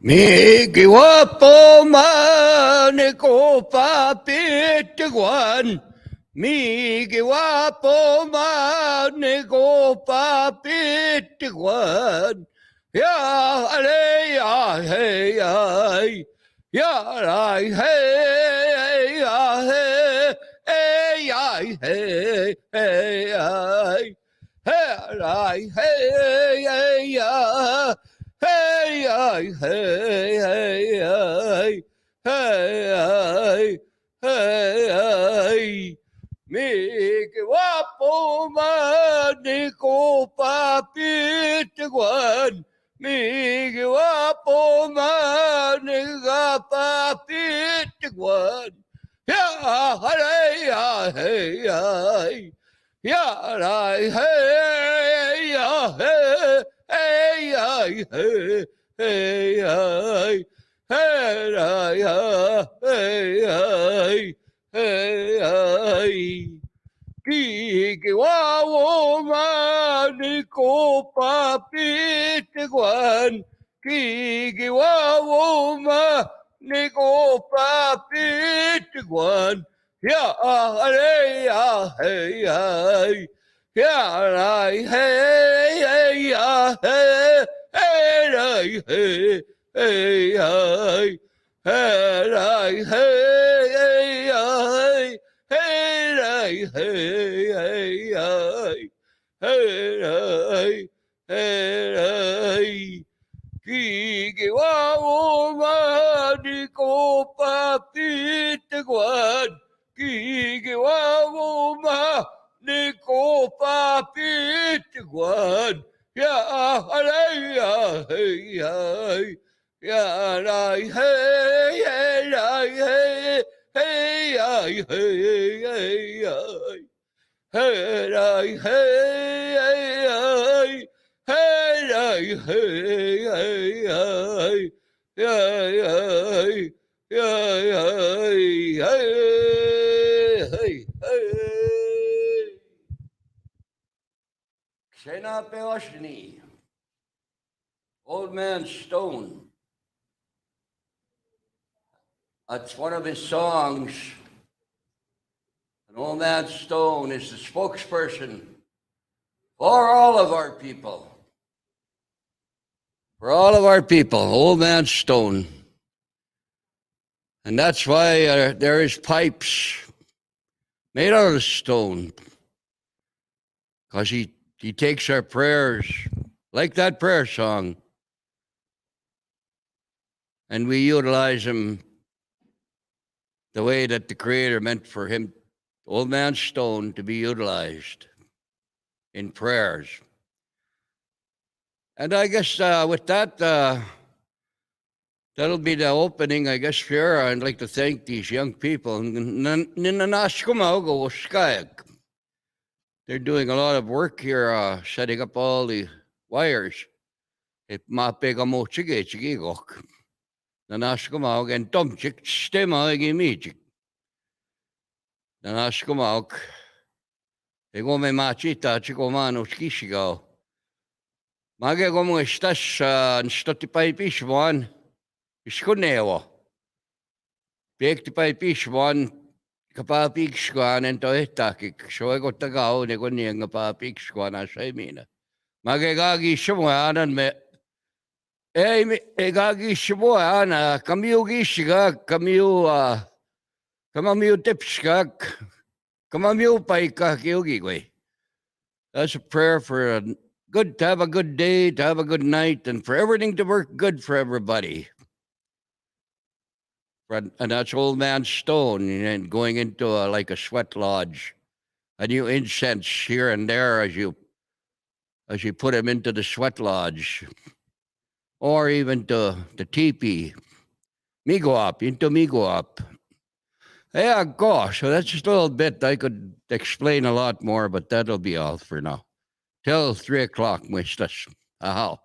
Miki wapo mane ko papitiguan. Miki wapo mane ko papitiguan. Ya ale ya hey ya ya ay hey ya hey ya hey hey ay hey ya. Hey, hey, hey, hey, hey, hey, hey, Miki wapo mani ko papitiguan. Miki wapo mani ka papitiguan. Ya, hey, ya, hey, hey. Ya, hey, ya, hey. Hey, hey, hey, hey, hey, hey, hey, hey, hey, hey. Kiki wawo mani ko papitiguan. Kiki wawo mani ko papitiguan. Ya, hey, ya, hey, hey. Yeah, hey, hey, hey, hey, hey, hey, hey, hey, hey, hey, hey, hey, hey, Kiki wawo mani ko papitiguan. Kiki wawo mani ko papitiguan. Ya alay ya hey hey ya alay hey hey hey hey hey hey hey hey hey hey hey hey hey Ksena Peoshni, Old Man Stone. That's one of his songs. And Old Man Stone is the spokesperson for all of our people. For all of our people, Old Man Stone. And that's why there is pipes made out of stone. Because he takes our prayers, like that prayer song, and we utilize them the way that the Creator meant for him, Old Man Stone, to be utilized in prayers. And I guess with that, that'll be the opening, I guess, here. I'd like to thank these young people. They're doing a lot of work here, setting up all the wires. Nanashkumaug and Tomchik Stema Gimijik. Nanashkumaug. Egome Machita Chicomano Skishigo. Magagom Stash and Stotipai Pishwan. Iskunewa. Piektipai Pishwan. Kapapik Squan and Toetakik. So I got the go, Negoniang Papik Squan as I mean. Magagagi Shuman and me. Egagi Shibuana, Camu Gishiga, Camu Kamamu Tipskak, Kamamu Paika Kyogigwe. That's a prayer for to have a good day, to have a good night, and for everything to work good for everybody. And that's Old Man Stone, and going into like a sweat lodge, a new incense here and there as you put him into the sweat lodge, or even to the teepee, Migoap, into Migoap. Yeah, gosh, so that's just a little bit. I could explain a lot more, but that'll be all for now. Till 3 o'clock, Mr. Aha.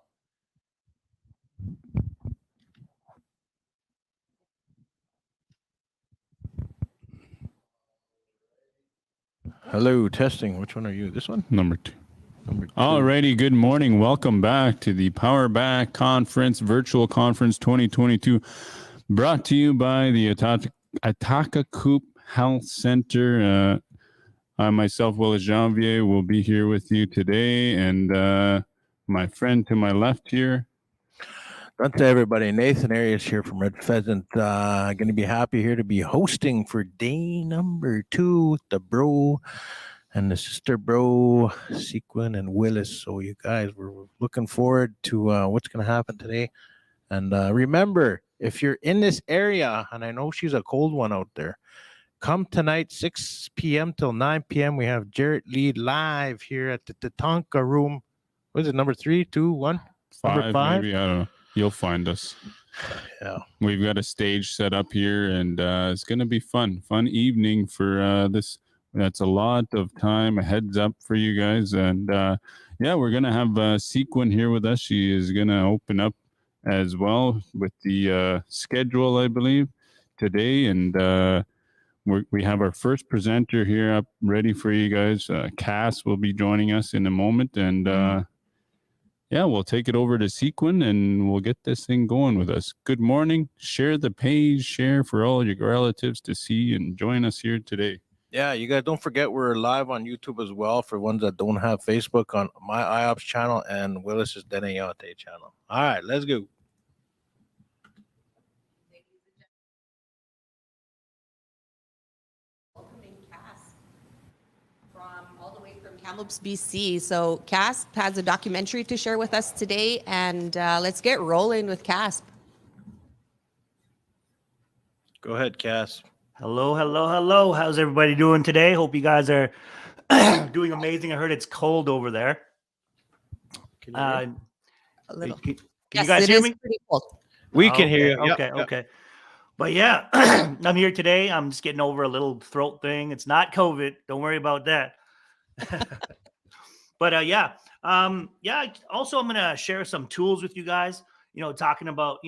Hello, testing. Which one are you? This one? Number 2. Number 2. Alrighty, good morning. Welcome back to the Power Back Conference, Virtual Conference 2022, brought to you by the Ahtahkakoop Health Center. I myself, Willis Janvier, will be here with you today, and my friend to my left here. Good to everybody. Nathan Arias here from Red Pheasant. Going to be happy here to be hosting for day number 2 with the bro and the sister bro, Sequin and Willis. So you guys, we're looking forward to what's going to happen today. And remember, if you're in this area, and I know she's a cold one out there, come tonight, 6 p.m. till 9 p.m. We have Jarrett Lee live here at the Tatanka room. What is it, number 3, 2, 1? Number 5? Maybe, I don't know. You'll find us. Yeah. We've got a stage set up here, and it's going to be fun evening for this. That's a lot of time, a heads up for you guys. And yeah, we're going to have Sequin here with us. She is going to open up as well with the schedule, I believe, today. And we have our first presenter here up ready for you guys. Cass will be joining us in a moment. And yeah, we'll take it over to Sequin and we'll get this thing going with us. Good morning. Share the page, share for all your relatives to see and join us here today. Yeah, you guys don't forget we're live on YouTube as well for ones that don't have Facebook, on my IOPS channel and Willis's Denayate channel. All right, let's go. Welcoming Cass all the way from Kamloops, BC. So Cass has a documentary to share with us today, and let's get rolling with Cass. Go ahead, Cass. Hello, hello, hello. How's everybody doing today? Hope you guys are doing amazing. I heard it's cold over there. A little. Can Yes, you guys it hear is me? pretty cold. We can hear you. Okay, Yep, okay. But yeah, I'm here today. I'm just getting over a little throat thing. It's not COVID. Don't worry about that. But yeah. Also, I'm gonna share some tools with you guys. Talking about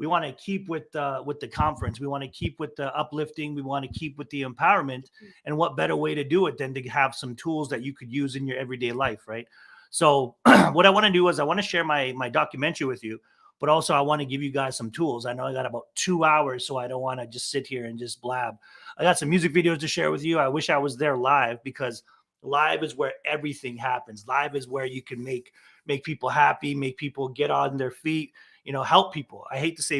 we want to keep with the conference. We want to keep with the uplifting. We want to keep with the empowerment. And what better way to do it than to have some tools that you could use in your everyday life, right? So what I want to do is I want to share my documentary with you, but also I want to give you guys some tools. I know I got about 2 hours, so I don't want to just sit here and just blab. I got some music videos to share with you. I wish I was there live, because live is where everything happens. Live is where you can make people happy, make people get on their feet, help people. I hate to say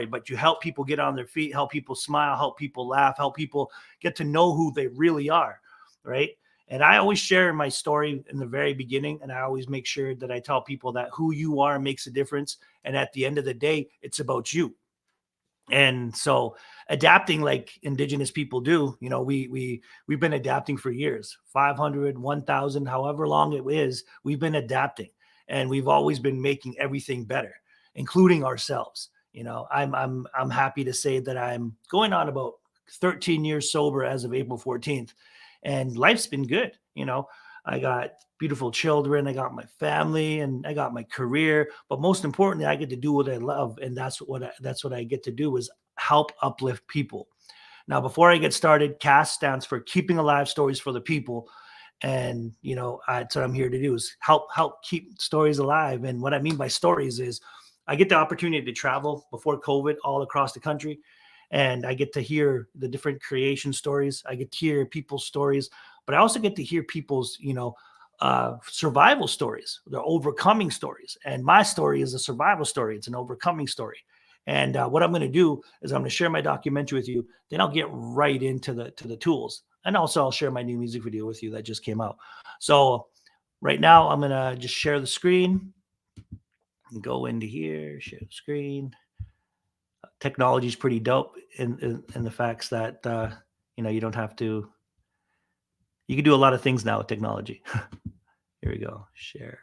but you help people get on their feet, help people smile, help people laugh, help people get to know who they really are, right? And I always share my story in the very beginning, and I always make sure that I tell people that who you are makes a difference. And at the end of the day, it's about you. And so adapting like Indigenous people do, we've been adapting for years, 500, 1,000, however long it is, we've been adapting, and we've always been making everything better, including ourselves. I'm happy to say that I'm going on about 13 years sober as of April 14th, and life's been good. I got beautiful children, I got my family, and I got my career. But most importantly, I get to do what I love, and that's what I get to do, is help uplift people. Now, before I get started, CAST stands for Keeping Alive Stories for the People, and that's what I'm here to do, is help keep stories alive. And what I mean by stories is I get the opportunity to travel before COVID all across the country, and I get to hear the different creation stories. I get to hear people's stories, but I also get to hear people's, survival stories, their overcoming stories. And my story is a survival story. It's an overcoming story. And what I'm going to do is I'm going to share my documentary with you. Then I'll get right into the tools. And also I'll share my new music video with you that just came out. So right now I'm going to just share the screen and go into here, share the screen. Technology is pretty dope in the facts that, you don't have to. You can do a lot of things now with technology. Here we go. Share.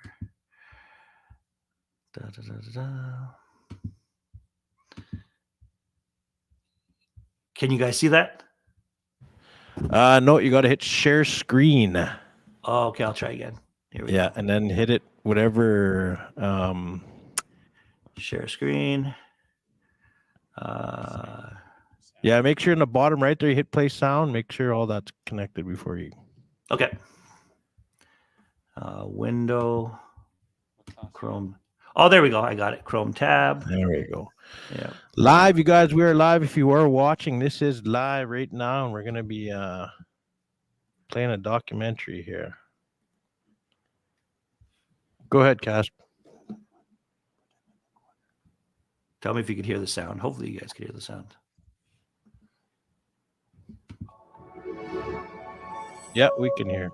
Can you guys see that? No, you got to hit share screen. Oh, okay. I'll try again. Here we go. Yeah, and then hit it whatever. Share screen. Yeah, make sure in the bottom right there you hit play sound. Make sure all that's connected before you. Okay. Window, Chrome. Oh, there we go. I got it. Chrome tab. There we go. Yeah. Live, you guys. We are live. If you are watching, this is live right now, and we're gonna be playing a documentary here. Go ahead, Cass. Tell me if you could hear the sound. Hopefully you guys can hear the sound. Yeah, we can hear.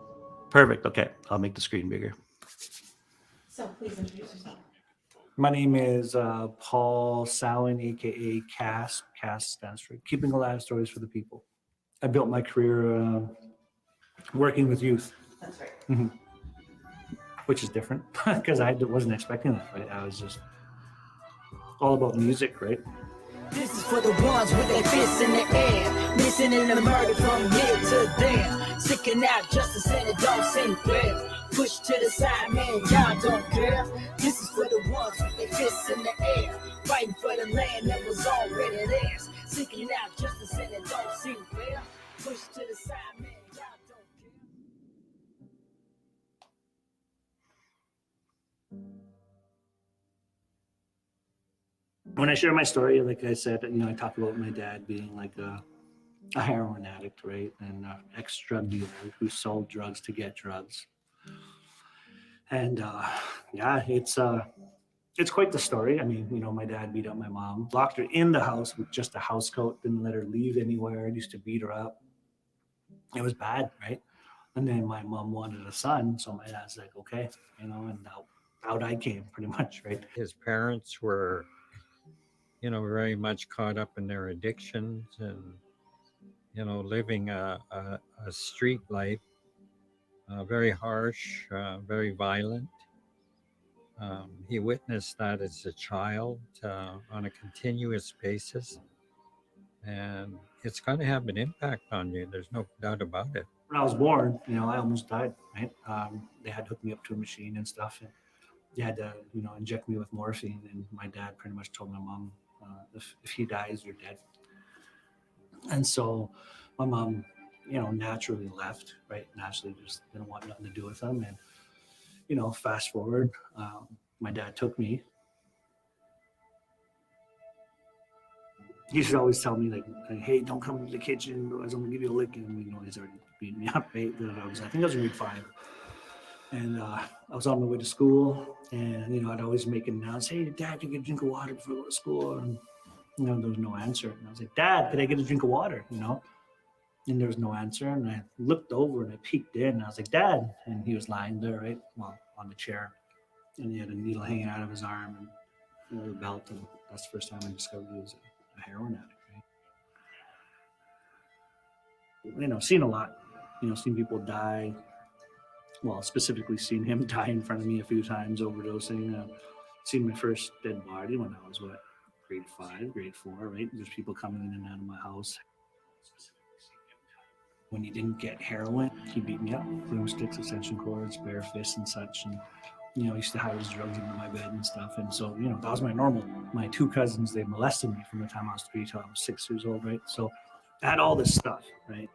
Perfect. Okay. I'll make the screen bigger. So please introduce yourself. My name is Paul Sowin, aka Cass. Cass stands for Keeping Alive Stories for the People. I built my career working with youth. That's right. Which is different because I wasn't expecting that, right? I was just all about music, right? This is for the ones with their fists in the air, missing in the murder from here to there, sticking out justice and it don't seem fair. Push to the side, man, y'all don't care. This is for the ones with their fists in the air, fighting for the land that was already theirs, seeking out justice and it don't seem fair. Push to the side, man, y'all don't care. When I share my story, like I said, I talk about my dad being like a heroin addict, right? And an ex-drug dealer who sold drugs to get drugs. And yeah, it's quite the story. I mean, my dad beat up my mom, locked her in the house with just a house coat, didn't let her leave anywhere, used to beat her up. It was bad, right? And then my mom wanted a son, so my dad's like, okay, and out I came pretty much, right? His parents were, very much caught up in their addictions and, living a street life, very harsh, very violent. He witnessed that as a child on a continuous basis. And it's going to have an impact on you. There's no doubt about it. When I was born, I almost died, right? They had hooked me up to a machine and stuff. And they had to, inject me with morphine. And my dad pretty much told my mom, if he dies, you're dead. And so my mom, naturally left, right? Naturally just didn't want nothing to do with him. And, fast forward, my dad took me. He used to always tell me, like, hey, don't come to the kitchen, otherwise I'm going to give you a licking. And, he's already beating me up, right? I think I was in grade 5. And I was on my way to school, and, I'd always make an announce, hey, Dad, can I get a drink of water before I go to school? And, there was no answer. And I was like, Dad, could I get a drink of water, And there was no answer. And I looked over and I peeked in. And I was like, Dad. And he was lying there, right? Well, on the chair. And he had a needle hanging out of his arm and a belt. And that's the first time I discovered he was a heroin addict, right? Seen a lot. Seen people die. Well, specifically seen him die in front of me a few times, overdosing. Seen my first dead body when I was, grade 5, grade 4, right? There's people coming in and out of my house. When he didn't get heroin, he beat me up. Broomsticks, extension cords, bare fists and such. And, he used to hide his drugs under my bed and stuff. And so, that was my normal. My 2 cousins, they molested me from the time I was 3 till I was 6 years old, right? So I had all this stuff, right?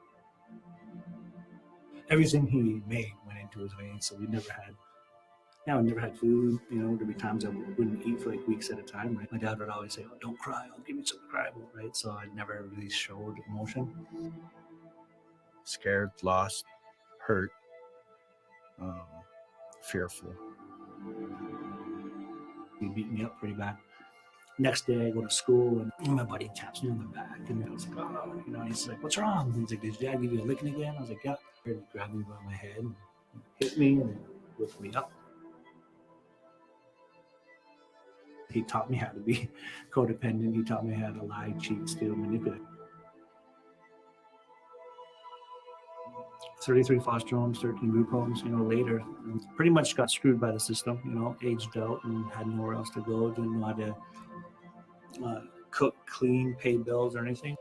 Everything he made went into his veins. So we never had food. There'd be times I wouldn't eat for like weeks at a time, right? My dad would always say, oh, don't cry. I'll give you something to cry about, right? So I never really showed emotion. Scared, lost, hurt, fearful. He beat me up pretty bad. Next day I go to school and my buddy taps me on the back and I was like, oh, and he's like, what's wrong? And he's like, did your dad give you a licking again? I was like, yeah. He grabbed me by my head and hit me and lifted me up. He taught me how to be codependent. He taught me how to lie, cheat, steal, manipulate. 33 foster homes, 13 group homes, later. Pretty much got screwed by the system, aged out and had nowhere else to go. Didn't know how to cook, clean, pay bills or anything.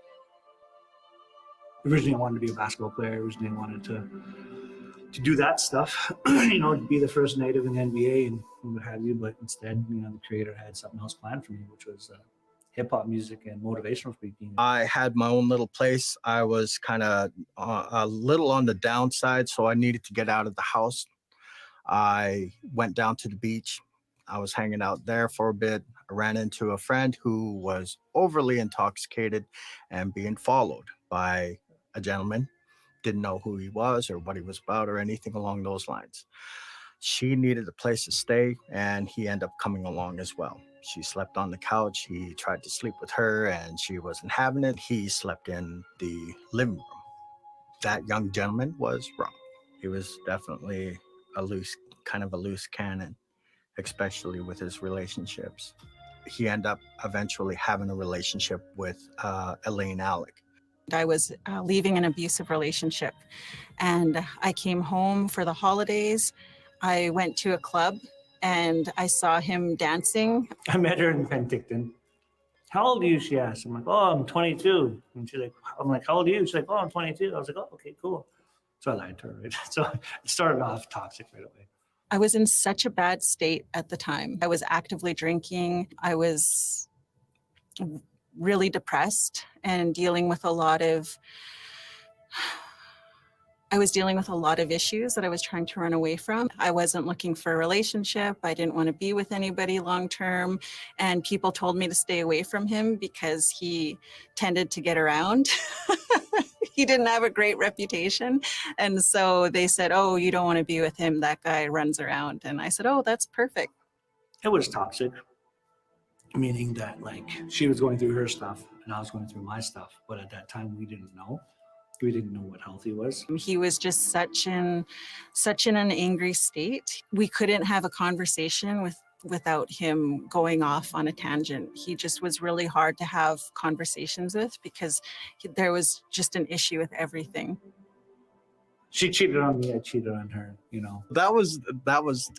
Originally, I wanted to be a basketball player. Originally, I wanted to do that stuff, be the first native in the NBA and what have you. But instead, the creator had something else planned for me, which was hip hop music and motivational speaking. I had my own little place. I was kind of a little on the downside, so I needed to get out of the house. I went down to the beach. I was hanging out there for a bit. I ran into a friend who was overly intoxicated and being followed by a gentleman. Didn't know who he was or what he was about or anything along those lines. She needed a place to stay, and he ended up coming along as well. She slept on the couch. He tried to sleep with her, and she wasn't having it. He slept in the living room. That young gentleman was wrong. He was definitely kind of a loose cannon, especially with his relationships. He ended up eventually having a relationship with Elaine Alec. I was leaving an abusive relationship, and I came home for the holidays. I went to a club and I saw him dancing. I met her in Penticton. How old are you? She asked. I'm like, oh, I'm 22. And she's like, I'm like, how old are you? She's like, oh, I'm 22. I was like, oh, okay, cool. So I lied to her. Right? So it started off toxic right away. I was in such a bad state at the time. I was actively drinking. I was really depressed and dealing with a lot of issues that I was trying to run away from. I wasn't looking for a relationship. I didn't want to be with anybody long term. And people told me to stay away from him because he tended to get around. He didn't have a great reputation. And so they said, oh, you don't want to be with him. That guy runs around. And I said, oh, that's perfect. It was toxic, meaning that like she was going through her stuff and I was going through my stuff. But at that time, we didn't know. We didn't know what healthy was. He was just such in an angry state. We couldn't have a conversation without him going off on a tangent. He just was really hard to have conversations with because there was just an issue with everything. She cheated on me, I cheated on her, you know. That was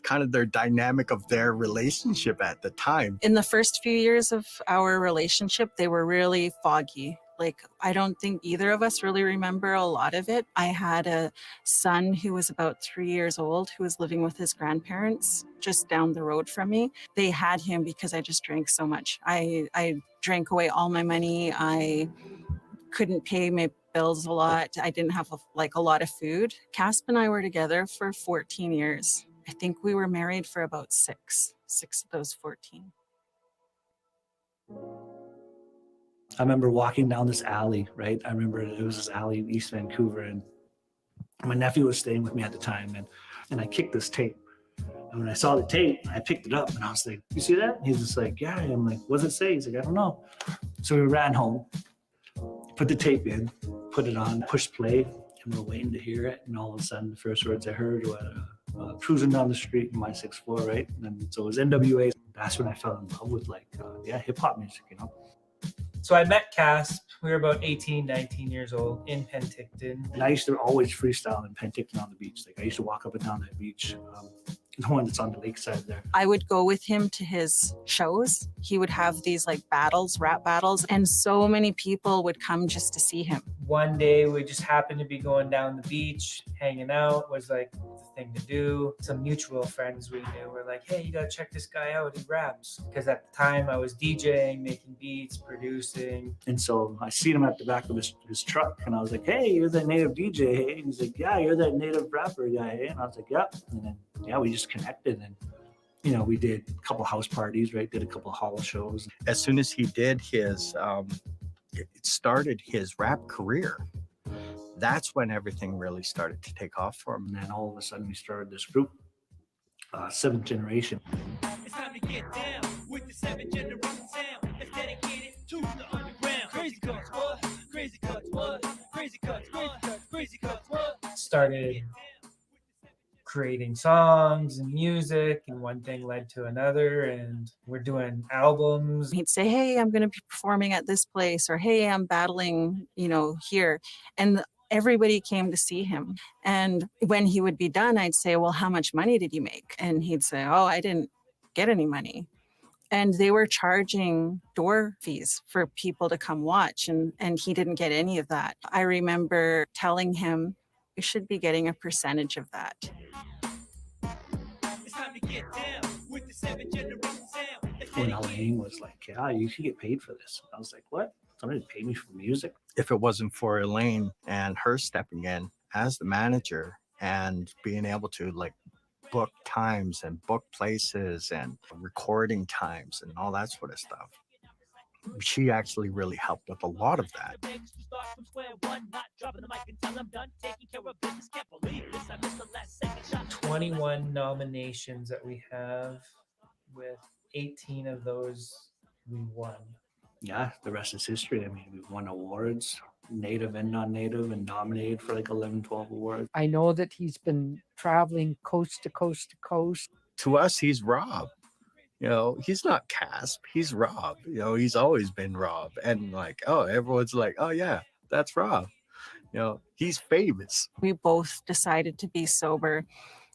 kind of their dynamic of their relationship at the time. In the first few years of our relationship, they were really foggy. Like, I don't think either of us really remember a lot of it. I had a son who was about 3 years old who was living with his grandparents just down the road from me. They had him because I just drank so much. I drank away all my money. I couldn't pay my bills a lot. I didn't have a lot of food. Casp and I were together for 14 years. I think we were married for about six of those 14. I remember walking down this alley, right? I remember it was this alley in East Vancouver, and my nephew was staying with me at the time, and I kicked this tape. And when I saw the tape, I picked it up, and I was like, you see that? He's just like, yeah. I'm like, what does it say? He's like, I don't know. So we ran home, put the tape in, put it on, pushed play, and we're waiting to hear it. And all of a sudden, the first words I heard were cruising down the street in my 6'4", right? And so it was NWA. That's when I fell in love with hip-hop music, you know? So I met Casp. We were about 18, 19 years old in Penticton. And I used to always freestyle in Penticton on the beach. Like I used to walk up and down that beach, the one that's on the lakeside there. I would go with him to his shows. He would have these rap battles, and so many people would come just to see him. One day we just happened to be going down the beach, hanging out, was like the thing to do. Some mutual friends we knew were like, hey, you gotta check this guy out, he raps. Because at the time I was DJing, making beats, producing. And so I seen him at the back of his truck, and I was like, hey, you're that native DJ, hey? And he's like, yeah, you're that native rapper guy, hey? And I was like, yep. And then, yeah, we just connected, and we did a couple house parties, right? Did a couple hall shows. As soon as he did his, it started his rap career. That's when everything really started to take off for him. And then all of a sudden we started this group, Seventh Generation. It's time to get down with the 7th Generation sound. It's dedicated to the underground. Crazy cuts, what? Crazy cuts, what? Crazy cuts, crazy cuts, what? Started creating songs and music, and one thing led to another, and we're doing albums. He'd say, hey, I'm going to be performing at this place, or hey, I'm battling, here. And everybody came to see him. And when he would be done, I'd say, well, how much money did you make? And he'd say, oh, I didn't get any money. And they were charging door fees for people to come watch, and he didn't get any of that. I remember telling him, you should be getting a percentage of that. It's time to get down with the 7th Generation sound. When Elaine was like, yeah, you should get paid for this. I was like, what? Somebody pay me for music? If it wasn't for Elaine and her stepping in as the manager and being able to book times and book places and recording times and all that sort of stuff. She actually really helped with a lot of that. 21 nominations that we have, with 18 of those we won. Yeah, the rest is history. I mean, we've won awards, native and non-native, and nominated for like 11, 12 awards. I know that he's been traveling coast to coast to coast. To us, he's Rob. You know, he's not Casp, he's Rob. You know, he's always been Rob. And like, oh, everyone's like, oh yeah, that's Rob. You know, he's famous. We both decided to be sober,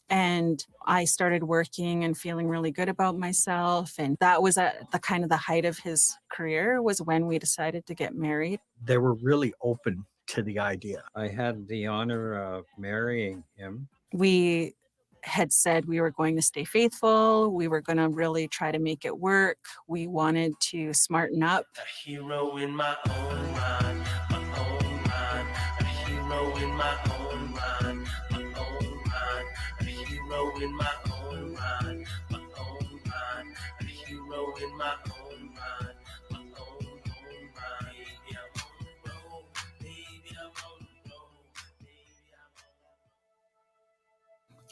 and I started working and feeling really good about myself. And that was at the kind of the height of his career, was when we decided to get married. They were really open to the idea. I had the honor of marrying him. We had said we were going to stay faithful. We were going to really try to make it work. We wanted to smarten up. A hero in my own mind, my own mind. A hero in my own mind, my own mind. A hero in my own mind, my own mind. A hero in my own mind, my own mind. Baby, I'm on the road. Baby, I'm on the road. Baby, I'm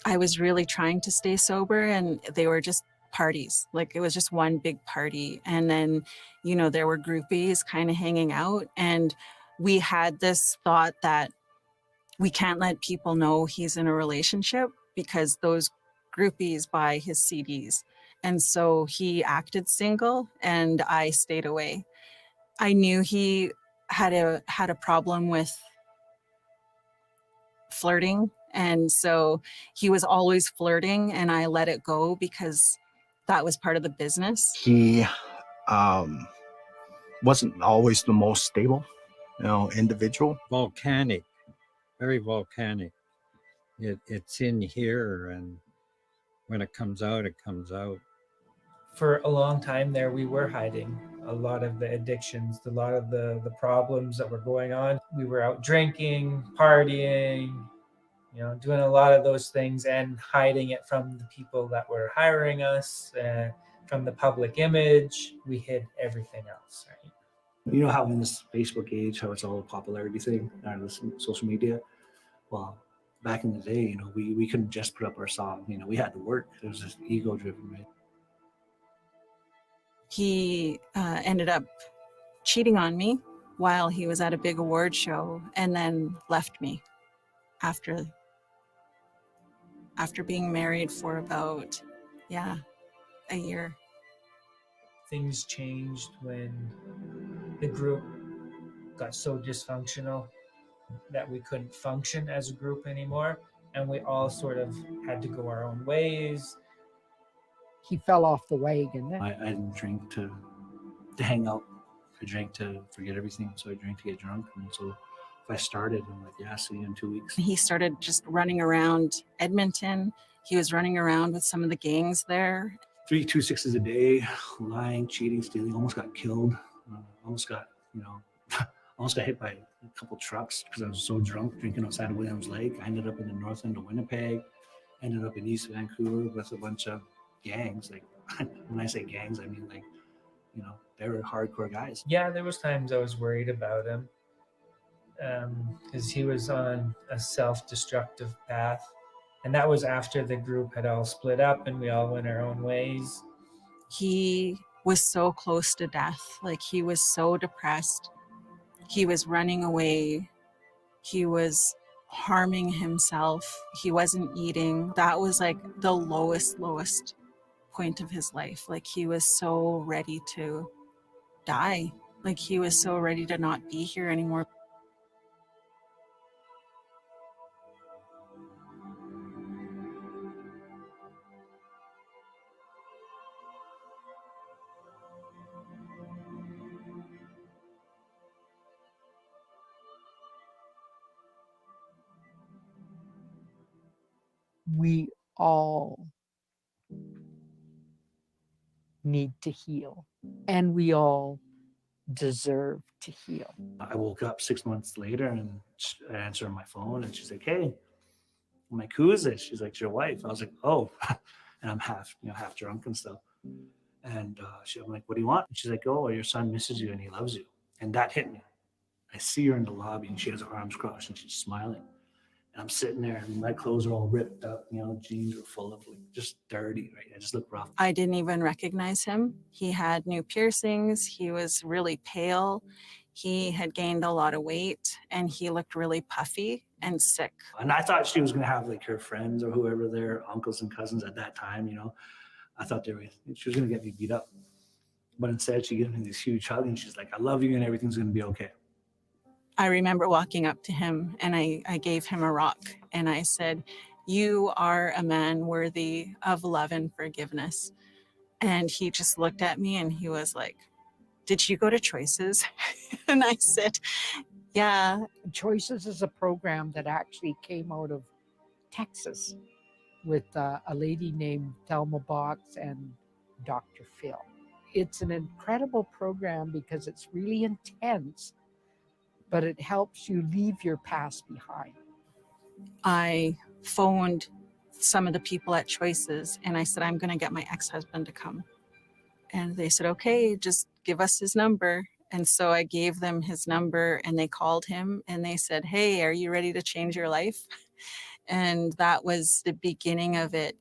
on I was really trying to stay sober, and they were just parties. Like, it was just one big party. And then, you know, there were groupies kind of hanging out. And we had this thought that we can't let people know he's in a relationship, because those groupies buy his CDs. And so he acted single and I stayed away. I knew he had a problem with flirting. And so he was always flirting, and I let it go because that was part of the business. He wasn't always the most stable, you know, individual. Volcanic, very volcanic. It's in here, and when it comes out, it comes out. For a long time there, we were hiding a lot of the addictions, a lot of the problems that were going on. We were out drinking, partying, you know, doing a lot of those things and hiding it from the people that were hiring us, from the public image. We hid everything else, right? You know how in this Facebook age, how it's all a popularity thing, this social media? Well, back in the day, you know, we couldn't just put up our song. You know, we had to work. It was just ego-driven, right? He ended up cheating on me while he was at a big award show, and then left me after being married for about, a year. Things changed when the group got so dysfunctional that we couldn't function as a group anymore, and we all sort of had to go our own ways. He fell off the wagon. I didn't drink to hang out. I drank to forget everything. So I drank to get drunk. And so if I started, I'm like, yeah, see you in 2 weeks. He started just running around Edmonton. He was running around with some of the gangs there. 3 2-6s a day, lying, cheating, stealing. Almost got killed. Almost got hit by a couple trucks because I was so drunk drinking outside of Williams Lake. I ended up in the north end of Winnipeg. Ended up in East Vancouver with a bunch of gangs. Like, when I say gangs, I mean, like, you know, they were hardcore guys. Yeah, there was times I was worried about him, because he was on a self-destructive path. And that was after the group had all split up and we all went our own ways. He was so close to death. Like, he was so depressed. He was running away. He was harming himself. He wasn't eating. That was like the lowest point of his life. Like, he was so ready to die. Like, he was so ready to not be here anymore. We all need to heal, and we all deserve to heal. I woke up 6 months later and I answered my phone and she's like, hey, I'm like, who is this? She's like, your wife. I was like, oh, and I'm half drunk and stuff. And I'm like, what do you want? And she's like, oh, your son misses you and he loves you. And that hit me. I see her in the lobby and she has her arms crossed and she's smiling. And I'm sitting there and my clothes are all ripped up, jeans were full of just dirty, right? I just look rough. I didn't even recognize him. He had new piercings. He was really pale. He had gained a lot of weight and he looked really puffy and sick. And I thought she was going to have her friends or whoever, their uncles and cousins at that time, I thought she was going to get me beat up. But instead she gives me this huge hug and she's like, I love you and everything's going to be okay. I remember walking up to him and I gave him a rock and I said, you are a man worthy of love and forgiveness. And he just looked at me and he was like, did you go to Choices? And I said, yeah. Choices is a program that actually came out of Texas with a lady named Thelma Box and Dr. Phil. It's an incredible program because it's really intense, but it helps you leave your past behind. I phoned some of the people at Choices and I said, I'm going to get my ex-husband to come. And they said, okay, just give us his number. And so I gave them his number and they called him and they said, hey, are you ready to change your life? And that was the beginning of it.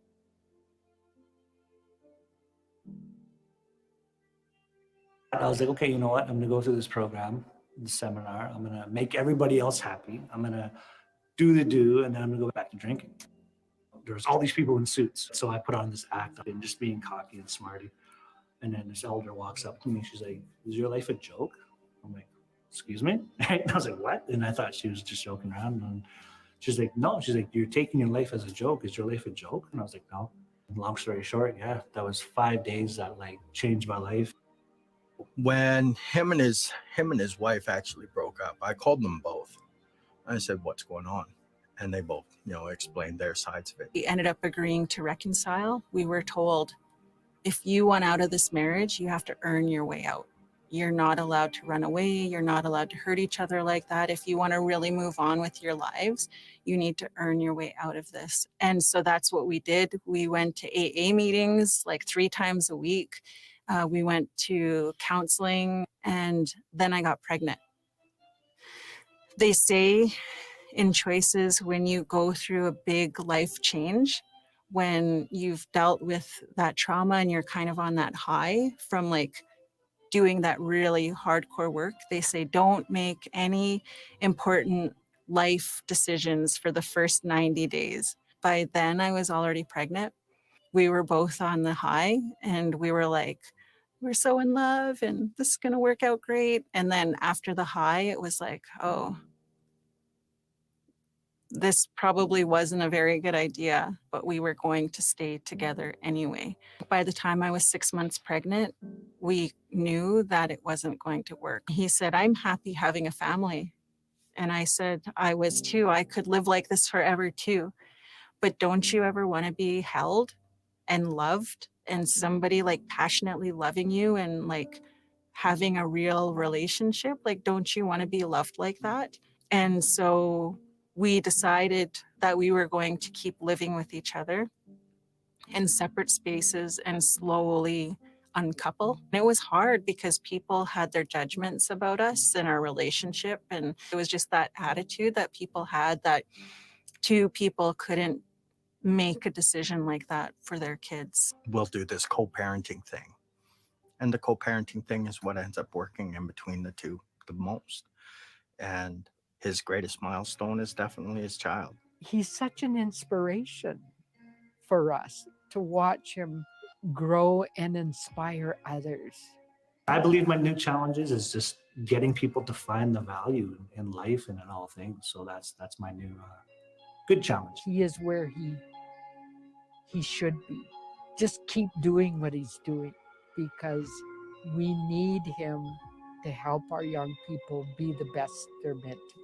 I was like, okay, you know what? I'm going to go through this program, the seminar. I'm going to make everybody else happy. I'm going to do, and then I'm going to go back to drinking. There's all these people in suits. So I put on this act and just being cocky and smarty. And then this elder walks up to me. She's like, is your life a joke? I'm like, excuse me? And I was like, what? And I thought she was just joking around. And she's like, no. She's like, you're taking your life as a joke. Is your life a joke? And I was like, no. Long story short, yeah, that was 5 days that changed my life. When him and his wife actually broke up, I called them both. I said, what's going on? And they both, explained their sides of it. We ended up agreeing to reconcile. We were told, if you want out of this marriage, you have to earn your way out. You're not allowed to run away. You're not allowed to hurt each other like that. If you want to really move on with your lives, you need to earn your way out of this. And so that's what we did. We went to AA meetings 3 times a week. We went to counseling and then I got pregnant. They say in Choices, when you go through a big life change, when you've dealt with that trauma and you're kind of on that high from doing that really hardcore work, they say don't make any important life decisions for the first 90 days. By then I was already pregnant. We were both on the high and we were like, we're so in love and this is going to work out great. And then after the high, it was like, oh, this probably wasn't a very good idea, but we were going to stay together anyway. By the time I was 6 months pregnant, we knew that it wasn't going to work. He said, I'm happy having a family. And I said, I was too. I could live like this forever too. But don't you ever want to be held and loved and somebody passionately loving you and having a real relationship? Don't you want to be loved like that? And so we decided that we were going to keep living with each other in separate spaces and slowly uncouple. And it was hard because people had their judgments about us and our relationship. And it was just that attitude that people had that 2 people couldn't make a decision like that for their kids. We'll do this co-parenting thing. And the co-parenting thing is what ends up working in between the two the most. And his greatest milestone is definitely his child. He's such an inspiration for us to watch him grow and inspire others. I believe my new challenges is just getting people to find the value in life and in all things. So that's my new good challenge. He is where he should be. Just keep doing what he's doing because we need him to help our young people be the best they're meant to be.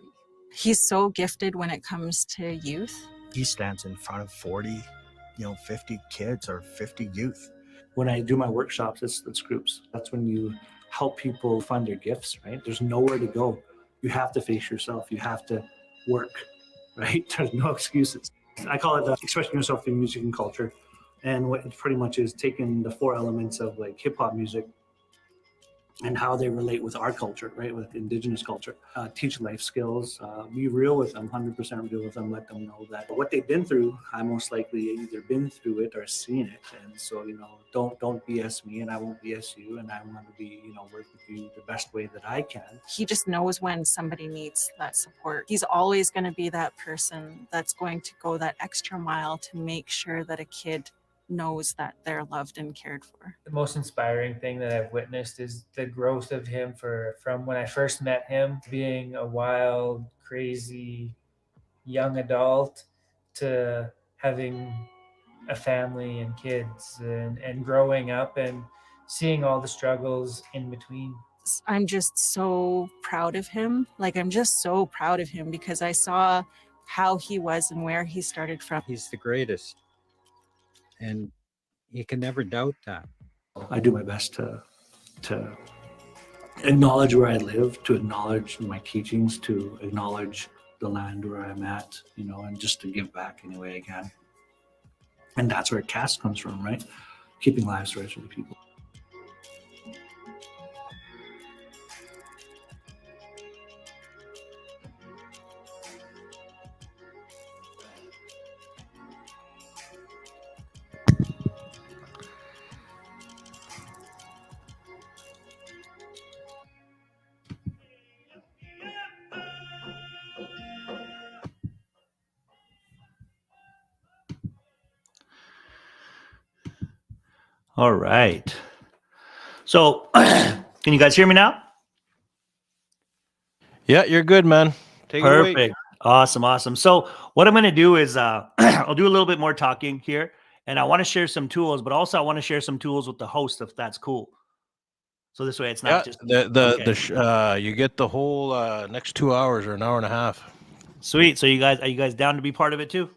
He's so gifted when it comes to youth. He stands in front of 40, 50 kids or 50 youth. When I do my workshops, it's groups. That's when you help people find their gifts, right? There's nowhere to go. You have to face yourself. You have to work, right? There's no excuses. I call it expressing yourself through music and culture. And what it pretty much is taking the 4 elements of like hip hop music and how they relate with our culture, right? With indigenous culture. Teach life skills, be real with them, 100% real with them, let them know that what they've been through, I most likely either been through it or seen it. And so, don't BS me and I won't BS you. And I want to be, work with you the best way that I can. He just knows when somebody needs that support. He's always going to be that person that's going to go that extra mile to make sure that a kid knows that they're loved and cared for. The most inspiring thing that I've witnessed is the growth of him from when I first met him, being a wild, crazy young adult to having a family and kids and growing up and seeing all the struggles in between. I'm just so proud of him. I'm just so proud of him because I saw how he was and where he started from. He's the greatest. And you can never doubt that. I do my best to acknowledge where I live, to acknowledge my teachings, to acknowledge the land where I'm at, and just to give back any way I can. And that's where CAST comes from, right? Keeping lives right for the people. All right. So, can you guys hear me now? Yeah, you're good, man. Take it away. Perfect. Awesome. So, what I'm going to do is I'll do a little bit more talking here, and I want to share some tools, but also I want to share some tools with the host if that's cool. So this way it's not just you get the whole next 2 hours or an hour and a half. Sweet. So are you guys down to be part of it too?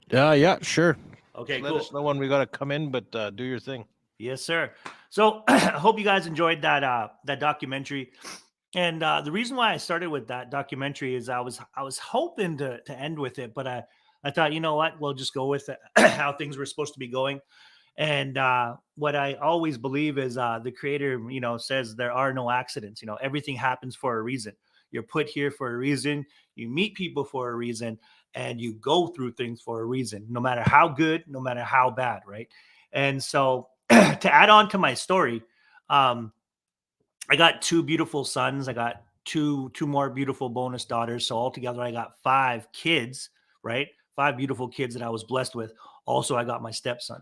Yeah, sure. Okay, Let cool. us know when we got to come in, but do your thing. Yes, sir. So I hope you guys enjoyed that documentary. And the reason why I started with that documentary is I was hoping to end with it, but I thought, you know what, we'll just go with it, how things were supposed to be going. And what I always believe is the creator, says there are no accidents. Everything happens for a reason. You're put here for a reason. You meet people for a reason, and you go through things for a reason, no matter how good, no matter how bad, right? And so to add on to my story, I got 2 beautiful sons. I got two more beautiful bonus daughters. So altogether, I got 5 kids, right? 5 beautiful kids that I was blessed with. Also, I got my stepson.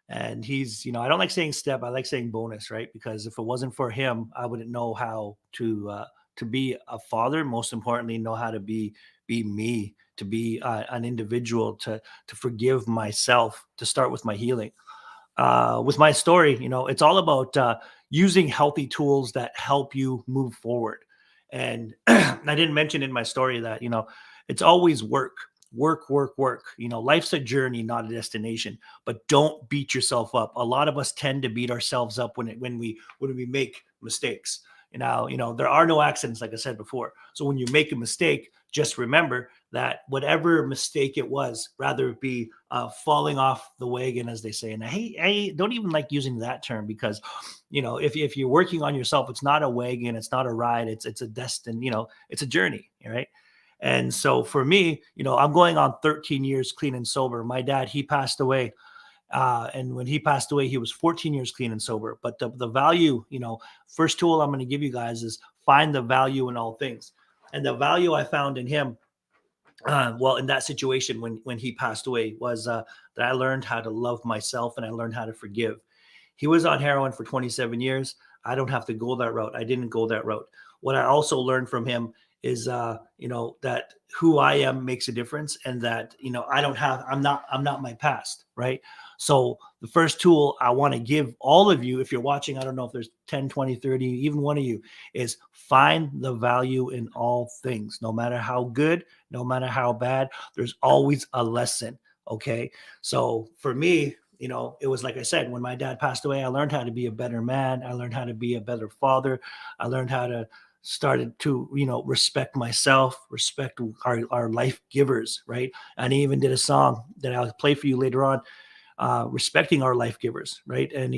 And he's, I don't like saying step. I like saying bonus, right? Because if it wasn't for him, I wouldn't know how to be a father. Most importantly, know how to be me, to be an individual, to forgive myself, to start with my healing. With my story, it's all about using healthy tools that help you move forward. And I didn't mention in my story that, it's always work. Life's a journey, not a destination, but don't beat yourself up. A lot of us tend to beat ourselves up when we make mistakes. There are no accidents, like I said before. So when you make a mistake, just remember that whatever mistake it was, rather it be falling off the wagon, as they say. And I don't even like using that term because, if you're working on yourself, it's not a wagon, it's not a ride, it's a it's a journey, right? And so for me, I'm going on 13 years clean and sober. My dad, he passed away. And when he passed away, he was 14 years clean and sober. But the value, first tool I'm going to give you guys is find the value in all things. And the value I found in him, in that situation when he passed away, was that I learned how to love myself and I learned how to forgive. He was on heroin for 27 years. I don't have to go that route. I didn't go that route. What I also learned from him is that who I am makes a difference, and that I'm not my past, right? So the first tool I want to give all of you, if you're watching, I don't know if there's 10, 20, 30, even one of you, is find the value in all things. No matter how good, no matter how bad, there's always a lesson. Okay. So for me, it was like I said, when my dad passed away, I learned how to be a better man. I learned how to be a better father. I learned how to started to, respect myself, respect our life givers, right? And I even did a song that I'll play for you later on, respecting our life givers, right? And,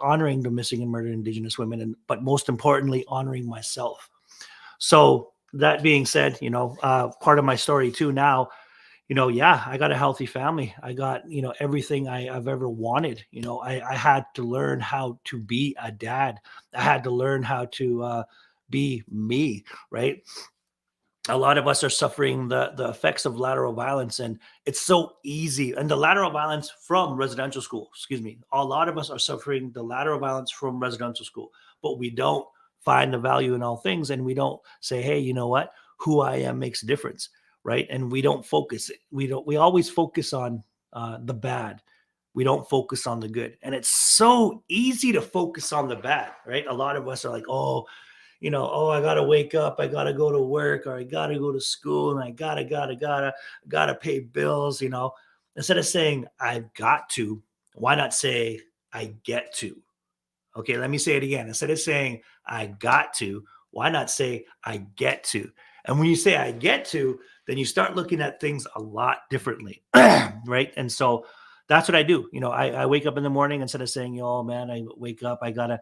honoring the missing and murdered Indigenous women, but most importantly, honoring myself. So that being said, part of my story too now, yeah, I got a healthy family. I got, everything I've ever wanted. I had to learn how to be a dad. I had to learn how to be me, right? A lot of us are suffering the effects of lateral violence, and it's so easy. And the lateral violence from residential school, excuse me. A lot of us are suffering the lateral violence from residential school, but we don't find the value in all things, and we don't say, hey, you know what? Who I am makes a difference, right? And we don't focus. We always focus on the bad. We don't focus on the good, and it's so easy to focus on the bad, right? A lot of us are like, oh, I got to wake up, I got to go to work, or I got to go to school, and I gotta pay bills, Instead of saying I've got to, why not say I get to? Okay, let me say it again. Instead of saying I got to, why not say I get to? And when you say I get to, then you start looking at things a lot differently, right? And so that's what I do. I wake up in the morning, instead of saying, oh man, I wake up, I gotta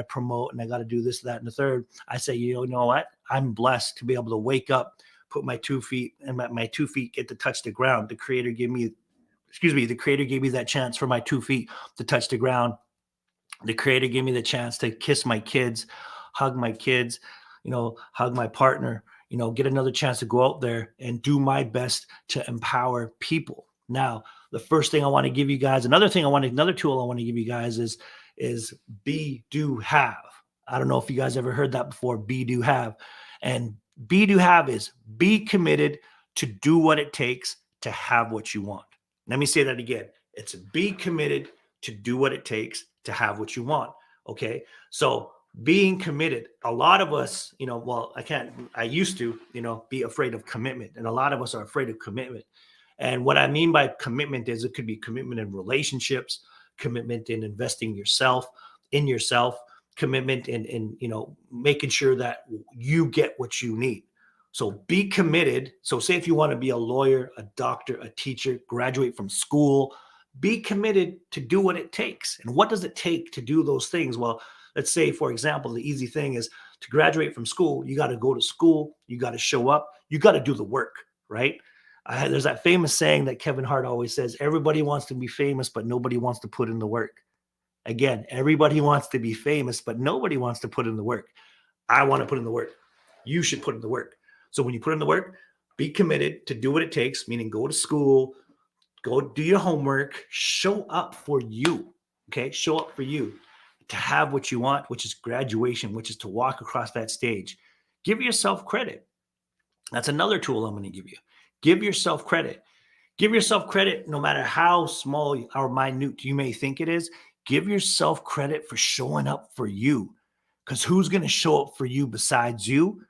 promote, and I gotta do this, that, and the third. I say, you know what? I'm blessed to be able to wake up, put my 2 feet, and my 2 feet get to touch the ground. The creator gave me that chance for my 2 feet to touch the ground. The creator gave me the chance to kiss my kids, hug my kids, hug my partner, get another chance to go out there and do my best to empower people. Now, the first thing I want to give you guys, another tool I want to give you guys is be, do, have. I don't know if you guys ever heard that before, be, do, have. And be, do, have is be committed to do what it takes to have what you want. Let me say that again. It's be committed to do what it takes to have what you want. Okay. So being committed, a lot of us, I used to, be afraid of commitment. And a lot of us are afraid of commitment. And what I mean by commitment is it could be commitment in relationships, commitment in investing in yourself, commitment in making sure that you get what you need. So be committed. So say if you want to be a lawyer, a doctor, a teacher, graduate from school, be committed to do what it takes. And what does it take to do those things? Well, let's say, for example, the easy thing is to graduate from school. You got to go to school. You got to show up. You got to do the work, right? There's that famous saying that Kevin Hart always says, everybody wants to be famous, but nobody wants to put in the work. Again, everybody wants to be famous, but nobody wants to put in the work. I want to put in the work. You should put in the work. So when you put in the work, be committed to do what it takes, meaning go to school, go do your homework, show up for you. Okay. Show up for you to have what you want, which is graduation, which is to walk across that stage. Give yourself credit. That's another tool I'm going to give you. Give yourself credit. Give yourself credit no matter how small or minute you may think it is. Give yourself credit for showing up for you. Because who's going to show up for you besides you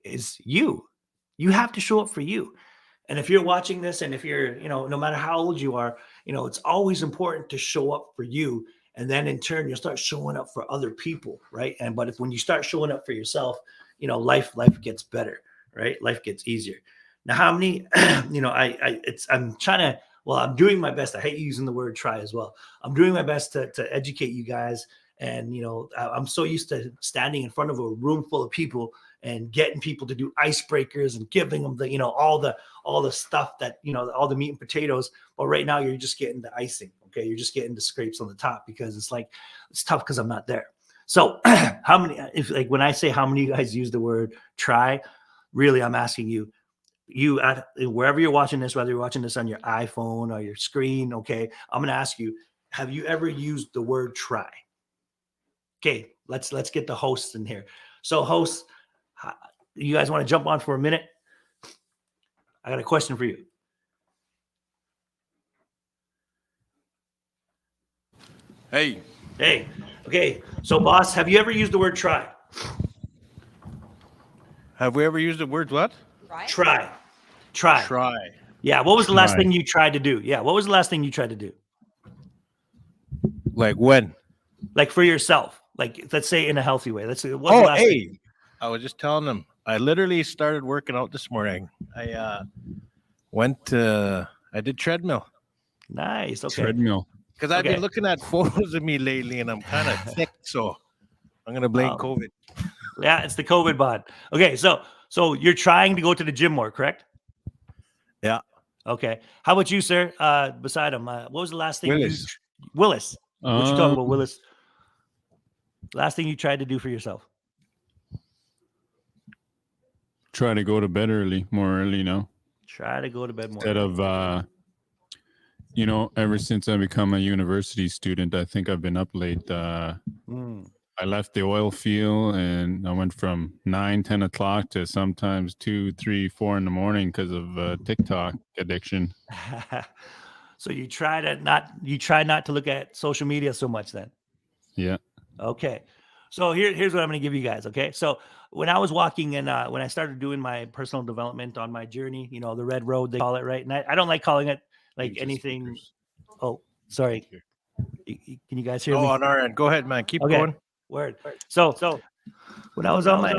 is you. You have to show up for you. And if you're watching this, and if you're, no matter how old you are, it's always important to show up for you. And then in turn, you'll start showing up for other people, right? But when you start showing up for yourself, life gets better, right? Life gets easier. Now, how many, I'm doing my best. I hate using the word try as well. I'm doing my best to educate you guys. And, I'm so used to standing in front of a room full of people and getting people to do icebreakers and giving them the, all the stuff that, all the meat and potatoes. But right now you're just getting the icing. Okay. You're just getting the scrapes on the top because it's tough because I'm not there. So when I say how many of you guys use the word try, really, I'm asking you wherever you're watching this, whether you're watching this on your iPhone or your screen. Okay. I'm going to ask you, have you ever used the word try? Okay. Let's get the hosts in here. So hosts, you guys want to jump on for a minute? I got a question for you. Hey. Okay. So boss, have you ever used the word try? Have we ever used the word what? Try. Yeah. What was the last thing you tried to do? Yeah. What was the last thing you tried to do? Like when? Like for yourself. Like let's say in a healthy way. Let's say what's the last thing? I was just telling them. I literally started working out this morning. I did treadmill Nice. Okay. Treadmill. because I've Okay. been looking at photos of me lately, and I'm kind of thick, so I'm gonna blame Wow. COVID. Yeah, it's the COVID bod. Okay, so you're trying to go to the gym more, correct? Yeah. Okay. How about you, sir? Beside him, what was the last thing Willis. Willis? What you talking about, Um, Willis? Last thing you tried to do for yourself? Try to go to bed more early now. Try to go to bed more. Instead of ever since I become a university student, I think I've been up late. Mm. I left the oil field and I went from 9, 10 o'clock to sometimes 2, 3, 4 in the morning because of TikTok addiction. So you try not to look at social media so much then. Yeah. Okay. So here's what I'm going to give you guys. Okay. So when I was walking and when I started doing my personal development on my journey, the red road, they call it, right? And I don't like calling it like anything. Oh, sorry. Can you guys hear me? on our end. Go ahead, man. Keep Okay. going. Word. So when I was on my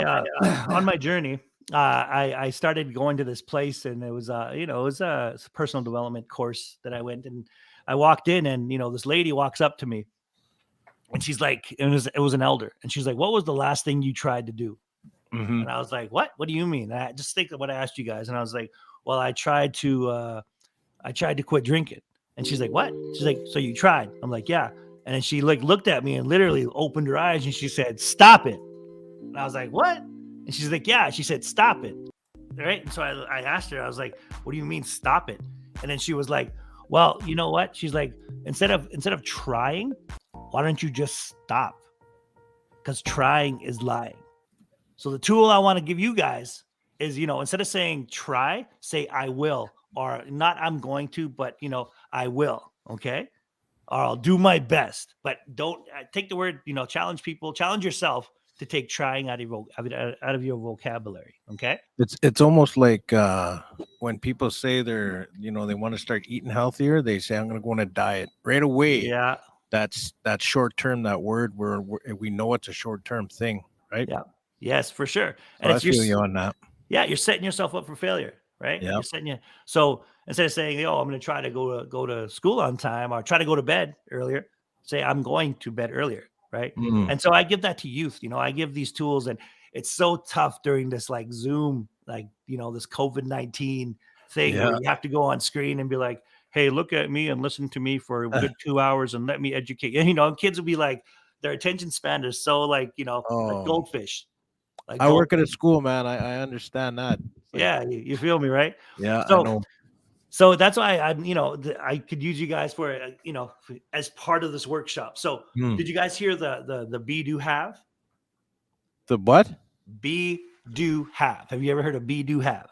on my journey, I started going to this place, and it was it was a personal development course that I went, and I walked in, and this lady walks up to me, and she's like, it was an elder, and she's like, "What was the last thing you tried to do?" Mhm. And I was like, "What? What do you mean?" And I just think of what I asked you guys, and I was like, "Well, I tried to quit drinking." And she's like, "What?" She's like, "So you tried?" I'm like, "Yeah." And then she looked at me and literally opened her eyes and she said, "Stop it." And I was like, "What?" And she's like, "Yeah." She said, "Stop it." Right. And so I asked her, I was like, "What do you mean stop it?" And then she was like, "Well, you know what?" She's like, instead of trying, why don't you just stop? Because trying is lying. So the tool I want to give you guys is, instead of saying try, say I will, or not I'm going to, but I will. Okay. Or I'll do my best, but don't take the word, challenge people, challenge yourself to take trying out of your vocabulary. Okay. It's almost like when people say they want to start eating healthier, they say I'm going to go on a diet right away. Yeah. That's short term. That word we know it's a short term thing, right? Yeah. Yes, for sure. So I feel you on that. Yeah, you're setting yourself up for failure, right? Yeah. You're setting you. So instead of saying, "Oh, I'm going to try to go to school on time," or try to go to bed earlier, say, "I'm going to bed earlier," right? Mm. And so I give that to youth. I give these tools, and it's so tough during this like Zoom, like this COVID-19 thing where Yeah. you have to go on screen and be like, "Hey, look at me and listen to me for a good 2 hours and let me educate you." And kids will be like, their attention span is so like like Oh. goldfish. Like I work at a goldfish. school, man. I understand that. It's like, Yeah, you feel me, right? yeah, I So, know. so that's why I'm, I could use you guys for, as part of this workshop. So, Hmm. did you guys hear the be do have? The what? Be do have. Have you ever heard of be do have?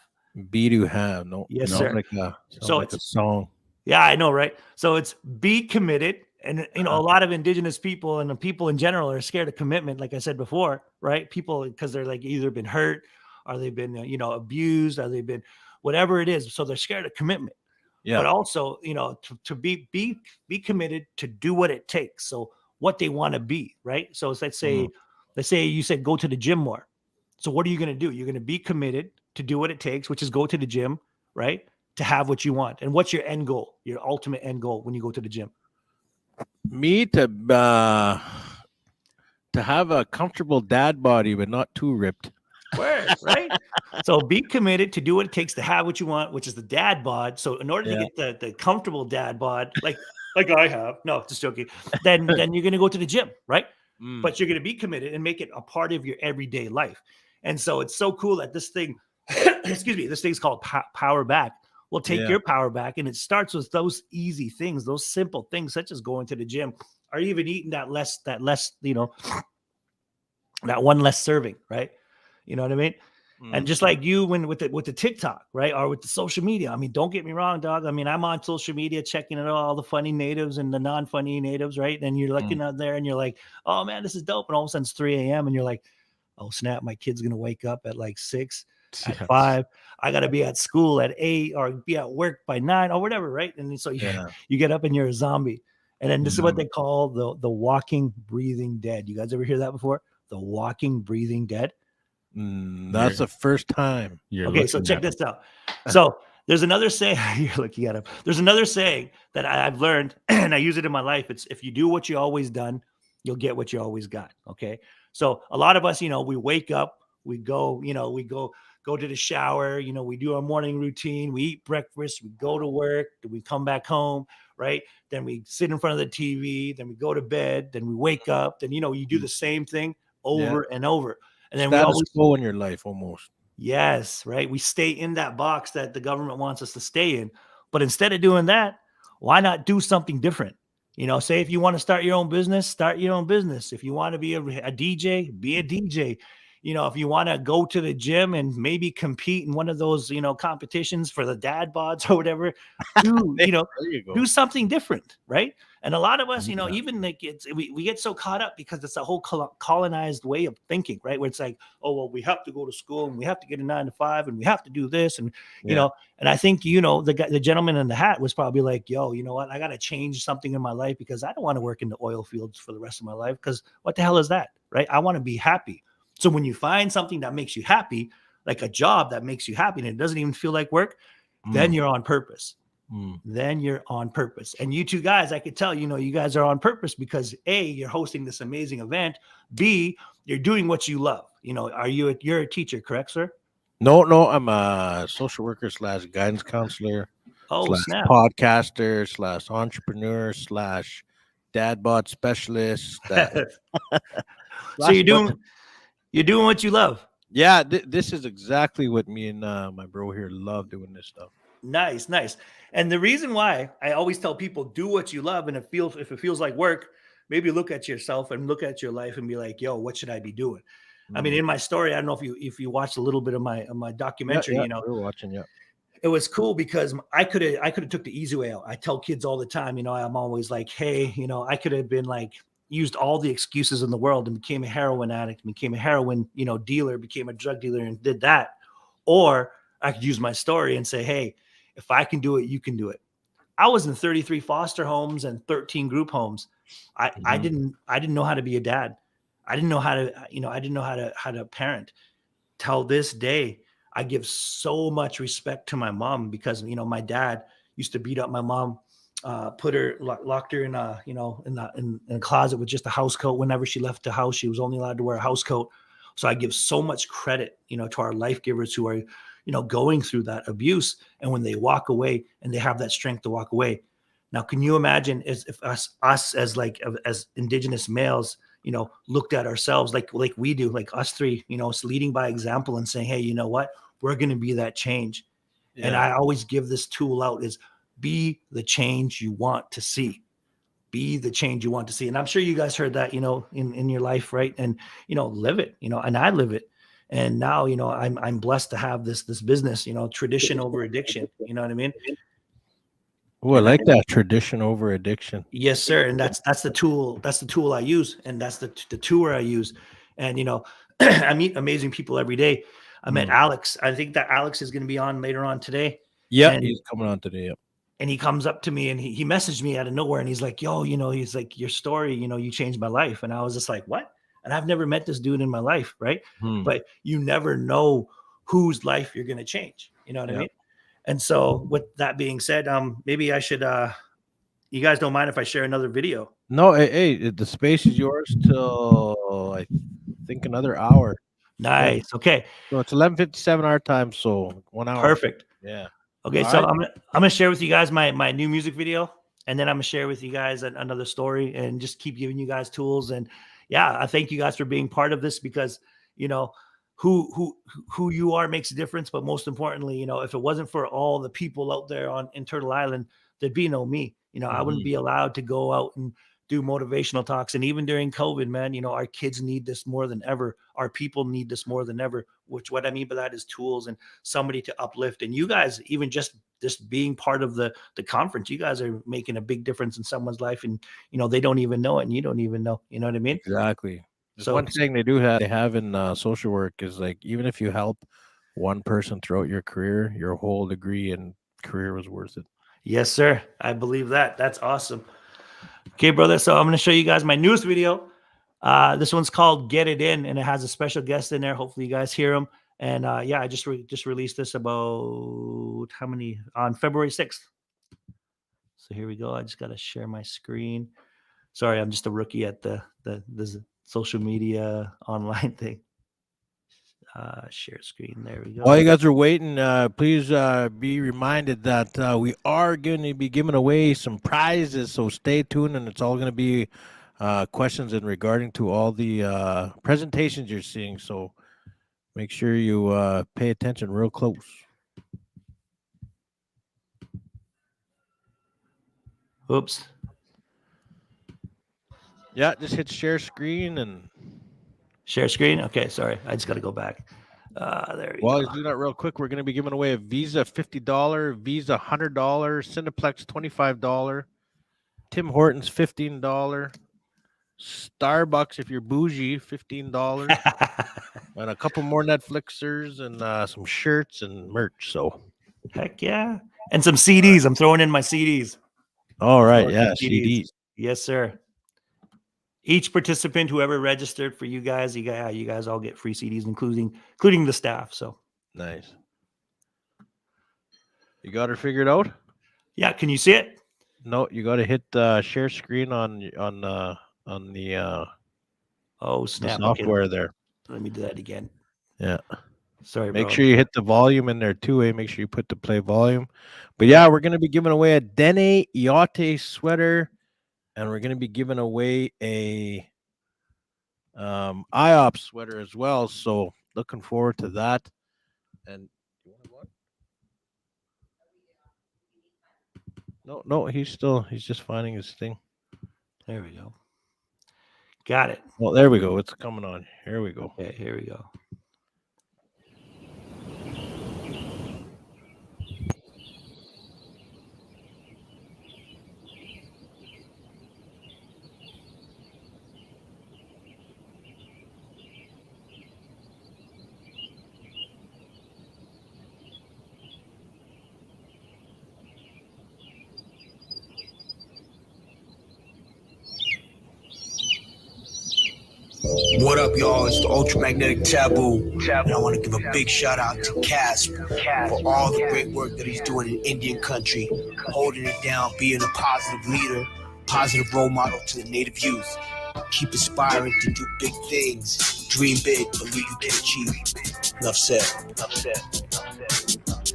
Be to have. No. Yes, sounds sir. Sounds So like a song. Yeah, I know, right? So it's be committed. And a lot of indigenous people and the people in general are scared of commitment, like I said before, right? People, because they're like either been hurt or they've been, abused, or they've been whatever it is. So they're scared of commitment. Yeah. But also, to be committed to do what it takes. So what they want to be, right? So let's say you said go to the gym more. So what are you going to do? You're going to be committed to do what it takes, which is go to the gym, right? To have what you want. And what's your end goal? Your ultimate end goal when you go to the gym? Me to have a comfortable dad body, but not too ripped. Word, right? So be committed to do what it takes to have what you want, which is the dad bod. So in order to get the comfortable dad bod, like I have, no, just joking, then you're going to go to the gym, right? But you're going to be committed and make it a part of your everyday life. And so it's so cool that this thing, excuse me, this thing's called Power Back. Will take your power back, and it starts with those easy things, those simple things, such as going to the gym, or even eating that less, that one less serving, right? You know what I mean? And just like you, when with the TikTok, right, or with the social media. I mean, don't get me wrong, dog. I mean, I'm on social media checking out all the funny natives and the non-funny natives, right? And you're looking out there, and you're like, "Oh man, this is dope." And all of a sudden, it's 3 a.m. and you're like, "Oh snap, my kid's gonna wake up at like 6." At 5, I got to be at school at 8 or be at work by 9 or whatever, right? And so you get up and you're a zombie. And then this is what they call the walking, breathing dead. You guys ever hear that before? The walking, breathing dead. That's the first time. You're Okay, so looking check at 'em. this out. So there's another saying. You're looking at him. There's another saying that I've learned, and I use it in my life. It's if you do what you always done, you'll get what you always got. Okay. So a lot of us, we wake up, we go, we go to the shower, we do our morning routine, we eat breakfast, we go to work, then we come back home, right? Then we sit in front of the TV, then we go to bed, then we wake up, then you do the same thing Yeah. over and over. And then we Status always quo in your life almost. Yes, right. We stay in that box that the government wants us to stay in. But instead of doing that, why not do something different? Say if you want to start your own business, start your own business. If you want to be a DJ, be a DJ. If you want to go to the gym and maybe compete in one of those, competitions for the dad bods or whatever, do, There you go. do something different, right? And a lot of us, Yeah. even like we get so caught up because it's a whole colonized way of thinking, right? Where it's like, oh, well, we have to go to school and we have to get a 9 to 5 and we have to do this. And, Yeah. and I think, the gentleman in the hat was probably like, yo, you know what? I got to change something in my life because I don't want to work in the oil fields for the rest of my life. Because what the hell is that, right? I want to be happy. So when you find something that makes you happy, like a job that makes you happy and it doesn't even feel like work, then you're on purpose. Then you're on purpose. And you two guys, I could tell, you guys are on purpose because A, you're hosting this amazing event. B, you're doing what you love. You're a teacher, correct, sir? No, I'm a social worker / guidance counselor Oh, / snap. podcaster / entrepreneur / dad bod specialist. So you're doing what you love. Yeah, this is exactly what me and my bro here love doing this stuff. Nice. And the reason why I always tell people do what you love, and if it feels like work, maybe look at yourself and look at your life and be like, yo, what should I be doing? I mean, in my story, I don't know if you watched a little bit of my documentary, we're watching. Yeah, it was cool because I could have took the easy way out. I tell kids all the time, I'm always like, hey, I could have been like used all the excuses in the world and became a heroin addict, became a heroin, dealer, became a drug dealer and did that. Or I could use my story and say, hey, if I can do it, you can do it. I was in 33 foster homes and 13 group homes. I didn't know how to be a dad. I didn't know how to, how to parent. Till this day, I give so much respect to my mom because, my dad used to beat up my mom, put her, locked her in a closet with just a house coat. Whenever she left the house, she was only allowed to wear a house coat. So I give so much credit, to our life givers who are, going through that abuse. And when they walk away and they have that strength to walk away. Now, can you imagine if us as Indigenous males, looked at ourselves like we do, like us three, leading by example and saying, hey, you know what, we're going to be that change. Yeah. And I always give this tool out is be the change you want to see. Be the change you want to see. And I'm sure you guys heard that, in your life, right? And, live it, and I live it. And now, I'm blessed to have this business, tradition over addiction. You know what I mean? Oh, I like that, tradition over addiction. Yes, sir. And that's the tool. That's the tool I use. And that's the tour I use. And, I meet amazing people every day. I met Alex. I think that Alex is going to be on later on today. Yeah, he's coming on today. Yep. And he comes up to me and he messaged me out of nowhere. And he's like, yo, he's like, your story, you changed my life. And I was just like, what? And I've never met this dude in my life. Right. But you never know whose life you're going to change. You know what I mean? And so with that being said, maybe I should, you guys don't mind if I share another video? No, hey, the space is yours till I think another hour. Nice. So, okay. So it's 11:57 our time. So 1 hour. Perfect. Yeah. Okay. All So right. I'm gonna share with you guys my new music video, and then I'm gonna share with you guys another story, and just keep giving you guys tools. And yeah, I thank you guys for being part of this because who you are makes a difference. But most importantly, if it wasn't for all the people out there in Turtle Island, there'd be no me. I wouldn't be allowed to go out and do motivational talks. And even during COVID, man, our kids need this more than ever. Our people need this more than ever, which what I mean by that is tools and somebody to uplift. And you guys, even just being part of the conference, you guys are making a big difference in someone's life. And, they don't even know it and you don't even know, you know what I mean? Exactly. So one thing they have in social work is like, even if you help one person throughout your career, your whole degree and career was worth it. Yes, sir. I believe that. That's awesome. Okay, brother. So I'm going to show you guys my newest video. This one's called Get It In, and it has a special guest in there. Hopefully you guys hear him. And yeah, I just released this about on February 6th. So here we go. I just got to share my screen. Sorry, I'm just a rookie at the social media online thing. Share screen. There we go. While you guys are waiting, please be reminded that we are going to be giving away some prizes. So stay tuned, and it's all going to be questions in regarding to all the presentations you're seeing. So make sure you pay attention real close. Oops. Yeah, just hit share screen and share screen. Okay, sorry. I just got to go back. There we go. Well, do that real quick. We're going to be giving away a Visa $50, Visa $100, Cineplex $25, Tim Hortons $15, Starbucks if you're bougie $15, and a couple more Netflixers and some shirts and merch. So, heck yeah, and some CDs. I'm throwing in my CDs. All right, yeah, CDs. Yes, sir. Each participant, whoever registered for you guys all get free CDs, including the staff. So nice. You got her figured out? Yeah. Can you see it? No, you got to hit share screen on the snap the software there. Let me do that again. Yeah. Sorry. Make sure you hit the volume in there too. Make sure you put the play volume. But yeah, we're gonna be giving away a Dene Iote sweater. And we're going to be giving away a IOP sweater as well. So looking forward to that. And no, he's just finding his thing. There we go. Got it. Well, there we go. It's coming on. Here we go. Okay, here we go. What up, y'all? It's the Ultramagnetic Taboo. And I want to give a big shout out to Casp for all the great work that he's doing in Indian country, holding it down, being a positive leader, positive role model to the native youth. Keep inspiring to do big things. Dream big, believe you can achieve. Enough said.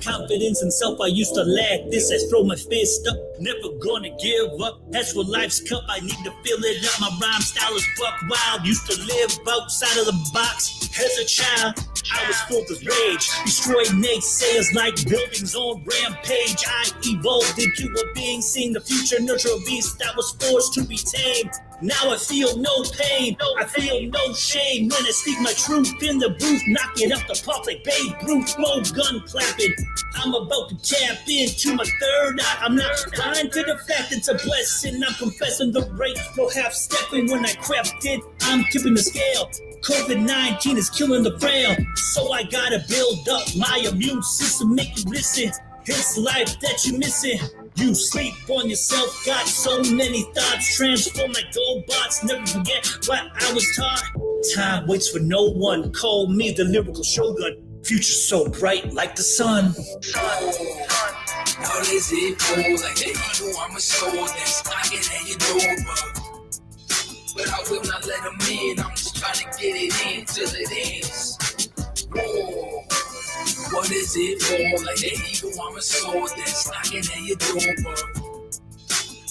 Confidence in self, I used to lack this. I throw my fist up, never gonna give up. That's what life's cup, I need to fill it up. My rhyme style is buck wild. Used to live outside of the box. As a child, I was filled with rage. Destroyed naysayers like buildings on rampage. I evolved into a being, seeing the future, nurture a beast that was forced to be tamed. Now I feel no pain, I feel no shame when I speak my truth in the booth, knocking up the park like Babe Ruth, no gun clapping. I'm about to tap into my third eye. I'm not blind to the fact it's a blessing. I'm confessing the rape, no half stepping when I crept in. I'm tipping the scale. COVID-19 is killing the frail, so I gotta build up my immune system, make you listen. It's life that you're missing. You sleep on yourself, got so many thoughts. Transform like GoBots, never forget what I was taught. Time waits for no one, call me the lyrical shogun. Future so bright like the sun. How is it cold like the eagle? I'm a soul that's knocking at your door. But I will not let them in. I'm just trying to get it in till it ends. Whoa. What is it for? Like the eagle, I'm a soul that's knocking at your door.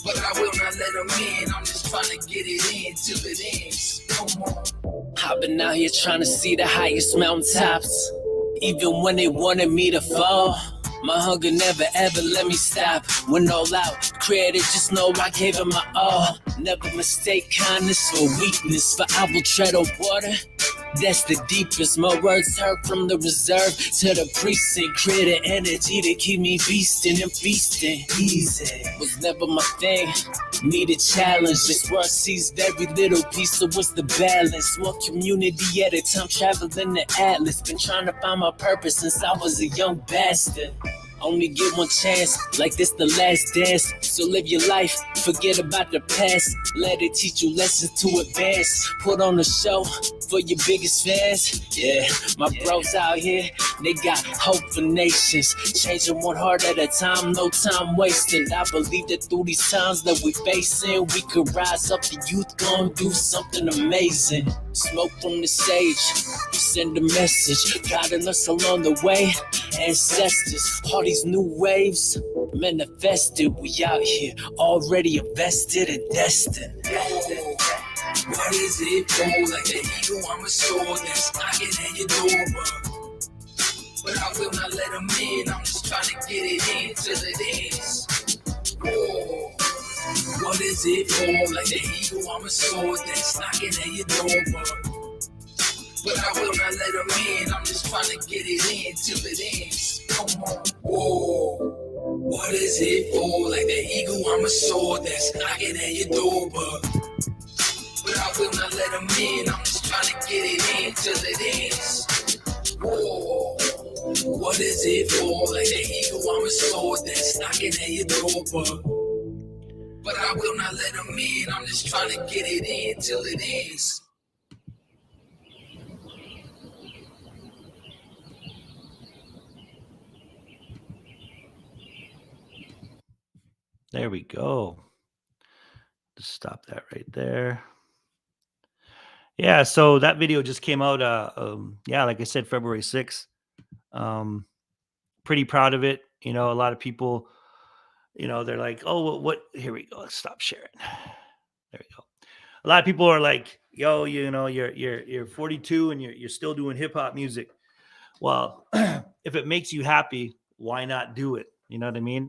But I will not let them in. I'm just trying to get it in till it ends. Come on. I've been out here trying to see the highest mountaintops. Even when they wanted me to fall, my hunger never ever let me stop. When all out, created, just know I gave it my all. Never mistake kindness for weakness, for I will tread on water. That's the deepest. My words heard from the reserve to the precinct. Create an energy to keep me beasting and feasting. Easy was never my thing. Need a challenge. This world sees every little piece, so what's the balance? One community at a time, traveling the atlas. Been trying to find my purpose since I was a young bastard. Only get one chance, like this the last dance. So live your life, forget about the past. Let it teach you lessons to advance. Put on a show for your biggest fans. Yeah, my bros out here, they got hope for nations. Changing one heart at a time, no time wasted. I believe that through these times that we facing, we could rise up, the youth gon' do something amazing. Smoke from the sage, send a message, guiding us along the way. Ancestors, all these new waves manifested. We out here already invested and destined. What is it for? Like the eagle, I'm a sword that's knocking at your door. But I will not let them in. I'm just trying to get it in till it ends. Whoa. What is it for? Like the eagle, I'm a sword that's knocking at your door. But I will not let them in. I'm just trying to get it in till it ends. Come on. Whoa. What is it for? Like the eagle, I'm a sword that's knocking at your door. But I will not let them in. I'm just trying to get it in till it ends. Whoa. What is it for? Like the eagle, I'm a sword that's knocking at your door. But I will not let them in. I'm just trying to get it in till it ends. There we go. Just stop that right there. Yeah, so that video just came out. Like I said, February 6th. Pretty proud of it. You know, a lot of people, you know, they're like, "Oh, well, what?" Here we go. Let's stop sharing. There we go. A lot of people are like, "Yo, you know, you're 42 and you're still doing hip hop music." Well, if it makes you happy, why not do it? You know what I mean?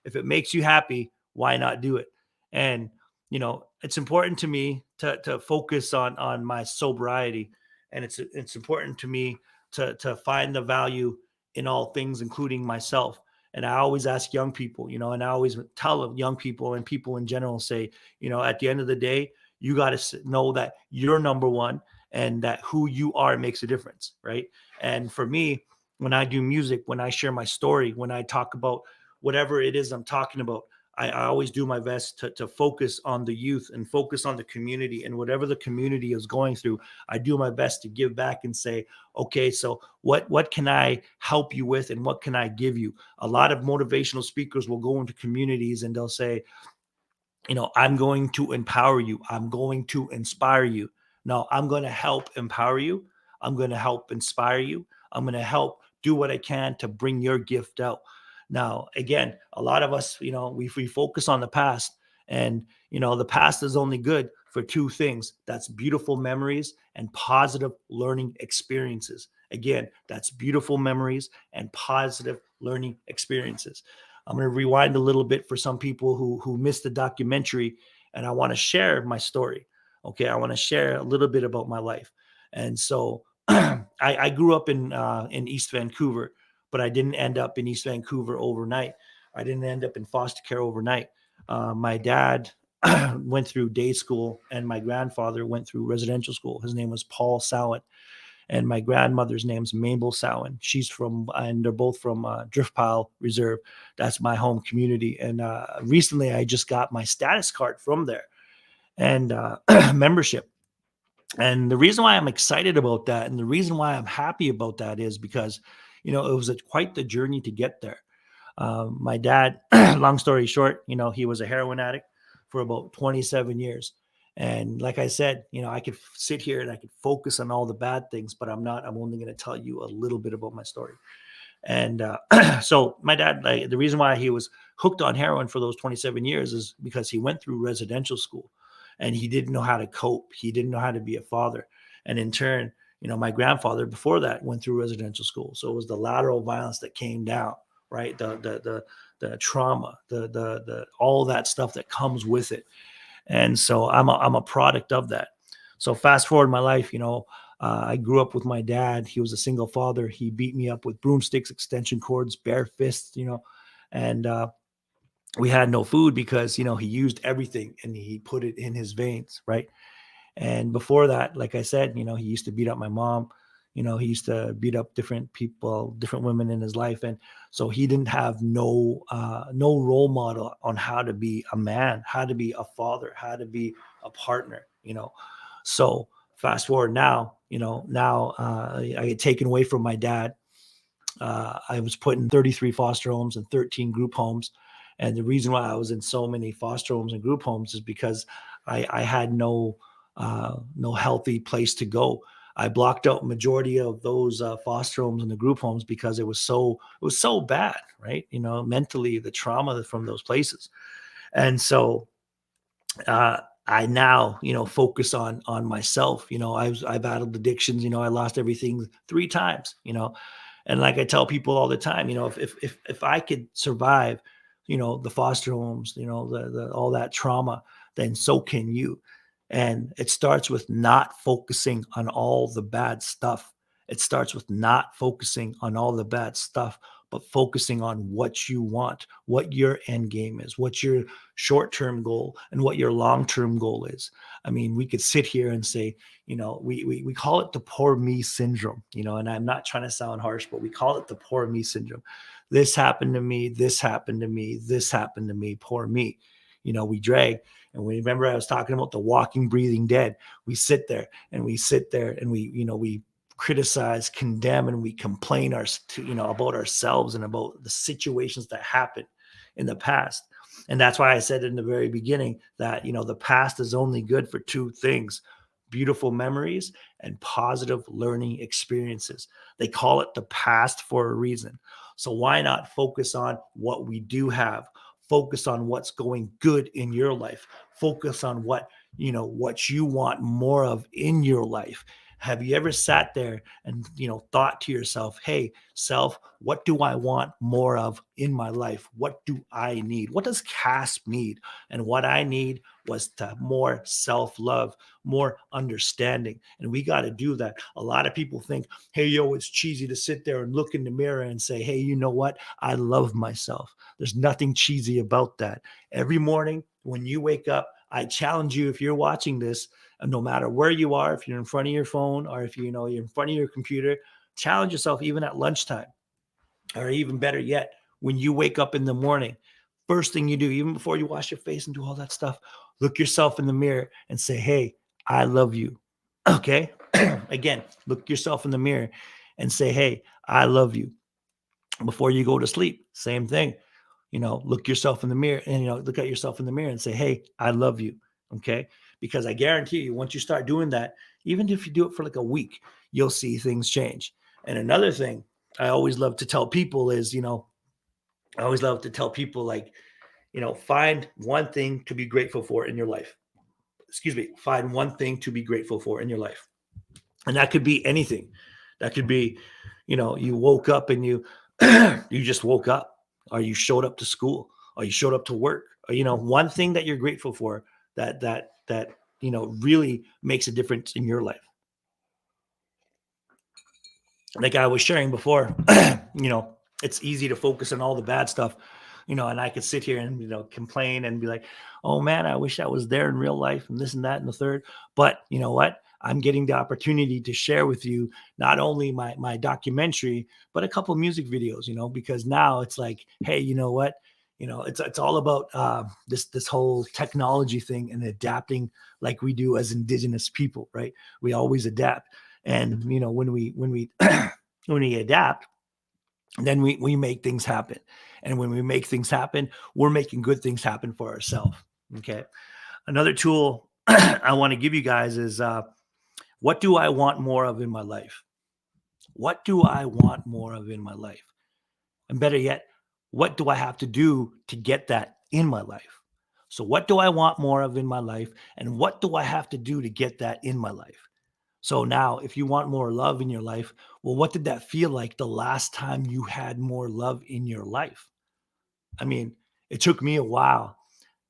If it makes you happy, why not do it? And you know, it's important to me to focus on my sobriety, and it's important to me to find the value in all things, including myself. And I always ask young people, you know, and I always tell young people and people in general, say, you know, at the end of the day, you got to know that you're number one and that who you are makes a difference, right? And for me, when I do music, when I share my story, when I talk about whatever it is I'm talking about, I always do my best to focus on the youth and focus on the community, and whatever the community is going through, I do my best to give back and say, okay, so what can I help you with and what can I give you? A lot of motivational speakers will go into communities and they'll say, you know, I'm going to empower you. I'm going to inspire you. No, I'm going to help empower you. I'm going to help inspire you. I'm going to help do what I can to bring your gift out. Now, again, a lot of us, you know, we focus on the past, and, you know, the past is only good for two things. That's beautiful memories and positive learning experiences. Again, that's beautiful memories and positive learning experiences. I'm going to rewind a little bit for some people who missed the documentary, and I want to share my story. Okay, I want to share a little bit about my life. And so I grew up in East Vancouver, but I didn't end up in East Vancouver overnight. I didn't end up in foster care overnight. My dad went through day school, and my grandfather went through residential school. His name was Paul Sowen. And my grandmother's name's Mabel Sowen. And they're both from Drift Pile Reserve. That's my home community. And recently I just got my status card from there and membership. And the reason why I'm excited about that, and the reason why I'm happy about that, is because, you know, it was quite the journey to get there. My dad, long story short, you know, he was a heroin addict for about 27 years. And like I said, you know, I could sit here and I could focus on all the bad things, but I'm not. I'm only going to tell you a little bit about my story. And so my dad, like, the reason why he was hooked on heroin for those 27 years is because he went through residential school and he didn't know how to cope. He didn't know how to be a father. And in turn, you know, my grandfather before that went through residential school. So it was the lateral violence that came down, right? The trauma, the all that stuff that comes with it. And so I'm a product of that. So fast forward my life, you know, I grew up with my dad. He was a single father. He beat me up with broomsticks, extension cords, bare fists, you know, and we had no food because, you know, he used everything and he put it in his veins, right? And before that, like I said, you know, he used to beat up my mom. he used to beat up different people, different women in his life. And so he didn't have no role model on how to be a man, how to be a father, how to be a partner, So fast forward now, I get taken away from my dad. I was put in 33 foster homes and 13 group homes. And the reason why I was in so many foster homes and group homes is because I had no healthy place to go. I blocked out majority of those foster homes and the group homes because it was so bad, right? Mentally, the trauma from those places. And so I now, focus on myself. I've battled addictions. I lost everything 3 times. And like I tell people all the time, if I could survive, the foster homes, the all that trauma, then so can you. And it starts with not focusing on all the bad stuff. It starts with not focusing on all the bad stuff, but focusing on what you want, what your end game is, what your short-term goal and what your long-term goal is. I mean, we could sit here and say, we call it the poor me syndrome, and I'm not trying to sound harsh, but we call it the poor me syndrome. This happened to me, this happened to me, this happened to me, poor me. We drag. And we remember I was talking about the walking, breathing dead. We sit there and we we criticize, condemn, and we complain about ourselves and about the situations that happened in the past. And that's why I said in the very beginning that, the past is only good for 2 things: beautiful memories and positive learning experiences. They call it the past for a reason. So why not focus on what we do have? Focus on what's going good in your life. Focus on what you want more of in your life. Have you ever sat there and, thought to yourself, hey, self, what do I want more of in my life? What do I need? What does Cass need? And what I need was more self-love, more understanding. And we got to do that. A lot of people think, hey, it's cheesy to sit there and look in the mirror and say, hey, you know what? I love myself. There's nothing cheesy about that. Every morning when you wake up, I challenge you, if you're watching this, and no matter where you are, if you're in front of your phone or if you're in front of your computer, challenge yourself even at lunchtime, or even better yet, when you wake up in the morning. First thing you do, even before you wash your face and do all that stuff, look yourself in the mirror and say, hey, I love you. Okay? Again, look yourself in the mirror and say, hey, I love you. Before you go to sleep, same thing. Look yourself in the mirror and, look at yourself in the mirror and say, hey, I love you. Okay? Because I guarantee you, once you start doing that, even if you do it for like a week, you'll see things change. And another thing I always love to tell people is, find one thing to be grateful for in your life. Find one thing to be grateful for in your life. And that could be anything. That could be, you woke up and you just woke up, or you showed up to school, or you showed up to work, or, one thing that you're grateful for that really makes a difference in your life. Like I was sharing before, it's easy to focus on all the bad stuff, and I could sit here and, complain and be like, oh man, I wish I was there in real life and this and that and the third. But you know what? I'm getting the opportunity to share with you not only my documentary, but a couple of music videos, because now it's like, hey, you know what? It's all about this whole technology thing and adapting like we do as Indigenous people, right? We always adapt. And, when we when we adapt, then we make things happen. And when we make things happen, we're making good things happen for ourselves. Okay. Another tool I want to give you guys is what do I want more of in my life? What do I want more of in my life? And better yet, what do I have to do to get that in my life? So what do I want more of in my life? And what do I have to do to get that in my life? So now, if you want more love in your life, well, what did that feel like the last time you had more love in your life? I mean, it took me a while.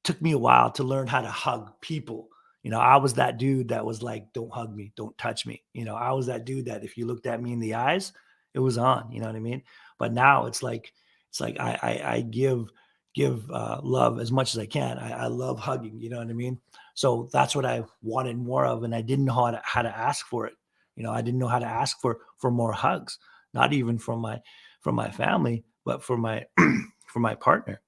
Took me a while to learn how to hug people. I was that dude that was like, don't hug me, don't touch me. I was that dude that if you looked at me in the eyes, it was on, you know what I mean? But now it's like I give love as much as I can. I love hugging, you know what I mean? So that's what I wanted more of. And I didn't know how to ask for it. I didn't know how to ask for more hugs, not even from my family, but for my for my partner,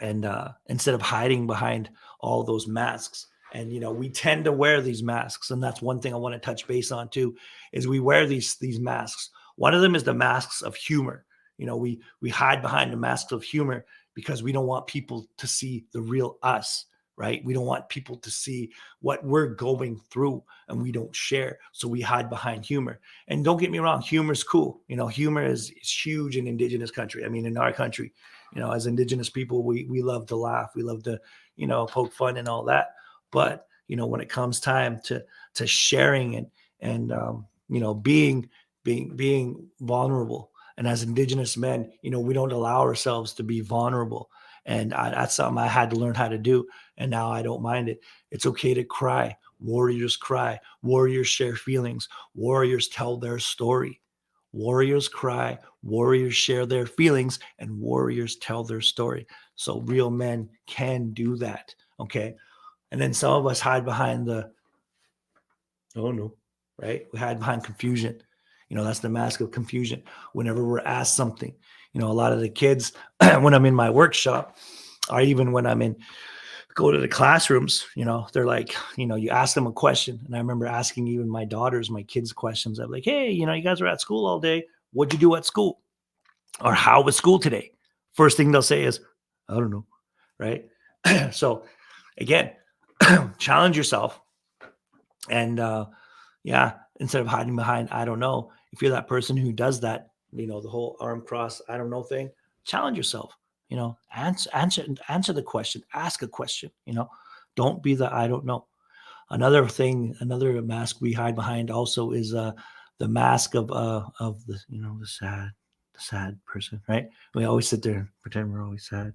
and instead of hiding behind all those masks. And we tend to wear these masks, and that's one thing I want to touch base on too, is we wear these masks. One of them is the masks of humor. We hide behind the masks of humor because we don't want people to see the real us, right? We don't want people to see what we're going through, and we don't share, so we hide behind humor. And don't get me wrong, humor is cool. Humor is huge in Indigenous country. I mean, in our country, as Indigenous people, we love to laugh, we love to poke fun and all that. But when it comes time to sharing and being vulnerable, and as Indigenous men, we don't allow ourselves to be vulnerable. And that's something I had to learn how to do, and now I don't mind it. It's okay to cry. Warriors cry. Warriors share feelings. Warriors tell their story. Warriors cry. Warriors share their feelings, and warriors tell their story. So real men can do that. Okay. And then some of us hide behind right? We hide behind confusion. That's the mask of confusion. Whenever we're asked something, a lot of the kids, when I'm in my workshop, or even when go to the classrooms, they're like, you ask them a question. And I remember asking even my kids questions. I'm like, hey, you guys were at school all day. What'd you do at school? Or how was school today? First thing they'll say is, I don't know. Right. So again, challenge yourself. And instead of hiding behind, I don't know, if you're that person who does that, the whole arm cross, I don't know thing, challenge yourself, answer the question, ask a question, don't be the, I don't know. Another mask we hide behind also is the mask of the, the sad person, right? We always sit there and pretend we're always sad,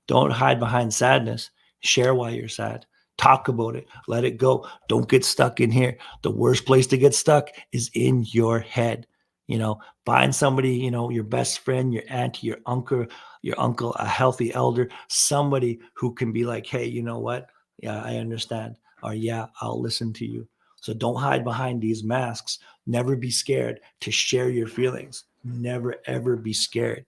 don't hide behind sadness. Share why you're sad. Talk about it. Let it go. Don't get stuck in here. The worst place to get stuck is in your head. Find somebody, your best friend, your auntie, your uncle, a healthy elder, somebody who can be like, hey, you know what? Yeah, I understand. Or yeah, I'll listen to you. So don't hide behind these masks. Never be scared to share your feelings. Never, ever be scared.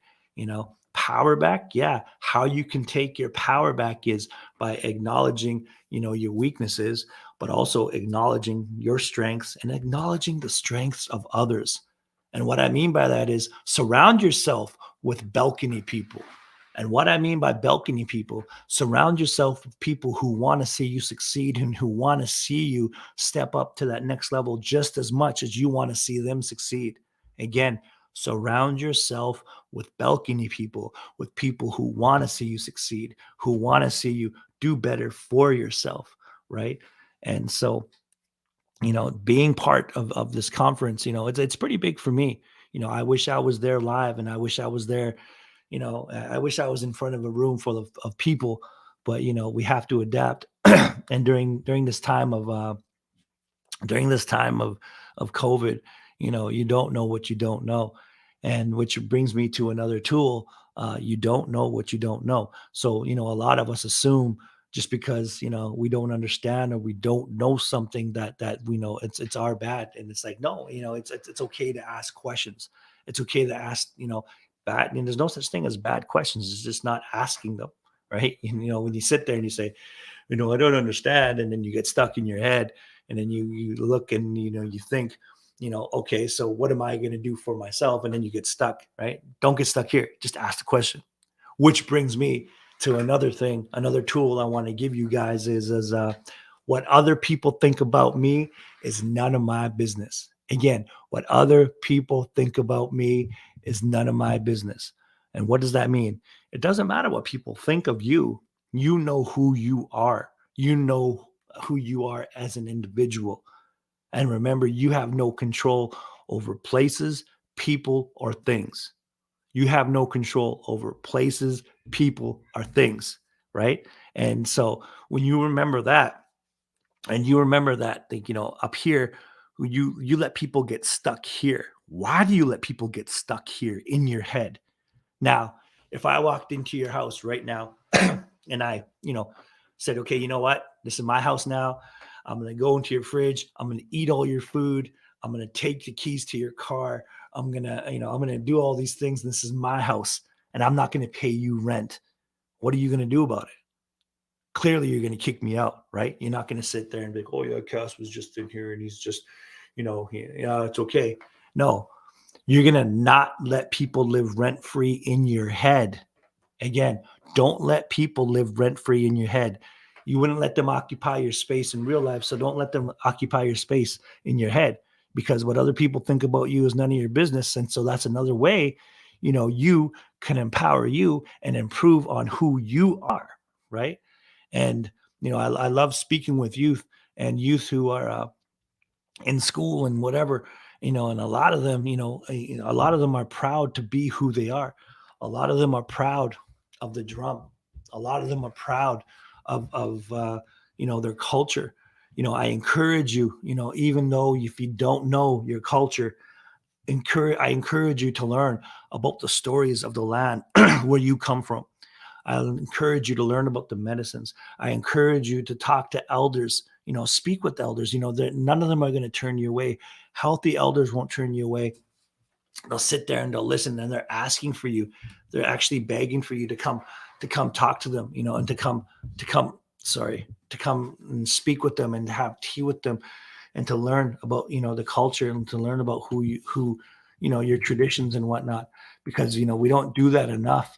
Power back. Yeah. How you can take your power back is by acknowledging, your weaknesses, but also acknowledging your strengths and acknowledging the strengths of others. And what I mean by that is surround yourself with balcony people. And what I mean by balcony people, surround yourself with people who want to see you succeed and who want to see you step up to that next level just as much as you want to see them succeed. Again, surround yourself with balcony people, with people who want to see you succeed, who want to see you do better for yourself, right? And so, being part of this conference, it's pretty big for me. I wish I was there live, and I wish I was there. I wish I was in front of a room full of people, but we have to adapt. And during this time of COVID, you don't know what you don't know. And which brings me to another tool. You don't know what you don't know. So, a lot of us assume just because, we don't understand or we don't know something that we know it's our bad. And it's like, no, it's okay to ask questions. It's okay to ask, bad. And there's no such thing as bad questions. It's just not asking them. Right. When you sit there and you say, I don't understand. And then you get stuck in your head, and then you look and, you think, okay, so what am I going to do for myself? And then you get stuck, right? Don't get stuck here. Just ask the question, which brings me to another thing, another tool I want to give you guys is what other people think about me is none of my business. Again, what other people think about me is none of my business. And what does that mean? It doesn't matter what people think of you. You know who you are. You know who you are as an individual. And remember, you have no control over places, people, or things. You have no control over places, people, or things, right? And so when you remember that, and you remember that, up here, you let people get stuck here. Why do you let people get stuck here in your head? Now, if I walked into your house right now and I, said, okay, you know what? This is my house now. I'm going to go into your fridge. I'm going to eat all your food. I'm going to take the keys to your car. I'm going to, I'm going to do all these things. This is my house and I'm not going to pay you rent. What are you going to do about it? Clearly you're going to kick me out, right? You're not going to sit there and be like, oh yeah, Cass was just in here and he's just, yeah, it's okay. No, you're going to not let people live rent free in your head. Again, don't let people live rent free in your head. You wouldn't let them occupy your space in real life. So don't let them occupy your space in your head, because what other people think about you is none of your business. And so that's another way, you can empower you and improve on who you are. Right. And, I love speaking with youth and youth who are in school and whatever, and a lot of them, a lot of them are proud to be who they are. A lot of them are proud of the drum. A lot of them are proud of their culture. I encourage you, even though if you don't know your culture, I encourage you to learn about the stories of the land where you come from. I encourage you to learn about the medicines. I encourage you to talk to elders, speak with elders. None of them are going to turn you away. Healthy elders won't turn you away. They'll sit there and they'll listen, and they're asking for you. They're actually begging for you to come talk to them, and to come and speak with them and have tea with them and to learn about, the culture and to learn about who your traditions and whatnot, because, we don't do that enough,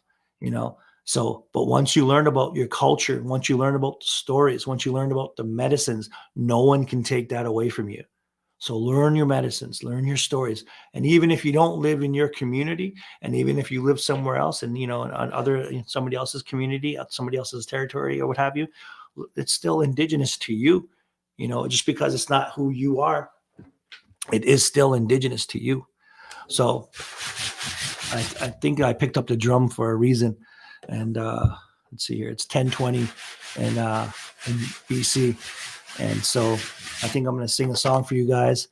So, but once you learn about your culture, once you learn about the stories, once you learn about the medicines, no one can take that away from you. So learn your medicines, learn your stories. And even if you don't live in your community, and even if you live somewhere else and, on somebody else's community, somebody else's territory or what have you, it's still indigenous to you. Just because it's not who you are, it is still indigenous to you. So I think I picked up the drum for a reason. And let's see here, it's 10:20 in BC. And so I think I'm going to sing a song for you guys,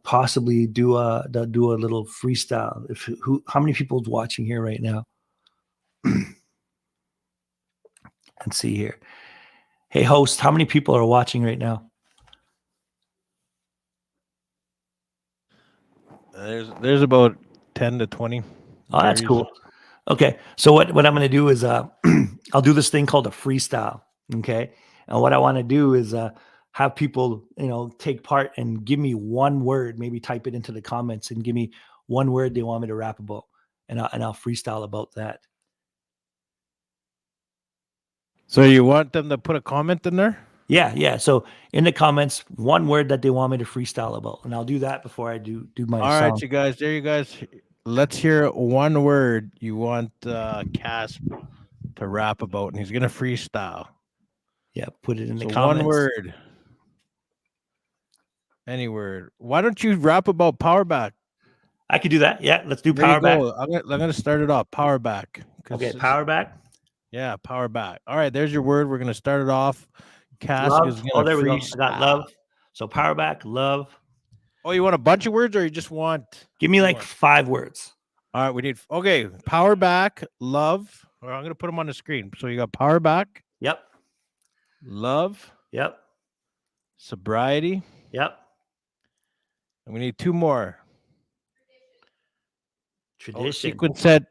possibly do a little freestyle. How many people's watching here right now? Let's see here. Hey, host, how many people are watching right now? There's about 10 to 20. Oh, that's cool. Okay. So what I'm going to do is I'll do this thing called a freestyle. Okay. And what I want to do is have people, take part and give me one word, maybe type it into the comments and give me one word they want me to rap about. And I'll freestyle about that. So you want them to put a comment in there? Yeah. So in the comments, one word that they want me to freestyle about. And I'll do that before I do my All song. right, you guys. There you guys. Let's hear one word you want Cass to rap about, and he's going to freestyle. Yeah, put it in the So comments. one word. Any word. Why don't you rap about power back? I could do that. Yeah, let's do There power you back. go. I'm gonna start it off. Power back. Okay, power back. Yeah, power back. All right, there's your word. We're gonna start it off. Cass Love. is gonna Oh, there we go. I freestyle. got love. So power back, love. Oh, you want a bunch of words, or you just want? Give me like 5 words. All right, we need. Okay, power back, love. Or I'm gonna put them on the screen. So you got power back. Yep. Love. Yep. Sobriety. Yep. And we need 2 more. Tradition.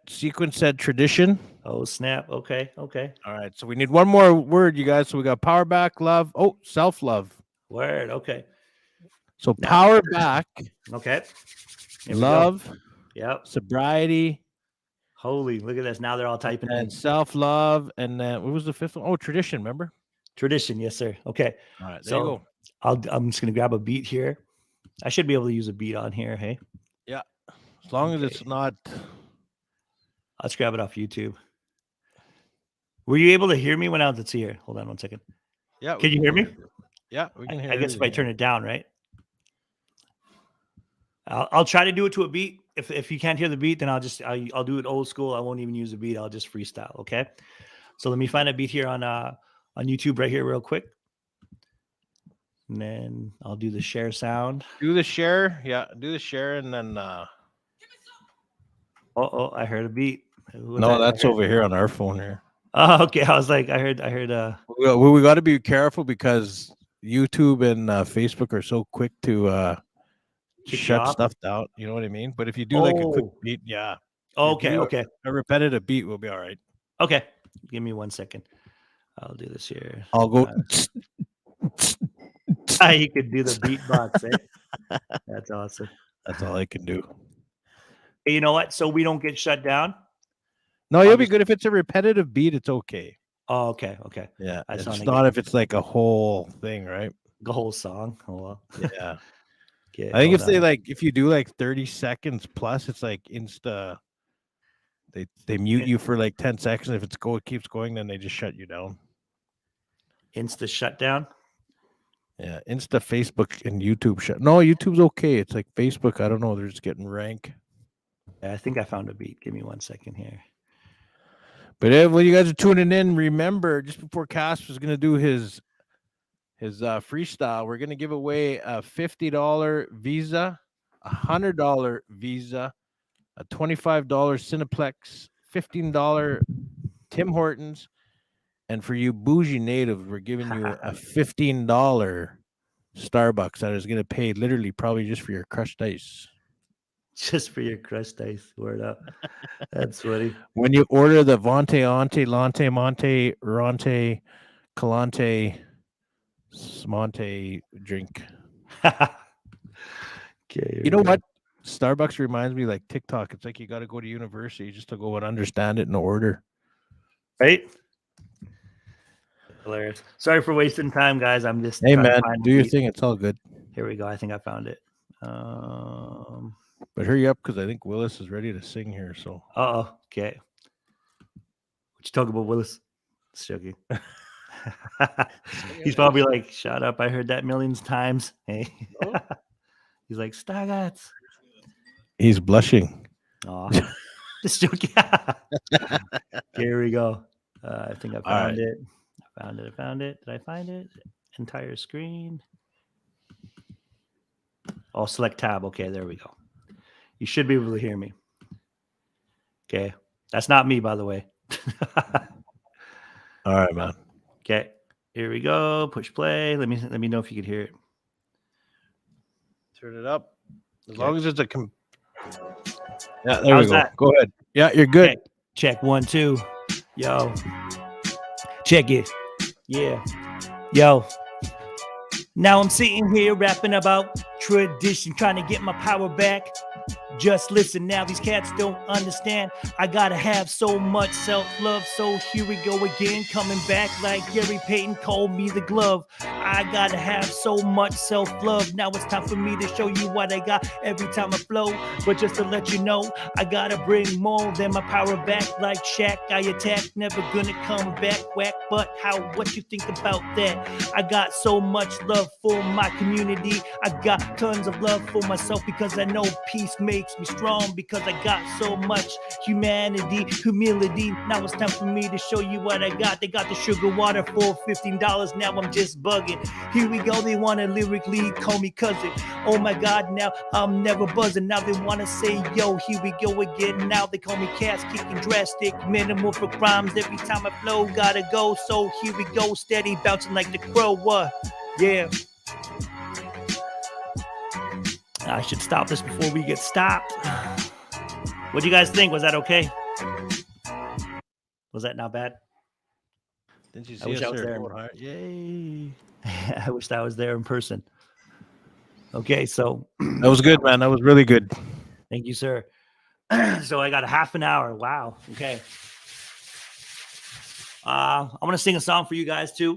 Sequence said tradition. Oh, snap. Okay. All right. So we need one more word, you guys. So we got power back, love. Oh, self-love. Word. Okay. So power back. Okay. Love. Yep. Sobriety. Holy, look at this. Now they're all typing in. And self-love. And then what was the 5th one? Oh, tradition, remember? Tradition. Yes, sir. Okay. All right. There you go. I'm just going to grab a beat here. I should be able to use a beat on here. Hey. Yeah. As long as it's not. Let's grab it off YouTube. Were you able to hear me when I was at here? Hold on 1 second. Yeah. Can you hear me? Yeah, we can hear I guess if I turn it down, right? I'll try to do it to a beat. If you can't hear the beat, then I'll do it old school. I won't even use a beat. I'll just freestyle. Okay. So let me find a beat here on YouTube right here real quick. And then I'll do the share sound. Do the share. Yeah. Do the share. And then. Oh, I heard a beat. No, that's over here on our phone here. Oh, okay. I was like, I heard. We got to be careful because YouTube and Facebook are so quick to Kick you shut off? stuff down. You know what I mean? But if you do like a quick Oh, beat, yeah. If you okay, do okay, a repetitive beat, will be all right. okay. Give me 1 second. I'll do this here. I'll go. You could do the beatbox, eh? That's awesome. That's all I can do. Hey, you know what? So we don't get shut down. No, you'll be good if it's a repetitive beat. It's okay. Oh, okay, okay. Yeah, I just it's wanna not get if it's like a whole thing, right? the whole song. Oh well. Yeah. Okay, I think hold if they on. like, if you do like 30 seconds plus, it's like insta. They mute you for like 10 seconds. If it keeps going, then they just shut you down. Insta shutdown. Yeah, Insta, Facebook, and YouTube shut. No, YouTube's okay. It's like Facebook. I don't know. They're just getting rank. I think I found a beat. Give me 1 second here. But when you guys are tuning in, remember just before Cass was gonna do his freestyle, we're gonna give away a $50 Visa, a $100 Visa, a $25 Cineplex, $15 Tim Hortons, and for you bougie natives, we're giving you a $15 Starbucks that is gonna pay literally probably just for your crushed ice. Just for your crushed ice. Word up. That's funny. When you order the Vonte, Ante, Lante, Monte, Ronte, Calante, Smonte drink. Okay. You know what? Starbucks reminds me like TikTok. It's like you got to go to university just to go and understand it and order. Right? Hilarious. Sorry for wasting time, guys. I'm just Hey trying to man, find do the your beat. thing. It's all good. Here we go. I think I found it. But hurry up because I think Willis is ready to sing here. So Okay. What you talking about, Willis? It's joking. He's probably like, shut up. I heard that millions times. Hey. He's like, Stargats. he's blushing. Aw. Just joking. Here we go. I think I found it. I found it. Did I find it? Entire screen. Oh, select tab. Okay, there we go. You should be able to hear me. Okay. That's not me, by the way. All right, man. Okay. Here we go. Push play. Let me know if you could hear it. Turn it up. As Okay. long as it's a yeah, there How's we go. that? Go ahead. Yeah, you're good. Okay. Check 1, 2. Yo. Check it. Yeah. Yo. Now I'm sitting here rapping about tradition, trying to get my power back. Just listen now, these cats don't understand. I gotta have so much self-love. So here we go again, coming back like Gary Payton called me the glove. I gotta have so much self-love. Now it's time for me to show you what I got every time I flow. But just to let you know, I gotta bring more than my power back. Like Shaq, I attack, never gonna come back whack. But what you think about that? I got so much love for my community. I got tons of love for myself because I know peace makes me strong, because I got so much humanity, humility. Now it's time for me to show you what I got. They got the sugar water for $15. Now I'm just bugging. Here we go. They want to lyrically call me cousin. Oh my God, now I'm never buzzing. Now they want to say, yo, here we go again. Now they call me cats kicking drastic. Minimal for crimes. Every time I flow, gotta go. So here we go. Steady bouncing like the crow. What? Yeah. I should stop this before we get stopped. What do you guys think? Was that okay? Was that not bad? Didn't you I see wish us I was there? there. Yay. I wish I was there in person. Okay, so That was good, man. That was really good. thank you, sir. So I got a half an hour. Wow. Okay. I'm gonna sing a song for you guys too.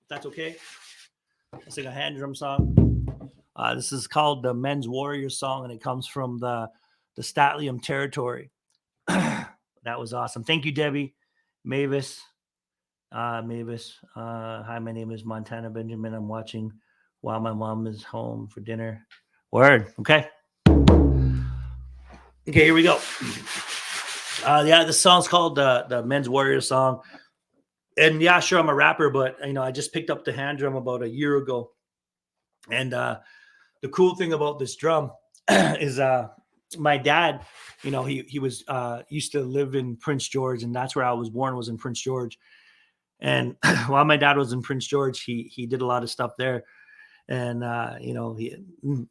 If that's okay. I'll sing a hand drum song. This is called the Men's Warrior Song, and it comes from the Statlium territory. That was awesome. Thank you, Debbie. Mavis. Hi, my name is Montana Benjamin. I'm watching while my mom is home for dinner. Word. Okay. Okay, here we go. Yeah, this song's called the Men's Warrior Song. And yeah, sure, I'm a rapper, but I just picked up the hand drum about a year ago. And the cool thing about this drum is my dad, he was used to live in Prince George, and that's where I was born, was in Prince George. And while my dad was in Prince George, he did a lot of stuff there, and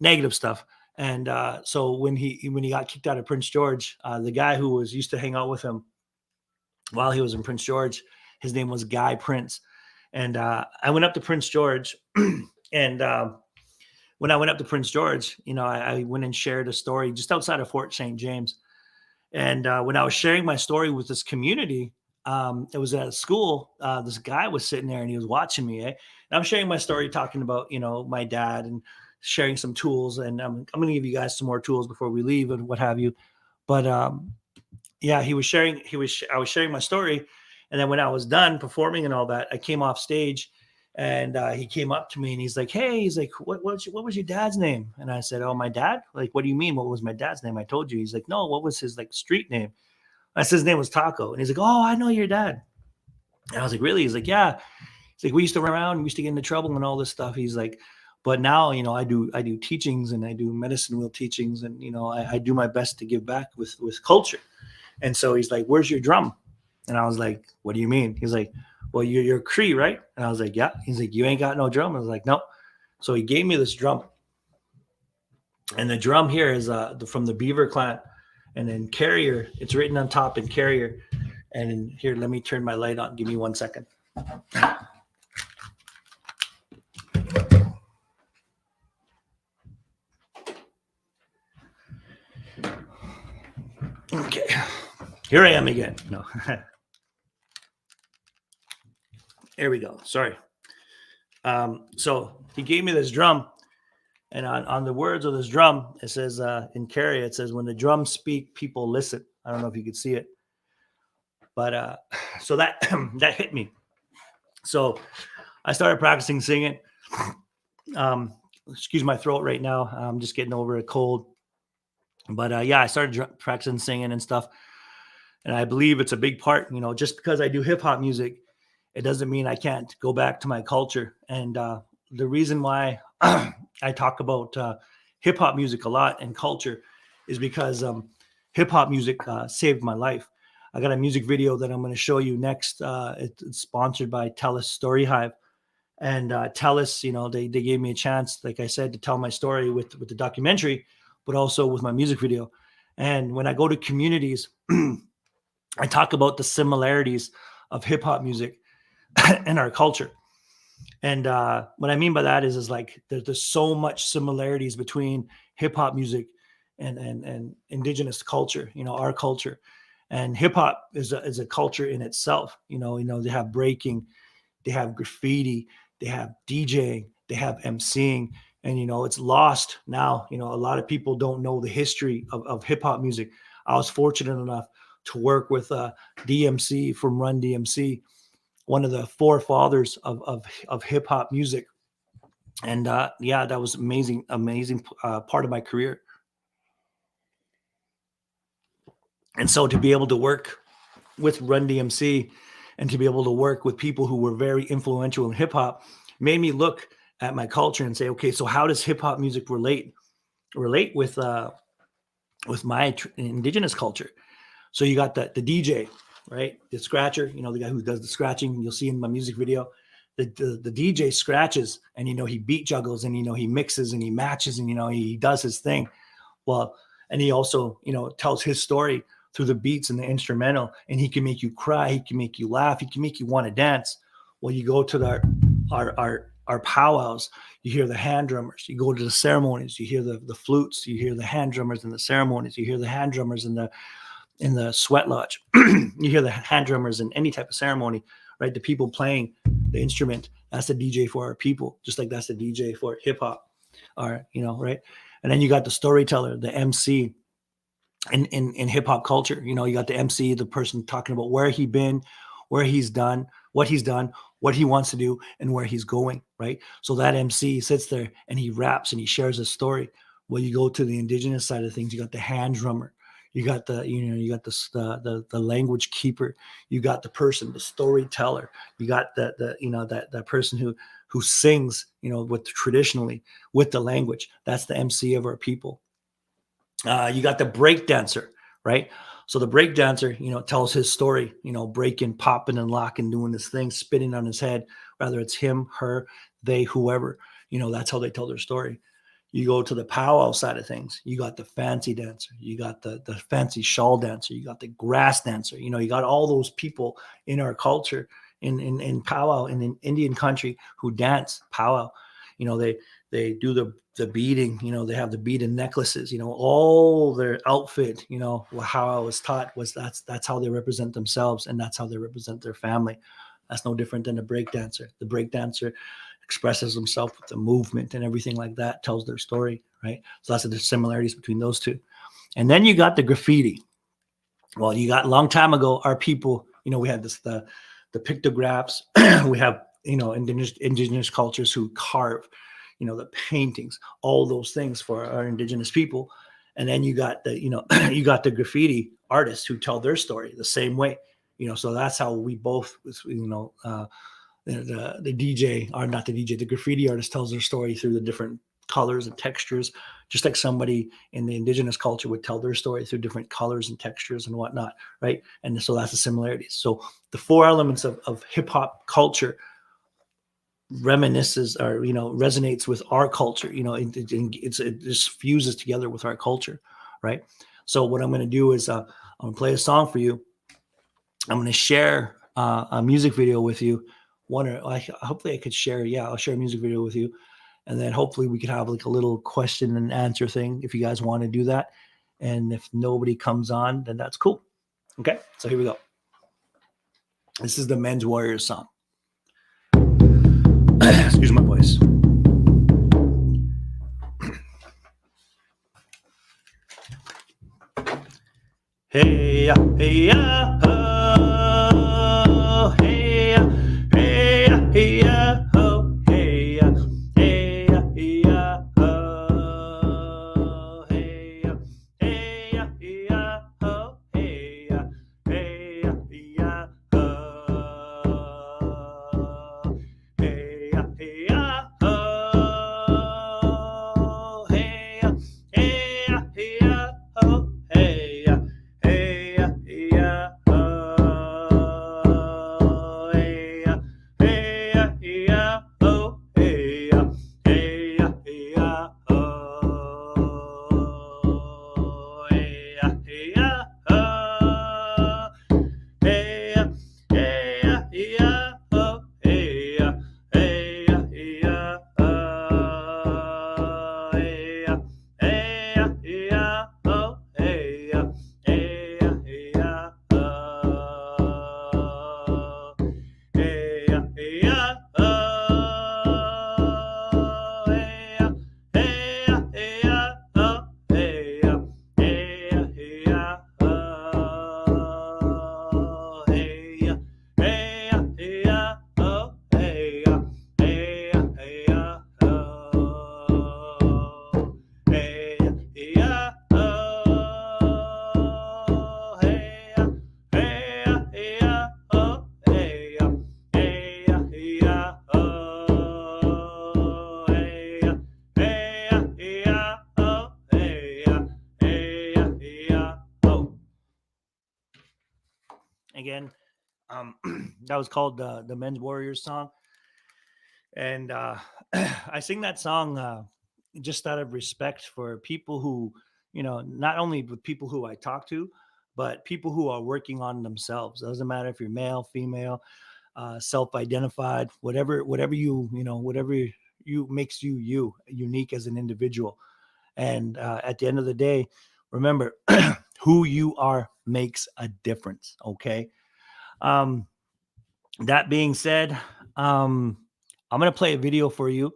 negative stuff. And so when he got kicked out of Prince George, the guy who was used to hang out with him while he was in Prince George, his name was Guy Prince. And I went up to Prince George, and when I went up to Prince George, I went and shared a story just outside of Fort St. James. And when I was sharing my story with this community, it was at a school. This guy was sitting there and he was watching me. And I'm sharing my story, talking about, my dad, and sharing some tools. And I'm going to give you guys some more tools before we leave and what have you. But yeah, I was sharing my story. And then when I was done performing and all that, I came off stage, and he came up to me and he's like, "Hey," he's like, what was your dad's name?" And I said, "Oh, my dad? Like, what do you mean? What was my dad's name? I told you." He's like, "No, what was his street name?" I said his name was Taco. And he's like, "Oh, I know your dad." And I was like, "Really?" He's like, "Yeah." He's like, "We used to run around, we used to get into trouble and all this stuff." He's like, "But now, I do teachings, and I do medicine wheel teachings, and I do my best to give back with culture." And so he's like, "Where's your drum?" And I was like, "What do you mean?" He's like, "Well, you're Cree, right?" And I was like, "Yeah." He's like, "You ain't got no drum?" I was like, "No." So he gave me this drum. And the drum here is from the Beaver clan. And then Carrier, it's written on top in Carrier. And here, let me turn my light on. Give me 1 second. Okay. Here I am again. No. Here we go. Sorry. So he gave me this drum, and on the words of this drum, it says in Carrier, it says, "When the drums speak, people listen." I don't know if you could see it, but so that that hit me. So I started practicing singing. Excuse my throat right now. I'm just getting over a cold. But yeah, I started practicing singing and stuff. And I believe it's a big part, just because I do hip hop music, it doesn't mean I can't go back to my culture. And the reason why I talk about hip hop music a lot and culture is because hip hop music saved my life. I got a music video that I'm going to show you next. It's sponsored by TELUS Story Hive. And TELUS, they gave me a chance, like I said, to tell my story with the documentary, but also with my music video. And when I go to communities, I talk about the similarities of hip hop music and our culture. And what I mean by that is like there's so much similarities between hip hop music and indigenous culture, our culture. And hip hop is a culture in itself. They have breaking, they have graffiti, they have DJing, they have MCing, and it's lost now. A lot of people don't know the history of hip hop music. I was fortunate enough to work with DMC from Run DMC, one of the forefathers of hip hop music. And yeah, that was amazing part of my career. And so to be able to work with Run DMC and to be able to work with people who were very influential in hip hop made me look at my culture and say, okay, so how does hip hop music relate with my indigenous culture? So you got the DJ, right? The scratcher, the guy who does the scratching. You'll see in my music video, the DJ scratches, and he beat juggles, and he mixes and he matches, and he does his thing. Well, and he also tells his story through the beats and the instrumental, and he can make you cry, he can make you laugh, he can make you want to dance. Well, you go to our powwows, you hear the hand drummers. You go to the ceremonies, you hear the flutes, you hear the hand drummers in the ceremonies, you hear the hand drummers in the sweat lodge. You hear the hand drummers in any type of ceremony, right? The people playing the instrument, that's the DJ for our people, just like that's the DJ for hip hop, right? And then you got the storyteller, the MC in hip hop culture. You got the MC, the person talking about where he's been, where he's done, what he wants to do, and where he's going, right? So that MC sits there and he raps and he shares a story. Well, you go to the indigenous side of things, you got the hand drummer, you got the language keeper, you got the person, the storyteller, you got that person who sings, with traditionally with the language. That's the MC of our people. You got the break dancer, right? So the break dancer, tells his story, breaking, popping, and locking, doing this thing, spinning on his head, whether it's him, her, they, whoever, that's how they tell their story. You go to the powwow side of things. You got the fancy dancer. You got the fancy shawl dancer. You got the grass dancer. You got all those people in our culture in powwow in Indian country who dance powwow. They do the beading. They have the beaded necklaces. All their outfit. How I was taught was that's how they represent themselves, and that's how they represent their family. That's no different than a break dancer. The break dancer expresses himself with the movement and everything like that, tells their story, right? So that's the similarities between those two. And then you got the graffiti. Well, you got a long time ago, our people, we had the pictographs. We have, indigenous cultures who carve, the paintings, all those things for our indigenous people. And then you got the, you got the graffiti artists who tell their story the same way, so that's how we both, the DJ, or not the DJ, the graffiti artist tells their story through the different colors and textures, just like somebody in the indigenous culture would tell their story through different colors and textures and whatnot, right? And so that's the similarities. So the four elements of hip hop culture reminisces or resonates with our culture. It just fuses together with our culture, right? So what I'm going to do is I'm going to play a song for you. I'm going to share a music video with you. Hopefully I could share. Yeah, I'll share a music video with you, and then hopefully we could have like a little question and answer thing if you guys want to do that. And if nobody comes on, then that's cool. Okay, so here we go. This is the Men's Warriors song. Excuse my voice. Hey ya, hey ya, oh, hey ya, hey ya, hey ya, oh, hey ya, hey ya, hey ya, oh, hey ya, hey ya, hey ya, oh, hey ya, hey ya, hey ya, oh, hey ya, hey ya, oh, hey ya, hey ya, hey ya, oh, hey ya. Hey ya, hey ya, oh, hey ya, hey ya, hey ya, oh, hey ya, hey ya, hey ya, oh, hey ya, hey ya, oh, hey ya, hey ya, hey ya, oh, hey ya, hey ya, hey ya, oh, hey ya, hey ya, hey ya, oh, hey ya. Hey ya, hey ya, oh, hey ya, hey ya, oh, hey ya, hey ya, hey ya, oh, hey ya, hey ya, hey ya, oh, hey ya, hey ya, hey ya, oh, hey ya, hey ya, hey ya, oh, hey ya, hey ya, oh, hey ya, hey ya, hey ya, oh, hey ya, hey ya, hey ya, oh, hey ya, hey ya, hey ya, oh, hey ya, hey ya, hey ya, oh. Again, that was called the Men's Warriors song, and I sing that song just out of respect for people who, not only with people who I talk to, but people who are working on themselves. It doesn't matter if you're male, female, self-identified, whatever whatever you makes you unique as an individual. And at the end of the day, remember, who you are makes a difference. Okay. That being said, I'm gonna play a video for you,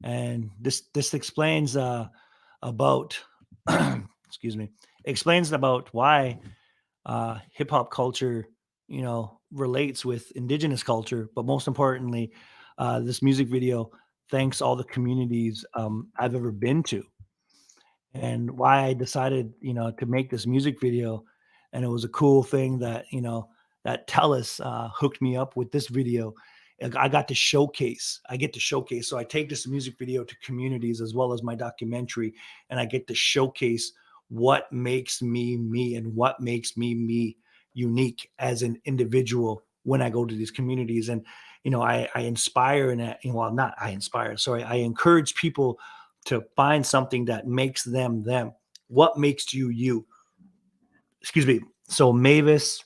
and this explains about excuse me, explains about why hip hop culture, relates with indigenous culture, but most importantly, this music video thanks all the communities I've ever been to, and why I decided, to make this music video. And it was a cool thing that, that Telus hooked me up with this video. I get to showcase. So I take this music video to communities as well as my documentary, and I get to showcase what makes me me, and what makes me unique as an individual when I go to these communities. And I inspire, and well, not I inspire, sorry, I encourage people to find something that makes them them. What makes you you? Excuse me. So Mavis,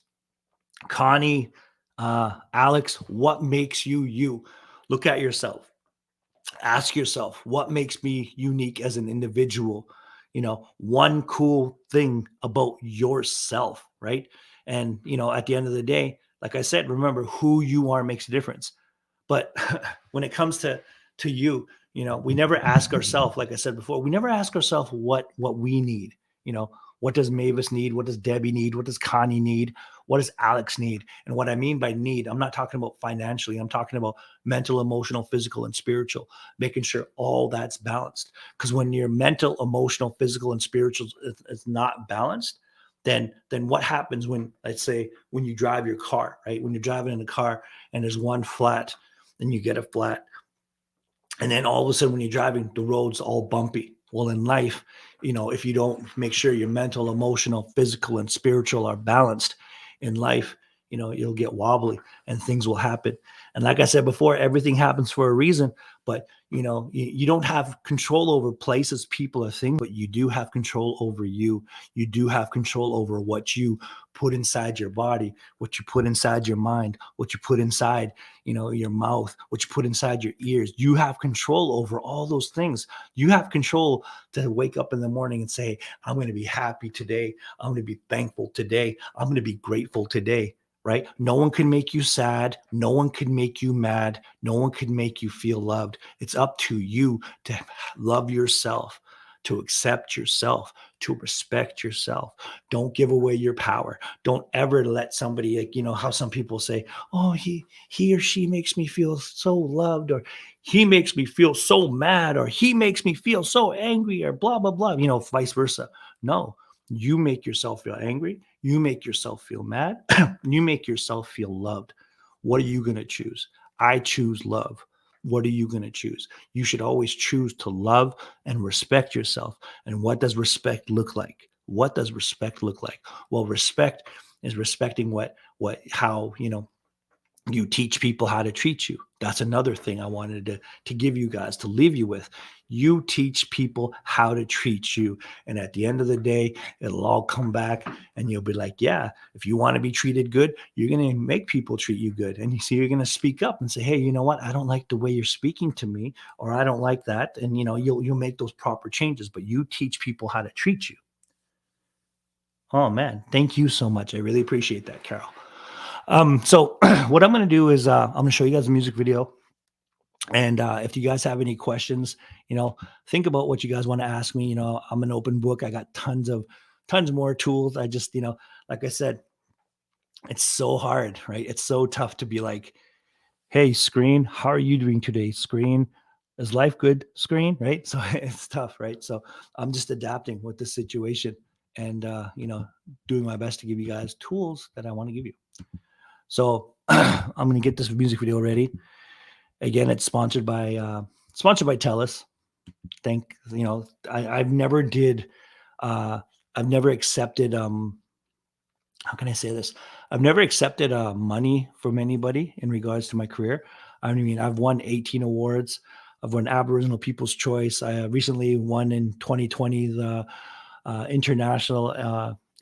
Connie, Alex, what makes you you? Look at yourself. Ask yourself, what makes me unique as an individual? One cool thing about yourself, right? And at the end of the day, like I said, remember, who you are makes a difference. But when it comes to you, we never ask ourselves, like I said before, we never ask ourselves what we need. What does Mavis need? What does Debbie need? What does Connie need? What does Alex need? And what I mean by need, I'm not talking about financially. I'm talking about mental, emotional, physical, and spiritual, making sure all that's balanced. Because when your mental, emotional, physical, and spiritual is not balanced, then what happens when, let's say, when you drive your car, right? When you're driving in a car and there's one flat, and you get a flat, and then all of a sudden when you're driving, the road's all bumpy. Well, in life, if you don't make sure your mental, emotional, physical, and spiritual are balanced in life, you'll get wobbly and things will happen. And like I said before, everything happens for a reason. But you don't have control over places, people, or things, but you do have control over you. You do have control over what you put inside your body, what you put inside your mind, what you put inside, your mouth, what you put inside your ears. You have control over all those things. You have control to wake up in the morning and say, I'm going to be happy today. I'm going to be thankful today. I'm going to be grateful today. Right? No one can make you sad. No one can make you mad. No one can make you feel loved. It's up to you to love yourself, to accept yourself, to respect yourself. Don't give away your power. Don't ever let somebody, like, how some people say, oh, he or she makes me feel so loved, or he makes me feel so mad, or he makes me feel so angry, or blah, blah, blah, vice versa. No, you make yourself feel angry. You make yourself feel mad. You make yourself feel loved. What are you going to choose? I choose love. What are you going to choose? You should always choose to love and respect yourself. And what does respect look like? What does respect look like? Well, respect is respecting how, you teach people how to treat you. That's another thing I wanted to give you guys, to leave you with. You teach people how to treat you. And at the end of the day, it'll all come back and you'll be like, yeah, if you want to be treated good, you're going to make people treat you good. And you're going to speak up and say, hey, you know what? I don't like the way you're speaking to me, or I don't like that. And, you'll make those proper changes, but you teach people how to treat you. Oh man, thank you so much. I really appreciate that, Carol. So what I'm going to do is I'm going to show you guys a music video. And if you guys have any questions, think about what you guys want to ask me. I'm an open book. I got tons more tools. I just, like I said, it's so hard, right? It's so tough to be like, hey, screen, how are you doing today? Screen, is life good? Screen, right? So it's tough, right? So I'm just adapting with the situation and, doing my best to give you guys tools that I want to give you. So I'm going to get this music video ready. Again, it's sponsored by TELUS. I've never accepted, how can I say this? I've never accepted money from anybody in regards to my career. I mean, I've won 18 awards. I've won Aboriginal People's Choice. I recently won in 2020 the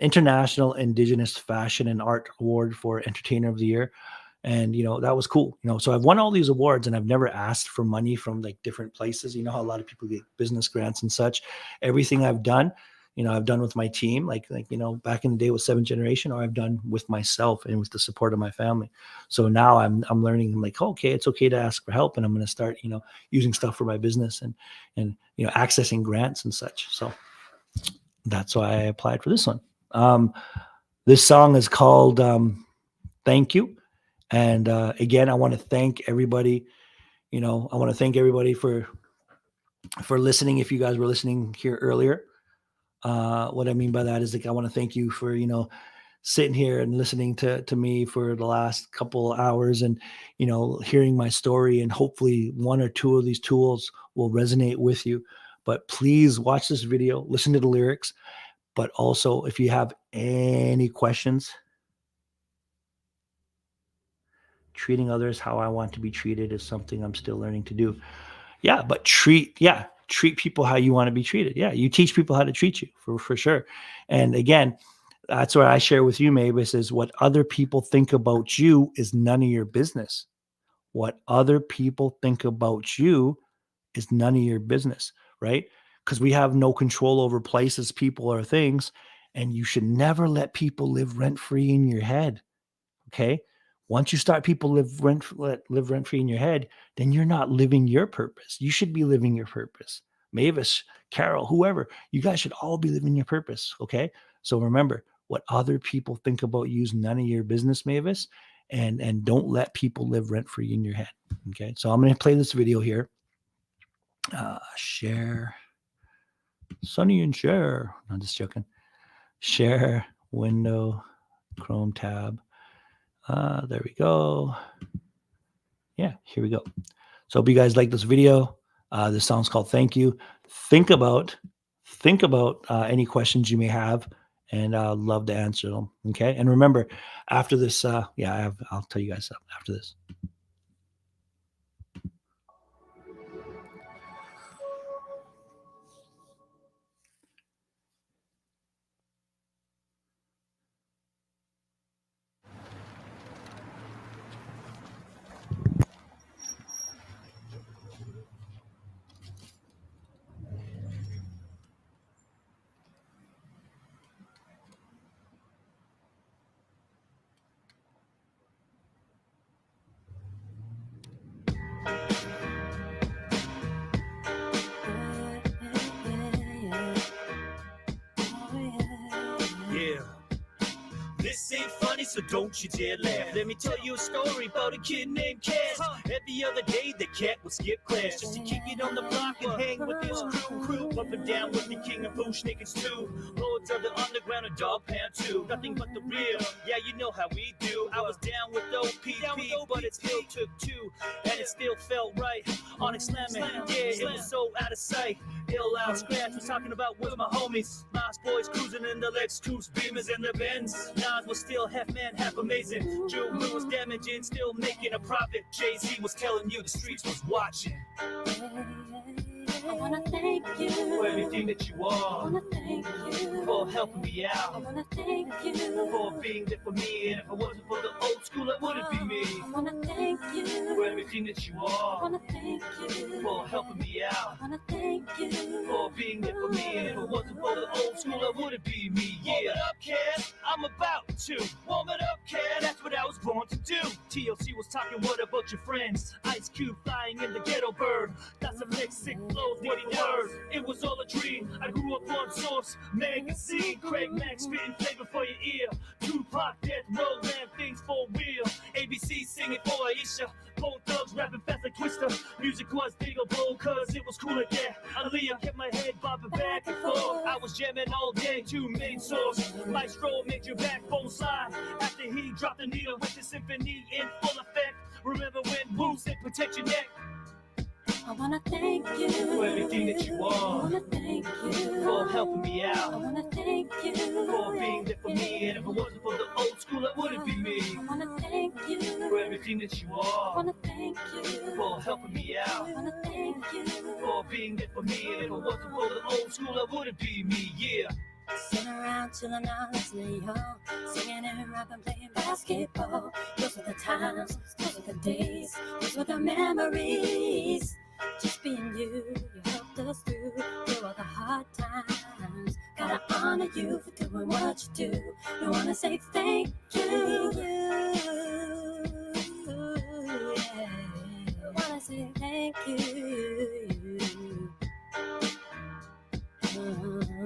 International Indigenous Fashion and Art Award for Entertainer of the Year. And, that was cool. So I've won all these awards and I've never asked for money from like different places. How a lot of people get business grants and such. Everything I've done, I've done with my team, like, back in the day with 7th Generation, or I've done with myself and with the support of my family. So now I'm learning, like, okay, it's okay to ask for help. And I'm going to start, using stuff for my business and accessing grants and such. So that's why I applied for this one. This song is called Thank You. And again, I want to thank everybody. I want to thank everybody for listening. If you guys were listening here earlier, what I mean by that is, like, I want to thank you for, sitting here and listening to me for the last couple hours and, hearing my story. And hopefully one or two of these tools will resonate with you. But please watch this video, listen to the lyrics, But also, if you have any questions, treating others how I want to be treated is something I'm still learning to do. Yeah, but treat people how you want to be treated. Yeah, you teach people how to treat you for sure. And again, that's what I share with you, Mavis, is what other people think about you is none of your business. What other people think about you is none of your business, right? Because we have no control over places, people, or things. And you should never let people live rent-free in your head. Okay. Once you start people live rent-free in your head, then you're not living your purpose. You should be living your purpose. Mavis, Carol, whoever, you guys should all be living your purpose. Okay. So remember, what other people think about you is none of your business, Mavis. And don't let people live rent-free in your head. Okay. So I'm going to play this video here. Share. Sonny and share. I'm just joking. Share window, Chrome tab. There we go. Yeah, here we go. So hope you guys like this video. This song's called Thank You. Think about any questions you may have, and I'd love to answer them. Okay. And remember, after this, I'll tell you guys something after this. Yeah. This ain't funny, so don't you dare laugh. Let me tell you a story about a kid named Cass. Every other day, the cat would skip class just to kick it on the block and hang with his crew. Up and down with the king of Boosh niggas too. Lords of the underground and dog pound too. Nothing but the real. Yeah, you know how we do. I was down with OPP, but it still took two, and it still felt right. Onyx slamming, yeah, it was so out of sight. Ill out scratch was talking about with my homies. Nas boys cruising in the Lexus, Beamers and the Benz. Nas was still half man, half amazing. Joe was damaging, still making a profit. Jay-Z was telling you the streets was watching. I wanna thank you For everything that you are. I wanna thank you For helping me out. I wanna thank you For being there for me. And if it wasn't for the old school, it wouldn't be me. I wanna thank you For everything that you I are. wanna thank you For helping me out. I wanna thank you For being there for me. And if it wasn't for the old school, it wouldn't be me. Yeah. Warm it up, kid. I'm about to. Warm it up, kid. That's what I was born to do. TLC was talking, what about your friends? Ice Cube flying in the ghetto bird. That's a mix, sick flows, what he word. It was all a dream. I grew up on Source magazine. Craig Mack spitting flavor for your ear. Tupac, Death Row, ran things for real. ABC singing for Aisha. Bone Thugs rapping fast like Twister. Music was diggable cause it was cool like that. Aaliyah kept my head bobbing back and forth. I was jamming all day to main source. Maestro made your backbone slide after he dropped the needle with the symphony in full effect. Remember when Wu said protect your neck? I wanna thank you For everything that you I are. wanna thank you For helping me I out. wanna thank you For being there for me. And if it wasn't for the old school, it wouldn't be me. I wanna thank you For everything that you I are. wanna thank you For helping me out. I wanna thank you For being there for me. And if it wasn't for the old school, it wouldn't be me. Yeah. Sitting around chillin' out, listening, yo. Singing and rapping, playing basketball. Those were the times, those were the days, those were the memories. Just being you, you helped us through all the hard times. Gotta honor you for doing what you do. I wanna say thank you. Yeah. I wanna say thank you.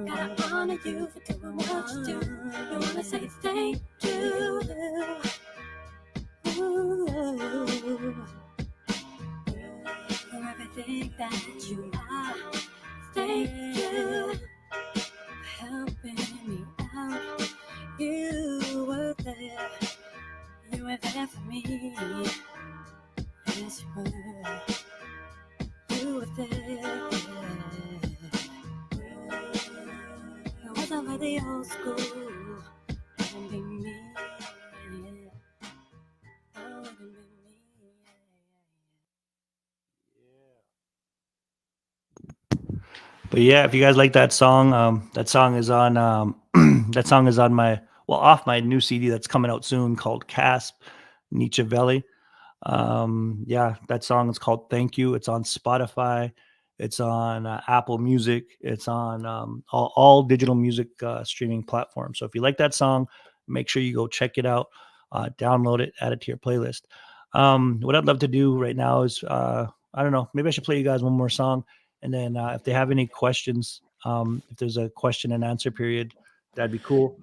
Gotta honor you for doing what you do. I wanna say thank you. For everything that you are. Thank you for helping me out. You were there. You were there for me. Yes, you were. You were there. I was a over the old school and be me. Oh, it can be me. But yeah, if you guys like that song is on that song is on my off my new CD that's coming out soon called Casp Nietzsche Valley. Yeah, that song is called Thank You. It's on Spotify. It's on Apple Music. It's on all digital music streaming platforms. So if you like that song, make sure you go check it out, download it, add it to your playlist. What I'd love to do right now is, I don't know, maybe I should play you guys one more song. And then if they have any questions, if there's a question and answer period, that'd be cool.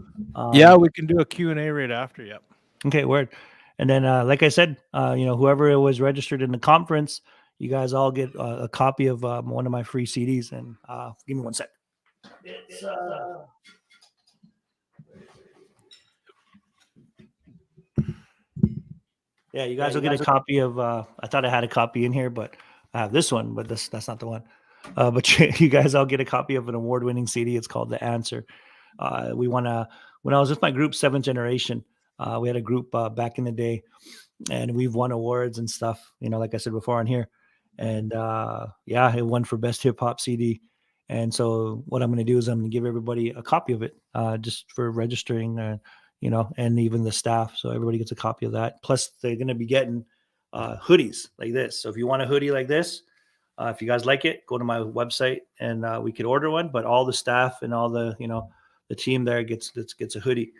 Yeah, we can do a Q&A right after. Yep. Okay, word. And then, like I said, whoever was registered in the conference, you guys all get a copy of one of my free CDs. And give me one sec. It's, yeah, you guys will get a copy of. I thought I had a copy in here, but I have this one, but that's not the one. But you guys all get a copy of an award-winning CD. It's called The Answer. We won when I was with my group, Seventh Generation. We had a group back in the day, and we've won awards and stuff. Like I said before on here, and yeah, it won for best hip hop CD. And so what I'm going to do is I'm going to give everybody a copy of it, just for registering, and even the staff. So everybody gets a copy of that. Plus, they're going to be getting hoodies like this. So if you want a hoodie like this, if you guys like it, go to my website and we could order one. But all the staff and all the the team there gets a hoodie.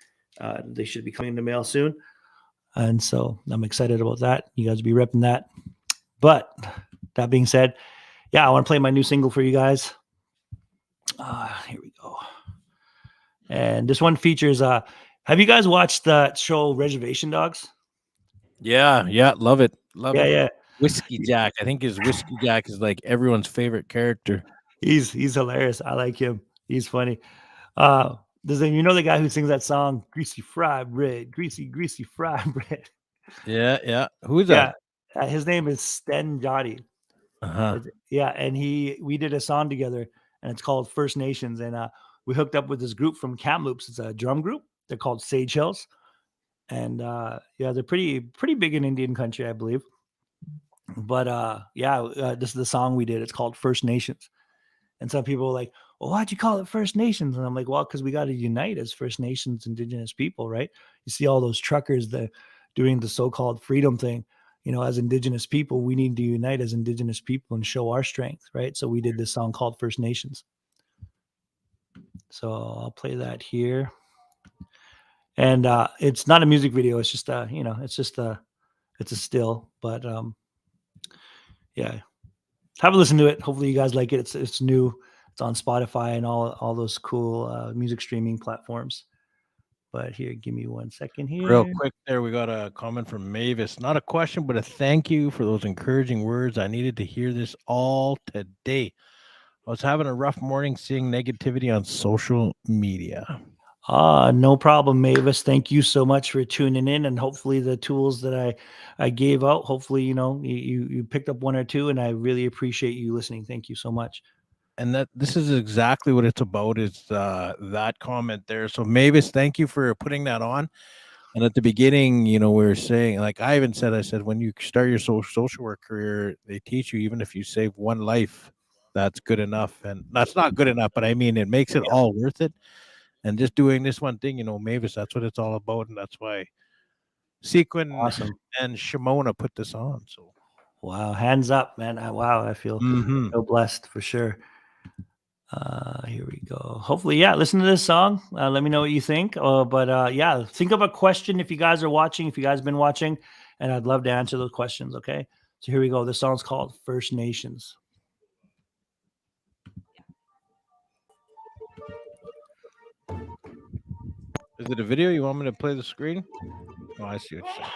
They should be coming in the mail soon. And so I'm excited about that. You guys will be repping that. But that being said, yeah, I want to play my new single for you guys. Here we go. And this one features, have you guys watched the show Reservation Dogs? Yeah, love it. Love it. Yeah. Whiskey Jack. I think his Whiskey Jack is like everyone's favorite character. He's hilarious. I like him. He's funny. The guy who sings that song, Greasy Fried Bread, Greasy Fried Bread? Yeah. Who's that? Yeah, his name is Sten Jotty. Uh-huh. Yeah, and we did a song together, and it's called First Nations, and we hooked up with this group from Kamloops. It's a drum group. They're called Sage Hills, and yeah, they're pretty big in Indian country, I believe. But this is the song we did. It's called First Nations, and some people are like, well, why'd you call it First Nations? And I'm like, well, because we got to unite as First Nations, Indigenous people, right? You see all those truckers that doing the so-called freedom thing. As Indigenous people, we need to unite as Indigenous people and show our strength, right? So we did this song called First Nations. So I'll play that here. And it's not a music video. It's just, it's a still. But yeah, have a listen to it. Hopefully you guys like it. It's new. It's on Spotify and all those cool music streaming platforms. But here, give me 1 second here. Real quick there, we got a comment from Mavis. Not a question, but a thank you for those encouraging words. I needed to hear this all today. I was having a rough morning seeing negativity on social media. No problem, Mavis. Thank you so much for tuning in, and hopefully the tools that I gave out, hopefully, you picked up one or two, and I really appreciate you listening. Thank you so much. And that this is exactly what it's about, is that comment there. So Mavis, thank you for putting that on. And at the beginning, we were saying, like I said, when you start your social work career, they teach you, even if you save one life, that's good enough. And that's not good enough, but I mean, it makes it all worth it. And just doing this one thing, Mavis, that's what it's all about. And that's why Sequin and Shimona put this on. So wow, hands up, man. I feel so blessed for sure. Here we go. Hopefully, yeah, listen to this song. Let me know what you think. Yeah, think of a question if you guys are watching, if you guys have been watching, and I'd love to answer those questions. Okay. So here we go. The song's called First Nations. Is it a video? You want me to play the screen? Oh, I see what you're saying.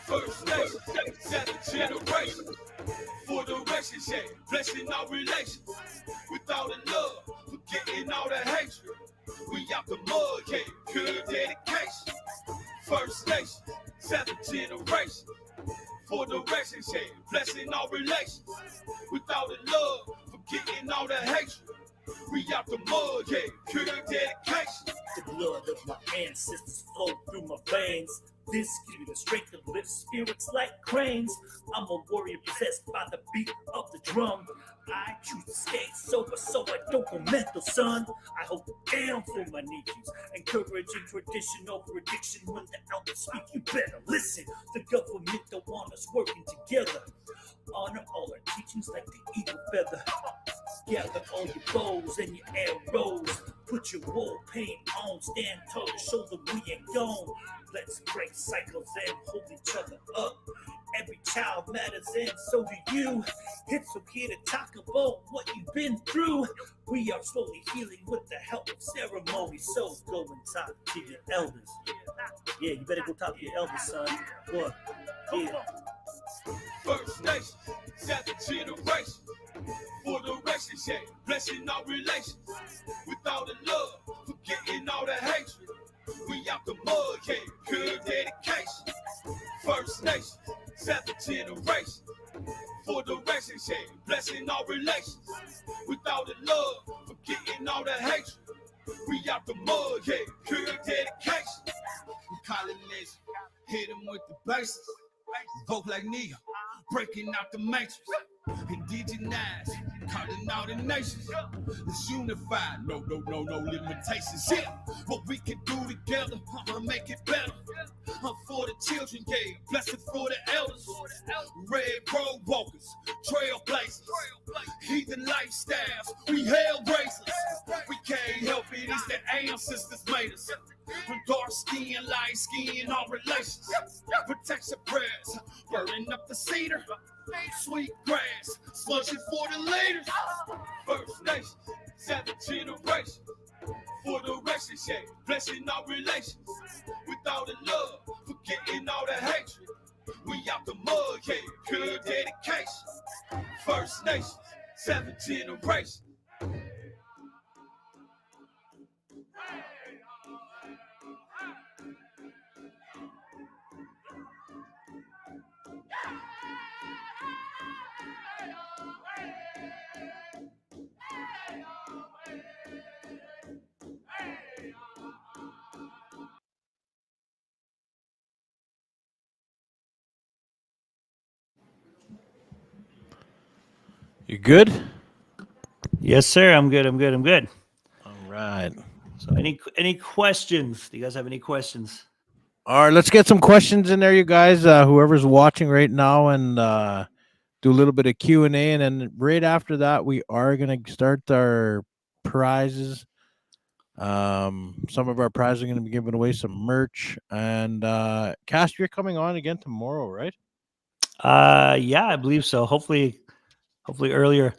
First nation, seventh generation. For the relationship, blessing our relations. Without a love, the mud, yeah, pure dedication. The blood of my ancestors flow through my veins. This gives me the strength to lift spirits like cranes. I'm a warrior possessed by the beat of the drum. I choose to stay sober so I don't go mental, son. I hold it down for my nephews, encouraging tradition over addiction. When the elders speak, you better listen. The government don't want us working together. Honor all our teachings like the eagle feather. Gather all your bows and your arrows. Put your war paint on. Stand tall to show them we ain't gone. Let's break cycles and hold each other up. Every child matters and so do you. It's okay to talk about what you've been through. We are slowly healing with the help of ceremony. So go and talk to your elders. Yeah, you better go talk to your elders, son. What? Yeah. First Nation, seventh generation. For the races, yeah, blessing our relations. With all the love, forgetting all the hatred. We out the mud, yeah, pure dedication. First Nation, seventh generation. For the races, yeah, blessing our relations. With all the love, forgetting all the hatred. We out the mud, yeah, pure dedication. We calling this, hit them with the bases. Vote like Neo, breaking out the matrix. Indigenize, calling all the nations. It's unified, no limitations. Yeah, what we can do together, I'ma make it better. For the children, yeah, blessed for the elders. Red road walkers, trailblazers, heathen lifestyles, we hellraisers. We can't help it, it's the ancestors made us. From dark skin, light skin, all relations. Protection prayers, burning up the cedar. Sweet grass, smudging for the leaders. First Nation, seventh generation. For the races, yeah, blessing our relations. With all the love, forgetting all the hatred. We out the mud, yeah, pure dedication. First Nation, seventh generation. You good? Yes, sir. I'm good. All right. So any questions? Do you guys have any questions? All right, let's get some questions in there, you guys. Whoever's watching right now, and do a little bit of Q&A, and then right after that, we are gonna start our prizes. Some of our prizes are gonna be giving away some merch, and Cass, you're coming on again tomorrow, right? Yeah, I believe so. Hopefully earlier.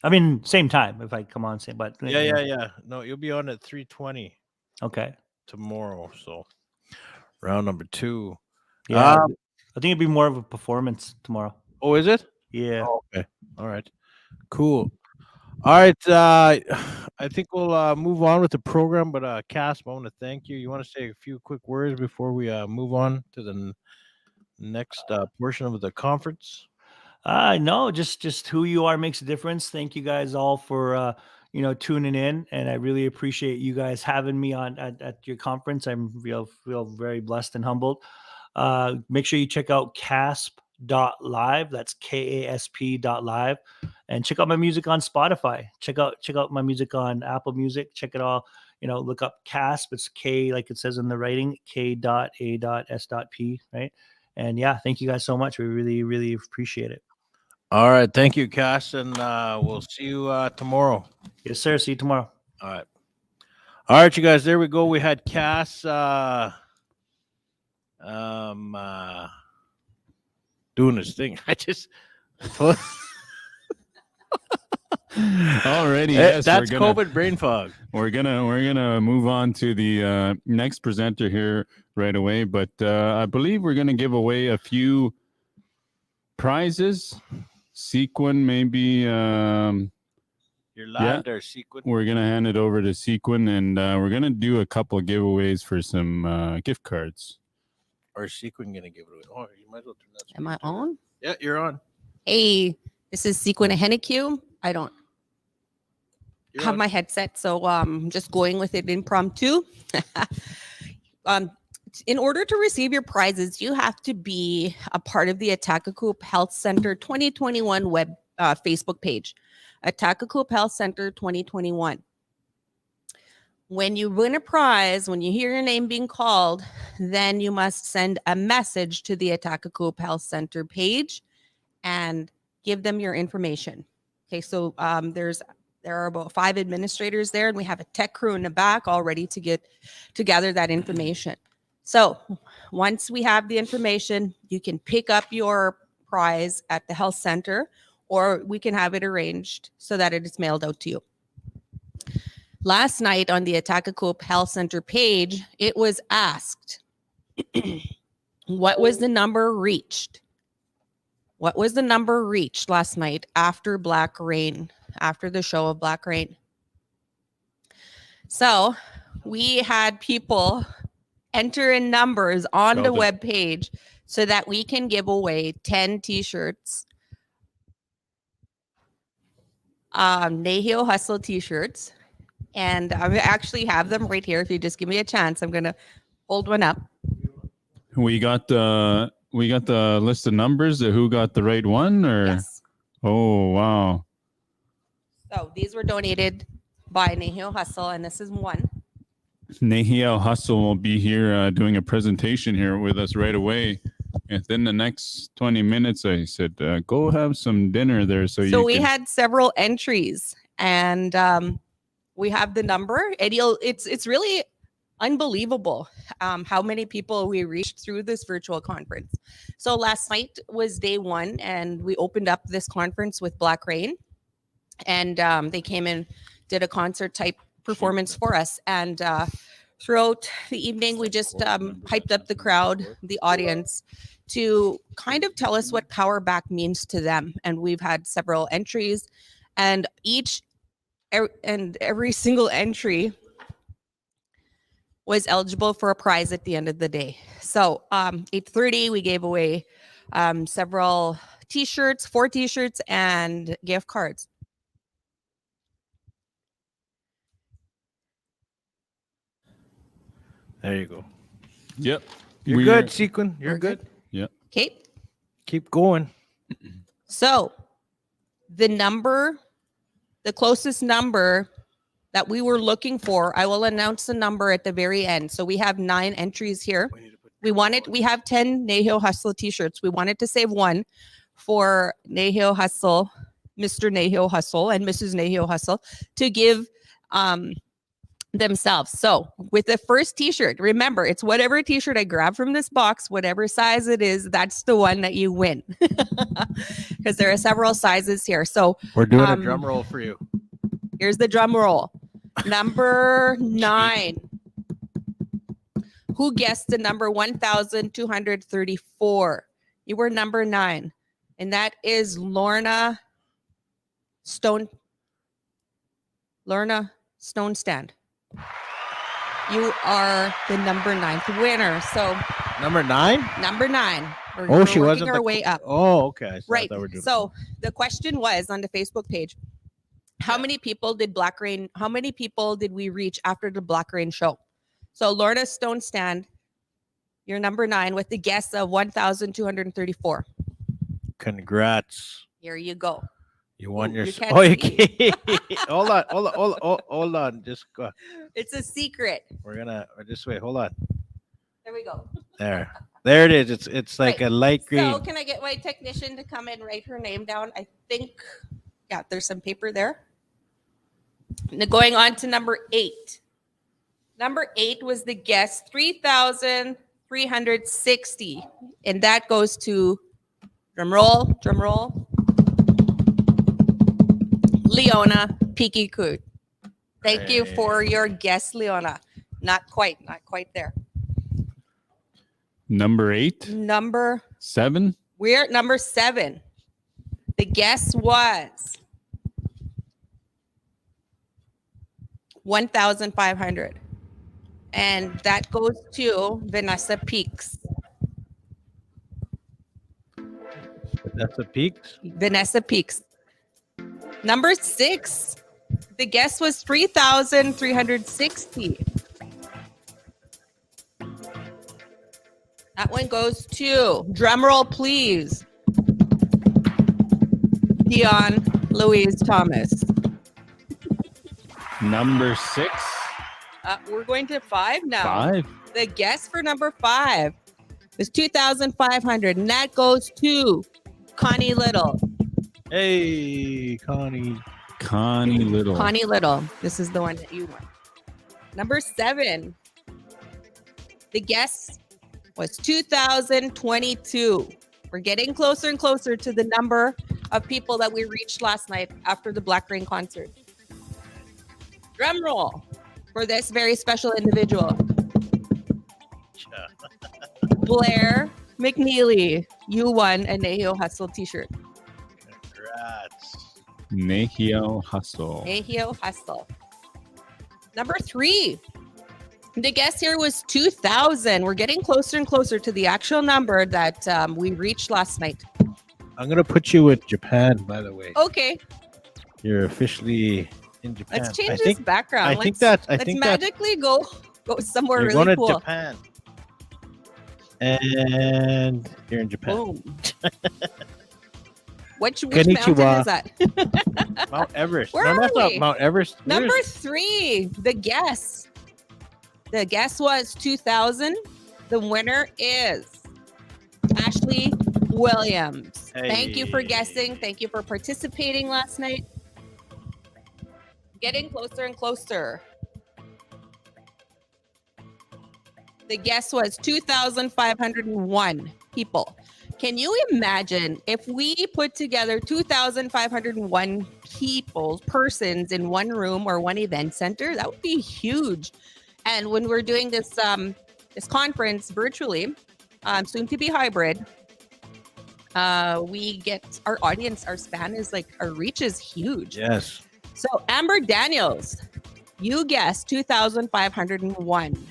I mean, same time if I come on, same. But Yeah. No, you'll be on at 3:20. Okay. Tomorrow, so round number 2. Yeah, I think it'd be more of a performance tomorrow. Oh, is it? Yeah. Oh, okay. All right. Cool. All right. I think we'll move on with the program, but Cass, I want to thank you. You want to say a few quick words before we move on to the next portion of the conference? No, just who you are makes a difference. Thank you guys all for tuning in, and I really appreciate you guys having me on at your conference. I'm feel very blessed and humbled. Make sure you check out casp.live. That's KASP.live, and check out my music on Spotify. Check out my music on Apple Music. Check it all. Look up Casp. It's K, like it says in the writing, K.A.S.P. Right? And yeah, thank you guys so much. We really, really appreciate it. All right. Thank you, Cass, and we'll see you tomorrow. Yes, sir. See you tomorrow. All right. All right, you guys. There we go. We had Cass doing his thing. I just Alrighty, yes, that's COVID brain fog. We're gonna move on to the next presenter here right away, but I believe we're gonna give away a few prizes. Sequin, maybe. You're live there, Sequin. We're gonna hand it over to Sequin, and we're gonna do a couple of giveaways for some gift cards. Or Sequin gonna give it away? Oh, you might as well turn that. Am I on? Yeah, you're on. Hey, this is Sequin Ahtahkakoop. I don't. have my headset, so just going with it impromptu. In order to receive your prizes, you have to be a part of the Ahtahkakoop Health Center 2021 web Facebook page. Ahtahkakoop Health Center 2021. When you win a prize, when you hear your name being called, then you must send a message to the Ahtahkakoop Health Center page and give them your information. Okay, so there are about 5 administrators there, and we have a tech crew in the back all ready to gather that information. So once we have the information, you can pick up your prize at the health center, or we can have it arranged so that it is mailed out to you. Last night on the Ahtahkakoop Health Center page, it was asked, what was the number reached? What was the number reached last night after Black Rain, after the show of Black Rain? So we had people enter in numbers on the web page so that we can give away 10 t-shirts, Nahio Hustle t-shirts. And I actually have them right here. If you just give me a chance, I'm going to hold one up. We got the list of numbers of who got the right one, or? Yes. Oh, wow. So these were donated by Nahio Hustle, and this is one. Nahio Hustle will be here doing a presentation here with us right away. Within the next 20 minutes, I said, go have some dinner there. So we had several entries, and we have the number. And it's really unbelievable how many people we reached through this virtual conference. So last night was day 1, and we opened up this conference with Black Rain, and they came and did a concert type performance for us. And throughout the evening, we just hyped up the crowd, the audience, to kind of tell us what Power Back means to them. And we've had several entries, and every single entry was eligible for a prize at the end of the day. So 8:30, we gave away several t-shirts, 4 t-shirts, and gift cards. There you go. Yep. You're good, Sequin. You're good. Yep. Okay. Keep going. So the closest number that we were looking for, I will announce the number at the very end. So we have 9 entries here. We have 10 Nahio Hustle t-shirts. We wanted to save one for Nahio Hustle, Mr. Nahio Hustle and Mrs. Nahio Hustle, to give themselves. So with the first t-shirt, remember, it's whatever t-shirt I grab from this box, whatever size it is, that's the one that you win. Because there are several sizes here. So we're doing a drum roll for you. Here's the drum roll. Number 9. Who guessed the number 1,234? You were number 9. And that is Lorna Stonestand. You are the number 9th winner. So number 9? Number 9. Oh, she wasn't working our way up. Oh, okay. Right. So the question was on the Facebook page, how many people did we reach after the Black Rain show? So Lorna Stonestand, you're number 9 with the guess of 1,234. Congrats. Here you go. You won your. You can't Oh, you see. can't. Hold on. Just go. It's a secret. Just wait. Hold on. There we go. There it is. It's like a light green. So can I get my technician to come and write her name down? I think, yeah, there's some paper there. Now going on to number 8. Number 8 was the guess, 3,360. And that goes to, drum roll, Leona Pikikut. Thank you for your guess, Leona. Not quite there. Number 8? Number 7? We're at number 7. The guess was 1,500. And that goes to Vanessa Peaks. Vanessa Peaks? Vanessa Peaks. Number 6. The guess was 3,360. That one goes to, drumroll please, Dion Louise Thomas. Number 6. We're going to 5 now. 5. The guess for number 5 is 2,500, and that goes to Connie Little. Hey, Connie. Connie Little. Connie Little. This is the one that you want. Number 7. The guess was 2,022. We're getting closer and closer to the number of people that we reached last night after the Black Rain concert. Drum roll for this very special individual. Blair McNeely, you won a Nahio Hustle t-shirt. Congrats. Nahio Hustle. Nahio Hustle. Number 3. The guess here was 2,000. We're getting closer and closer to the actual number that we reached last night. I'm going to put you with Japan, by the way. Okay. You're officially in Japan. Let's change this background. Let's let's magically go somewhere you're really going cool. to Japan. And you're in Japan. Boom. Which mountain Konnichiwa. is that? Mount Everest. Where no, are that's not we? Mount Everest. Where Number is- 3, the guess. The guess was 2,000. The winner is Ashley Williams. Thank you for guessing. Thank you for participating last night. Getting closer and closer. The guess was 2,501 people. Can you imagine if we put together 2,501 persons in one room or one event center? That would be huge. And when we're doing this this conference virtually, soon to be hybrid, we get our audience, our span is like, our reach is huge. Yes. So Amber Daniels, you guessed 2,501.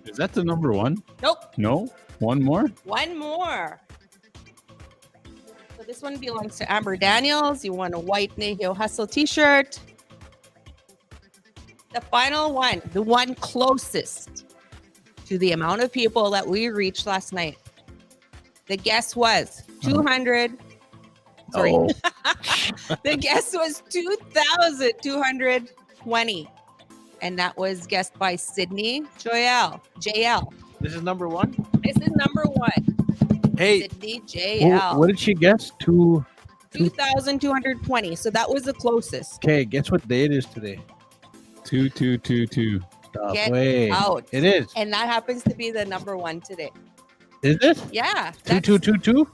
Is that the number 1? Nope. No? One more? One more. So this one belongs to Amber Daniels. You won a white Nahio Hustle t-shirt. The final one, the one closest to the amount of people that we reached last night. The guess was 200. Sorry. Oh. The guess was 2,220. And that was guessed by Sydney JL. This is number 1? This is number 1. Hey. Sydney JL. What did she guess? 2,220. So that was the closest. Okay, guess what day it is today? 2222. Stop. Get Wait. out. It is. And that happens to be the number 1 today. Is it? Yeah. 2222?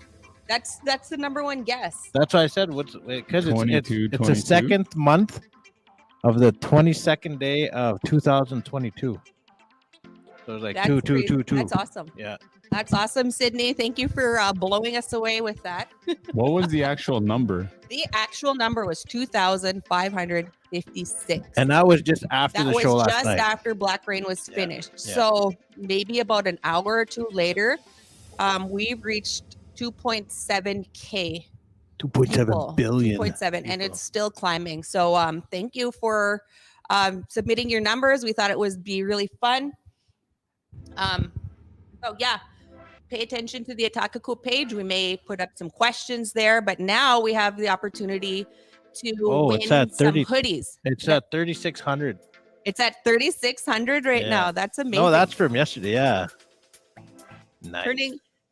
That's the number 1 guess. That's why I said because it's 22, the 22? second month of the 22nd day of 2022. So it's like That's 2222. crazy. That's awesome. Yeah. That's awesome, Sydney. Thank you for blowing us away with that. What was the actual number? The actual number was 2,556. And that was just after That the was show last just night. after Black Rain was finished. yeah. So maybe about an hour or two later, we reached 2.7K. 2.7 billion. 2.7, and it's still climbing. So thank you for submitting your numbers. We thought it would be really fun. So yeah, pay attention to the Ahtahkakoop page. We may put up some questions there, but now we have the opportunity to win it's at 30 some hoodies. It's at 3,600. It's at 3,600 right Yeah. now. That's amazing. No, that's from yesterday. Yeah. Nice.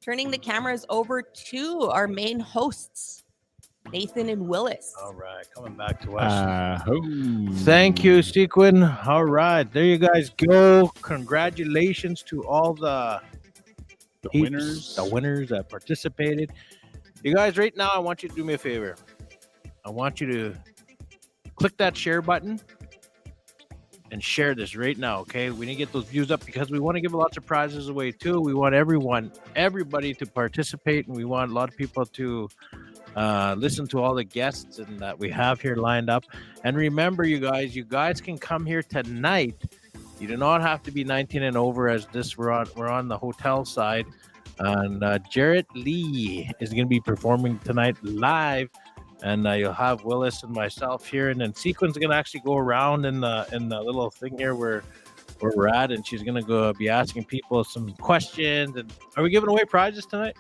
Turning the cameras over to our main hosts, Nathan and Willis. All right, coming back to us. Ho. Thank you, Sequin. All right, there you guys go. Congratulations to all the winners. The winners that participated. You guys, right now, I want you to do me a favor. I want you to click that share button and share this right now, okay? We need to get those views up because we want to give lots of prizes away too. We want everybody to participate, and we want a lot of people to listen to all the guests and that we have here lined up. And remember, you guys can come here tonight. You do not have to be 19 and over, as this we're on the hotel side. And Jarrett Lee is going to be performing tonight live And you'll have Willis and myself here, and then Sequin's gonna actually go around in the little thing here where we're at, and she's gonna go be asking people some questions. And are we giving away prizes tonight?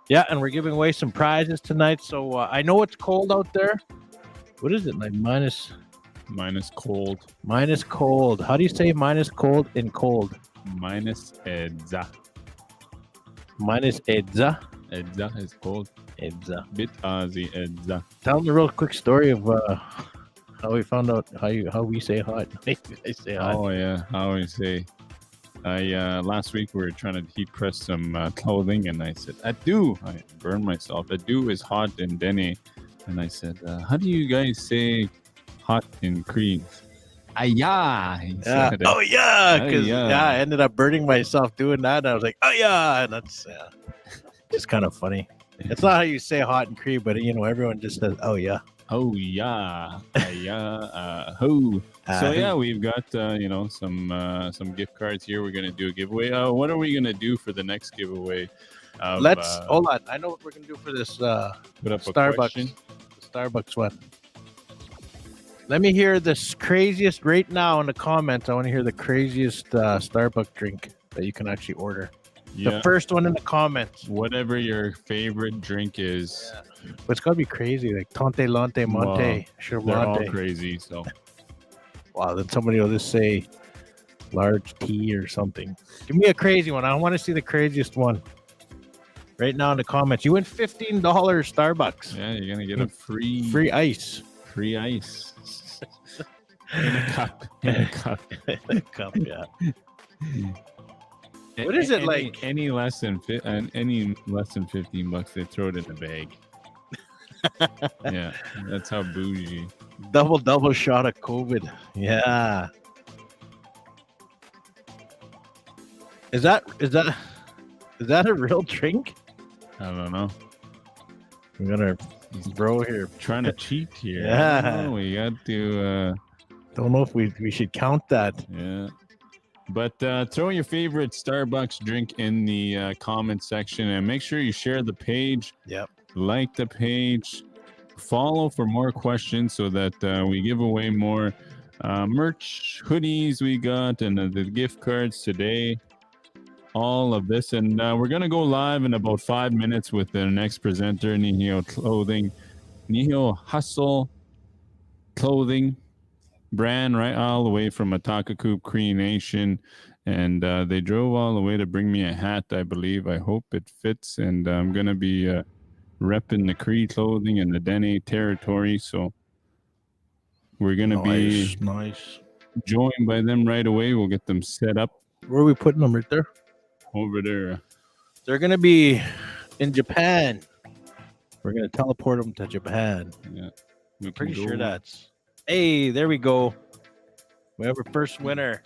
Yeah, and we're giving away some prizes tonight. So I know it's cold out there. What is it, like minus cold? Minus cold. How do you say minus cold in cold? Minus edza. Minus edza. Edza is cold. Edza. Bit Aussie edza. Tell them a real quick story of how we found out how we say hot. I say hot. Oh yeah, how I say. Last week we were trying to heat press some clothing, and I said, "Adu." I burned myself. Adu is hot in Dene, and I said, "How do you guys say hot in Cree?" Ayah. He said, Oh yeah, because "Ayah." I ended up burning myself doing that. And I was like, oh yeah, and that's just kind of funny. It's not how you say hot in Cree, but everyone just says, oh yeah. Oh yeah, yeah, ho. So yeah, we've got some gift cards here. We're gonna do a giveaway. What are we gonna do for the next giveaway? Let's hold on. I know what we're gonna do for this put up a Starbucks. question. The Starbucks one. Let me hear this craziest right now in the comments. I want to hear the craziest Starbucks drink that you can actually order. Yeah. The first one in the comments. Whatever your favorite drink is. Yeah. But it's gotta be crazy, like Tante Lante Monte. Well, they're all crazy. So. Wow, then somebody will just say large tea or something. Give me a crazy one. I want to see the craziest one. Right now in the comments. You win $15 Starbucks. Yeah, you're gonna get a free ice. Free ice. In a cup. In a cup. In a cup, yeah. What is it like? Any less than $15, they throw it in the bag. Yeah, that's how bougie. Double shot of COVID. Yeah. Is that a real drink? I don't know. I'm gonna bro here trying to cheat here. Yeah, we got to. Don't know if we should count that. Yeah. But throw your favorite Starbucks drink in the comment section, and make sure you share the page. Yep. Like the page. Follow for more questions so that we give away more merch, hoodies we got, and the gift cards today. All of this. And we're going to go live in about 5 minutes with the next presenter, Nihio Clothing. Nihio Hustle Clothing brand, right all the way from Ahtahkakoop, Cree Nation, and they drove all the way to bring me a hat. I believe. I hope it fits, and I'm gonna be repping the Cree clothing in the Dene territory. So we're gonna be nice joined by them right away. We'll get them set up. Where are we putting them? Right there. Over there. They're gonna be in Japan. We're gonna teleport them to Japan. Yeah, I'm pretty sure that's. Hey, there we go. We have our first winner.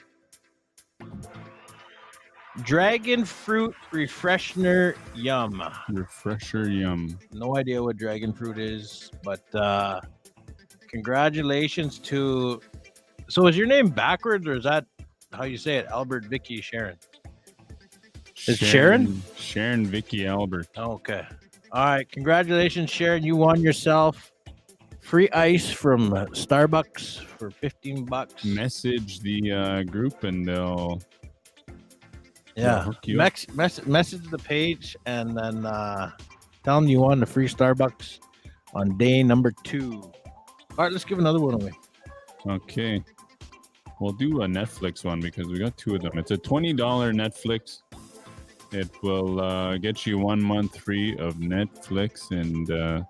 Dragon fruit refresher yum. Refresher yum. No idea what dragon fruit is, but congratulations to. So is your name backwards, or is that how you say it? Albert, Vicky, Sharon. Is Sharon? Sharon, Vicky, Albert. Okay. All right. Congratulations, Sharon. You won yourself free ice from Starbucks for $15. Message the group and they'll hook you up. Message the page and then tell them you won the free Starbucks on day number 2. All right, let's give another one away. Okay. We'll do a Netflix one because we got 2 of them. It's a $20 Netflix. It will get you 1 month free of Netflix. And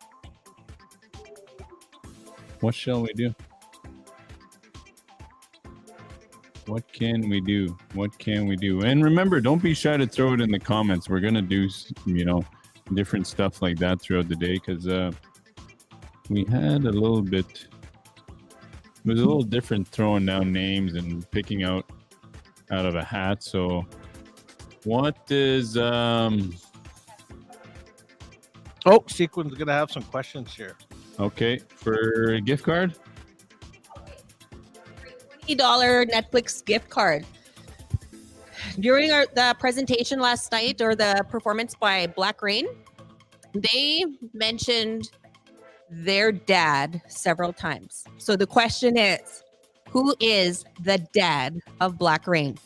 what shall we do? What can we do? What can we do? And remember, don't be shy to throw it in the comments. We're going to do, different stuff like that throughout the day because we had a little bit. It was a little different throwing down names and picking out of a hat. So what is Sequin's gonna have some questions here. Okay, for a gift card? $20 Netflix gift card. During the presentation last night, or the performance by Black Rain, they mentioned their dad several times. So the question is, who is the dad of Black Rain?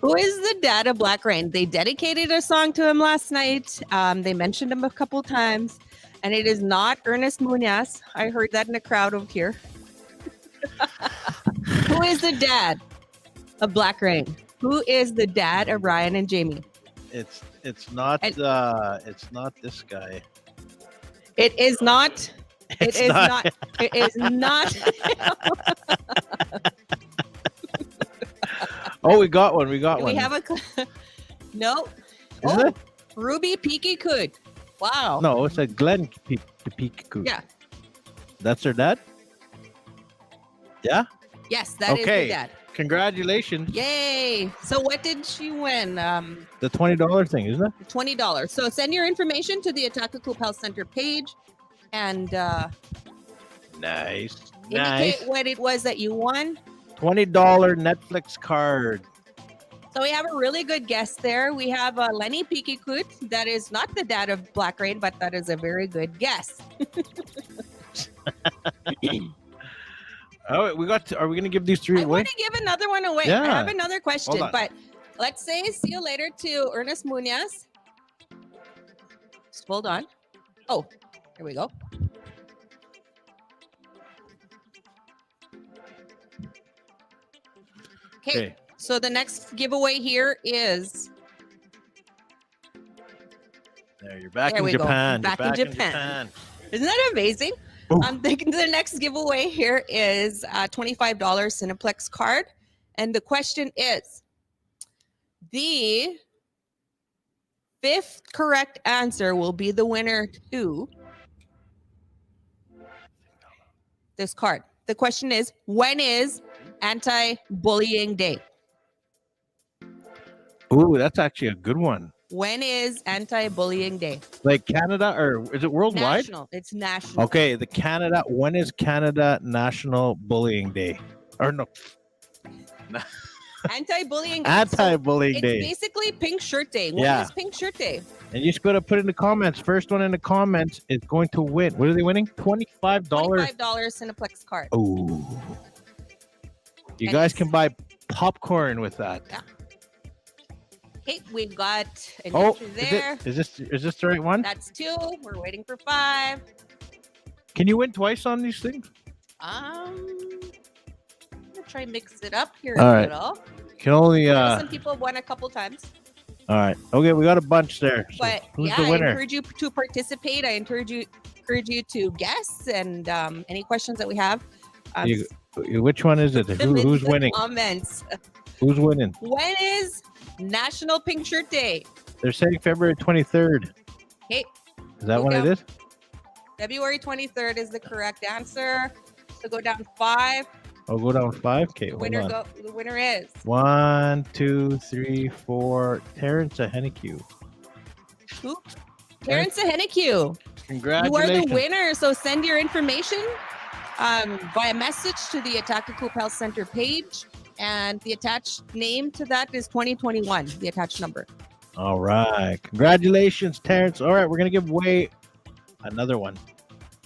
Who is the dad of Black Rain? They dedicated a song to him last night. They mentioned him a couple times, and it is not Ernest Munoz. I heard that in the crowd over here. Who is the dad of Black Rain? Who is the dad of Ryan and Jamie? It's not this guy. It is not. It It's is not- not. It is not. Oh, we got one. We got Do one. we have a no? Is it? Ruby Peaky Could. Wow. No, it's a Glenn Peek. Yeah. That's her dad? Yeah? Yes, that is Okay. the dad. Congratulations. Yay! So what did she win? The $20 thing, isn't it? $20. So send your information to the Ahtahkakoop Health Center page and Nice. indicate what it was that you won. $20 Netflix card. So we have a really good guest there. We have Lenny Pikikut. That is not the dad of Black Rain, but that is a very good guess. Oh, are we going to give these three I away? want to give another one away. I Yeah. have another question, Hold on. but let's say see you later to Ernest Munoz. Just hold on. Oh, here we go. Okay. So the next giveaway here is There, you're back There in we go. Japan. Back You're in Japan. Isn't that amazing? The next giveaway here is a $25 Cineplex card. And the question is, the fifth correct answer will be the winner to this card. The question is, when is Anti-Bullying Day? Ooh, that's actually a good one. When is Anti-Bullying Day? Like Canada, or is it worldwide? National. It's national. Okay, when is Canada National Bullying Day? Or no, Anti-Bullying Day. Anti-Bullying So Day. It's basically Pink Shirt Day. When Yeah. is Pink Shirt Day? And you just got to put in the comments. First one in the comments is going to win. What are they winning? $25. $25 Cineplex card. Oh. You And guys can buy popcorn with that. Okay, we've got an Oh, entry there. is this the right one? That's 2. We're waiting for 5. Can you win twice on these things? I'm gonna try and mix it up here All a right. little. Can only Some people have won a couple times. All right. Okay, we got a bunch there. So But who's yeah, the I winner? encourage you to participate. I encourage you to guess and any questions that we have. Which one is it? Who's winning? Comments. Who's winning? When is National Pink Shirt Day? They're saying February 23rd. Okay, Is that Go when it down. is? February 23rd is the correct answer. So go down 5. I'll go down 5. Okay, hold Winner on. The winner is 1, 2, 3, 4. Terrence Ahtahkakoop. who? Terrence Ahtahkakoop. You Congratulations. are the winner. So send your information via message to the Ahtahkakoop Health Center page. And the attached name to that is 2021, the attached number. All right. Congratulations, Terrence. All right, we're going to give away another one.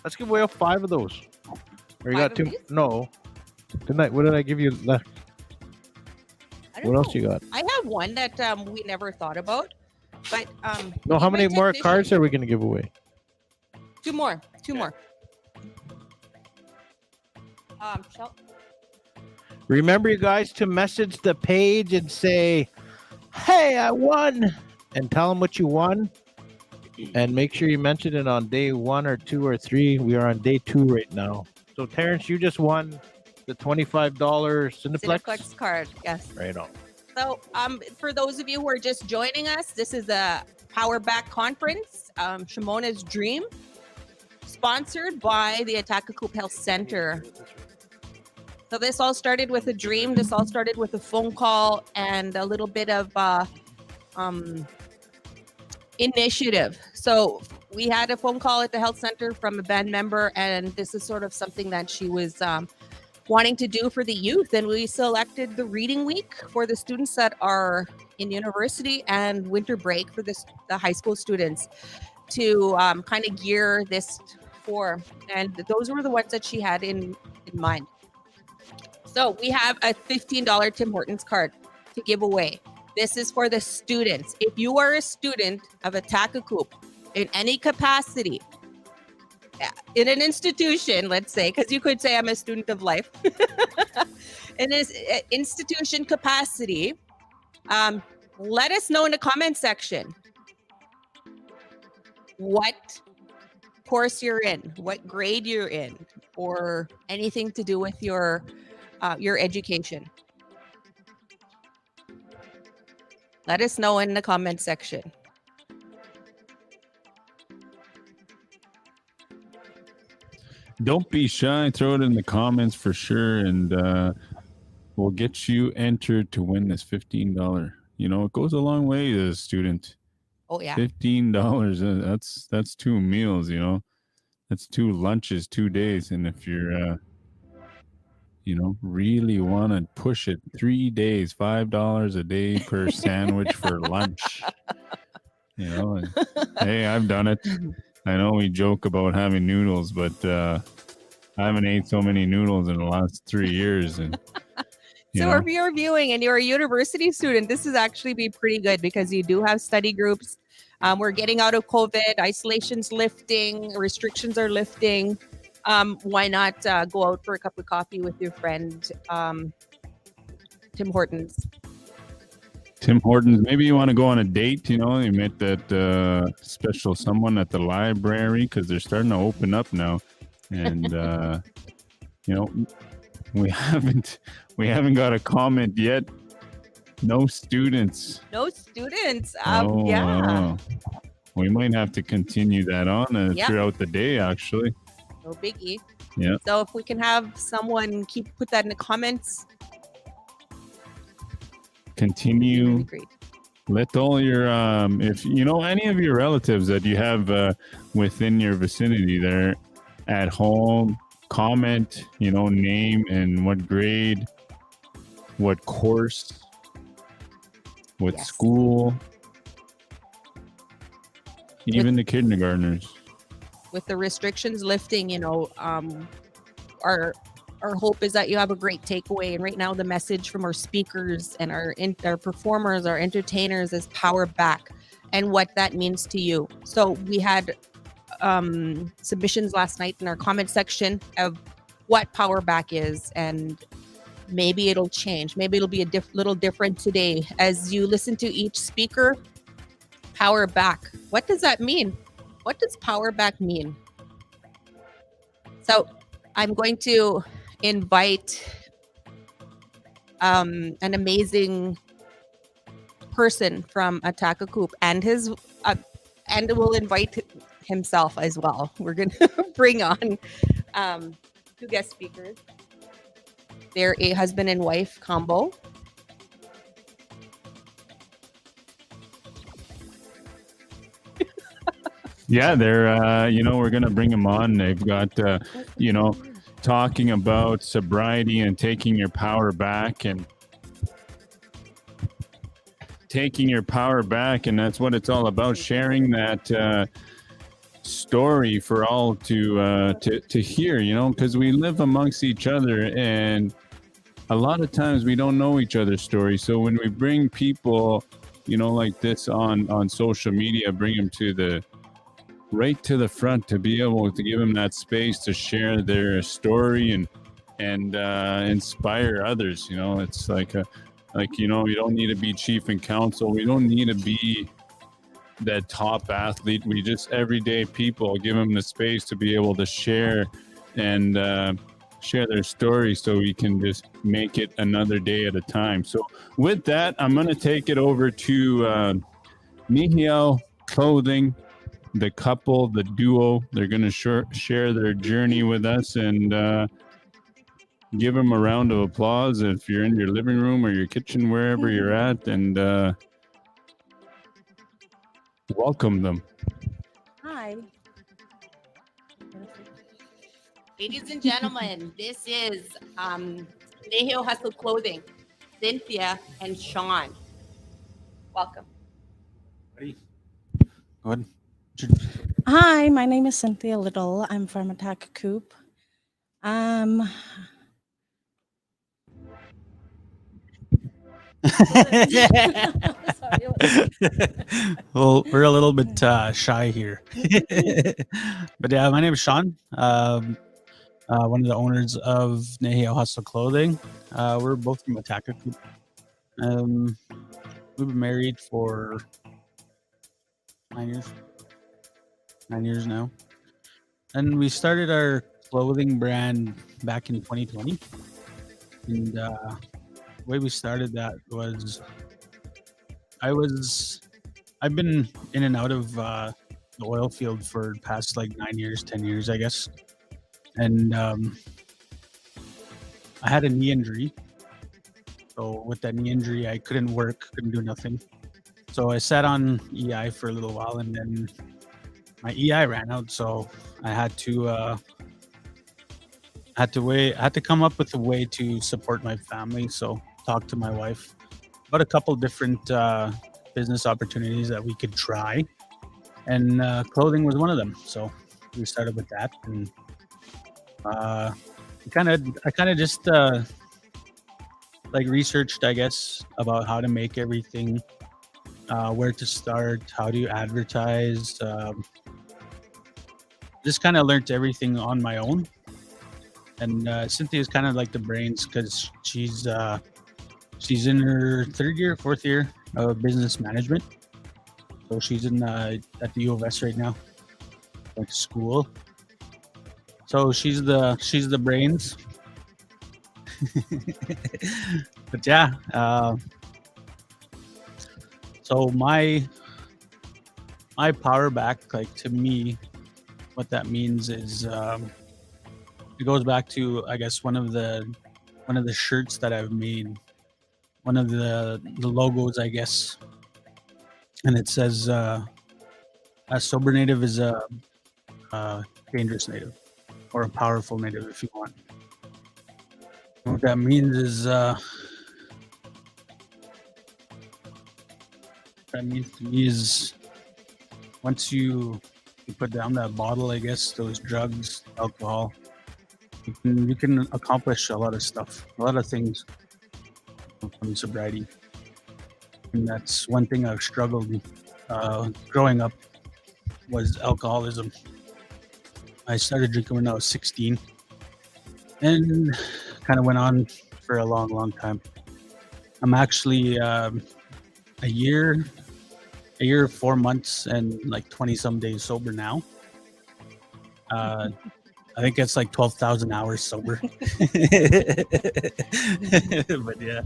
Let's give away 5 of those. Or you got 2? No. What did I give you left? What else you got? I have one that we never thought about. But No, how my many more technician- cards are we going to give away? 2 more. 2 more. Shall- Remember, you guys, to message the page and say, hey, I won. And tell them what you won. And make sure you mention it on day 1 or 2 or 3. We are on day 2 right now. So, Terrence, you just won the $25 Cineplex. Cineplex card, yes. Right on. So, for those of you who are just joining us, this is a Power Back Conference, Shimona's Dream, sponsored by the Ahtahkakoop Health Center. So this all started with a dream. This all started with a phone call and a little bit of initiative. So we had a phone call at the health center from a band member, and this is sort of something that she was wanting to do for the youth. And we selected the reading week for the students that are in university and winter break for the high school students to kind of gear this for. And those were the ones that she had in mind. So we have a $15 Tim Hortons card to give away. This is for the students. If you are a student of Ahtahkakoop in any capacity, in an institution, let's say, because you could say I'm a student of life, in this institution capacity, let us know in the comment section what course you're in, what grade you're in, or anything to do with your education. Let us know in the comment section. Don't be shy. Throw it in the comments for sure, and we'll get you entered to win this $15. You know, it goes a long way as a student. Oh yeah. $15. That's 2 meals. You know, that's 2 lunches, 2 days, and if you're you know, really want to push it, 3 days, $5 a day per sandwich for lunch. You know, and, hey, I've done it. I know we joke about having noodles, but I haven't ate so many noodles in the last 3 years. And so if you're viewing and you're a university student, this is actually be pretty good because you do have study groups. We're getting out of COVID, isolation's lifting, restrictions are lifting. Why not go out for a cup of coffee with your friend, Tim Hortons? Tim Hortons, maybe you want to go on a date, you know, you met that special someone at the library because they're starting to open up now. And, you know, we haven't got a comment yet. No students. No students. Oh, Yeah. We might have to continue that on throughout the day, actually. No biggie. Yeah. So if we can have someone put that in the comments. Continue. Really great. Let all your if you know any of your relatives that you have within your vicinity there at home, comment, you know, name and what grade, what course, what school, even the kindergartners. With the restrictions lifting, you know, our hope is that you have a great takeaway. And right now, the message from our speakers and our performers, our entertainers, is power back, and what that means to you. So we had submissions last night in our comment section of what power back is, and maybe it'll change. Maybe it'll be a little different today as you listen to each speaker. Power back. What does that mean? What does power back mean? So I'm going to invite an amazing person from Ahtahkakoop and and we'll invite himself as well. We're going to bring on 2 guest speakers. They're a husband and wife combo. Yeah, they're you know, we're gonna bring them on. They've got you know, talking about sobriety and taking your power back, and that's what it's all about, sharing that story for all to hear, you know, because we live amongst each other, and a lot of times we don't know each other's stories. So when we bring people, you know, like this on social media, bring them right to the front to be able to give them that space to share their story and inspire others. You know, it's like you know, you don't need to be chief and counsel. We don't need to be that top athlete. We just everyday people, give them the space to be able to share and share their story, so we can just make it another day at a time. So with that, I'm going to take it over to Nihil Clothing, the couple, the duo. They're going to share their journey with us, and give them a round of applause if you're in your living room or your kitchen, wherever you're at, and welcome them. Hi. Ladies and gentlemen, this is Nihil Hustle Clothing, Cynthia and Sean. Welcome. Go ahead. Hi, my name is Cynthia Little. I'm from Ahtahkakoop. Well, we're a little bit shy here. But yeah, my name is Sean. One of the owners of Neheo Hustle Clothing. We're both from Ahtahkakoop. We've been married for 9 years. 9 years now. And we started our clothing brand back in 2020. And the way we started that was I've been in and out of the oil field for the past like 9 years, 10 years, I guess. And I had a knee injury. So with that knee injury, I couldn't work, couldn't do nothing. So I sat on EI for a little while, and then my EI ran out. So I had to come up with a way to support my family. So talk to my wife about a couple different business opportunities that we could try, and clothing was one of them. So we started with that, and I kind of just like researched, I guess, about how to make everything, where to start, how do you advertise. Just kind of learned everything on my own. And Cynthia's kind of like the brains, because she's in her third year, fourth year of business management. So she's in at the U of S right now, going to school. So she's the brains. But yeah, so my power back, like, to me, what that means is it goes back to, I guess, one of the shirts that I've made, one of the logos, I guess, and it says a sober native is a dangerous native, or a powerful native, if you want. What that means is to me is once you put down that bottle, I guess, those drugs, alcohol, you can accomplish a lot of stuff, a lot of things from sobriety. And that's one thing I've struggled growing up, was alcoholism. I started drinking when I was 16, and kind of went on for a long time. I'm actually a year, 4 months, and like 20 some days sober now. I think it's like 12,000 hours sober. But yeah,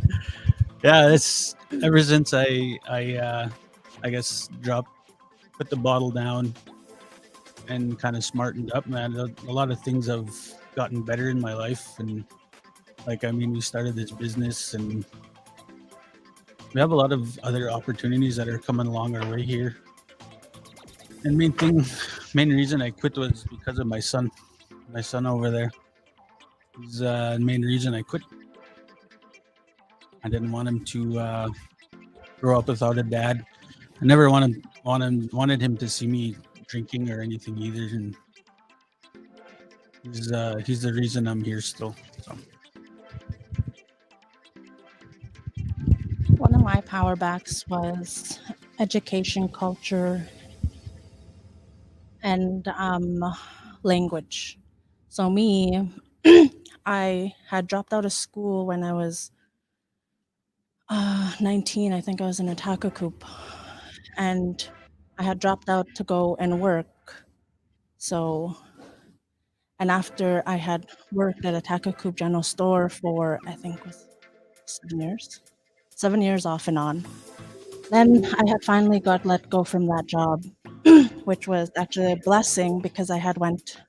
it's ever since I guess put the bottle down and kind of smartened up, man. A lot of things have gotten better in my life, and we started this business, and we have a lot of other opportunities that are coming along our way here. And main reason I quit was because of my son over there. He's the main reason I quit. I didn't want him to grow up without a dad. I never wanted him to see me drinking or anything either, and he's the reason I'm here still. So. One of my power backs was education, culture, and language. So me, I had dropped out of school when I was 19. I think I was in Ahtahkakoop, and I had dropped out to go and work. So, and after I had worked at Ahtahkakoop General Store for, I think it was 7 years off and on. Then I had finally got let go from that job, which was actually a blessing, because I had went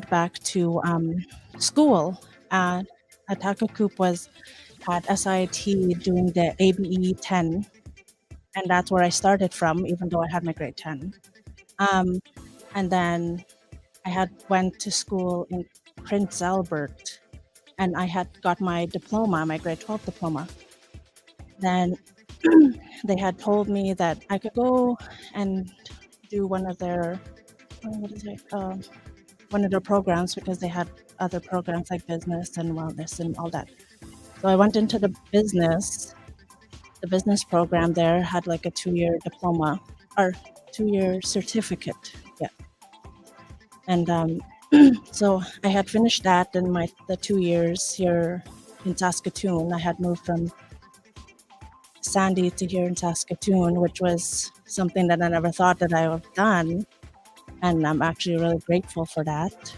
back to school. Ahtahkakoop had SIT doing the ABE 10, and that's where I started from, even though I had my grade 10. And then I had went to school in Prince Albert, and I had got my diploma, my grade 12 diploma. then they had told me that I could go and do one of their one of their programs, because they had other programs like business and wellness and all that. So I went into the business program there, had like a 2-year diploma or 2-year certificate. Yeah. And so I had finished that in the 2 years here in Saskatoon. I had moved from Sandy to here in Saskatoon, which was something that I never thought that I would have done. And I'm actually really grateful for that.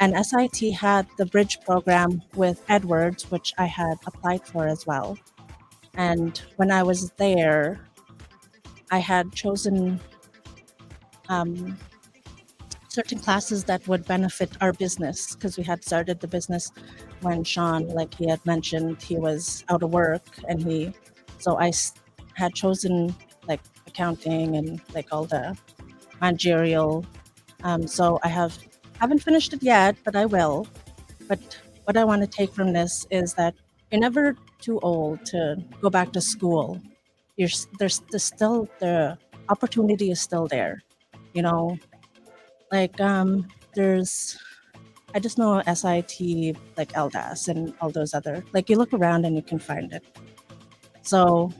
And SIT had the bridge program with Edwards, which I had applied for as well. And when I was there, I had chosen certain classes that would benefit our business, because we had started the business when Sean, like he had mentioned, he was out of work, and so I had chosen like accounting and like all the managerial. So I haven't finished it yet, but I will. But what I want to take from this is that you're never too old to go back to school. There's still the opportunity is still there, you know. Like there's I just know SIT, like LDAS and all those other, like you look around and you can find it. So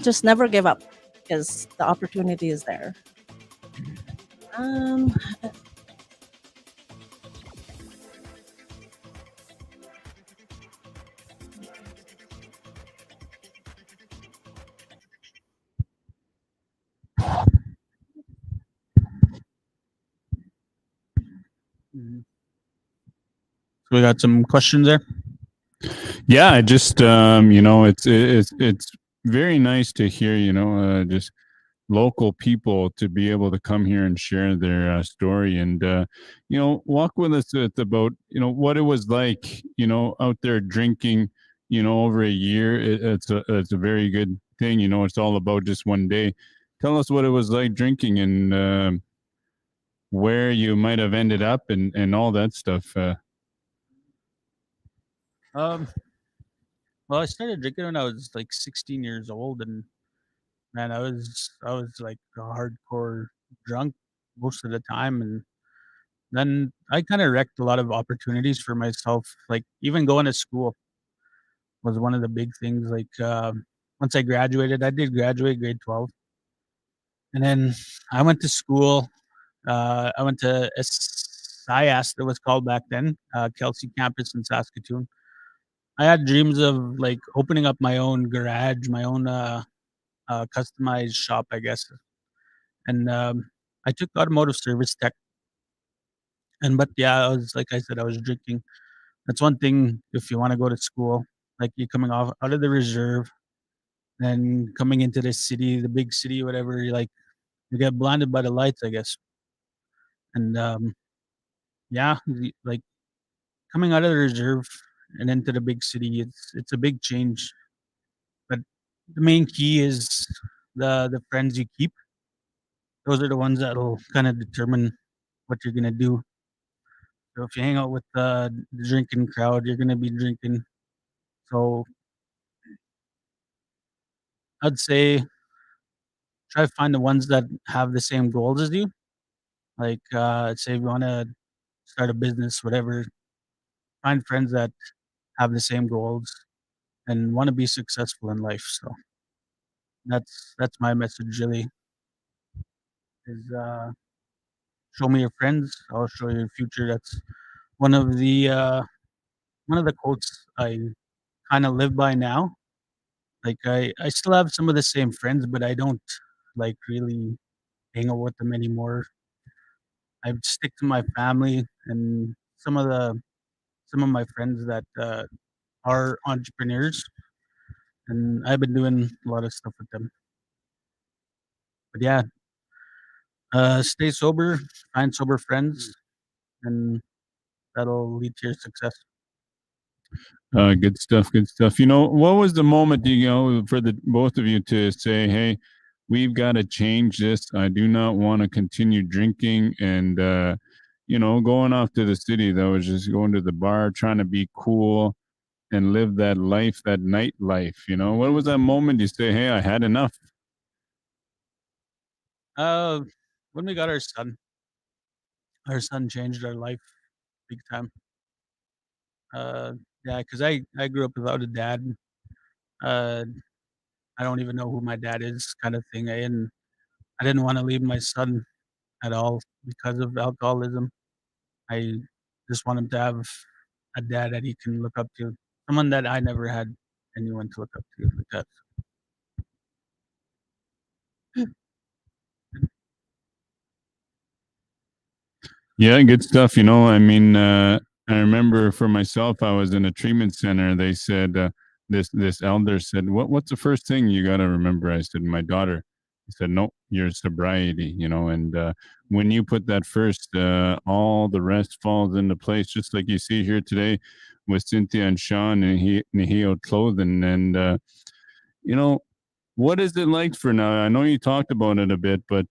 just never give up, because the opportunity is there. Um, Mhm. So we got some questions there. Yeah, I just it's very nice to hear, just local people to be able to come here and share their story, and walk with us about what it was like, out there drinking, over a year. It's a very good thing. It's all about just one day. Tell us what it was like drinking, and where you might have ended up, and all that stuff. Um, well, I started drinking when I was like 16 years old, and man, I was like a hardcore drunk most of the time, and then I kind of wrecked a lot of opportunities for myself. Like even going to school was one of the big things. Like once I graduated, I did graduate grade 12, and then I went to school. I went to SIAS, that was called back then, Kelsey campus in Saskatoon. I had dreams of like opening up my own garage, my own customized shop, I guess. And I took automotive service tech. And but yeah, I was, like I said, I was drinking. That's one thing. If you want to go to school, like you're coming off out of the reserve, then coming into the city, the big city, whatever, you like you get blinded by the lights, I guess. And yeah, like coming out of the reserve and into the big city, it's a big change. But the main key is the friends you keep. Those are the ones that'll kind of determine what you're gonna do. So if you hang out with the drinking crowd, you're gonna be drinking. So I'd say try to find the ones that have the same goals as you. Like say if you want to start a business, whatever, find friends that have the same goals and want to be successful in life. So that's my message really. Is show me your friends, I'll show you your future. That's one of the quotes I kind of live by now. Like I still have some of the same friends, but I don't like really hang out with them anymore. I stick to my family and some of my friends that are entrepreneurs, and I've been doing a lot of stuff with them. But yeah, stay sober, find sober friends, and that'll lead to your success. Good stuff. Good stuff. What was the moment, for the both of you to say, "Hey, we've got to change this. I do not want to continue drinking," and going off to the city. That was just going to the bar, trying to be cool. and live that life, that night life? You know, what was that moment you say, "Hey, I had enough"? When we got our son changed our life big time. Uh, yeah, because I grew up without a dad. Uh, I don't even know who my dad is, kind of thing. And I didn't want to leave my son at all because of alcoholism. I just want him to have a dad that he can look up to, someone that I never had anyone to look up to like that. Yeah, good stuff. You know, I mean, I remember for myself, I was in a treatment center. They said this elder said, "What's the first thing you got to remember?" I said, "My daughter." He said, "No, your sobriety." You know, and when you put that first, all the rest falls into place. Just like you see here today with Cynthia and Sean and Nihio Clothing, and you know, what is it like for now? I know you talked about it a bit, but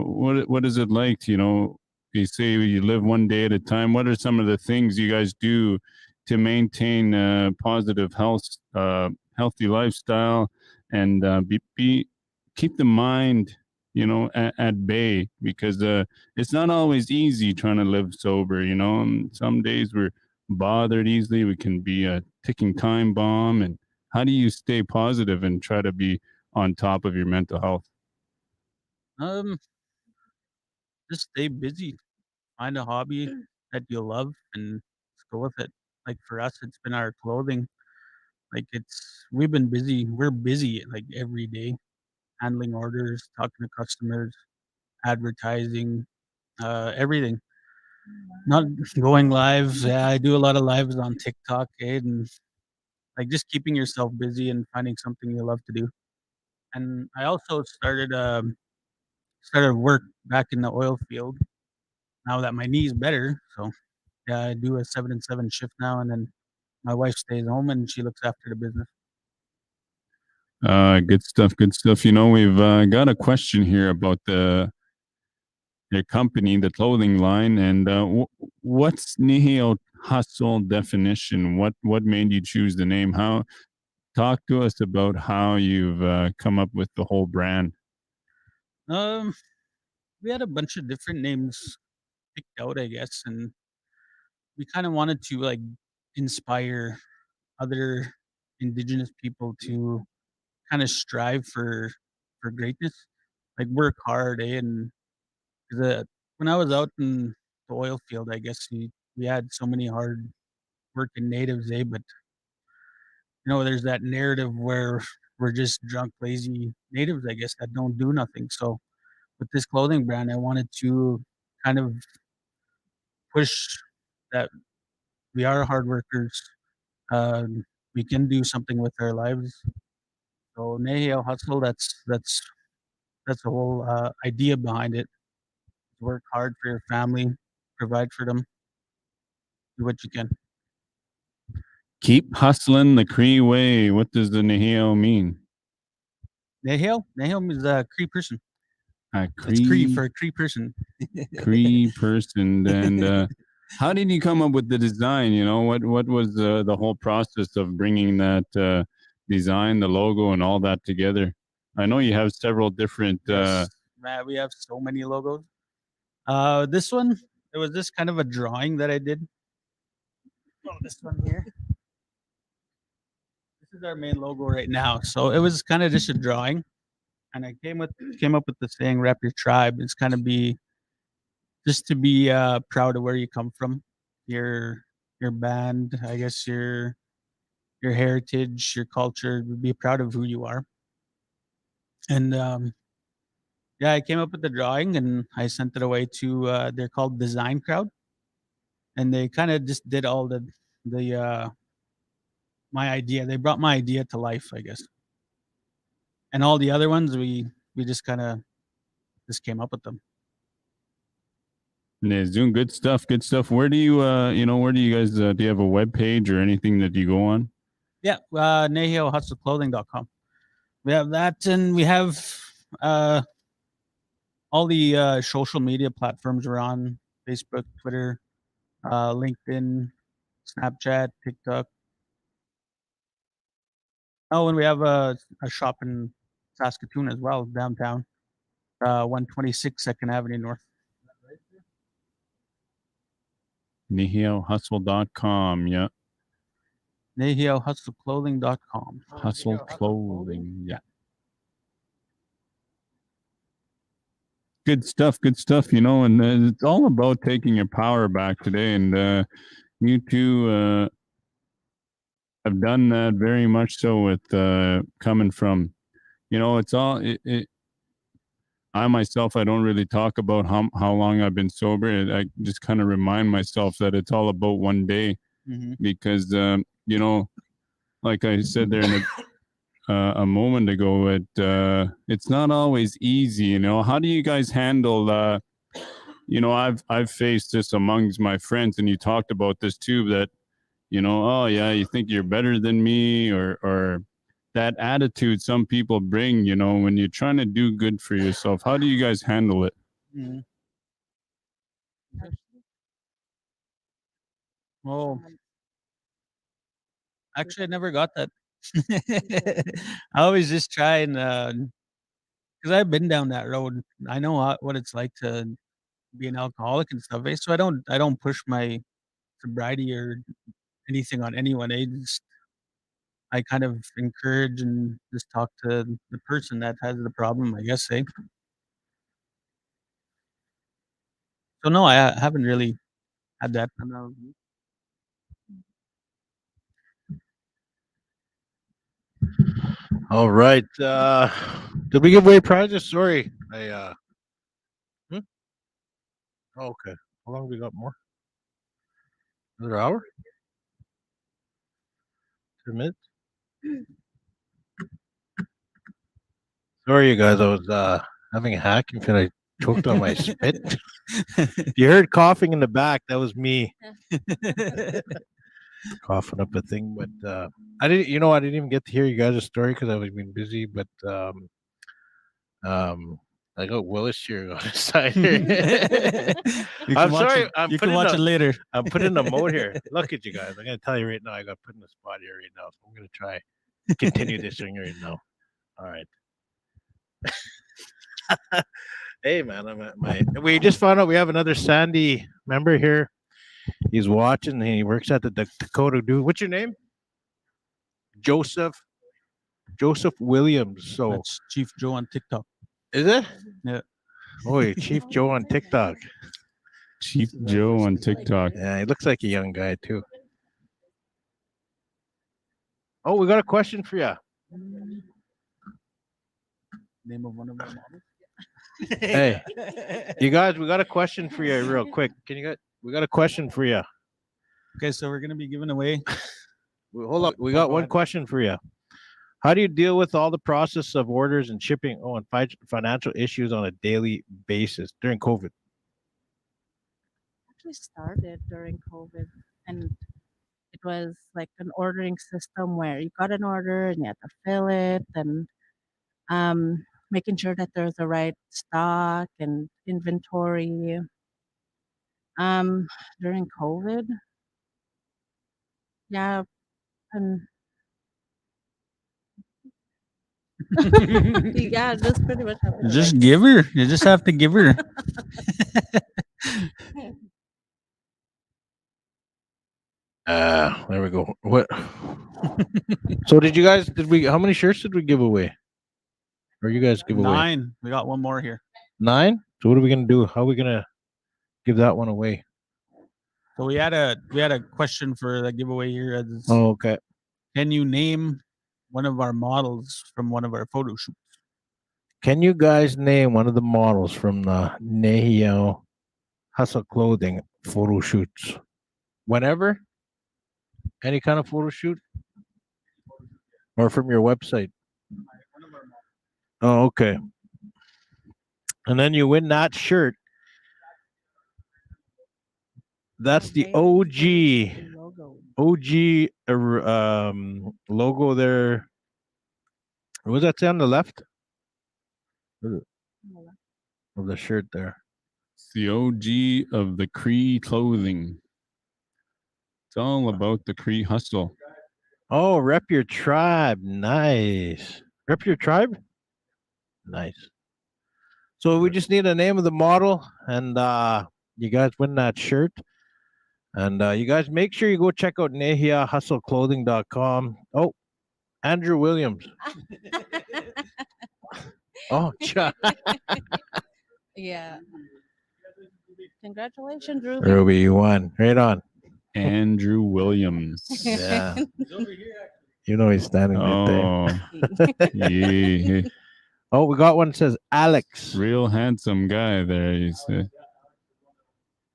what is it like? You know, you say you live one day at a time. What are some of the things you guys do to maintain positive health, healthy lifestyle, and be keep the mind, you know, at bay? Because it's not always easy trying to live sober. You know, and some days we're bothered easily. We can be a ticking time bomb. And how do you stay positive and try to be on top of your mental health? Um, just stay busy. Find a hobby that you love and just go with it. Like for us, it's been our clothing. Like we've been busy. We're busy like every day, handling orders, talking to customers, advertising, everything. Not going live. Yeah, I do a lot of lives on TikTok, and like just keeping yourself busy and finding something you love to do. And I also started work back in the oil field now that my knee's better. So yeah, I do a 7 and 7 shift now, and then my wife stays home and she looks after the business. Good stuff. Good stuff. You know, we've got a question here about your company, the clothing line, and what's Nihil Hustle definition? What made you choose the name? How talk to us about how you've come up with the whole brand. Um, we had a bunch of different names picked out, I guess, and we kind of wanted to like inspire other indigenous people to kind of strive for greatness, like work hard, and 'cause, when I was out in the oil field, I guess we had so many hard working natives, but there's that narrative where we're just drunk, lazy natives, I guess, that don't do nothing. So with this clothing brand, I wanted to kind of push that we are hard workers. We can do something with our lives. So Naheo Hustle, that's the whole idea behind it. Work hard for your family, provide for them, do what you can. Keep hustling the Cree way. What does the Niheo mean? Naheo means a Cree person. A It's Cree Cree for a Cree person. Cree person. And how did you come up with the design? You know, what was the whole process of bringing that design, the logo, and all that together? I know you have several different. Yes, man, we have so many logos. This one, it was this kind of a drawing that I did. Oh, this one here. This is our main logo right now. So it was kind of just a drawing, and I came up with the saying "Rep your tribe." It's kind of just to be proud of where you come from, your band, I guess your heritage, your culture. Be proud of who you are. And yeah, I came up with the drawing and I sent it away to they're called Design Crowd, and they kind of just did all the my idea. They brought my idea to life, I guess. And all the other ones, we just kind of just came up with them. Yeah, doing good stuff. Good stuff. Where do you where do you guys do you have a web page or anything that you go on? Yeah, NahioHustleClothing.com. We have that, and we have all the social media platforms we're on: Facebook, Twitter, LinkedIn, Snapchat, TikTok. Oh, and we have a shop in Saskatoon as well, downtown, 126 2nd Avenue North. NihioHustle.com. Yeah. NihioHustleClothing.com. Hustle Clothing. Yeah. Good stuff. Good stuff. You know, and it's all about taking your power back today. And you two have done that very much so with coming from, you know, it's all, I myself, I don't really talk about how long I've been sober. I just kind of remind myself that it's all about one day because, you know, like I said there in a moment ago, it's not always easy. You know, how do you guys handle, you know, I've faced this amongst my friends, and you talked about this too, that, you know, oh yeah, you think you're better than me, or that attitude some people bring, you know, when you're trying to do good for yourself. How do you guys handle it? Well, actually, I never got that. I always just try and, because I've been down that road. I know what it's like to be an alcoholic and stuff. So I don't push my sobriety or anything on anyone. I kind of encourage and just talk to the person that has the problem, I guess. So no, I haven't really had that. All right. Did we give away prizes? Sorry. Hmm? Oh, okay. How long have we got more? Another hour? 2 minutes? Sorry, you guys. I was having a hacking fit. I choked on my spit. If you heard coughing in the back, that was me coughing up a thing. But I didn't. You know, I didn't even get to hear you guys' story because I was being busy. But I got Willis here on the side here. I'm sorry. You can watch it later. I'm putting a mode here. Look at you guys. I'm gonna tell you right now. I got put in the spot here right now. So I'm gonna try continue this thing right now. All right. Hey man, I'm at my. We just found out we have another Sandy member here. He's watching. He works at the Dakota Dude. What's your name? Joseph Williams. So That's Chief Joe on TikTok. Is it? Yeah. Oh, Chief Joe on TikTok. Chief Joe on TikTok. Yeah, he looks like a young guy too. Oh, we got a question for you. Name of one of our models. Hey, you guys, we got a question for you real quick. We got a question for you. Okay, so we're gonna be giving away. Hold up. We got one question for you. How do you deal with all the process of orders and shipping and financial issues on a daily basis during COVID? Actually started during COVID, and it was like an ordering system where you got an order and you had to fill it, and making sure that there's the right stock and inventory. During COVID, yeah, and yeah, that's pretty much how it Just works. give her. You just have to give her. There we go. What? So how many shirts did we give away? Or you guys give away? 9. We got one more here. 9? So what are we gonna do? How are we gonna give that one away? So we had a question for the giveaway here. Oh, okay. Can you name one of our models from one of our photo shoots? Can you guys name one of the models from the Nihio Hustle Clothing photo shoots? Whenever? Any kind of photo shoot? Or from your website? Oh, okay. And then you win that shirt. That's the OG logo there. What was that say on the left? Of the shirt there. It's the OG of the Cree clothing. It's all about the Cree hustle. Oh, rep your tribe. Nice. Rep your tribe? Nice. So we just need a name of the model, and you guys win that shirt. And you guys make sure you go check out NehiaHustleClothing.com. Oh, Andrew Williams. Oh, Yeah. Congratulations, Ruby. Ruby, you won. Right on. Andrew Williams. Yeah. You know he's standing right Oh, yeah. Oh, we got one that says Alex. Real handsome guy there.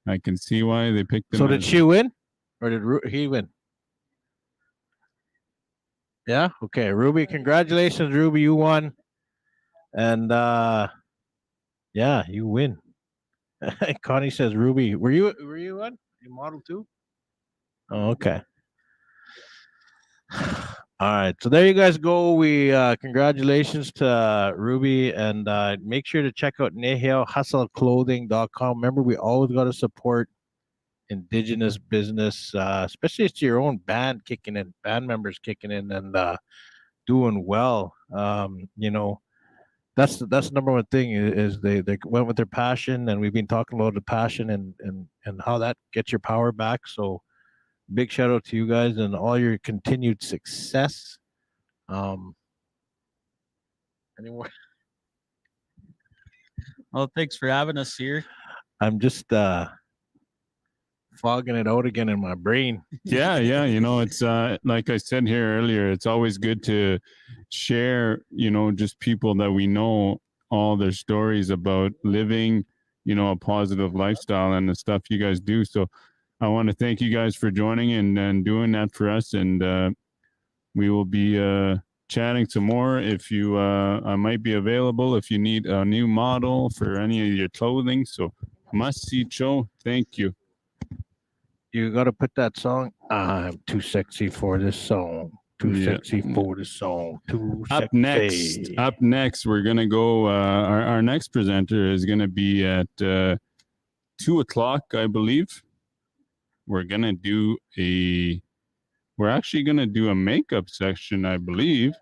I can see why they picked him. So did as she win? Or did he win? Yeah? Okay. Ruby, congratulations, Ruby. You won. And yeah, you win. Connie says, Ruby, were you on? You model too? Oh, okay. All right. So there you guys go. We congratulations to Ruby, and make sure to check out NehiaHustleClothing.com. Remember, we always got to support indigenous business, especially if it's your own band kicking in, band members kicking in and doing well. You know, that's the number one thing is they went with their passion, and we've been talking about the passion and how that gets your power back. So big shout out to you guys and all your continued success. Anymore? Well, thanks for having us here. I'm just fogging it out again in my brain. Yeah, you know, it's like I said here earlier, it's always good to share, you know, just people that we know, all their stories about living, you know, a positive lifestyle and the stuff you guys do. So I want to thank you guys for joining and doing that for us, and we will be chatting some more. If you I might be available if you need a new model for any of your clothing. So must see show. Thank you. You got to put that song. I'm too sexy for this song. Too sexy for this song. Too sexy. Up next, we're gonna go. Our next presenter is gonna be at 2:00, I believe. We're actually gonna do a makeup section, I believe.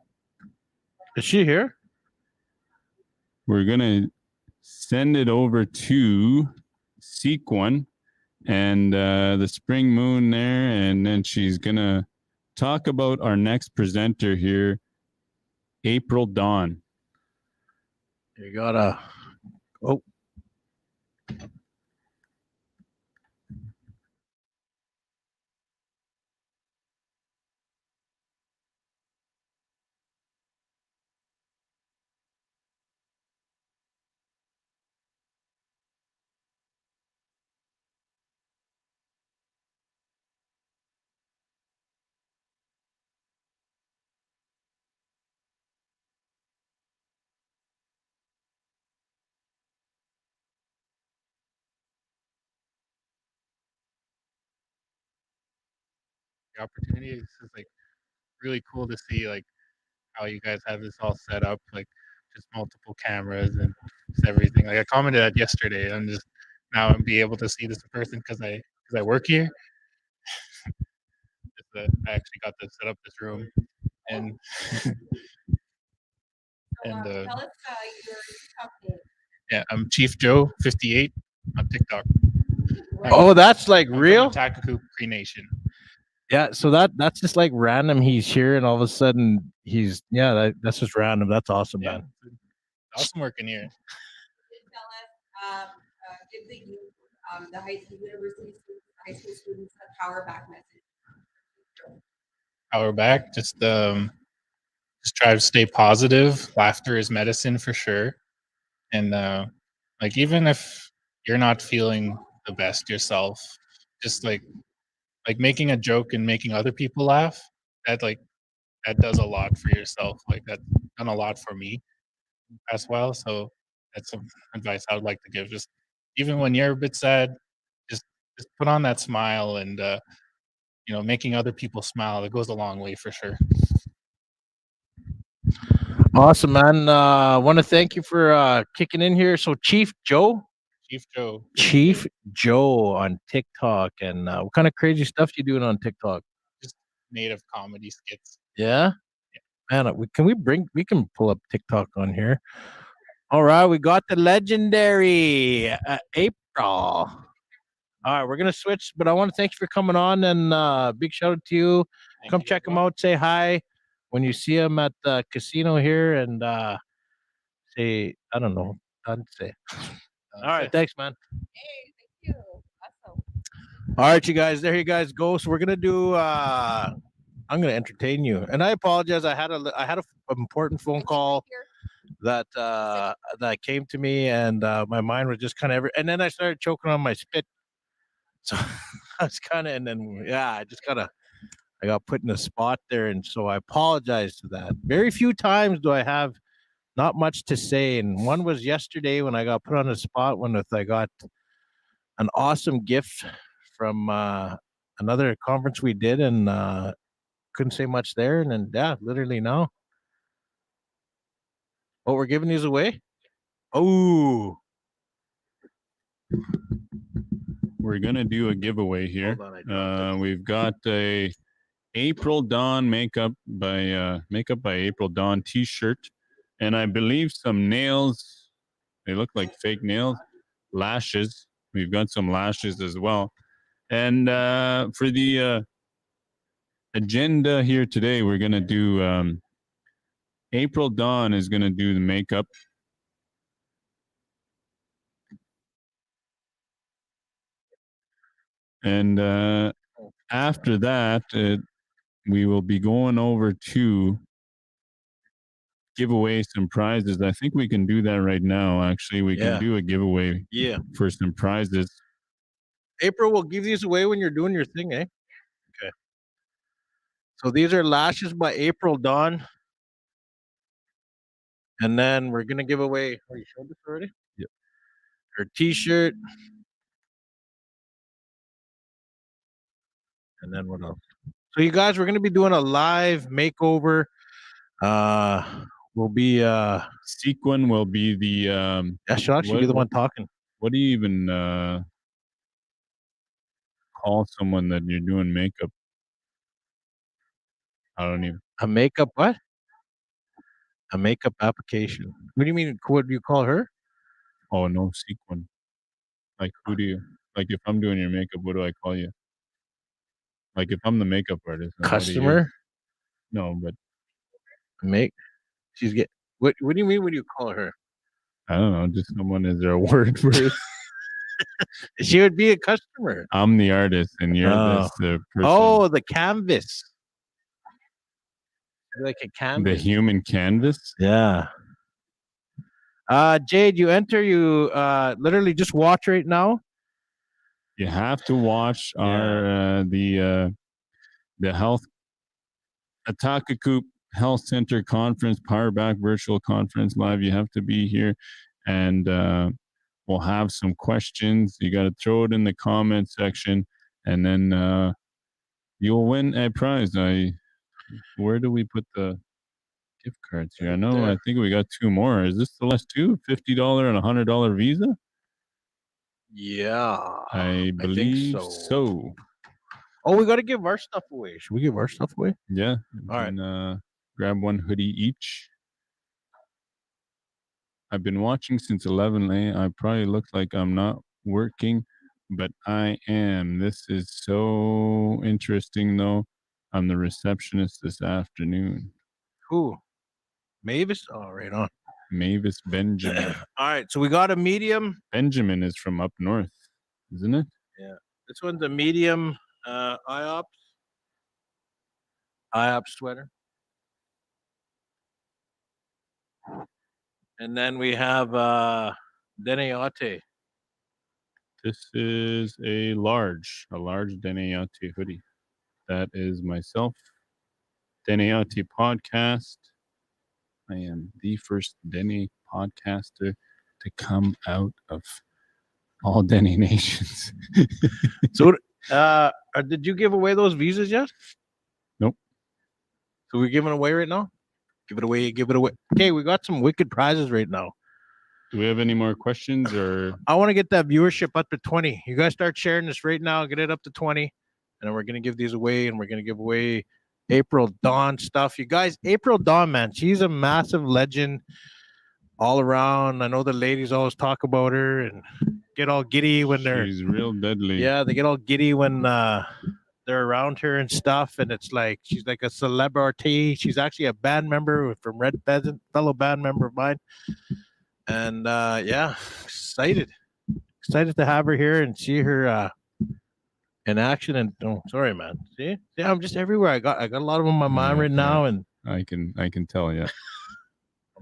Is she here? We're gonna send it over to Sequin and the Spring Moon there, and then she's gonna talk about our next presenter here, April Dawn. You gotta. Oh. The opportunity. It's just like really cool to see like how you guys have this all set up, like just multiple cameras and just everything. Like I commented that yesterday. I'm just now I'm be able to see this in person because I work here. I actually got to set up this room and and Tell us your TikTok name. yeah, I'm Chief Joe 58 on TikTok. Oh, that's like I'm real? from Ahtahkakoop Cree Nation. Yeah, so that's just like random. He's here, and all of a sudden he's that's just random. That's awesome, man. Awesome working here. Tell us, give the youth, the high school university students, high school students, a power back message. Power back. Just try to stay positive. Laughter is medicine for sure. And like even if you're not feeling the best yourself, just like making a joke and making other people laugh, that does a lot for yourself. Like that's done a lot for me as well. So that's some advice I would like to give. Just even when you're a bit sad, just put on that smile and you know, making other people smile, that goes a long way for sure. Awesome, man. I want to thank you for kicking in here. So Chief Joe on TikTok, and what kind of crazy stuff you doing on TikTok? Just native comedy skits. Yeah, man. We can pull up TikTok on here. All right, we got the legendary April. All right, we're gonna switch, but I want to thank you for coming on, and big shout out to you. Come check him out. Say hi when you see him at the casino here, and say I don't know. I'd say. All right, thanks, man. All right, you guys. There you guys go. So we're gonna do. I'm gonna entertain you, and I apologize. I had an important phone call that came to me, and my mind was just kind of and then I started choking on my spit. So I was kind of, and then I just I got put in a spot there, and so I apologize to that. Very few times do I have not much to say, and one was yesterday when I got put on a spot when I got an awesome gift from another conference we did, and couldn't say much there, and then literally now. Oh, we're giving these away? Oh. We're gonna do a giveaway here. We've got a April Dawn makeup by April Dawn T-shirt, and I believe some nails. They look like fake nails. Lashes. We've got some lashes as well. And for the agenda here today, we're gonna do April Dawn is gonna do the makeup. And after that, we will be going over to give away some prizes. I think we can do that right now. Actually, we can do a giveaway for some prizes. April, we'll give these away when you're doing your thing, eh? Okay. So these are lashes by April Dawn. And then we're going to give away. Oh, you showed this already? Yep. Her T-shirt. And then what else? So you guys, we're going to be doing a live makeover. Will be Sequin will be the she'll actually be the one talking. What do you even call someone that you're doing makeup? I don't even. A makeup what? A makeup application. What do you mean? What do you call her? Oh no, Sequin. Like who do you if I'm doing your makeup, what do I call you? Like if I'm the makeup artist. Customer? No, but she's get what do you mean when you call her? I don't know, just someone. Is there a word for it? She would be a customer. I'm the artist and you're the person. Oh, the canvas. Like a canvas. The human canvas? Yeah. Jade, you literally just watch right now. You have to watch our the Ahtahkakoop Health Center Conference, Powerback Virtual Conference Live. You have to be here, and we'll have some questions. You got to throw it in the comment section, and then you'll win a prize. Where do we put the gift cards here? I think we got two more. Is this the last two? $50 and $100 Visa? Yeah. I believe so. Oh, we got to give our stuff away. Should we give our stuff away? Yeah. All right. Grab one hoodie each. I've been watching since 11 a.m. I probably look like I'm not working, but I am. This is so interesting, though. I'm the receptionist this afternoon. Who? Mavis? Oh, right on. Mavis Benjamin. All right. So we got a medium. Benjamin is from up north, isn't it? Yeah. This one's a medium IOPS sweater. And then we have Deneate. This is a large Deneate hoodie. That is myself. Deneate podcast. I am the first Dene podcaster to come out of all Dene nations. So, did you give away those visas yet? Nope. So we're giving away right now? Give it away. Okay, we got some wicked prizes right now. Do we have any more questions, or? I want to get that viewership up to 20. You guys start sharing this right now. Get it up to 20. And then we're going to give these away, and we're going to give away April Dawn stuff. You guys, April Dawn, man, she's a massive legend all around. I know the ladies always talk about her and get all giddy when they're She's real deadly. yeah, they get all giddy when they're around her and stuff. And it's like she's like a celebrity. She's actually a band member from Red Pheasant, fellow band member of mine. And yeah, excited to have her here and see her in action. And oh, sorry, man. See, yeah, I'm just everywhere. I got a lot of them on my mind right now, and I can tell you.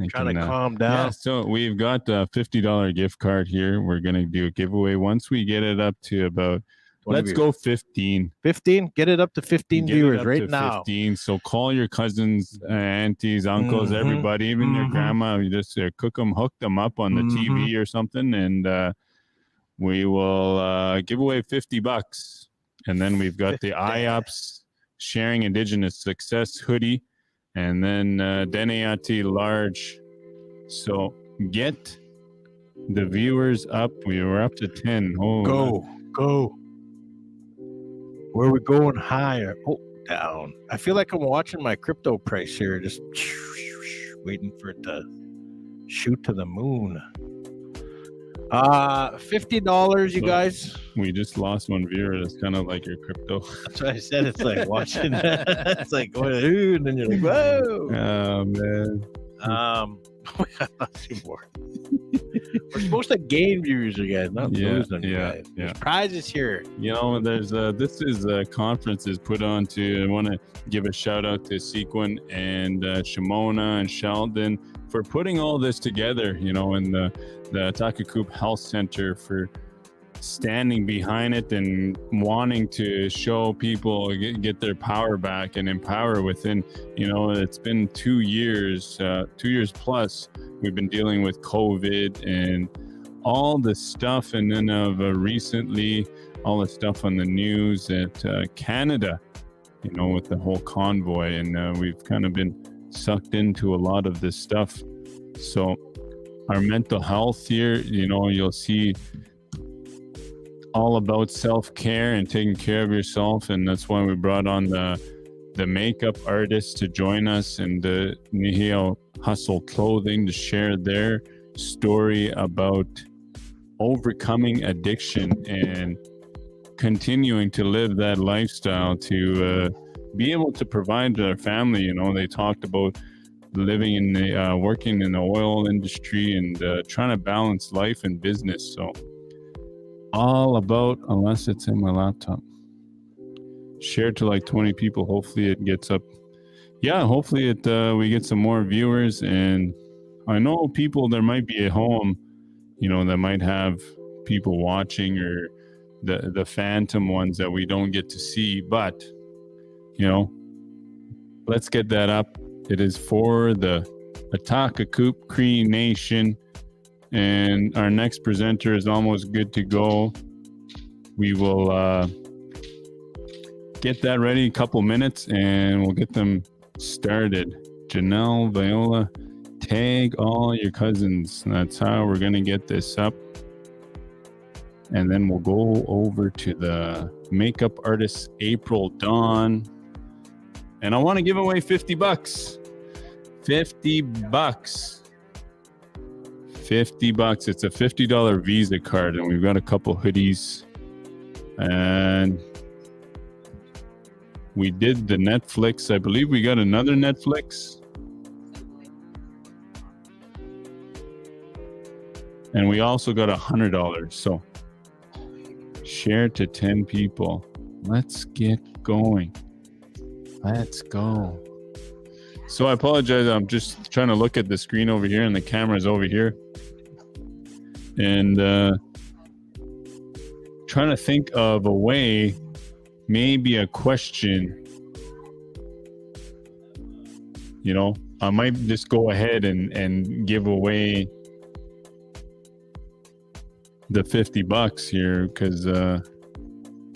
I'm trying to calm down. Yeah, so we've got a $50 gift card here. We're gonna do a giveaway once we get it up to about. Let's go 15. 15. Get it up to 15 Get it viewers up right to now. 15. So call your cousins, aunties, uncles, Mhm, everybody, even your mhm. grandma. You just hook them up on the TV or something, and we will give away $50. And then we've got the IOPS Sharing Indigenous Success hoodie, and then Deneati large. So get the viewers up. We were up to 10. Oh, Go. Where are we going higher? Oh, down. I feel like I'm watching my crypto price here, just waiting for it to shoot to the moon. $50, you guys. We just lost one viewer. That's kind of like your crypto. That's what I said. It's like watching. It's like going, ooh, and then you're like, whoa. Oh man. We got nothing more. We're supposed to gain viewers, you guys, not lose them. You guys. There's prizes here. You know, there's this is a conference is put on to. I want to give a shout out to Sequin and Shimona and Sheldon for putting all this together. You know, and the Ahtahkakoop Health Center for standing behind it and wanting to show people get their power back and empower within. You know, it's been 2 years, 2 years plus. We've been dealing with COVID and all the stuff, and then recently all the stuff on the news at Canada, you know, with the whole convoy, and we've kind of been sucked into a lot of this stuff. So our mental health here, you know, you'll see all about self-care and taking care of yourself, and that's why we brought on the makeup artists to join us, and the Nihio Hustle Clothing to share their story about overcoming addiction and continuing to live that lifestyle to be able to provide to their family. You know, they talked about living in the working in the oil industry and trying to balance life and business. So all about, unless it's in my laptop, share to like 20 people. Hopefully it gets up. Yeah, hopefully it we get some more viewers. And I know people, there might be at home, you know, that might have people watching, or the phantom ones that we don't get to see, but you know, let's get that up. It is for the Ahtahkakoop Cree Nation, and our next presenter is almost good to go. We will get that ready, a couple minutes, and we'll get them started. Janelle, Viola, tag all your cousins. That's how we're going to get this up. And then we'll go over to the makeup artist, April Dawn. And I want to give away $50. $50. $50. It's a $50 Visa card, and we've got a couple hoodies. And we did the Netflix. I believe we got another Netflix. And we also got $100. So share to 10 people. Let's get going. Let's go. So I apologize. I'm just trying to look at the screen over here, and the camera's over here. And trying to think of a way, maybe a question. You know, I might just go ahead and give away the $50 here, because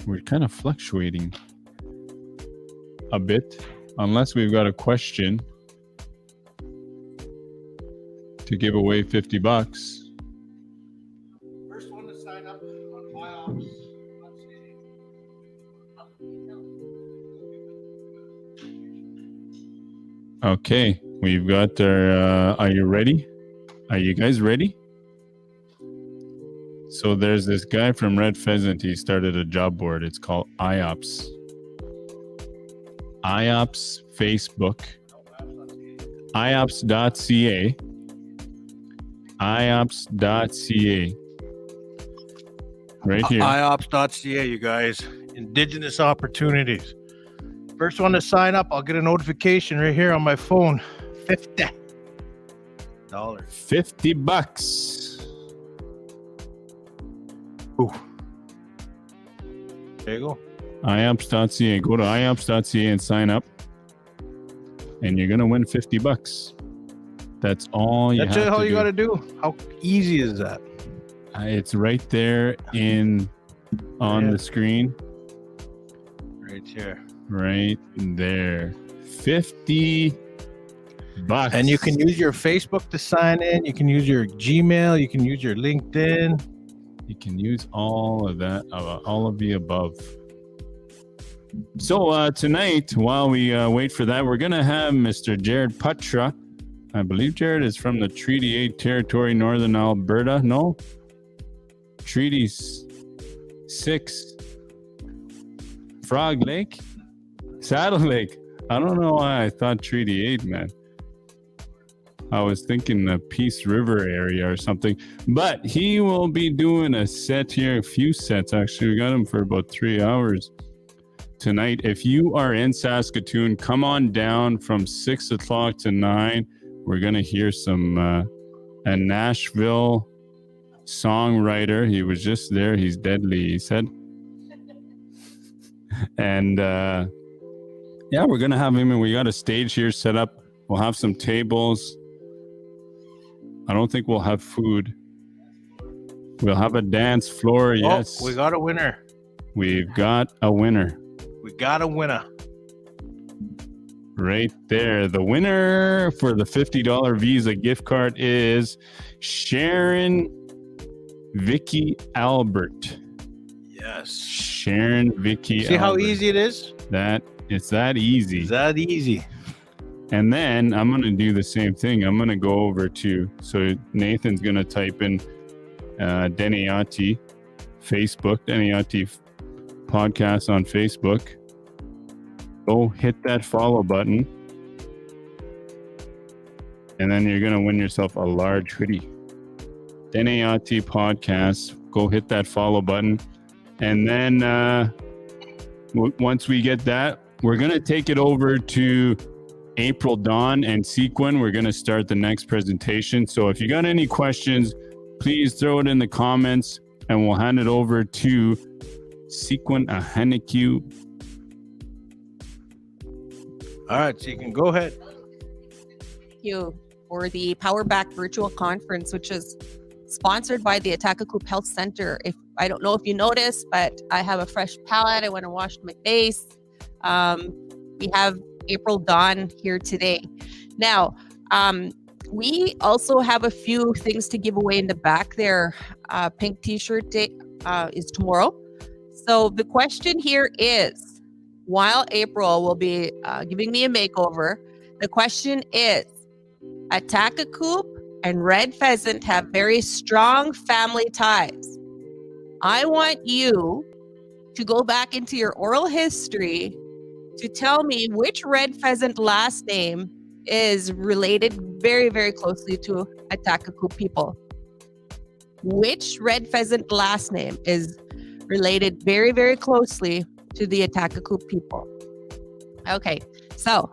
we're kind of fluctuating a bit, unless we've got a question to give away $50. First one to sign up on IOPS. Let's see. Okay, we've got our. Are you ready? Are you guys ready? So there's this guy from Red Pheasant. He started a job board. It's called IOPS. IOPS Facebook. IOPS.ca. IOPS.ca. Right here. IOPS.ca, you guys. Indigenous opportunities. First one to sign up, I'll get a notification right here on my phone. $50. $50. Ooh. There you go. IOPS.ca. Go to IOPS.ca and sign up. And you're gonna win $50. That's all you That's have all to you do. got to do. How easy is that? It's right there on the screen. Right here. Right there. $50. And you can use your Facebook to sign in. You can use your Gmail. You can use your LinkedIn. You can use all of that, all of the above. So tonight, while we wait for that, we're going to have Mr. Jared Putra. I believe Jared is from the Treaty 8 territory, Northern Alberta. No? Treaty 6. Frog Lake? Saddle Lake. I don't know why I thought Treaty 8, man. I was thinking the Peace River area or something. But he will be doing a set here, a few sets actually. We got him for about 3 hours tonight. If you are in Saskatoon, come on down from 6 o'clock to 9. We're going to hear some a Nashville songwriter. He was just there. He's deadly, he said. And yeah, we're going to have him. And we got a stage here set up. We'll have some tables. I don't think we'll have food. We'll have a dance floor. Yes. Oh, we got a winner. We've got a winner. We got a winner. Right there. The winner for the $50 Visa gift card is Sharon Vicky Albert. Yes. Sharon Vicky See Albert. how easy it is? It's that easy. It's that easy. And then I'm going to do the same thing. I'm going to go over to, so Nathan's going to type in Deniati Facebook, Deniati podcast on Facebook. Go hit that follow button. And then you're going to win yourself a large hoodie. Deniati podcast. Go hit that follow button. And then once we get that, we're going to take it over to April Dawn and Sequin. We're going to start the next presentation. So if you got any questions, please throw it in the comments and we'll hand it over to Sequin Ahtahkakoop. All right, so you can go ahead. Thank you for the Power Back virtual conference, which is sponsored by the Ahtahkakoop Health Center. If I don't know if you noticed, but I have a fresh palette. I went and washed my face. We have April Dawn here today. Now, we also have a few things to give away in the back there. Pink t-shirt day is tomorrow. So the question here is, while April will be giving me a makeover, the question is, Ahtahkakoop and Red Pheasant have very strong family ties. I want you to go back into your oral history to tell me which Red Pheasant last name is related very, very closely to Ahtahkakoop people. Which Red Pheasant last name is related very, very closely to the Ahtahkakoop people? Okay, so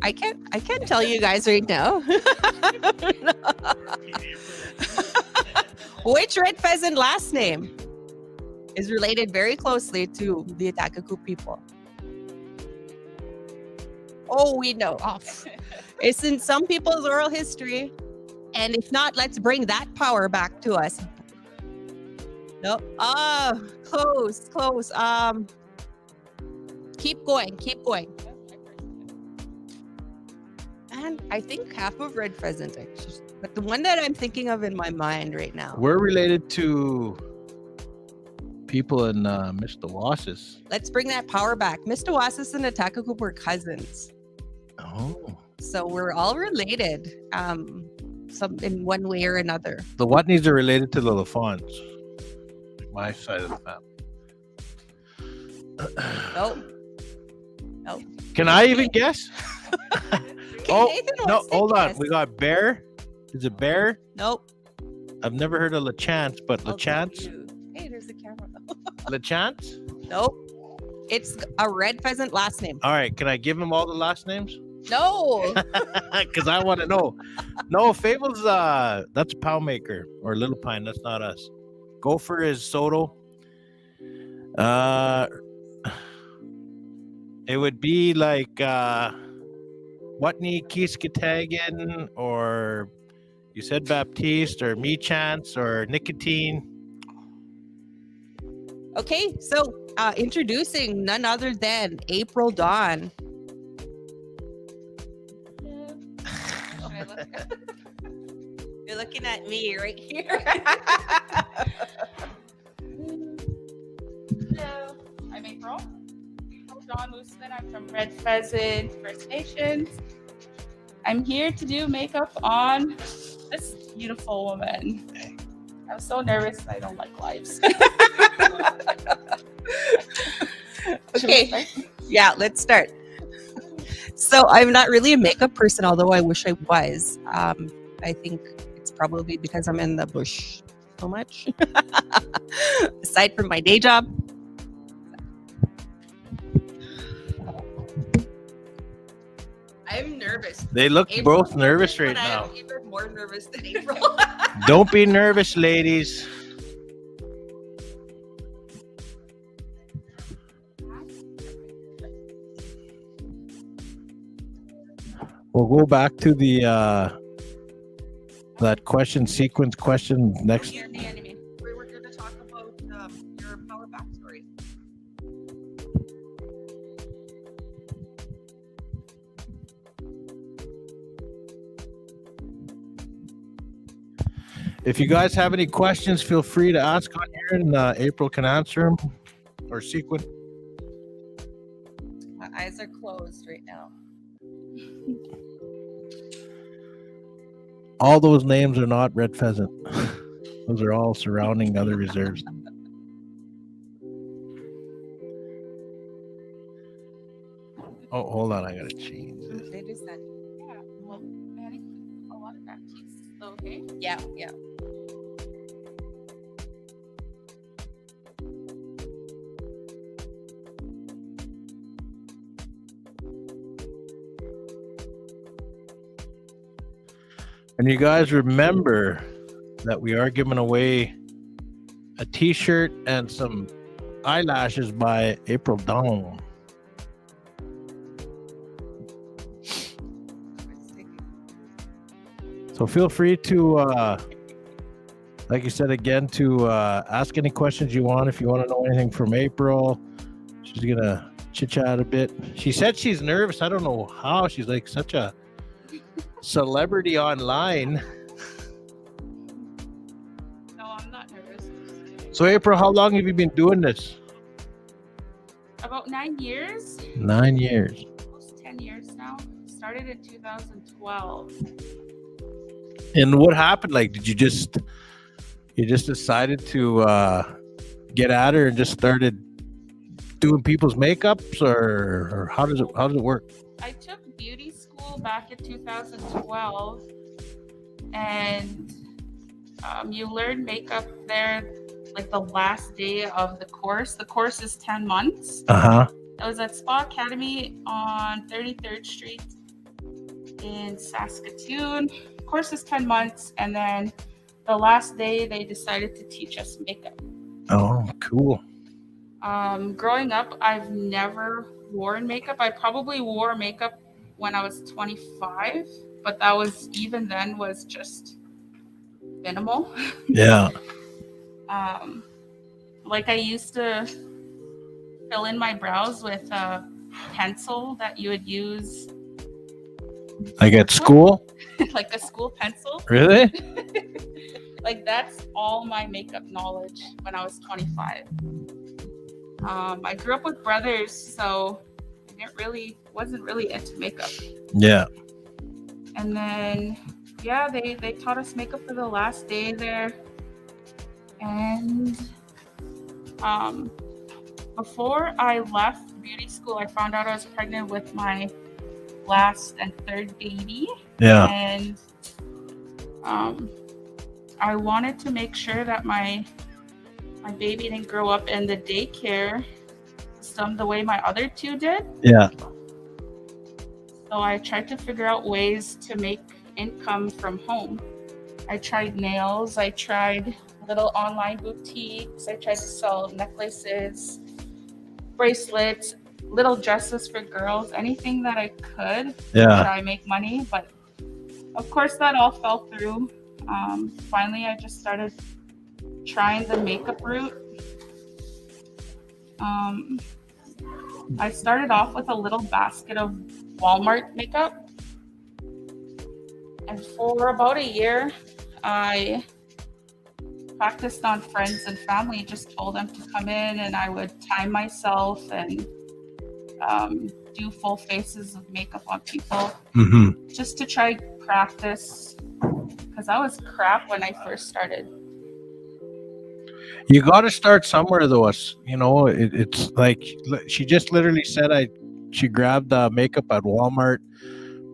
I can't tell you guys right now. Which Red Pheasant last name is related very closely to the Ahtahkakoop people? Oh, we know. Oh, it's in some people's oral history. And if not, let's bring that power back to us. Nope. Close. Keep going. And I think half of Red Pheasant, actually. But the one that I'm thinking of in my mind right now. We're related to people in Mr. Wasses. Let's bring that power back. Mr. Wasis and Ahtahkakoop were cousins. Oh. So we're all related, some in one way or another. The Watneys are related to the LaFons. My side of the family. Nope. Nope. Can I even guess? Oh, Nathan no, wants to hold on. guess. We got Bear. Is it Bear? Nope. I've never heard of LaChance, but I'll LaChance? give you- Hey, there's the camera. LaChance? Nope. It's a red pheasant last name. All right, can I give him all the last names? No. Because I want to know. No, Fable's, that's a Pow Maker or Little Pine. That's not us. Gopher is Soto. It would be like Watney Kiskatagan, or you said Baptiste, or Me Chance, or Nicotine. Okay, so introducing none other than April Dawn. You're looking at me right here. Hello, I'm April. Dawn Mooseman. I'm from Red Pheasant First Nations. I'm here to do makeup on this beautiful woman. I'm so nervous. I don't like lives. Okay, yeah, let's start. So I'm not really a makeup person, although I wish I was. I think it's probably because I'm in the bush so much. Aside from my day job. I'm nervous. They look April both nervous right but now. I'm even more nervous than April. Don't be nervous, ladies. We'll go back to the that question sequence question next. We're going to talk about your power backstory. If you guys have any questions, feel free to ask on here, and April can answer them, or sequence. My eyes are closed right now. All those names are not red pheasant. Those are all surrounding other reserves. Oh, hold on, I gotta change this. They just said, Yeah, well, Maddie, a lot of Baptiste. Okay. yeah, yeah. And you guys remember that we are giving away a t-shirt and some eyelashes by April Dawn. So feel free to, like you said again, to ask any questions you want. If you want to know anything from April, she's going to chit-chat a bit. She said she's nervous. I don't know how. She's like such a celebrity online. No, I'm not nervous. So April, how long have you been doing this? About 9 years. 9 years. Almost 10 years now. Started in 2012. And what happened? Like, did you just decided to get at her and just started doing people's makeups, or how does it work? I took beauty school back in 2012, and you learn makeup there like the last day of the course. The course is 10 months. Uh-huh. I was at Spa Academy on 33rd Street in Saskatoon. Course is 10 months, and then the last day they decided to teach us makeup. Oh, cool. Growing up, I've never worn makeup. I probably wore makeup when I was 25, but that was, even then, was just minimal. Yeah. Like I used to fill in my brows with a pencil that you would use Like at school? like a school pencil. Really? Like that's all my makeup knowledge when I was 25. I grew up with brothers, so I wasn't really into makeup. Yeah. And then, yeah, they taught us makeup for the last day there. And before I left beauty school, I found out I was pregnant with my last and third baby. Yeah. And I wanted to make sure that my baby didn't grow up in the daycare system the way my other two did. Yeah. So I tried to figure out ways to make income from home. I tried nails, I tried little online boutiques, I tried to sell necklaces, bracelets, little dresses for girls, anything that I could to try make money. But of course that all fell through. Finally, I just started trying the makeup route. I started off with a little basket of Walmart makeup. And for about a year, I practiced on friends and family, just told them to come in and I would time myself and do full faces of makeup on people just to try practice, because I was crap when I first started. You got to start somewhere, though. It's like she just literally said she grabbed makeup at Walmart,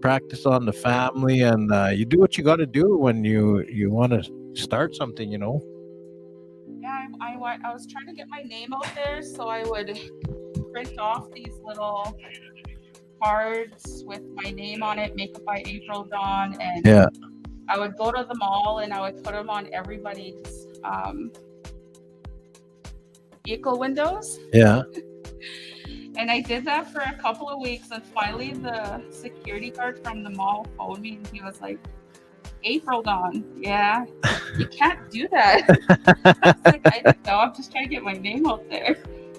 practice on the family, and you do what you got to do when you want to start something. Yeah, I was trying to get my name out there, so I would print off these little cards with my name on it, Makeup by April Dawn, and I would go to the mall and I would put them on everybody's vehicle windows. Yeah. And I did that for a couple of weeks, and finally the security guard from the mall phoned me and he was like, April Dawn, yeah, you can't do that. I was like, I don't know, I'm just trying to get my name out there.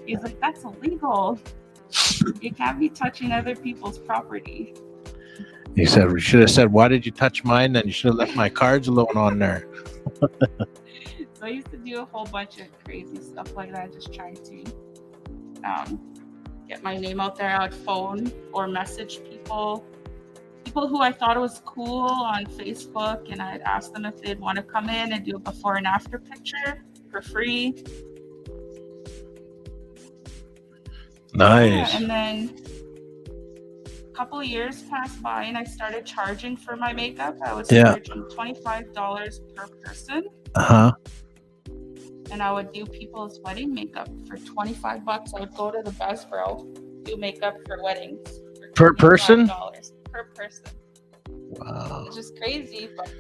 He's like, that's illegal. You can't be touching other people's property. He said, we should have said, why did you touch mine? Then you should have left my cards alone on there. So I used to do a whole bunch of crazy stuff like that, just trying to get my name out there. I would phone or message people who I thought was cool on Facebook, and I'd ask them if they'd want to come in and do a before and after picture for free. Nice. Yeah, and then a couple of years passed by and I started charging for my makeup. I was charging $25 per person. And I would do people's wedding makeup for $25. I would go to the Buzzbro, do makeup for weddings. Per person? Per person. Wow. Which is crazy, but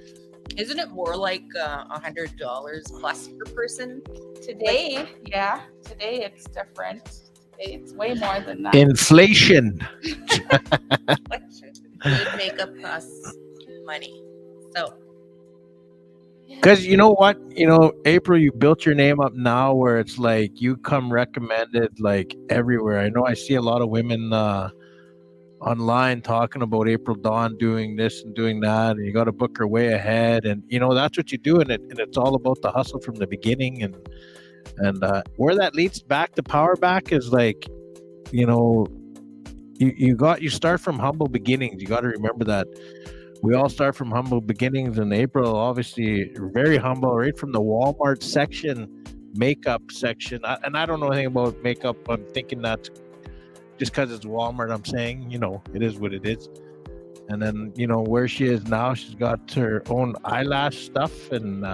isn't it more like $100 plus per person? Today it's different. Today it's way more than that. Inflation. Good makeup costs money. So because you know what, April, you built your name up now where it's like you come recommended like everywhere. I know I see a lot of women online talking about April Dawn doing this and doing that, and you got to book her way ahead, and that's what you do, and it's all about the hustle from the beginning, and where that leads back to Power Back is like, you start from humble beginnings. You got to remember that we all start from humble beginnings, and April obviously very humble, right from the Walmart section, makeup section, and I don't know anything about makeup. I'm thinking that just because it's Walmart, I'm saying, it is what it is. And then, where she is now, she's got her own eyelash stuff and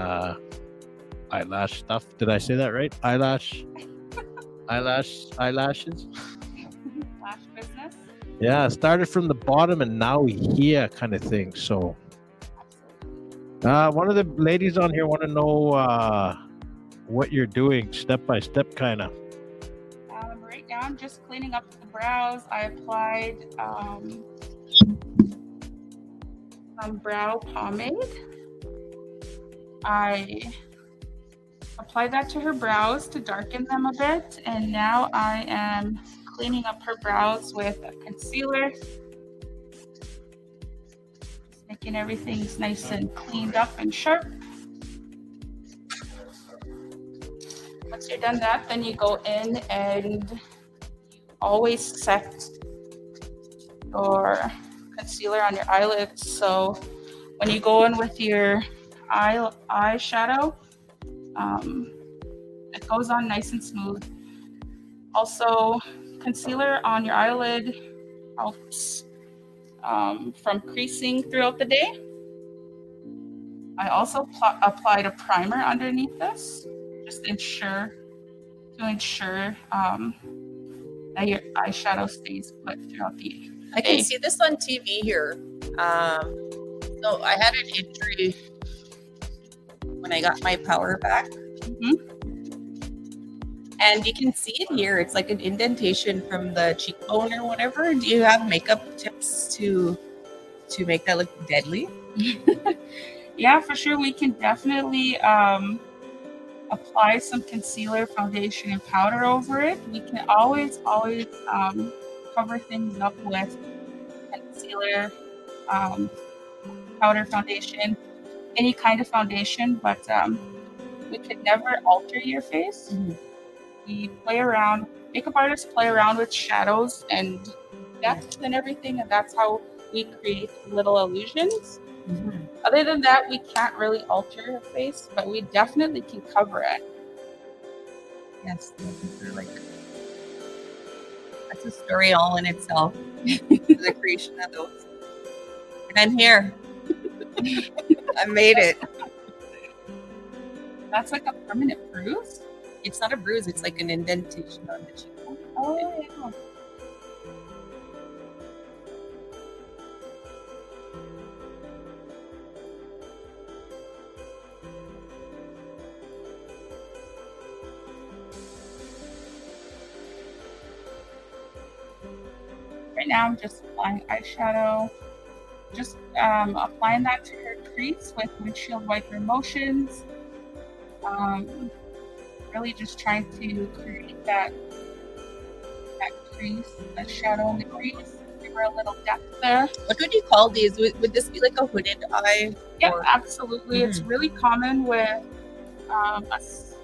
eyelash stuff. Did I say that right? Eyelashes? Lash business? Yeah, started from the bottom and now we here kind of thing. So one of the ladies on here want to know what you're doing step by step kind of. Right now I'm just cleaning up the brows. I applied some brow pomade. I applied that to her brows to darken them a bit, and now I am cleaning up her brows with a concealer, just making everything nice and cleaned up and sharp. Once you're done that, then you go in and you always set your concealer on your eyelids. So when you go in with your eyeshadow, it goes on nice and smooth. Also, concealer on your eyelid helps from creasing throughout the day. I also applied a primer underneath this, just to ensure that your eyeshadow stays put throughout the day. I can see this on TV here. So I had an injury when I got my power back. And you can see it here. It's like an indentation from the cheekbone or whatever. Do you have makeup tips to make that look deadly? Yeah, for sure. We can definitely apply some concealer, foundation, and powder over it. We can always cover things up with concealer, powder, foundation, any kind of foundation, but we could never alter your face. We play around, makeup artists play around with shadows and depth and everything, and that's how we create little illusions. Other than that, we can't really alter your face, but we definitely can cover it. Yes, that's a story all in itself. The creation of those. And I'm here. I made it. That's like a permanent bruise? It's not a bruise, it's like an indentation on the cheekbone. Oh, yeah. Right now, I'm just applying eyeshadow. Just applying that to her crease with windshield wiper motions. Really just trying to create that crease, that shadow in the crease. Give her a little depth there. What would you call these? Would this be like a hooded eye? Yeah, absolutely. It's really common with us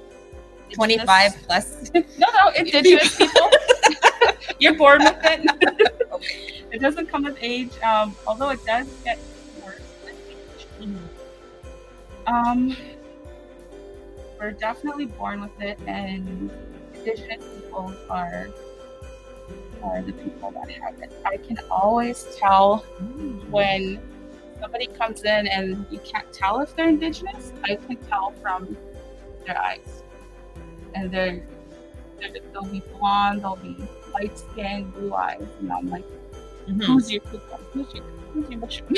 25 plus. No, indigenous people. You're born with it. It doesn't come with age, although it does get worse with age. We're definitely born with it, and indigenous people are the people that have it. I can always tell when somebody comes in and you can't tell if they're indigenous. I can tell from their eyes, and they'll be blonde, they'll be light skinned, blue eyes, and I'm like, who's your kukum? Who's your mushroom?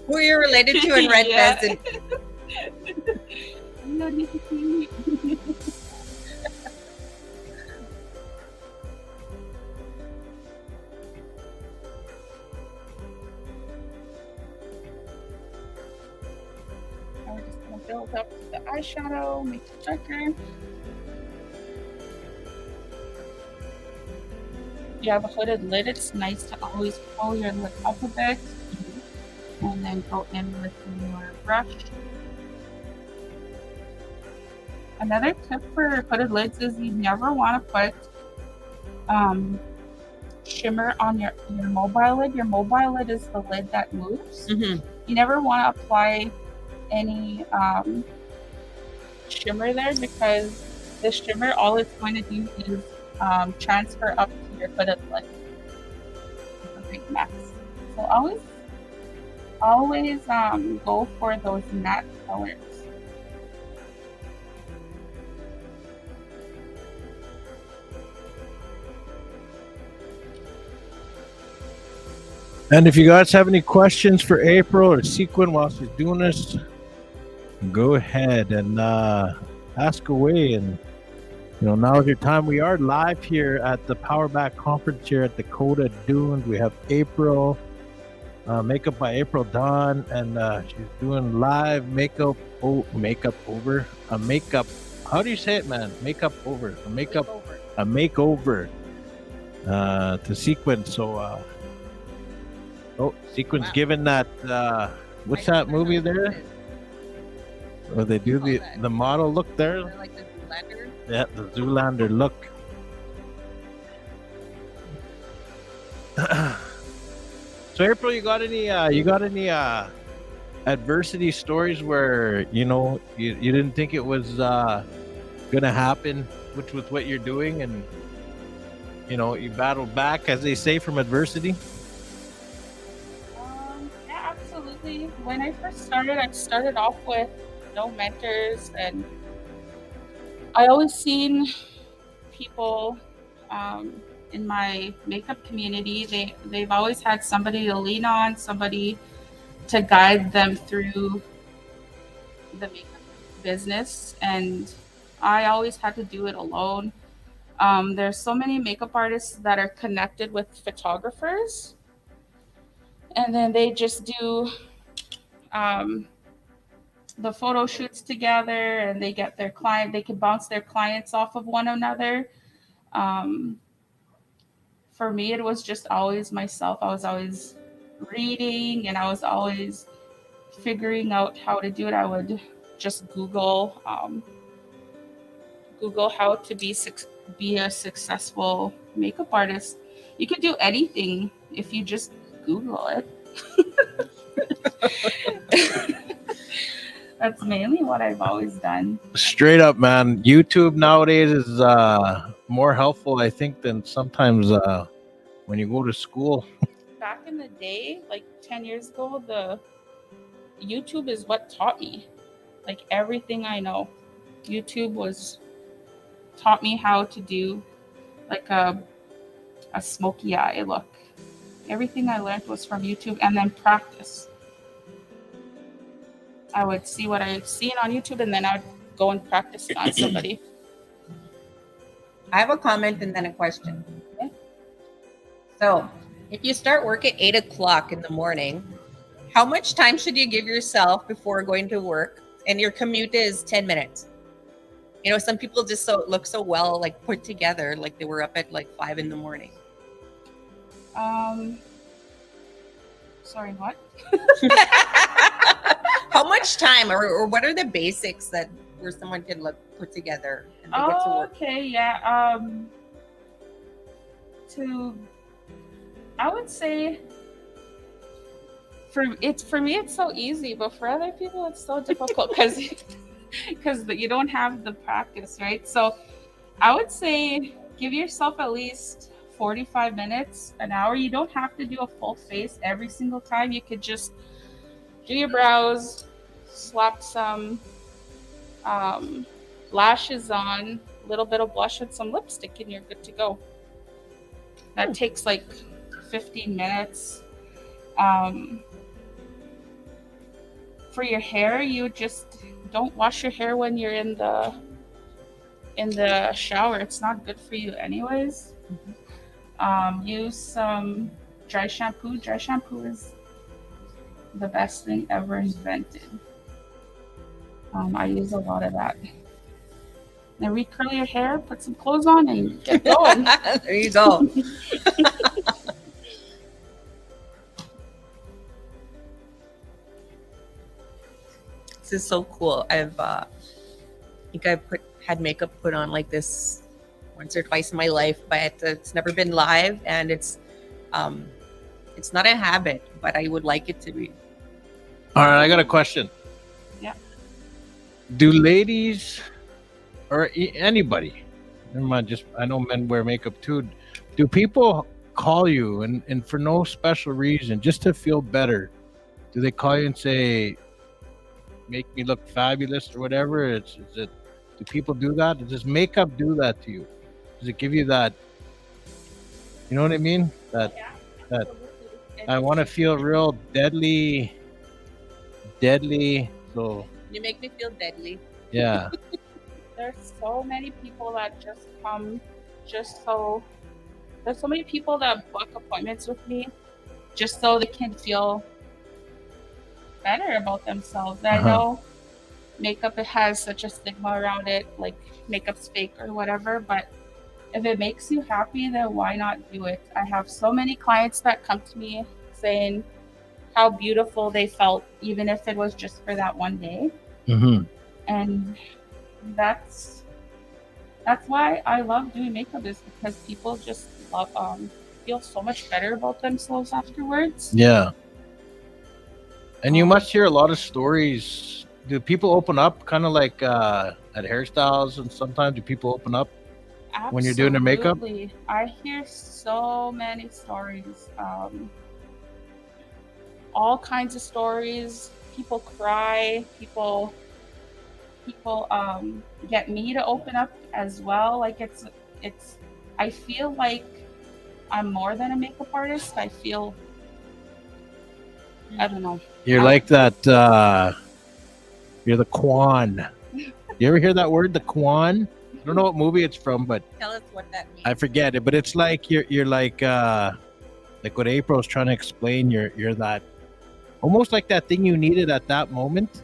Who are you related to in Red Pheasant? Now we're just gonna build up the eyeshadow, make it darker. If you have a hooded lid, it's nice to always pull your lid up a bit and then go in with your brush. Another tip for hooded lids is you never want to put shimmer on your mobile lid. Your mobile lid is the lid that moves. You never want to apply any shimmer there, because the shimmer, all it's going to do is transfer up to your hooded lid. It's a big mess. So always go for those matte colors. And if you guys have any questions for April or Sequin while she's doing this, go ahead and ask away. And now is your time. We are live here at the Power Back Conference here at Dakota Dunes. We have April, makeup by April Dawn, and she's doing live makeup. Over a makeup. How do you say it, man? Makeup over a makeover to Sequin. So. Sequin's given that, what's that movie there? Where they do the model look there? Zoolander. Yeah, the Zoolander look. So April, you got any adversity stories where you didn't think it was gonna happen, which was what you're doing, and you battled back, as they say, from adversity? Yeah, absolutely. When I first started, I started off with no mentors, and I always seen people in my makeup community. They've always had somebody to lean on, somebody to guide them through the makeup business, and I always had to do it alone. There's so many makeup artists that are connected with photographers, and then they just do the photo shoots together, and they get their client. They can bounce their clients off of one another. For me, it was just always myself. I was always reading, and I was always figuring out how to do it. I would just Google how to be a successful makeup artist. You could do anything if you just Google it. That's mainly what I've always done. Straight up, man. YouTube nowadays is more helpful, I think, than sometimes when you go to school. Back in the day, like 10 years ago, the YouTube is what taught me. Like everything I know, YouTube taught me how to do like a smoky eye look. Everything I learned was from YouTube, and then practice. I would see what I've seen on YouTube, and then I'd go and practice it on somebody. I have a comment and then a question. Okay. So, if you start work at 8 o'clock in the morning, how much time should you give yourself before going to work? And your commute is 10 minutes. Some people just look so well, like put together, like they were up at like 5 in the morning. Sorry, what? How much time, or what are the basics where someone can look put together and they get to work? Okay, yeah. I would say for me it's so easy, but for other people it's so difficult because you don't have the practice, right? So I would say give yourself at least 45 minutes, an hour. You don't have to do a full face every single time. You could just do your brows, slap some lashes on, a little bit of blush and some lipstick, and you're good to go. That takes like 15 minutes. For your hair, you just don't wash your hair when you're in the shower. It's not good for you anyways. Use some dry shampoo. Dry shampoo is the best thing ever invented. I use a lot of that. Then recurl your hair, put some clothes on, and get going. There you go. This is so cool. I think I've had makeup put on like this once or twice in my life, but it's never been live, and it's not a habit, but I would like it to be. All right, I got a question. Yeah. Do ladies or anybody, never mind, just I know men wear makeup too. Do people call you and for no special reason, just to feel better? Do they call you and say, "Make me look fabulous" or whatever? Do people do that? Does makeup do that to you? Does it give you that? You know what I mean? That I want to feel real deadly. So You make me feel deadly. yeah. There's so many people that just come there's so many people that book appointments with me just so they can feel better about themselves. I know makeup, it has such a stigma around it, like makeup's fake or whatever, but if it makes you happy, then why not do it? I have so many clients that come to me saying how beautiful they felt, even if it was just for that one day. Mm-hmm. And that's That's why I love doing makeup, is because people just love feel so much better about themselves afterwards. Yeah. And you must hear a lot of stories. Do people open up kind of like at hairstyles, and sometimes do people open up when you're doing their makeup? Absolutely. I hear so many stories. All kinds of stories. People cry. People get me to open up as well. Like it's. I feel like I'm more than a makeup artist. I feel. I don't know. You're like that. You're the Quan. You ever hear that word, the Quan? I don't know what movie it's from, but Tell us what that means. I forget it. But it's like you're like what April's trying to explain. You're that almost like that thing you needed at that moment.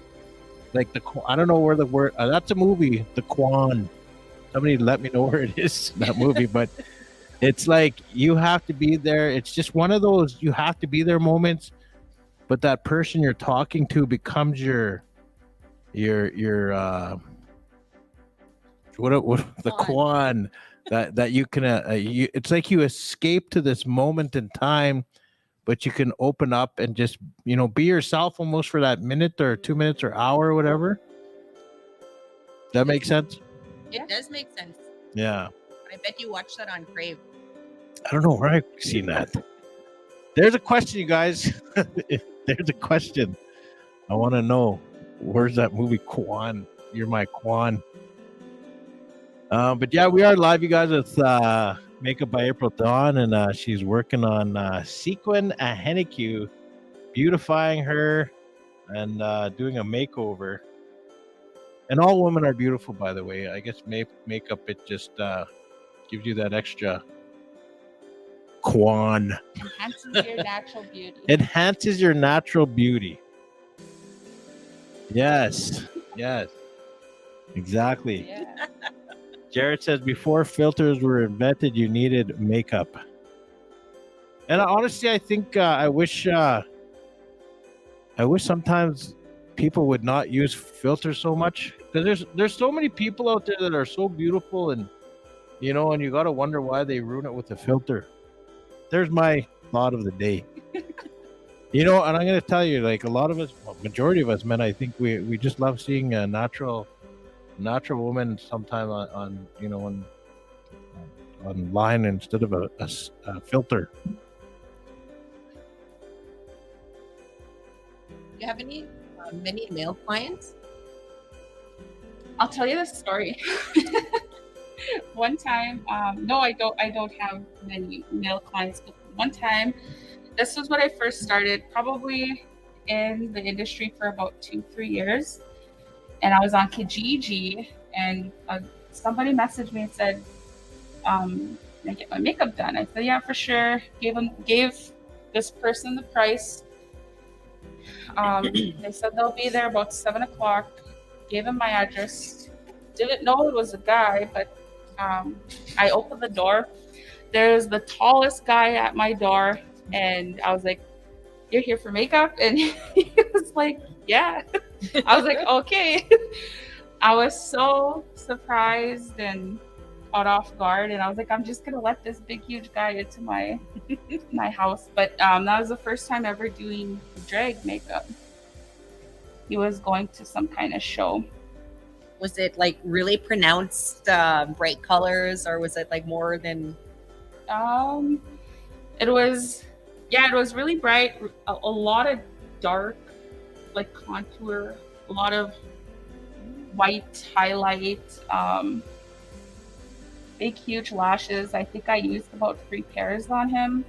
Like I don't know where the word. That's a movie, the Quan. Somebody let me know where it is, that movie. But it's like you have to be there. It's just one of those you have to be there moments. But that person you're talking to becomes your what the Quan that you can it's like you escape to this moment in time, but you can open up and just be yourself almost for that minute or 2 minutes or hour or whatever. That makes sense? It does make sense. Yeah. I bet you watched that on Crave. I don't know where I've seen that. There's a question, you guys. There's a question. I want to know, where's that movie Quan? You're my Quan. But yeah, we are live, you guys, with Makeup by April Dawn, and she's working on Sequin Ahtahkakoop, beautifying her and doing a makeover. And all women are beautiful, by the way. I guess makeup, it just gives you that extra Quan. Enhances your natural beauty. Enhances your natural beauty. Yes. Exactly. Yeah. Jared says, before filters were invented, you needed makeup. And honestly, I think I wish sometimes people would not use filters so much, because there's so many people out there that are so beautiful, and and you got to wonder why they ruin it with a filter. There's my thought of the day. And I'm going to tell you, like a lot of us, majority of us men, I think we just love seeing a natural woman sometime on online instead of a filter. Do you have any many male clients? I'll tell you this story. One time, no, I don't have many male clients, but one time, this was when I first started, probably in the industry for about 2-3 years. And I was on Kijiji, and somebody messaged me and said, "Can I get my makeup done?" I said, "Yeah, for sure." Gave this person the price. They said they'll be there about 7 o'clock. Gave him my address. Didn't know it was a guy, but I opened the door. There's the tallest guy at my door, and I was like, "You're here for makeup?" And he was like, "Yeah." I was like, "Okay." I was so surprised and caught off guard, and I was like, "I'm just gonna let this big huge guy into my house." But that was the first time ever doing drag makeup. He was going to some kind of show. Was it like really pronounced bright colors, or was it like more than? It was really bright. A lot of dark, like contour, a lot of white highlight, big huge lashes. I think I used about 3 pairs on him.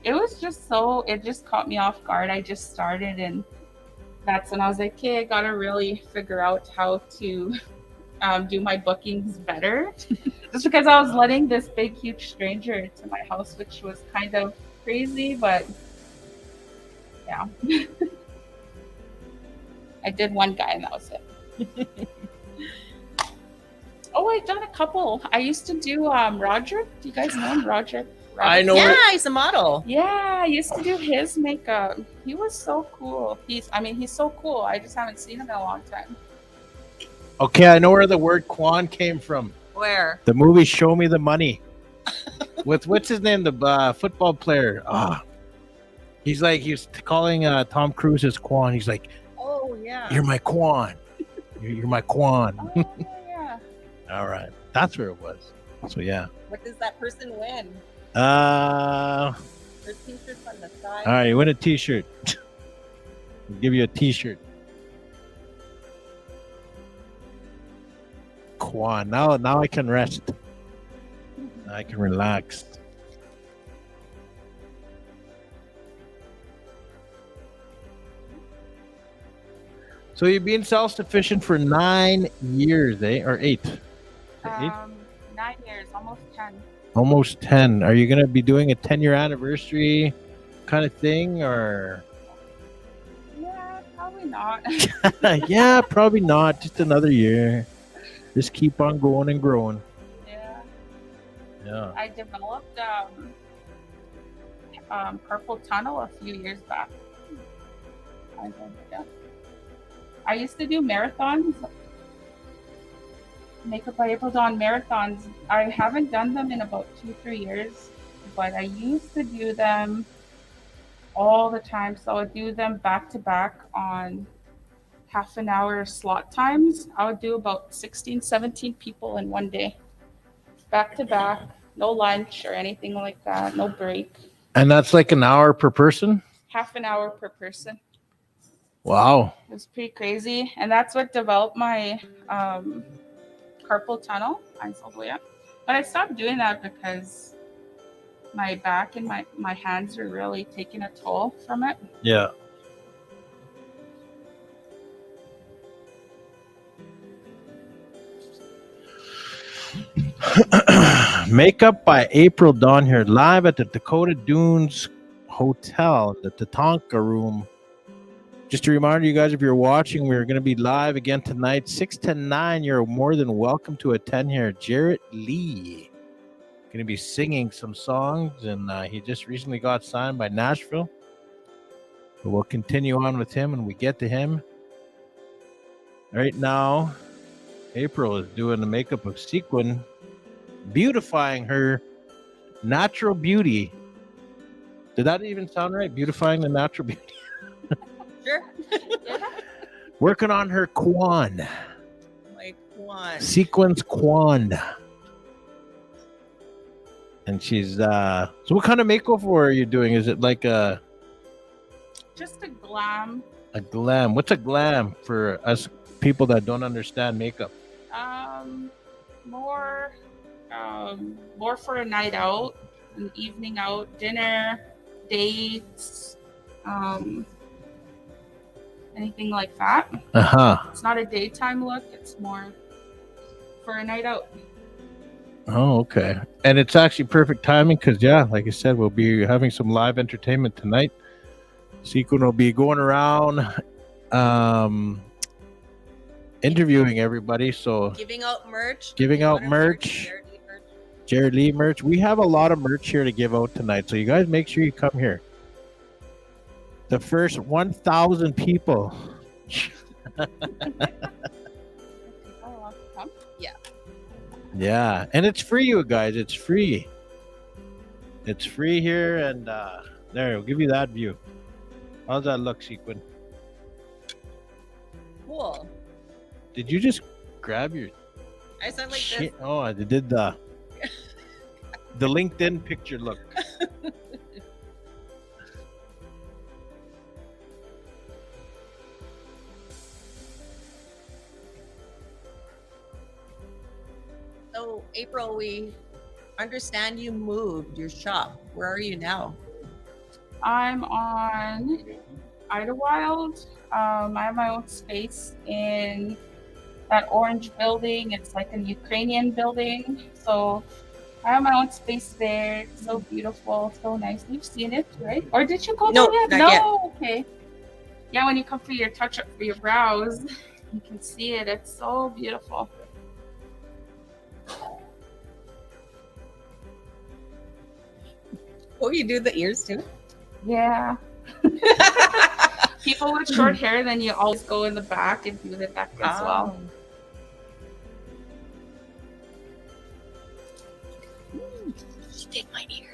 It was just it just caught me off guard. I just started, and that's when I was like, "Okay, I gotta really figure out how to do my bookings better." Just because I was letting this big huge stranger into my house, which was kind of crazy, but yeah. I did one guy, and that was it. Oh, I've done a couple. I used to do Roderick. Do you guys know him, Roderick? I know. Yeah, he's a model. Yeah, I used to do his makeup. He was so cool. He's so cool. I just haven't seen him in a long time. Okay, I know where the word Quan came from. Where? The movie Show Me the Money. With what's his name? The football player. He's calling Tom Cruise his Quan. He's like, Oh yeah. "You're my Quan. You're my Quan." Oh yeah. All right, that's where it was. So yeah. What does that person win? There's t-shirts on the side. All right, you win a T-shirt. We'll give you a T-shirt. Quan. Now I can rest. I can relax. So you've been self-sufficient for 9 years, eh? Or 8? 8? 9 years, almost 10. Almost 10. Are you going to be doing a 10-year anniversary kind of thing, or? Yeah, probably not. Yeah, probably not. Just another year. Just keep on going and growing. Yeah. I developed carpal tunnel a few years back. I used to do marathons, Makeup by April Dawn marathons. I haven't done them in about 2-3 years, but I used to do them all the time. So I would do them back to back on half an hour slot times. I would do about 16, 17 people in one day, back to back, no lunch or anything like that, no break. And that's like an hour per person? Half an hour per person. Wow. It was pretty crazy. And that's what developed my carpal tunnel. But I stopped doing that because my back and my hands are really taking a toll from it. Yeah. Makeup by April Dawn here, live at the Dakota Dunes Hotel, the Tatanka Room. Just a reminder, you guys, if you're watching, we're going to be live again tonight, 6 to 9. You're more than welcome to attend here. Jarrett Lee going to be singing some songs, and he just recently got signed by Nashville. But we'll continue on with him when we get to him. Right now, April is doing the makeup of Sequin, beautifying her natural beauty. Did that even sound right? Beautifying the natural beauty. Sure. Working on her Quan. Like Quan. Sequins Quan. And she's so what kind of makeover are you doing? Is it like Just a glam. a glam? What's a glam for us people that don't understand makeup? More for a night out, an evening out, dinner, dates, anything like that. It's not a daytime look, it's more for a night out. Oh, okay. And it's actually perfect timing because, yeah, like I said, we'll be having some live entertainment tonight. Sequin will be going around interviewing everybody. So Giving out merch. Jared Lee merch. We have a lot of merch here to give out tonight. So you guys make sure you come here. The first 1,000 people. Yeah. Yeah, and it's free, you guys. It's free. It's free here, and there, we'll give you that view. How's that look, Sequin? Cool. Did you just grab your I sound like shit? this. Oh, I did the LinkedIn picture look. So, April, we understand you moved your shop. Where are you now? I'm on Idlewild. I have my own space in that orange building. It's like a Ukrainian building. So I have my own space there. It's so beautiful, so nice. You've seen it, right? Or did you go No, there yet? not No, yet. okay. Yeah, when you come for your touch up for your brows, you can see it. It's so beautiful. Oh, you do the ears too? Yeah. People with short hair, then you always go in the back and do the back as well. You take my ear.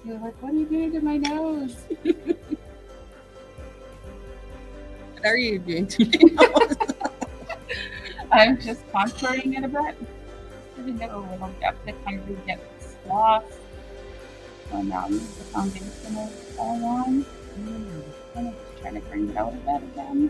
You're like, what are you doing to my nose? What are you doing to me? I'm just contouring it a bit. Giving it a little depth to kind of get this gloss. So now the foundation is all on. I'm just trying to bring it out a bit again.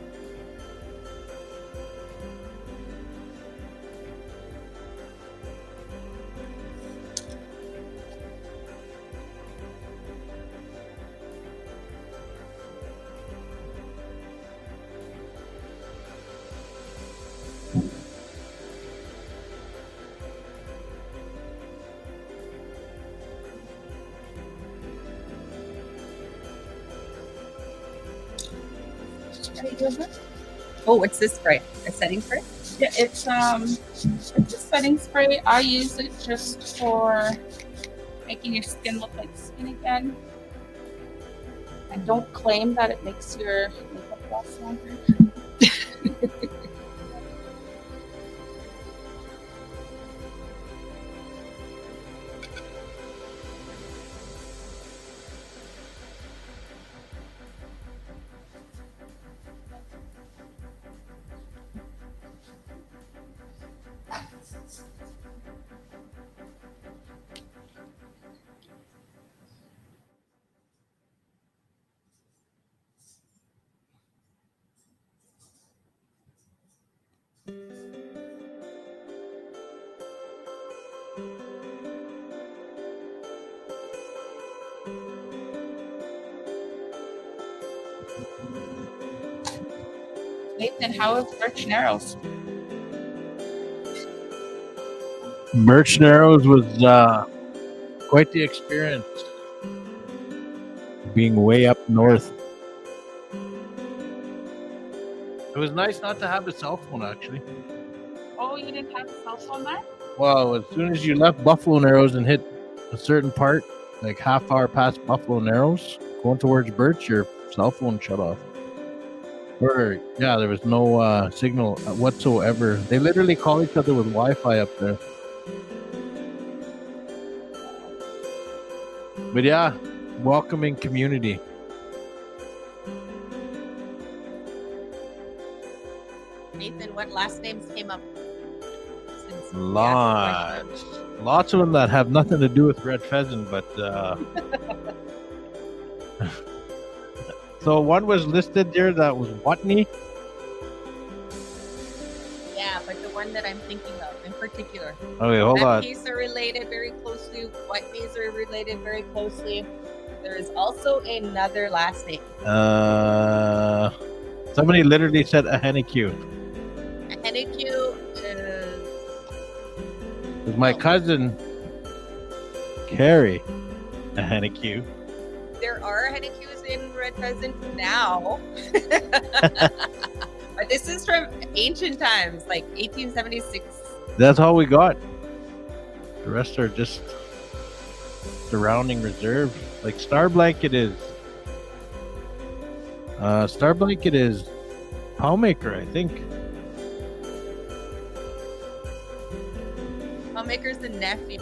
Oh, what's this spray? A setting spray? Yeah, it's a setting spray. I use it just for making your skin look like skin again. I don't claim that it makes your makeup last longer. Nathan, how is Birch Narrows? Birch Narrows was quite the experience. Being way up north. It was nice not to have a cell phone, actually. Oh, you didn't have a cell phone there? Well, as soon as you left Buffalo Narrows and hit a certain part, like half hour past Buffalo Narrows, going towards Birch, your cell phone shut off. Or, yeah, there was no signal whatsoever. They literally call each other with Wi-Fi up there. But yeah, welcoming community. Nathan, what last names came up? Since Lots of them that have nothing to do with red pheasant, but so one was listed there that was Watney. Yeah, but the one that I'm thinking of in particular. Okay, hold on. Baptiste are related very closely. Whiteface are related very closely. There is also another last name. Somebody literally said Ahtahkakoop. Ahtahkakoop is... With my cousin Carrie Ahtahkakoop. There are Ahtahkakoop's in red pheasant now. But this is from ancient times, like 1876. That's all we got. The rest are just surrounding reserve. Like Star Blanket is Palmaker, I think. Homemaker's the nephew.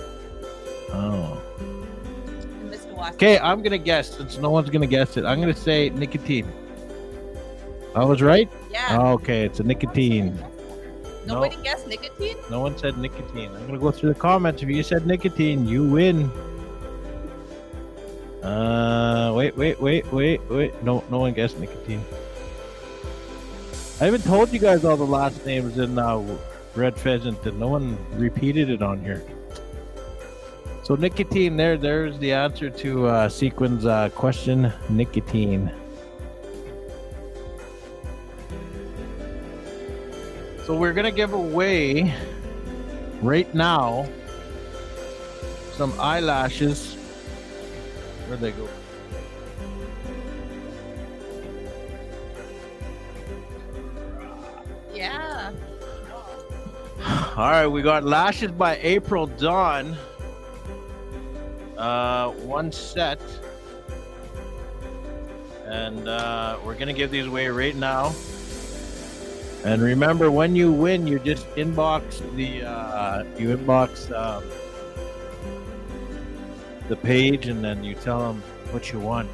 Oh. And Mr. Watson. Okay, I'm gonna guess since no one's gonna guess it. I'm gonna say nicotine. I was right? Yeah. Okay, it's a nicotine. Nobody guessed nicotine? No one said nicotine. I'm gonna go through the comments. If you said nicotine, you win. Wait. No one guessed nicotine. I haven't told you guys all the last names in Red Pheasant, and no one repeated it on here. So nicotine, there's the answer to Sequin's question. Nicotine. So we're gonna give away right now some eyelashes. Where'd they go? Yeah. All right, we got Lashes by April Dawn. One set. And we're going to give these away right now. And remember, when you win, you just inbox the page, and then you tell them what you want.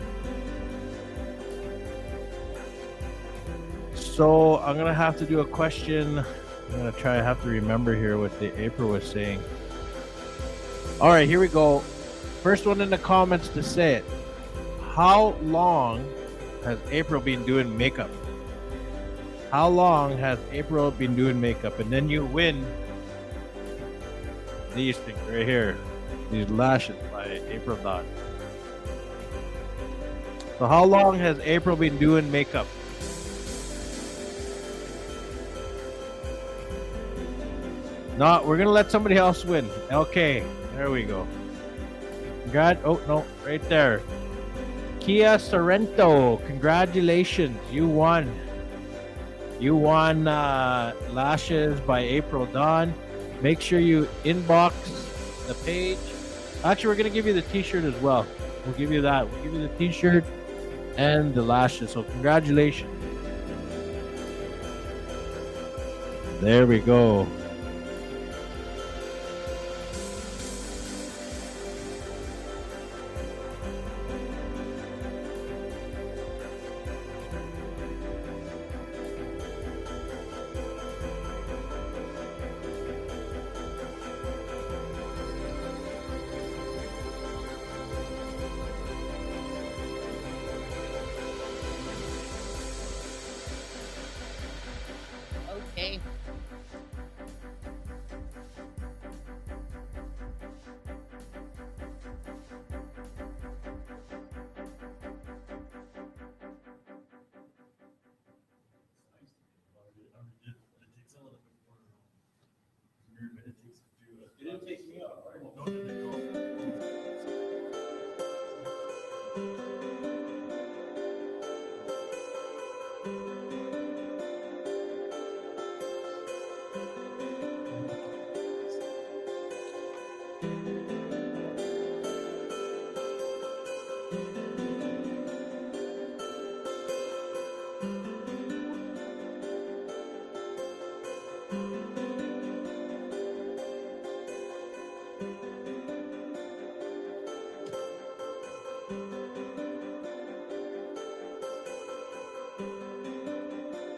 So I'm gonna have to do a question. I'm gonna try. I have to remember here what the April was saying. All right, here we go. First one in the comments to say it. How long has April been doing makeup? How long has April been doing makeup? And then you win these things right here. These Lashes by April Dawn. So how long has April been doing makeup? No, we're gonna let somebody else win. Okay, there we go. Oh no, right there. Kia Sorrento, congratulations, you won. You won Lashes by April Dawn. Make sure you inbox the page. Actually, we're gonna give you the t-shirt as well. We'll give you that. We'll give you the t-shirt and the Lashes. So congratulations. There we go. Okay.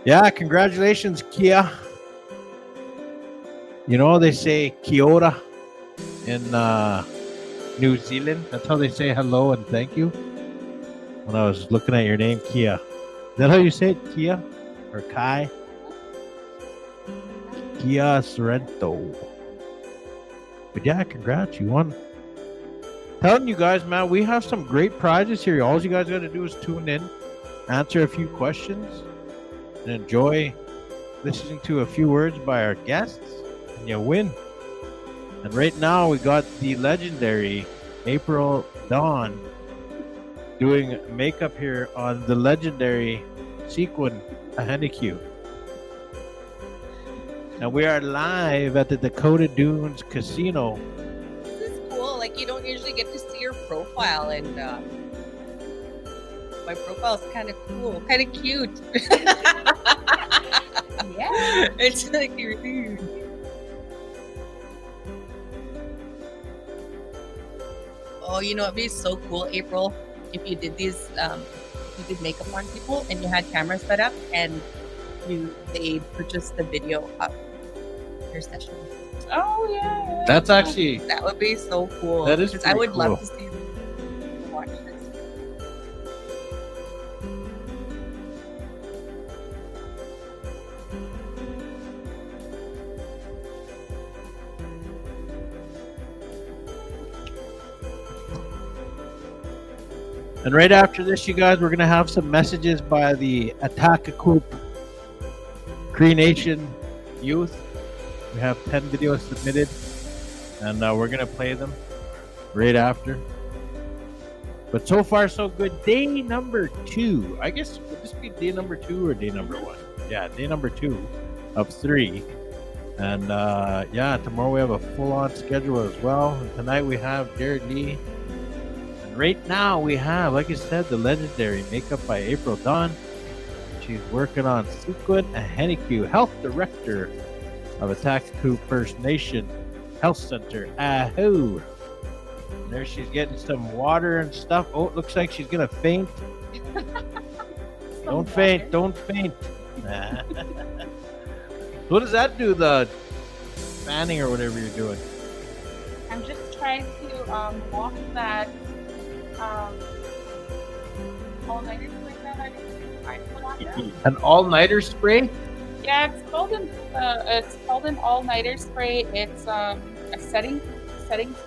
Yeah, congratulations, Kia. You know, they say Kia ora in New Zealand. That's how they say hello and thank you. When I was looking at your name, Kia. Is that how you say it, Kia? Or Kai? Kia Sorrento. But yeah, congrats, you won. Telling you guys, man, we have some great prizes here. All you guys got to do is tune in, answer a few questions, and enjoy listening to a few words by our guests, and you win. And right now we got the legendary April Dawn doing makeup here on the legendary Sequin Ahtahkakoop. And we are live at the Dakota Dunes Casino. This is cool. Like, you don't usually get to see your profile, and my profile is kind of cool, kind of cute. Yeah, it's like really. Oh, you know, it'd be so cool, April, if you did these, you did makeup on people and you had cameras set up and they purchased the video of your session. Oh yeah. That's actually, that would be so cool. That is 'Cause I would pretty love cool. to see watch this. And right after this, you guys, we're going to have some messages by the Ahtahkakoop Cree Nation youth. We have 10 videos submitted, and we're going to play them right after. But so far, so good. Day number 2. I guess, would this be day number 2 or day number 1? Yeah, day number 2 of 3. And yeah, tomorrow we have a full-on schedule as well. And tonight we have Jared Lee. And right now we have, like I said, the legendary Makeup by April Dawn. She's working on Sequin Ahtahkakoop, Health Director of Ahtahkakoop First Nation Health Center. Ahoo! There she's getting some water and stuff. Oh, it looks like she's gonna faint. Don't faint, don't faint. What does that do, the fanning or whatever you're doing? I'm just trying to walk that all-nighter spray that I put on there. An all-nighter spray? Yeah, it's called an all-nighter spray. It's a setting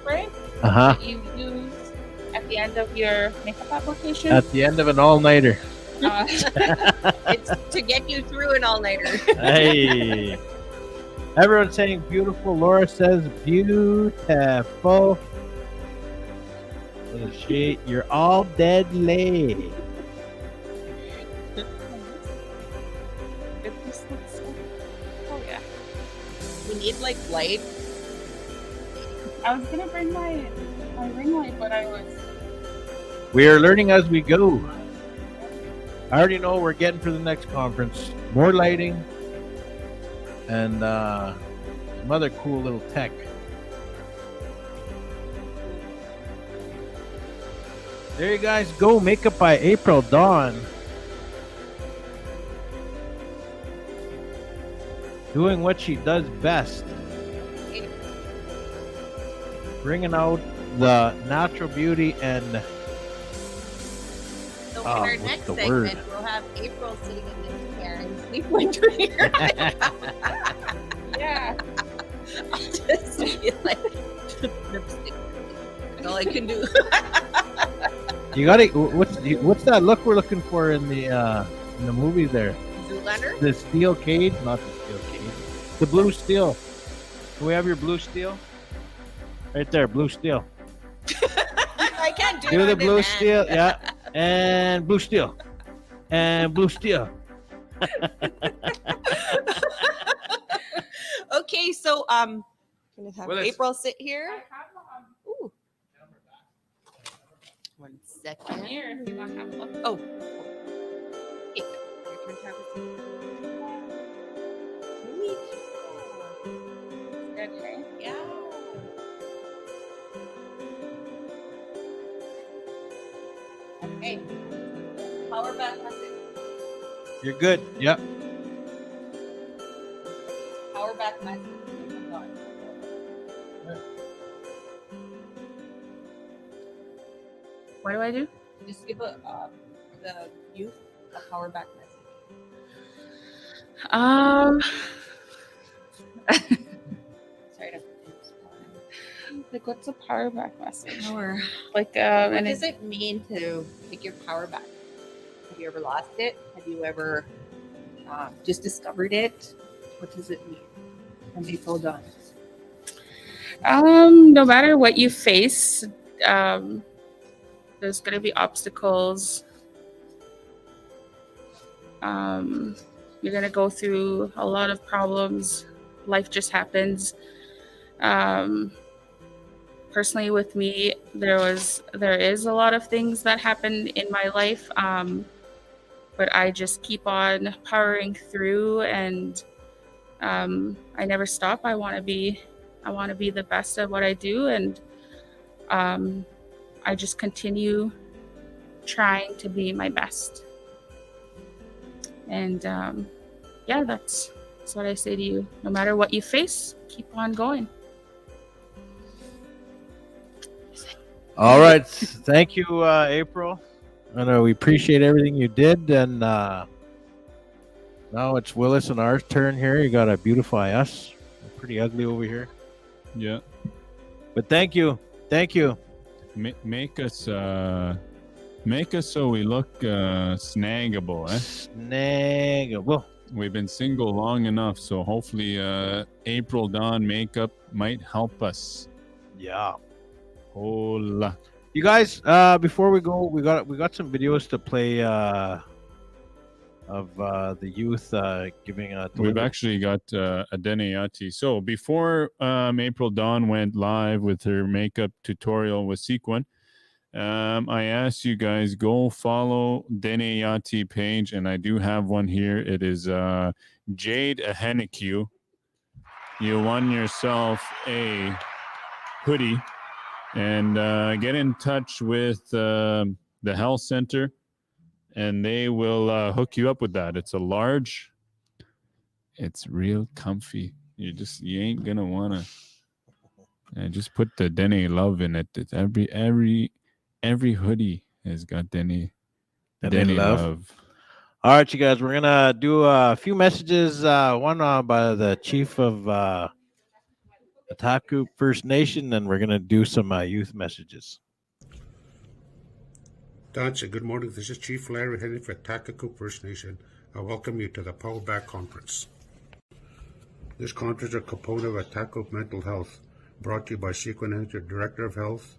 spray Uh-huh. that you use at the end of your makeup application. At the end of an all-nighter. It's to get you through an all-nighter. Hey. Everyone's saying beautiful. Laura says beautiful. What is she? You're all deadly. Oh yeah. We need like light. I was gonna bring my ring light, but I was. We are learning as we go. I already know what we're getting for the next conference. More lighting and some other cool little tech. There you guys go. Makeup by April Dawn. Doing what she does best. Bringing out the natural beauty and So in Oh, our what's next the segment, word? we'll have April sitting in this chair and sleep winter here. Yeah. I'll just be like lipstick. That's all I can do. you got it. What's that look we're looking for in the movie there? Zoolander? The steel cage, not the steel cage. The blue steel. Can we have your blue steel? Right there, blue steel. I can't do, Do it the on blue demand. steel, yeah, and blue steel, and blue steel. Okay, so gonna have Willis. April sit here. Ooh. 1 second. Here, if you want to have a look. Oh. Okay. Your turn to have a seat. Good, right? Yeah. Okay. Power back message. You're good. Yep. Power back message. What do I do? Just give the youth a power back message. Sorry to. Like, what's a power back message? Power. Like, What and does it mean to take your power back? Have you ever lost it? Have you ever just discovered it? What does it mean? And be so done. No matter what you face, there's going to be obstacles. You're going to go through a lot of problems. Life just happens. Personally, with me, there is a lot of things that happen in my life, but I just keep on powering through, and I never stop. I want to be the best at what I do, and I just continue trying to be my best. And yeah, that's what I say to you. No matter what you face, keep on going. All right. Thank you, April. And we appreciate everything you did. And now it's Willis and our turn here. You got to beautify us. We're pretty ugly over here. Yeah. But thank you. Thank you. Make us so we look snaggable, eh? Snaggable. We've been single long enough, so hopefully April Dawn makeup might help us. Yeah. Hola. You guys, before we go, we got some videos to play of the youth giving a We've delivery. actually got a Deneyati. So before April Dawn went live with her makeup tutorial with Sequin, I asked you guys go follow Deneyati page, and I do have one here. It is Jade Ahtahkakoop. You won yourself a hoodie, and get in touch with the health center, and they will hook you up with that. It's a large. It's real comfy. You ain't gonna wanna. And just put the Dene love in it. It's every hoodie has got Dene love. All right, you guys, we're gonna do a few messages. One by the chief of Ahtahkakoop First Nation, and we're gonna do some youth messages. Dancha, good morning. This is Chief Larry Henry for Ahtahkakoop First Nation. I welcome you to the Power Back Conference. This conference is a component of Ahtahkakoop Mental Health, brought to you by Sequin, Director of Health,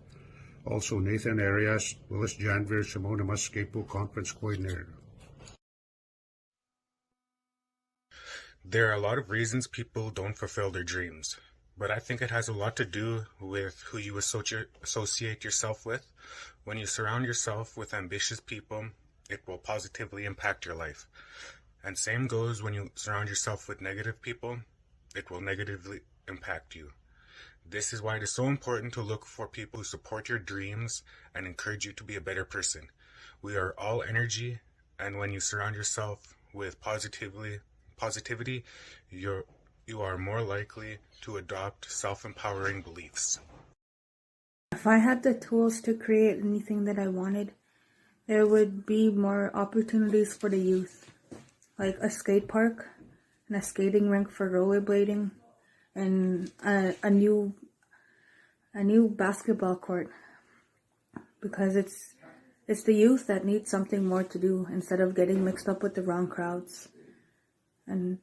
also Nathan Arias, Willis Janvier, Simona Muscapo, Conference Coordinator. There are a lot of reasons people don't fulfill their dreams, but I think it has a lot to do with who you associate yourself with. When you surround yourself with ambitious people, it will positively impact your life. And same goes when you surround yourself with negative people, it will negatively impact you. This is why it is so important to look for people who support your dreams and encourage you to be a better person. We are all energy, and when you surround yourself with positivity, you are more likely to adopt self-empowering beliefs. If I had the tools to create anything that I wanted, there would be more opportunities for the youth, like a skate park and a skating rink for rollerblading, and a new basketball court, because it's the youth that need something more to do instead of getting mixed up with the wrong crowds. And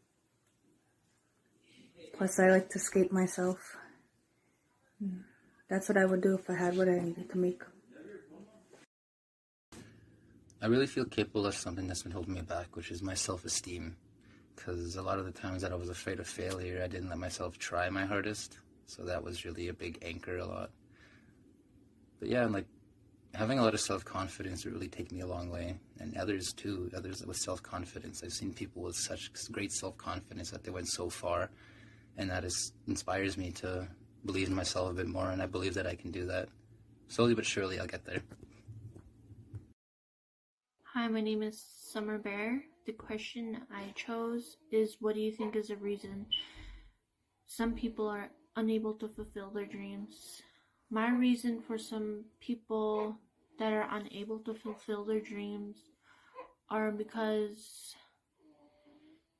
plus, I like to skate myself. That's what I would do if I had what I needed to make. I really feel capable of something that's been holding me back, which is my self-esteem. Because a lot of the times that I was afraid of failure, I didn't let myself try my hardest. So that was really a big anchor a lot. But yeah, like having a lot of self-confidence would really take me a long way. And others too, others with self-confidence. I've seen people with such great self-confidence that they went so far. And that inspires me to believe in myself a bit more. And I believe that I can do that. Slowly but surely, I'll get there. Hi, my name is Summer Bear. The question I chose is, what do you think is a reason some people are unable to fulfill their dreams? My reason for some people that are unable to fulfill their dreams are because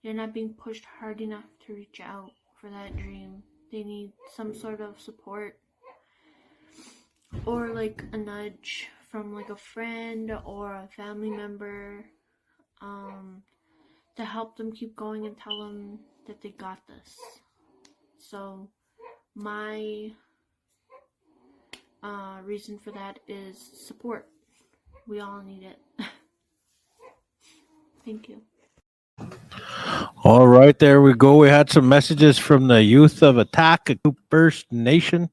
they're not being pushed hard enough to reach out for that dream. They need some sort of support, or like a nudge from like a friend or a family member, to help them keep going and tell them that they got this. So my reason for that is support. We all need it. Thank you. All right, there we go. We had some messages from the youth of Ahtahkakoop First Nation.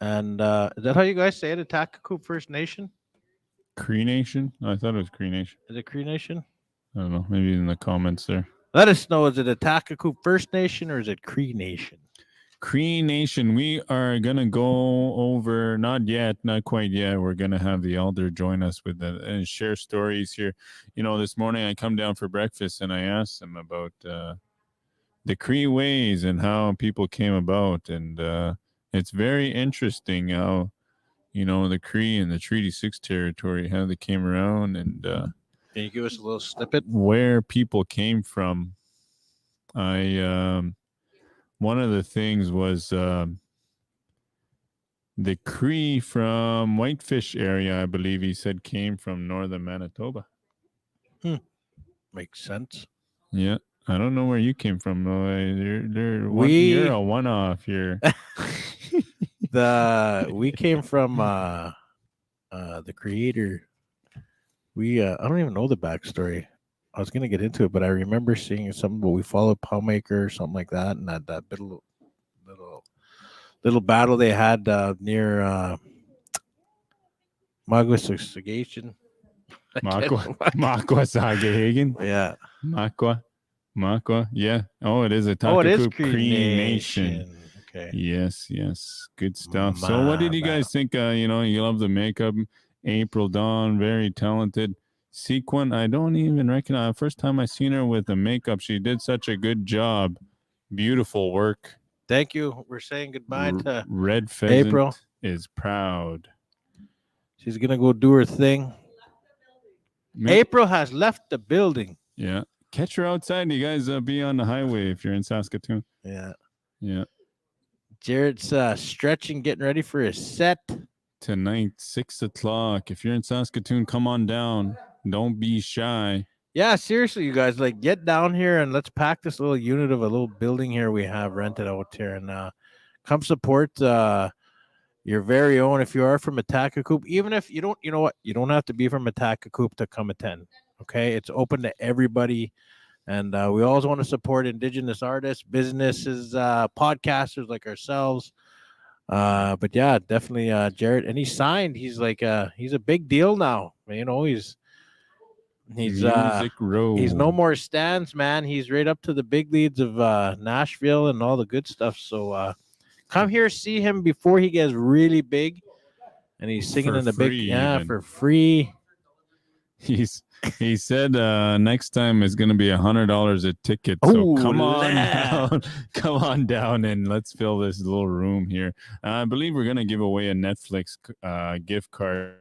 And is that how you guys say it? Ahtahkakoop First Nation? Cree Nation? I thought it was Cree Nation. Is it Cree Nation? I don't know. Maybe in the comments there. Let us know. Is it Ahtahkakoop First Nation or is it Cree Nation? Cree Nation, we are going to go over, not quite yet. We're going to have the elder join us with and share stories here. You know, this morning I come down for breakfast and I asked them about the Cree ways and how people came about. And it's very interesting how, you know, the Cree and the Treaty 6 territory, how they came around and can you give us a little snippet? Where people came from. One of the things was the Cree from Whitefish area, I believe he said, came from northern Manitoba. Makes sense. Yeah. I don't know where you came from, though. You're a one-off here. We came from the creator. I don't even know the backstory. I was gonna get into it, but I remember seeing something. But we followed Powmaker or something like that, and that little battle they had near Magwasagation. Makwa Sagahagen. Yeah. Makwa. Yeah. Oh, it is a Oh, it is Ahtahkakoop Cree Cree Nation. Nation. Okay. Yes. Good stuff. So what did you guys think? You love the makeup. April Dawn, very talented. Sequin, I don't even recognize. First time I seen her with the makeup, she did such a good job. Beautiful work. Thank you. We're saying goodbye to Red Pheasant April. is proud. She's gonna go do her thing. April has left the building. Yeah. Catch her outside. You guys be on the highway if you're in Saskatoon. Yeah. Yeah. Jared's stretching, getting ready for his set. Tonight, 6 o'clock. If you're in Saskatoon, come on down. Don't be shy. Yeah, seriously, you guys, like, get down here and let's pack this little unit of a little building here we have rented out here, and come support your very own. If you are from Ahtahkakoop, even if you don't, you know what, you don't have to be from Ahtahkakoop to come attend. Okay, it's open to everybody, and we always want to support Indigenous artists, businesses, podcasters like ourselves. But yeah, definitely, Jared, and he's signed. He's like, he's a big deal now. You know, he's Music Row. He's no more stands, man. He's right up to the big leads of Nashville and all the good stuff. So come here, see him before he gets really big, and he's singing For in the free, big even. for free. He said next time is going to be $100 a ticket. So Ooh, come on la. down, come on down, and let's fill this little room here. I believe we're going to give away a Netflix gift card.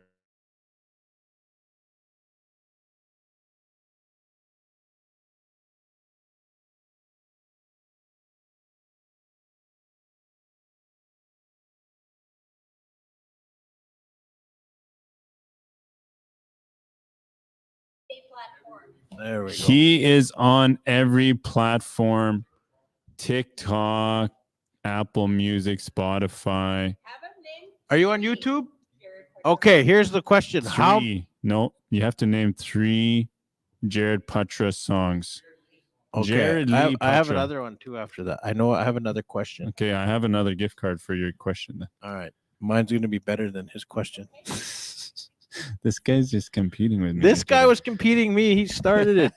There we go. He is on every platform: TikTok, Apple Music, Spotify. Are you on YouTube? Okay, here's the question. How? No, you have to name 3 Jared Patra songs. Okay, Jared I Lee have Patra. another one too after that. I know I have another question. Okay, I have another gift card for your question then. All right. Mine's going to be better than his question. This guy's just competing with me. This guy was competing me. He started it.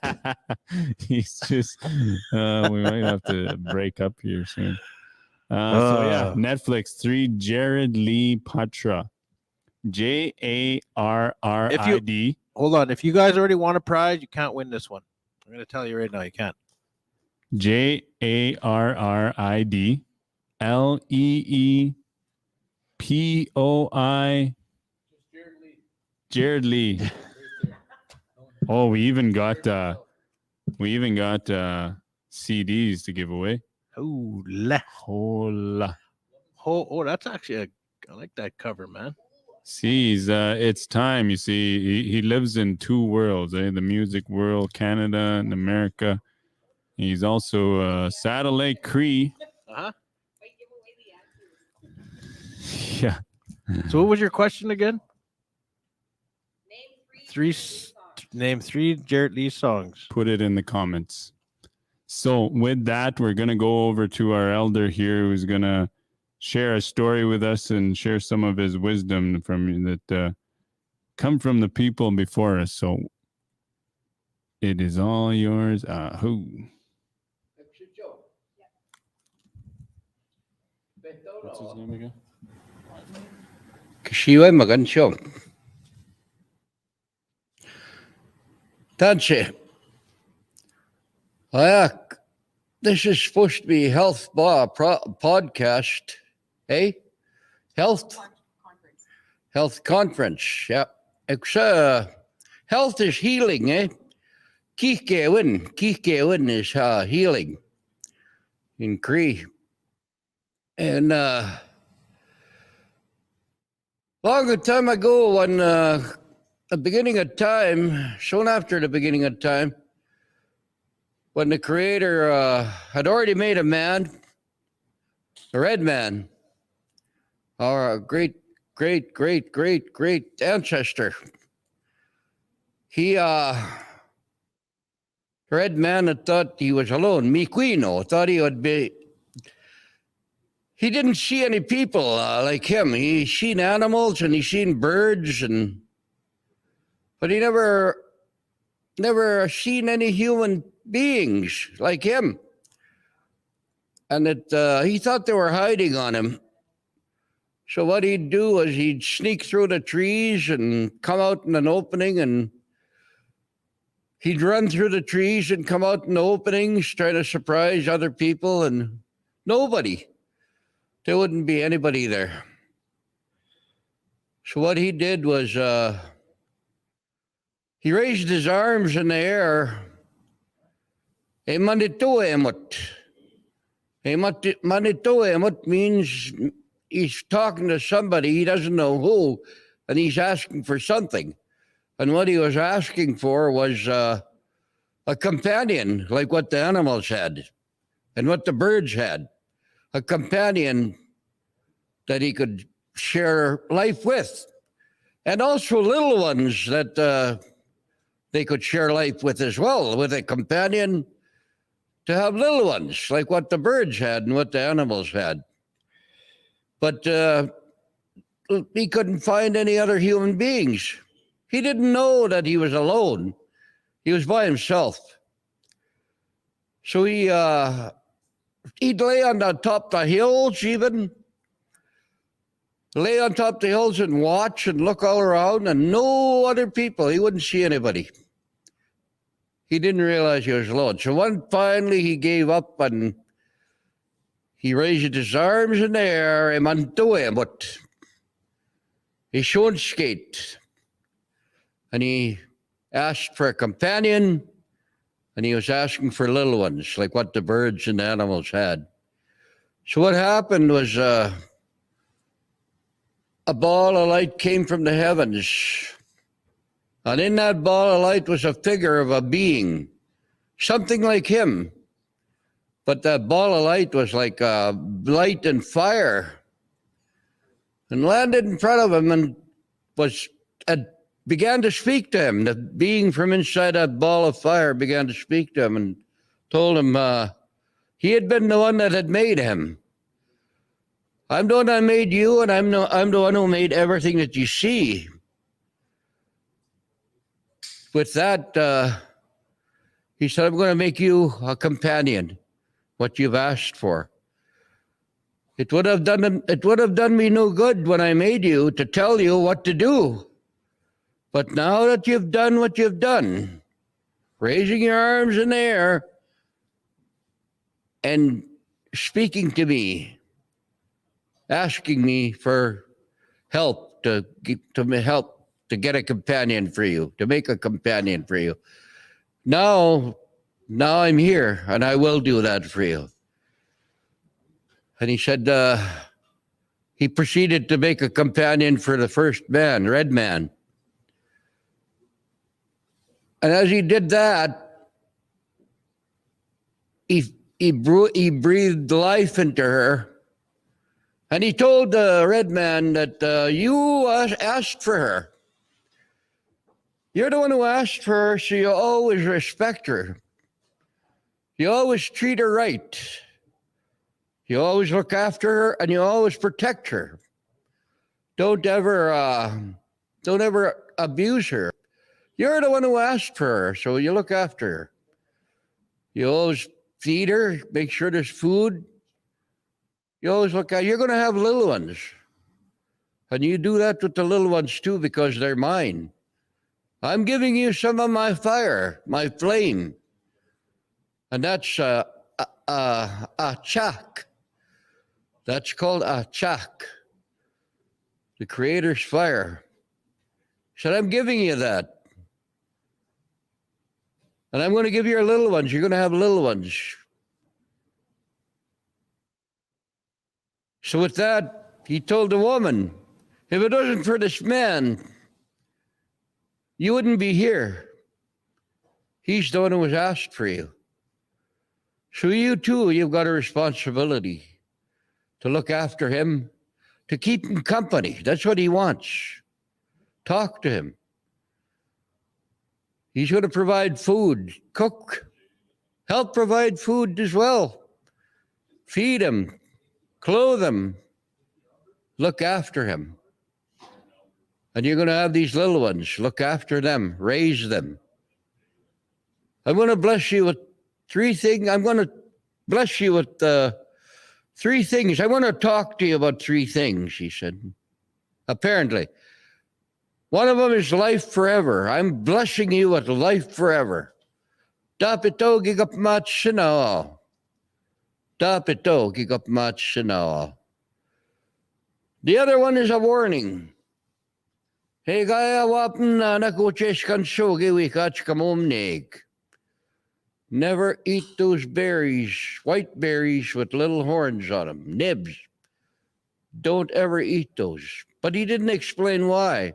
He's just, we might have to break up here soon. So yeah, Netflix, 3 Jared Lee Patra. Jarrid. Hold on. If you guys already want a prize, you can't win this one. I'm going to tell you right now, you can't. Jarrid LeePoi. Jared Lee. Oh, we even got CDs to give away. Hola. Hola. Oh, that's actually I like that cover, man. See, it's time. You see, he lives in 2 worlds, the music world, Canada and America. He's also Satellite Cree. Uh-huh. Yeah. So what was your question again? Name 3 Jared Lee songs. Put it in the comments. So with that, we're going to go over to our elder here who's going to share a story with us and share some of his wisdom that come from the people before us. So it is all yours. What's his name again? Kashiwa Magansho. Tanche. This is supposed to be health podcast, eh? Health conference. Yeah. It's health is healing, eh? Kikewin is healing in Cree. And long time ago, when the beginning of time, soon after the beginning of time, when the Creator had already made a man, a red man, our great ancestor, he Red Man had thought he was alone. Miquino thought he would be. He didn't see any people like him. He seen animals and he seen birds, but he never seen any human beings like him. And he thought they were hiding on him. So what he'd do was he'd sneak through the trees and come out in an opening, and he'd run through the trees and come out in the openings trying to surprise other people, and nobody. There wouldn't be anybody there. So what he did was he raised his arms in the air. Manitoemot means he's talking to somebody, he doesn't know who, and he's asking for something. And what he was asking for was a companion, like what the animals had and what the birds had. A companion that he could share life with. And also little ones that they could share life with as well, with a companion to have little ones, like what the birds had and what the animals had. But he couldn't find any other human beings. He didn't know that he was alone. He was by himself. So he'd lay on the top of the hills even, lay on top of the hills and watch and look all around, and no other people. He wouldn't see anybody. He didn't realize he was alone. So finally he gave up and he raised his arms in the air, but he showed skate. And he asked for a companion, and he was asking for little ones, like what the birds and the animals had. So what happened was a ball of light came from the heavens. And in that ball of light was a figure of a being, something like him. But that ball of light was like light and fire, and landed in front of him and began to speak to him. The being from inside that ball of fire began to speak to him and told him he had been the one that had made him. I'm the one that made you, and I'm the one who made everything that you see. With that, he said, I'm going to make you a companion, what you've asked for. It would have done me no good when I made you to tell you what to do. But now that you've done what you've done, raising your arms in the air and speaking to me, asking me for help to get a companion for you, to make a companion for you. Now I'm here, and I will do that for you. And he said, he proceeded to make a companion for the first man, Red Man. And as he did that, he breathed life into her. And he told the Red Man that you asked for her. You're the one who asked for her, so you always respect her. You always treat her right. You always look after her, and you always protect her. Don't ever abuse her. You're the one who asked for her, so you look after her. You always feed her, make sure there's food. You always look at. You're going to have little ones, and you do that with the little ones too, because they're mine. I'm giving you some of my fire, my flame. And that's Ahtahkakoop. That's called Ahtahkakoop, the Creator's fire. He said, I'm giving you that. And I'm going to give you your little ones. You're going to have little ones. So with that, he told the woman, if it wasn't for this man, you wouldn't be here. He's the one who was asked for you. So you too, you've got a responsibility to look after him, to keep him company. That's what he wants. Talk to him. He's going to provide food, cook Help provide food as well. Feed him, clothe him, look after him. And you're going to have these little ones. Look after them, raise them. I'm going to bless you with 3 things. I'm going to bless you with 3 things. I want to talk to you about 3 things, he said. Apparently. One of them is life forever. I'm blessing you with life forever. Dapito gigapmat sinaw. Dapito gigapmat sinaw. The other one is a warning. Hey gaya wapn na nakuches kanso giwikach kamomnig. Never eat those berries, white berries with little horns on them, nibs. Don't ever eat those. But he didn't explain why.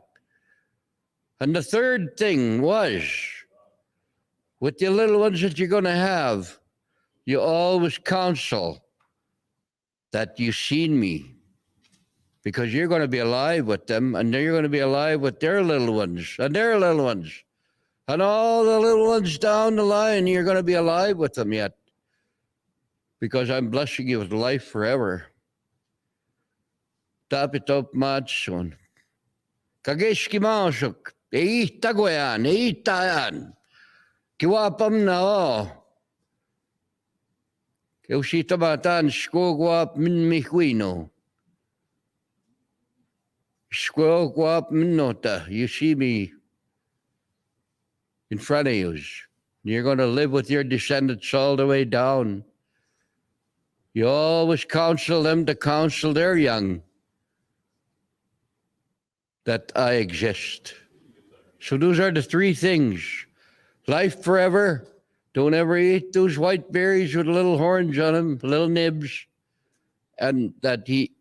And the third thing was, with the little ones that you're going to have, you always counsel that you've seen me. Because you're going to be alive with them, and you're going to be alive with their little ones, and their little ones. And all the little ones down the line, you're going to be alive with them yet. Because I'm blessing you with life forever. Tapitop matson. Kageski mausok. Eihtagoyan, eihtayan. Kiwapam na o. Kiusitamatan skogwap min mihuino. Skogwap minota. You see me in front of you. You're going to live with your descendants all the way down. You always counsel them to counsel their young that I exist. So those are the 3 things. Life forever. Don't ever eat those white berries with little horns on them, little nibs. And that he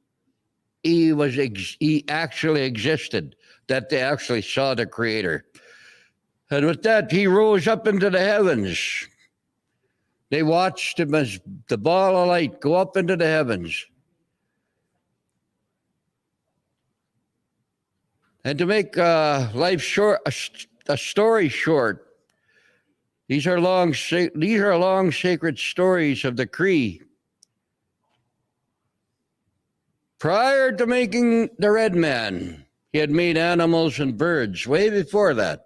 actually existed, that they actually saw the Creator. And with that, he rose up into the heavens. They watched him as the ball of light go up into the heavens. And to make life short, a story short, these are long sacred stories of the Cree. Prior to making the red man, he had made animals and birds way before that.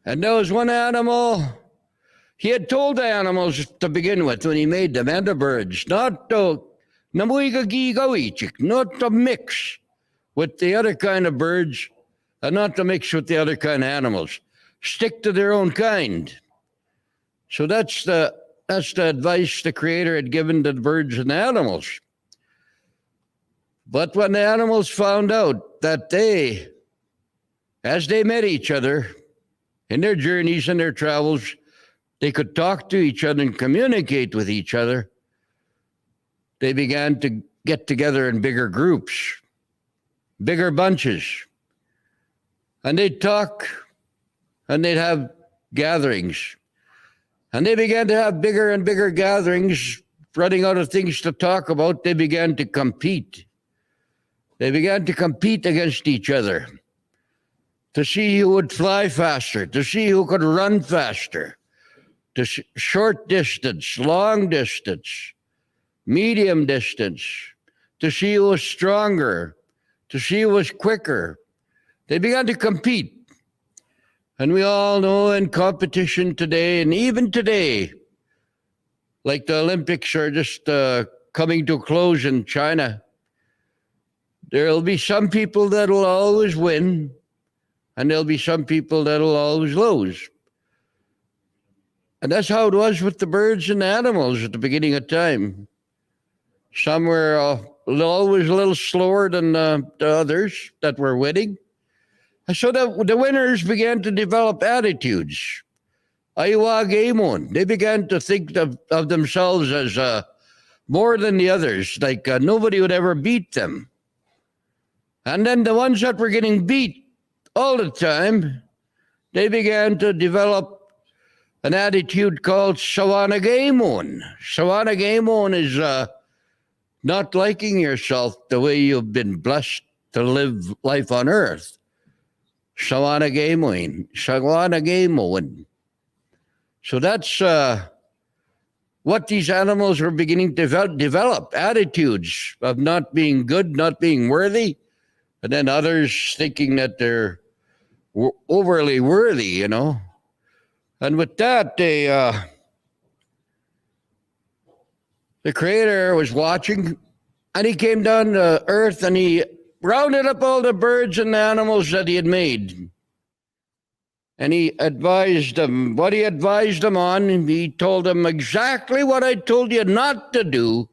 And there was one animal, he had told the animals to begin with when he made them, and the birds, not to mix with the other kind of birds, and not to mix with the other kind of animals. Stick to their own kind. So that's the advice the Creator had given to the birds and the animals. But when the animals found out that as they met each other in their journeys and their travels, they could talk to each other and communicate with each other, they began to get together in bigger groups, bigger bunches. And they'd talk and they'd have gatherings. And they began to have bigger and bigger gatherings, running out of things to talk about. They began to compete. They began to compete against each other to see who would fly faster, to see who could run faster, to short distance, long distance, medium distance, to see who was stronger, to see who was quicker. They began to compete. And we all know in competition today, and even today, like the Olympics are just coming to a close in China, there'll be some people that will always win, and there'll be some people that will always lose. And that's how it was with the birds and the animals at the beginning of time. Some were always a little slower than the others that were winning. And so the winners began to develop attitudes. Ayuwagamon. They began to think of themselves as more than the others, like nobody would ever beat them. And then the ones that were getting beat all the time, they began to develop an attitude called Sawanagamon. Sawanagamon is not liking yourself the way you've been blessed to live life on earth. Sawanagamon. Sawanagamon. So that's what these animals were beginning to develop, attitudes of not being good, not being worthy, and then others thinking that they're overly worthy, you know. And with that, the Creator was watching, and he came down to earth and he rounded up all the birds and the animals that he had made. And he advised them, what he advised them on, he told them exactly what I told you not to do.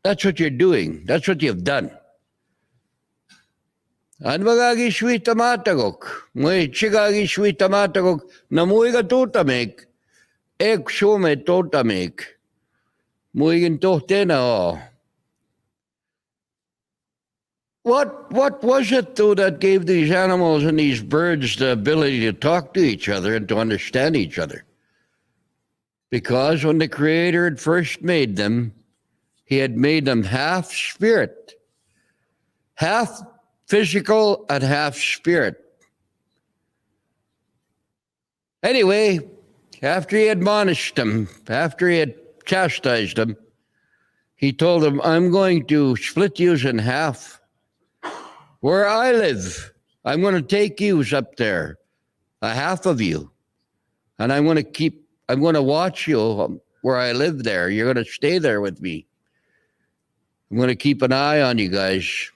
That's what you're doing. That's what you've done. An magagi sweet tamatagok, may chigagi sweet tamatagok, namuy ka tutamik, ek sume tutamik, muigin tohtena. What was it, though, that gave these animals and these birds the ability to talk to each other and to understand each other? Because when the Creator had first made them, he had made them half spirit, half physical and half spirit. Anyway, after he admonished them, after he had chastised them, he told them, I'm going to split you in half. Where I live, I'm going to take you up there, a half of you, and I'm going to watch you where I live there. You're going to stay there with me. I'm going to keep an eye on you guys.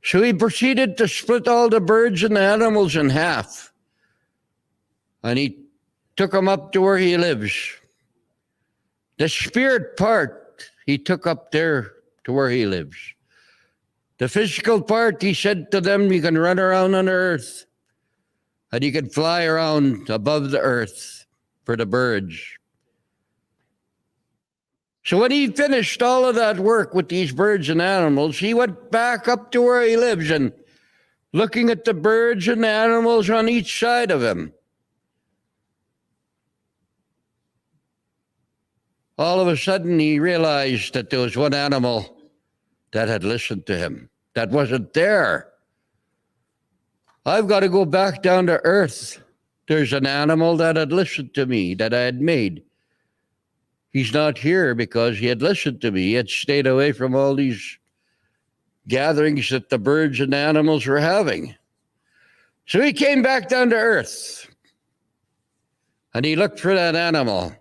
So he proceeded to split all the birds and the animals in half, and he took them up to where he lives. The spirit part, he took up there to where he lives. The physical part, he said to them, you can run around on the earth and you can fly around above the earth for the birds. So when he finished all of that work with these birds and animals, he went back up to where he lives and looking at the birds and the animals on each side of him. All of a sudden, he realized that there was one animal that had listened to him, that wasn't there. I've got to go back down to earth. There's an animal that had listened to me, that I had made. He's not here because he had listened to me. He had stayed away from all these gatherings that the birds and animals were having. So he came back down to earth and he looked for that animal.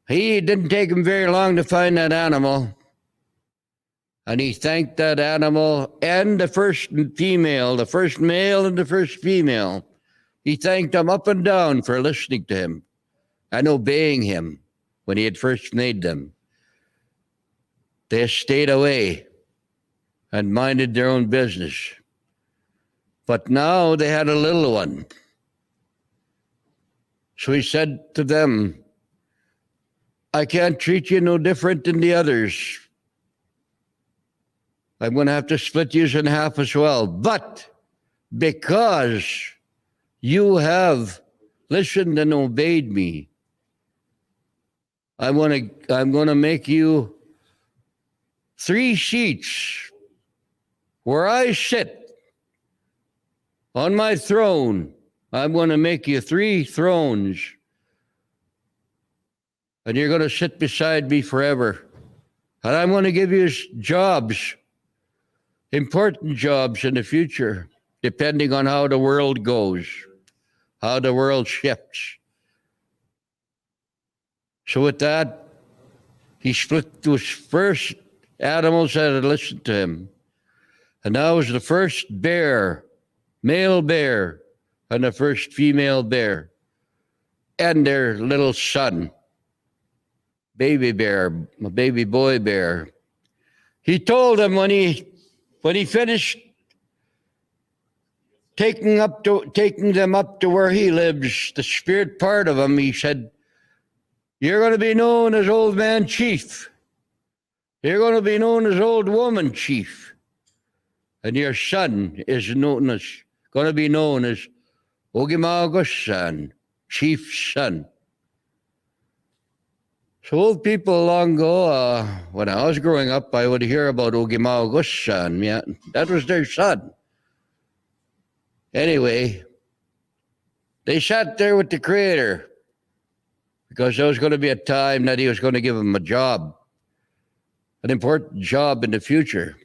He didn't take him very long to find that animal. And he thanked that animal and the first female, the first male and the first female. He thanked them up and down for listening to him and obeying him when he had first made them. They stayed away and minded their own business. But now they had a little one. So he said to them, I can't treat you no different than the others. I'm going to have to split you in half as well. But because you have listened and obeyed me, I'm going to make you 3 seats where I sit on my throne. I'm going to make you 3 thrones. And you're going to sit beside me forever. And I'm going to give you jobs, important jobs in the future, depending on how the world goes, how the world shifts. So with that, he split those first animals that had listened to him. And that was the first bear, male bear, and the first female bear, and their little son, baby bear, a baby boy bear. He told them when he finished taking them up to where he lives, the spirit part of him, he said, you're going to be known as Old Man Chief. You're going to be known as Old Woman Chief. And your son is going to be known as Ogimago's son, Chief's son. So old people long ago, when I was growing up, I would hear about Ogimago's son. Yeah, that was their son. Anyway, They sat there with the Creator because there was going to be a time that he was going to give them a job, an important job in the future.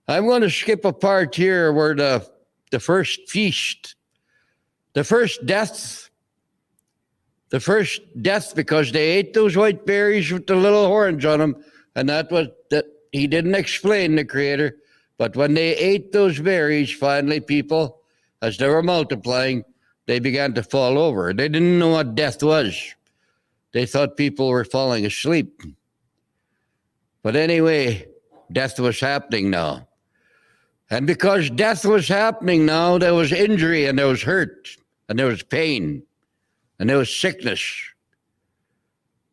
I'm going to skip a part here where the first feast, the first death, because they ate those white berries with the little horns on them, and that he didn't explain, the Creator, but when they ate those berries, finally people, as they were multiplying, they began to fall over. They didn't know what death was. They thought people were falling asleep. But anyway, death was happening now. And because death was happening now, there was injury and there was hurt and there was pain and there was sickness.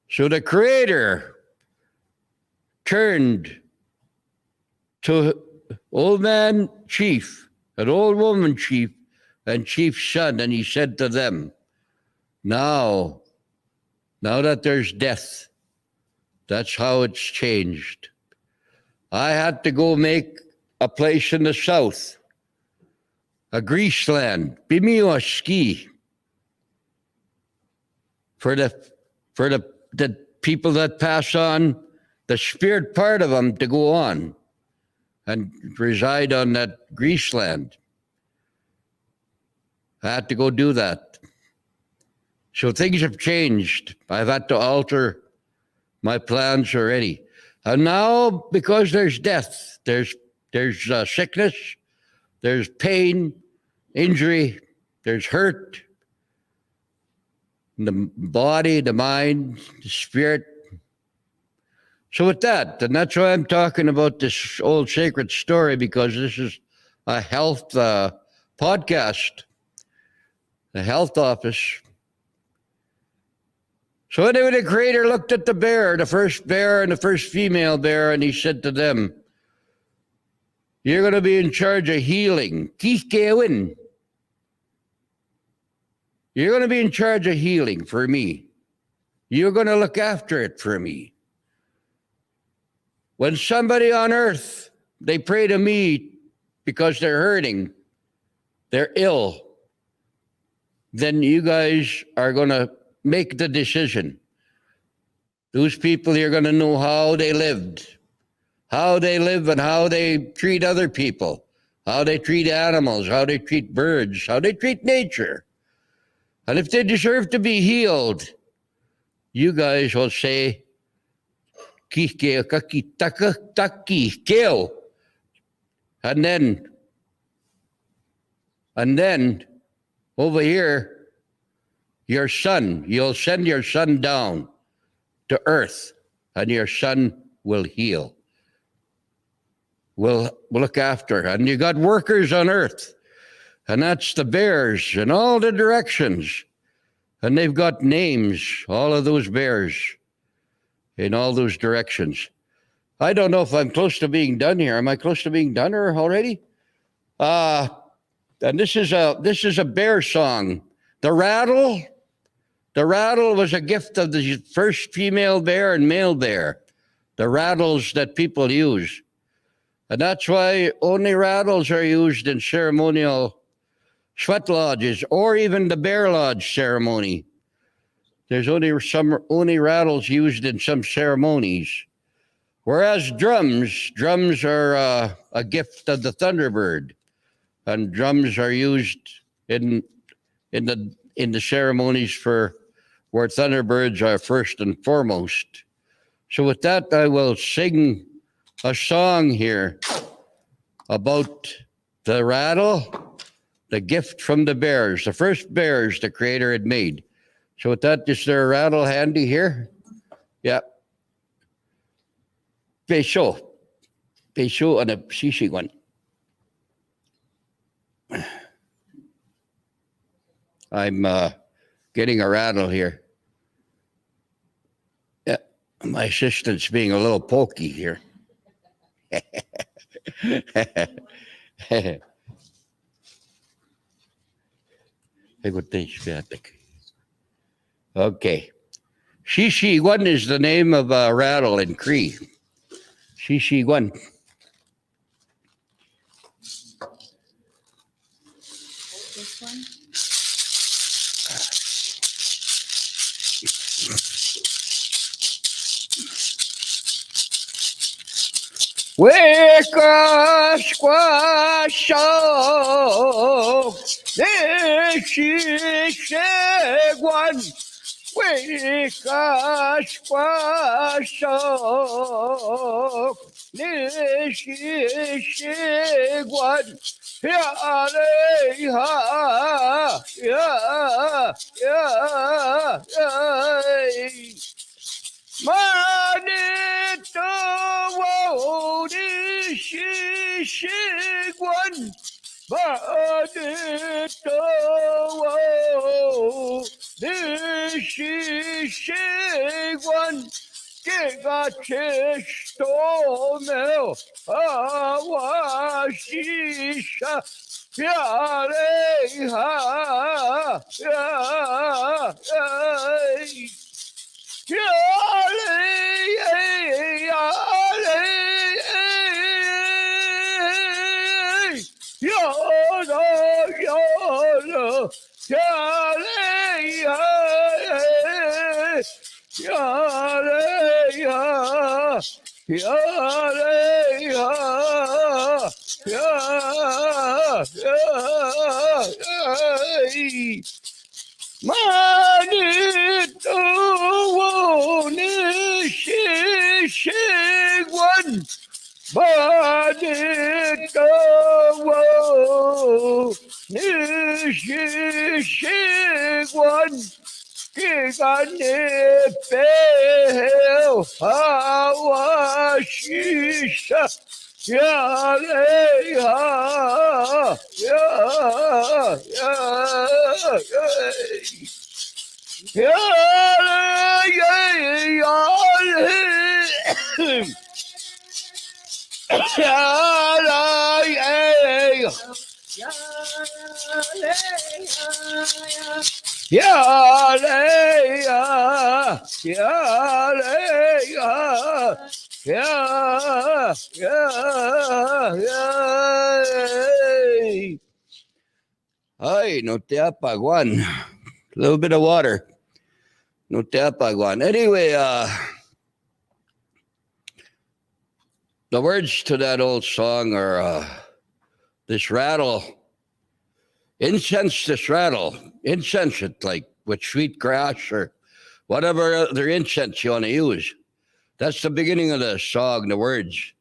So the Creator turned to old man chief, an old woman chief, and chief's son, and he said to them, now that there's death, that's how it's changed. I had to go make a place in the south, a Greece land, Bimioski, for the people that pass on, the spirit part of them to go on and reside on that Greece land. I had to go do that. So things have changed. I've had to alter my plans already. And now, because there's death, there's sickness, there's pain, injury, there's hurt, in the body, the mind, the spirit. So with that, and that's why I'm talking about this old sacred story, because this is a health podcast, the health office. So anyway, the Creator looked at the bear, the first bear and the first female bear, and he said to them, you're going to be in charge of healing. You're going to be in charge of healing for me. You're going to look after it for me. When somebody on earth, they pray to me because they're hurting, they're ill, then you guys are going to make the decision. Those people, you're going to know how they lived, how they live and how they treat other people, how they treat animals, how they treat birds, how they treat nature. And if they deserve to be healed, you guys will say, and then over here, your son, you'll send your son down to earth, and your son will heal. Will look after. And you got workers on earth, and that's the bears in all the directions. And they've got names, all of those bears in all those directions. I don't know if I'm close to being done here. Am I close to being done or already? And this is a bear song. The rattle was a gift of the first female bear and male bear. The rattles that people use. And that's why only rattles are used in ceremonial sweat lodges or even the bear lodge ceremony. There's only rattles used in some ceremonies. Whereas drums are a gift of the thunderbird, and drums are used in the ceremonies for where thunderbirds are first and foremost. So with that, I will sing a song here about the rattle, the gift from the bears, the first bears the Creator had made. So with that, is there a rattle handy here? Yeah. Peso and a sisi one. I'm getting a rattle here. Yeah, my assistant's being a little pokey here. Okay. Shishi one is the name of a rattle in Cree. Shishi one. This one? Weka squasho, Nishishegwan. Weka squasho, Nishishegwan. Ya, Manito Shishigwan Manito Shishigwan Gigachish-tomel Awashisha Yareha Manito Nishishigwan Manito Nishishigwan Giganipel Hawashisha Yaleha Ay, no te apaguan. A little bit of water. No te apaguan. Anyway, the words to that old song are this rattle, incense this rattle, incense it like with sweet grass or whatever other incense you want to use. That's the beginning of the song, the words.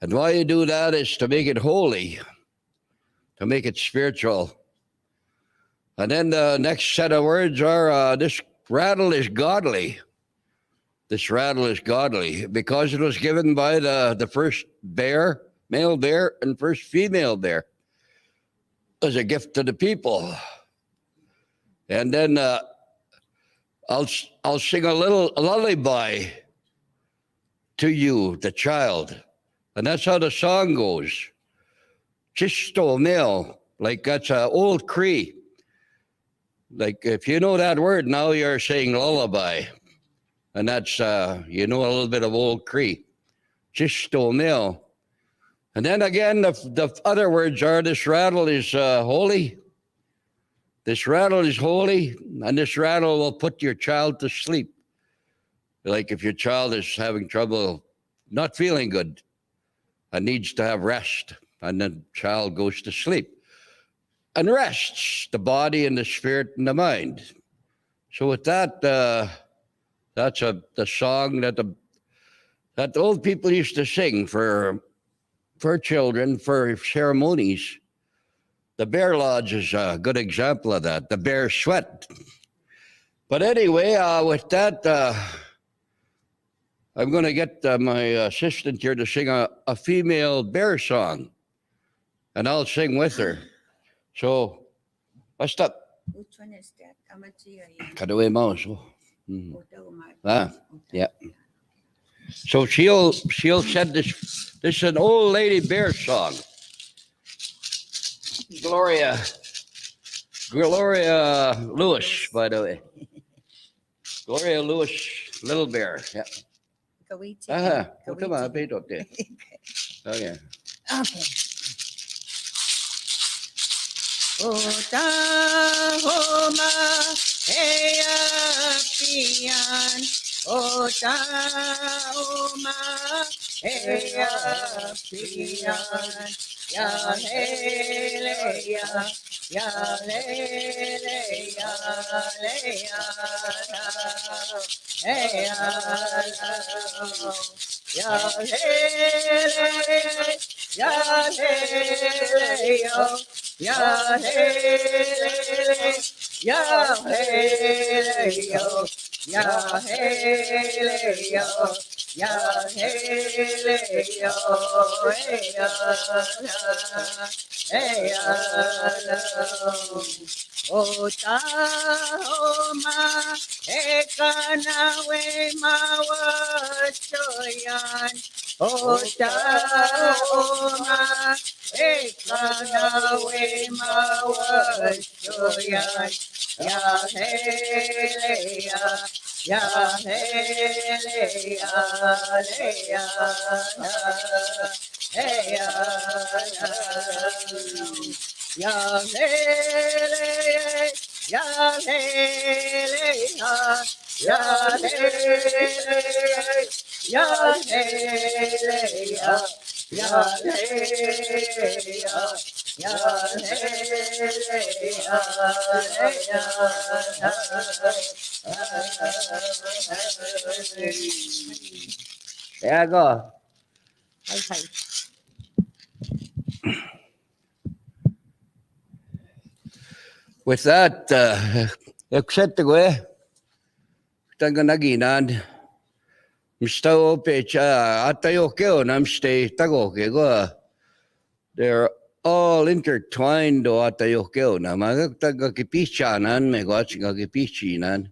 And why you do that is to make it holy, to make it spiritual. And then the next set of words are this rattle is godly. This rattle is godly because it was given by the first bear, male bear, and first female bear as a gift to the people. And then I'll sing a lullaby to you, the child. And that's how the song goes. Chisto male, like that's an old Cree. Like if you know that word, now you're saying lullaby. And that's, you know, a little bit of old Cree. Chisto male. And then again, the other words are this rattle is holy. This rattle is holy, and this rattle will put your child to sleep. Like if your child is having trouble, not feeling good, and needs to have rest, and the child goes to sleep and rests the body and the spirit and the mind. So with that, that's the song that the old people used to sing for children, for ceremonies. The Bear Lodge is a good example of that, the bear sweat. But anyway, with that, I'm going to get my assistant here to sing a female bear song, and I'll sing with her. So, basta. Which one is that? Kadaway mouse. Ah, yeah. So she'll send this. This is an old lady bear song. Gloria Lewis, by the way. Gloria Lewis, Little Bear. Yeah. Okay. Okay. Oklahoma, hey pian, ota oma, hey pian, ya hele ya, ya hele ya, le ya, hey ya hele, ya hele yo, ya hele, ya hele yo, ya hele yo, ya hele yo, hey ya, ota oma ekana we mawashoyan, ota oma ekana we mawashoyan, ya hele ya, ya hele ya, le ya, hey ya, ya hele, ya hele ya, ya hele, ya hele ya, ya hele ya, ya hele ya, there I go. Okay. With that, accept the way. Tanga naginan. Mista ope cha atayo keo namste tago ke go. They're all intertwined o atayo keo na magtaga kipichanan me go chinga kipichinan.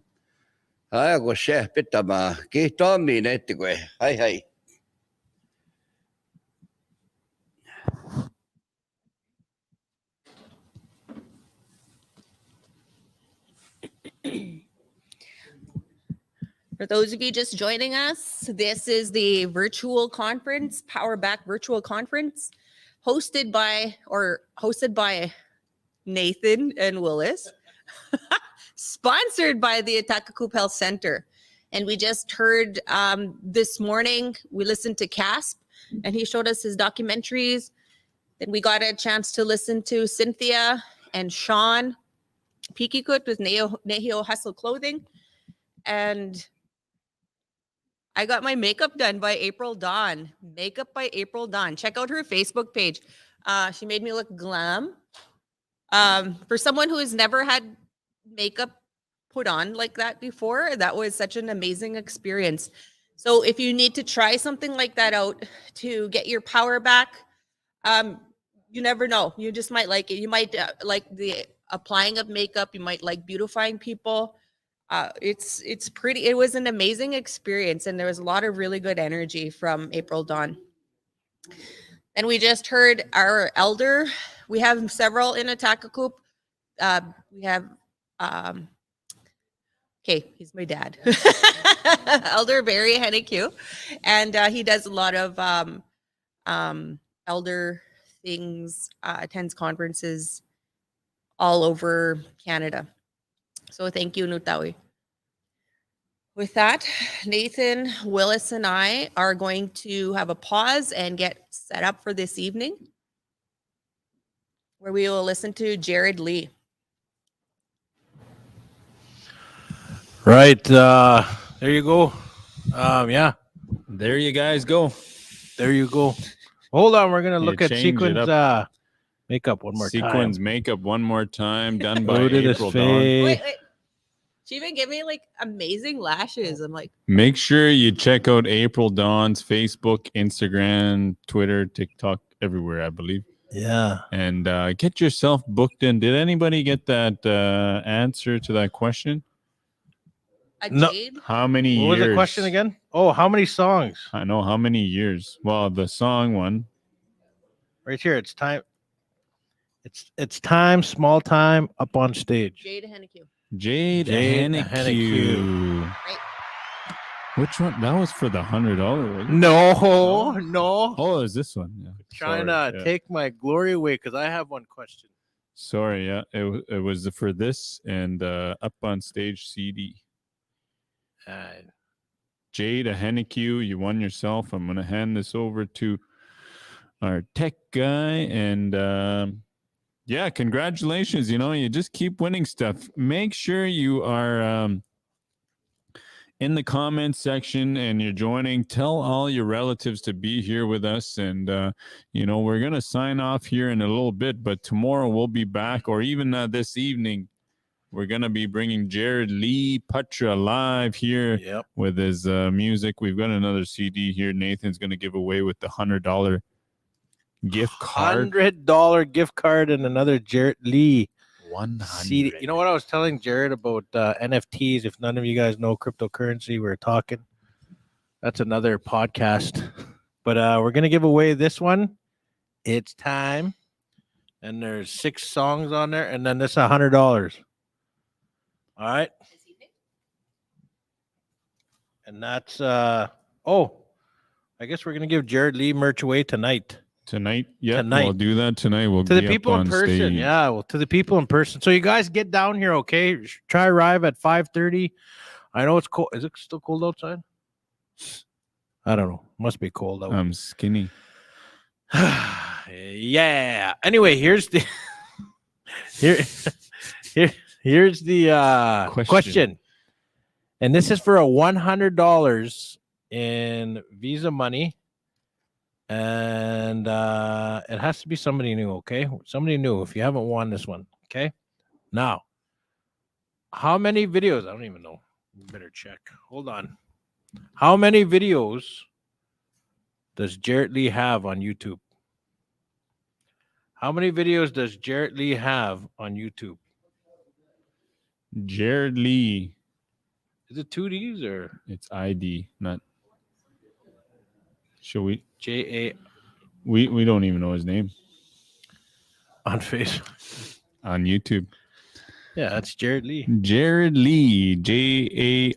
Ay go she pitama ke tomi netigwe. Hi. For those of you just joining us, this is the virtual conference, Power Back Virtual Conference, hosted by Nathan and Willis, sponsored by the Ahtahkakoop Health Center. And we just heard this morning, we listened to Casp, and he showed us his documentaries. Then we got a chance to listen to Cynthia and Sean Pikikut with Nehio Hustle Clothing. And I got my makeup done by April Dawn. Makeup by April Dawn. Check out her Facebook page. She made me look glam. For someone who has never had makeup put on like that before, that was such an amazing experience. So if you need to try something like that out to get your power back, you never know. You just might like it. You might like the applying of makeup. You might like beautifying people. It's pretty. It was an amazing experience, and there was a lot of really good energy from April Dawn. And we just heard our elder. We have several in Ahtahkakoop. We have okay, he's my dad, Elder Barry Henneque, and he does a lot of elder things, attends conferences all over Canada. So thank you, Nutawi. With that, Nathan, Willis, and I are going to have a pause and get set up for this evening, where we will listen to Jared Lee. Right. There you go. Yeah. There you guys go. There you go. Hold on. We're going to look at change it Sequin's up. makeup one more time. Sequin's makeup one more time, done by Go to this April Dawn. face. Wait. She even gave me like amazing lashes. I'm like, Make sure you check out April Dawn's Facebook, Instagram, Twitter, TikTok, everywhere, I believe. Yeah. And get yourself booked in. Did anybody get that answer to that question? No. Jade? How many years? What was the question again? Oh, how many songs? I know how many years. Well, the song one. Right here. It's time. It's time, small time, up on stage. Jade Henneque. Jade Henneque. Right. Which one? That was for the $100. No. Oh, is this one? Yeah. Trying to take my glory away because I have one question. Sorry, yeah, it was for this and Up on Stage CD. Jade, a Henneke, you won yourself. I'm going to hand this over to our tech guy. And yeah, congratulations. You know, you just keep winning stuff. Make sure you are in the comments section and you're joining. Tell all your relatives to be here with us. And, you know, we're going to sign off here in a little bit, but tomorrow we'll be back, or even this evening. We're going to be bringing Jared Lee Putra live here with his music. We've got another CD here. Nathan's going to give away with the $100 gift card. $100 gift card and another Jared Lee 100. CD. You know what I was telling Jared about NFTs? If none of you guys know cryptocurrency, we were talking. That's another podcast. But we're going to give away this one. It's Time. And there's 6 songs on there. And then this $100. All right. And that's I guess we're gonna give Jared Lee merch away tonight. Yeah, we'll do that tonight. We'll to the be people up in on person. stage. Yeah, well, to the people in person. So you guys get down here, okay? Try arrive at 5:30. I know it's cold. Is it still cold outside? I don't know. Must be cold out. I'm skinny. Yeah. Anyway, here's the here's the question. And this is for a $100 in Visa money. And it has to be somebody new, okay? Somebody new if you haven't won this one, okay? Now, how many videos? I don't even know. Better check. Hold on. How many videos does Jared Lee have on YouTube? How many videos does Jared Lee have on YouTube? Jared Lee. Is it 2Ds or? It's ID, not. Shall we? J-A. We don't even know his name. On Facebook. On YouTube. Yeah, that's Jared Lee. Jared Lee. Jarridlee.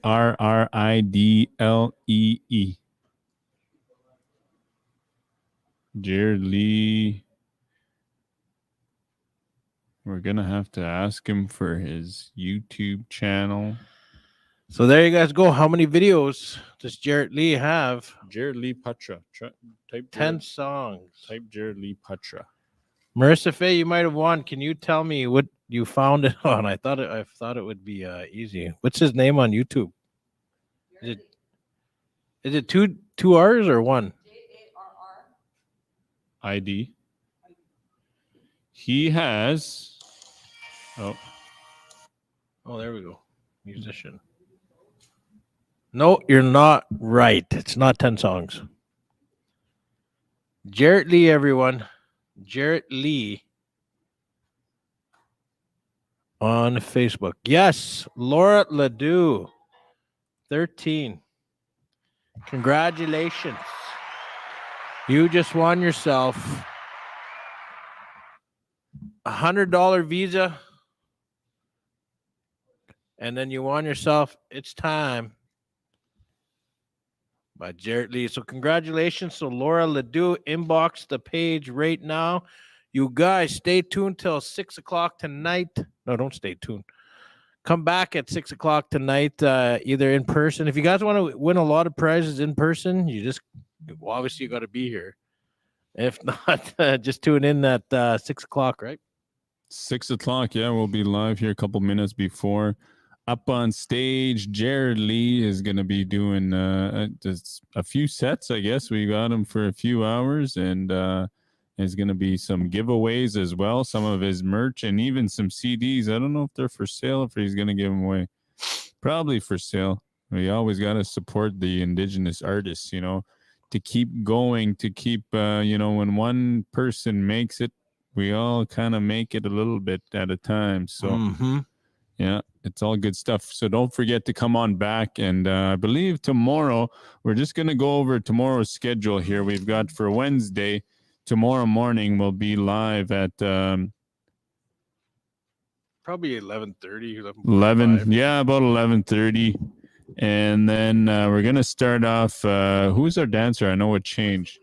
Jared Lee. We're going to have to ask him for his YouTube channel. So there you guys go. How many videos does Jared Lee have? Jared Lee Putra. Type 10 songs. Type Jared Lee Putra. Marissa Faye, you might have won. Can you tell me what you found it on? I thought it would be easy. What's his name on YouTube? Is it two R's or one? ID. He has. Oh, there we go. Musician. No, you're not right. It's not 10 songs. Jared Lee, everyone. Jared Lee on Facebook. Yes, Laura Ledoux, 13. Congratulations. You just won yourself a $100 Visa. And then you won yourself It's Time by Jared Lee. So congratulations. So Laura Ledoux, inbox the page right now. You guys stay tuned till 6 o'clock tonight. No, don't stay tuned. Come back at 6 o'clock tonight, either in person. If you guys want to win a lot of prizes in person, obviously you got to be here. If not, just tune in at 6 o'clock, right? 6 o'clock. Yeah, we'll be live here a couple minutes before. Up on stage, Jared Lee is going to be doing just a few sets, I guess. We got him for a few hours, and there's going to be some giveaways as well, some of his merch, and even some CDs. I don't know if they're for sale, if he's going to give them away. Probably for sale. We always got to support the indigenous artists, to keep going, to keep, when one person makes it, we all kind of make it a little bit at a time. So, yeah, it's all good stuff. So don't forget to come on back. And I believe tomorrow, we're just going to go over tomorrow's schedule here. We've got for Wednesday, tomorrow morning, we'll be live at probably 11:30. 11. Yeah, about 11:30. And then we're going to start off. Who's our dancer? I know it changed.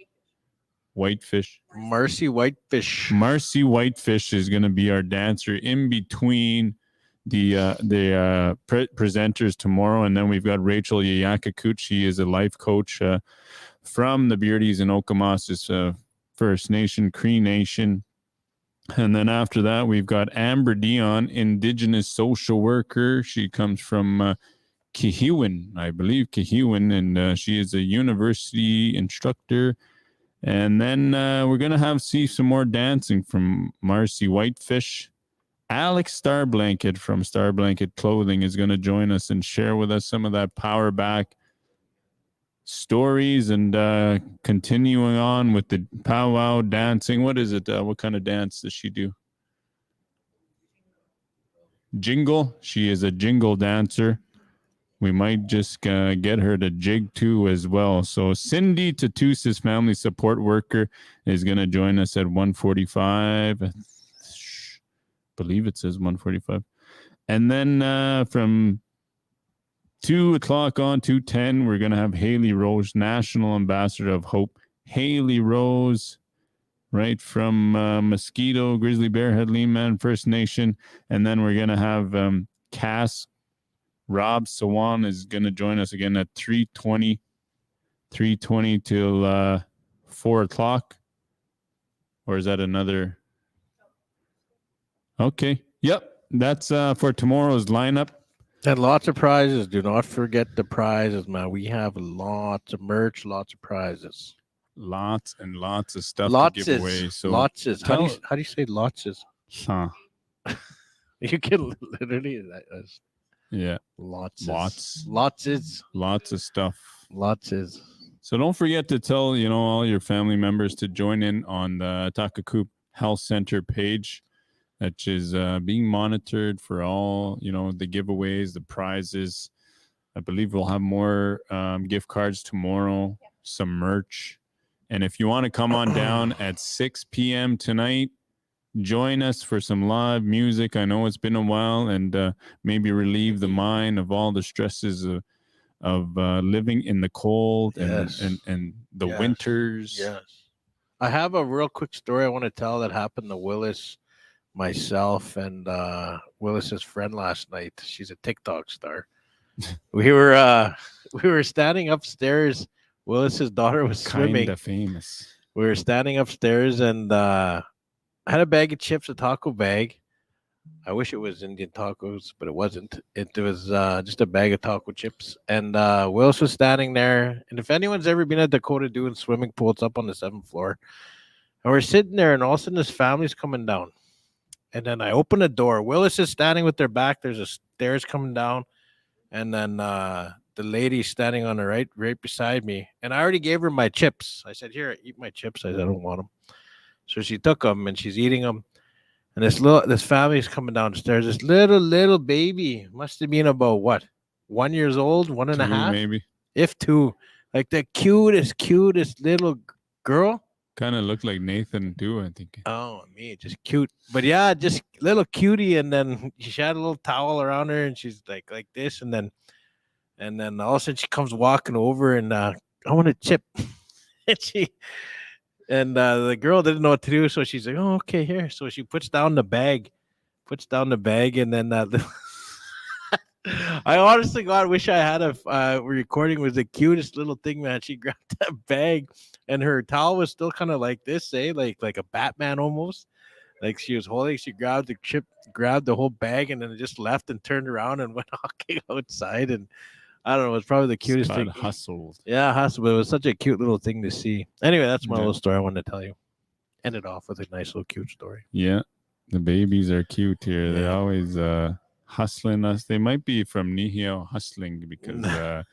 Whitefish. Marcy Whitefish. Marcy Whitefish is going to be our dancer in between the presenters tomorrow. And then we've got Rachel Ahtahkakoop. She is a life coach from the Beardies and Okamasas First Nation, Cree Nation. And then after that, we've got Amber Dion, Indigenous social worker. She comes from Kihiwin, I believe, Kihiwin, and she is a university instructor. And then we're going to see some more dancing from Marcy Whitefish. Alex Starblanket from Starblanket Clothing is going to join us and share with us some of that power back stories and continuing on with the powwow dancing. What is it? What kind of dance does she do? Jingle. She is a jingle dancer. We might just get her to jig too as well. So Cindy Tatusis, family support worker, is going to join us at 1:45. I believe it says 1:45. And then from 2 o'clock on 2:10, we're going to have Haley Rose, National Ambassador of Hope. Haley Rose, right from Mosquito, Grizzly Bear, Head Man, First Nation. And then we're going to have Cass. Rob Sawan is going to join us again at 3:20 till 4 o'clock. Or is that another? Okay. Yep. That's for tomorrow's lineup. And lots of prizes. Do not forget the prizes, man. We have lots of merch, lots of prizes. Lots and lots of stuff Lots to give away. So lots is. How do you say lots is? Huh. You can literally. Yeah. Lots of stuff. Lots is. So don't forget to tell, all your family members to join in on the Ahtahkakoop Health Center page, which is being monitored for all, the giveaways, the prizes. I believe we'll have more gift cards tomorrow, some merch. And if you want to come on down at 6 p.m. tonight, join us for some live music. I know it's been a while, and maybe relieve the mind of all the stresses of living in the cold and the winters. Yes. I have a real quick story I want to tell that happened to Willis, myself, and Willis's friend last night. She's a TikTok star. We were standing upstairs. Willis's daughter was swimming. Kinda famous. We were standing upstairs, and I had a bag of chips, a taco bag. I wish it was Indian tacos, but it wasn't. It was just a bag of taco chips. And Willis was standing there. And if anyone's ever been at Dakota doing swimming pool, it's up on the 7th floor. And we're sitting there, and all of a sudden this family's coming down. And then I open the door. Willis is standing with their back. There's a stairs coming down. And then the lady's standing on the right beside me. And I already gave her my chips. I said, here, eat my chips. I said, I don't want them. So she took them, and she's eating them. And this family's coming down the stairs. This little baby must have been about what, 1 year old, 1.5, maybe, if 2, like the cutest little girl. Kind of looked like Nathan too, I think. Oh, me, just cute, but yeah, just little cutie. And then she had a little towel around her, and she's like this, and then all of a sudden she comes walking over, and I want a chip, and the girl didn't know what to do, so she's like, "Oh, okay, here." So she puts down the bag, and then I honestly, God, wish I had a recording. Was the cutest little thing, man. She grabbed that bag, and her towel was still kind of like this, like a Batman almost. Like she was holding, she grabbed the chip, grabbed the whole bag, and then just left and turned around and went walking outside. And I don't know, it was probably the cutest thing. Hustled. Yeah, hustled. But it was such a cute little thing to see. Anyway, that's my little story I wanted to tell you. End it off with a nice little cute story. Yeah, the babies are cute here. They're always hustling us. They might be from Nihio hustling because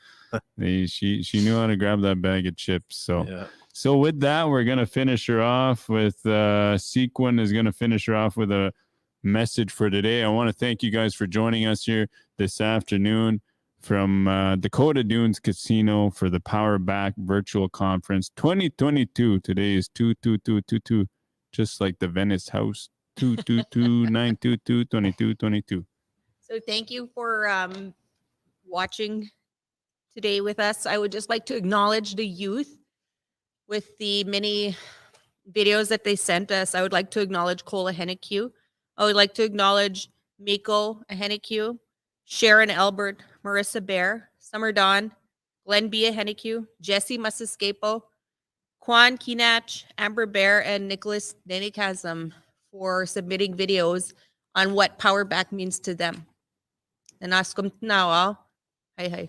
she knew how to grab that bag of chips. So with that, we're gonna finish her off with Sequin is gonna finish her off with a message for today. I want to thank you guys for joining us here this afternoon from Dakota Dunes Casino for the Power Back Virtual Conference 2022. Today is 22222, just like the Venice House 222-922-2222. So thank you for watching today with us. I would just like to acknowledge the youth with the many videos that they sent us. I would like to acknowledge Cole Ahtahkakoop. I would like to acknowledge Miko Ahtahkakoop, Sharon Albert, Marissa Bear, Summer Dawn, Glenn B. Ahtahkakoop, Jesse Masascapo, Kwan Kinach, Amber Bear, and Nicholas Denikasm for submitting videos on what Power Back means to them. And ask them now. Hi, hi.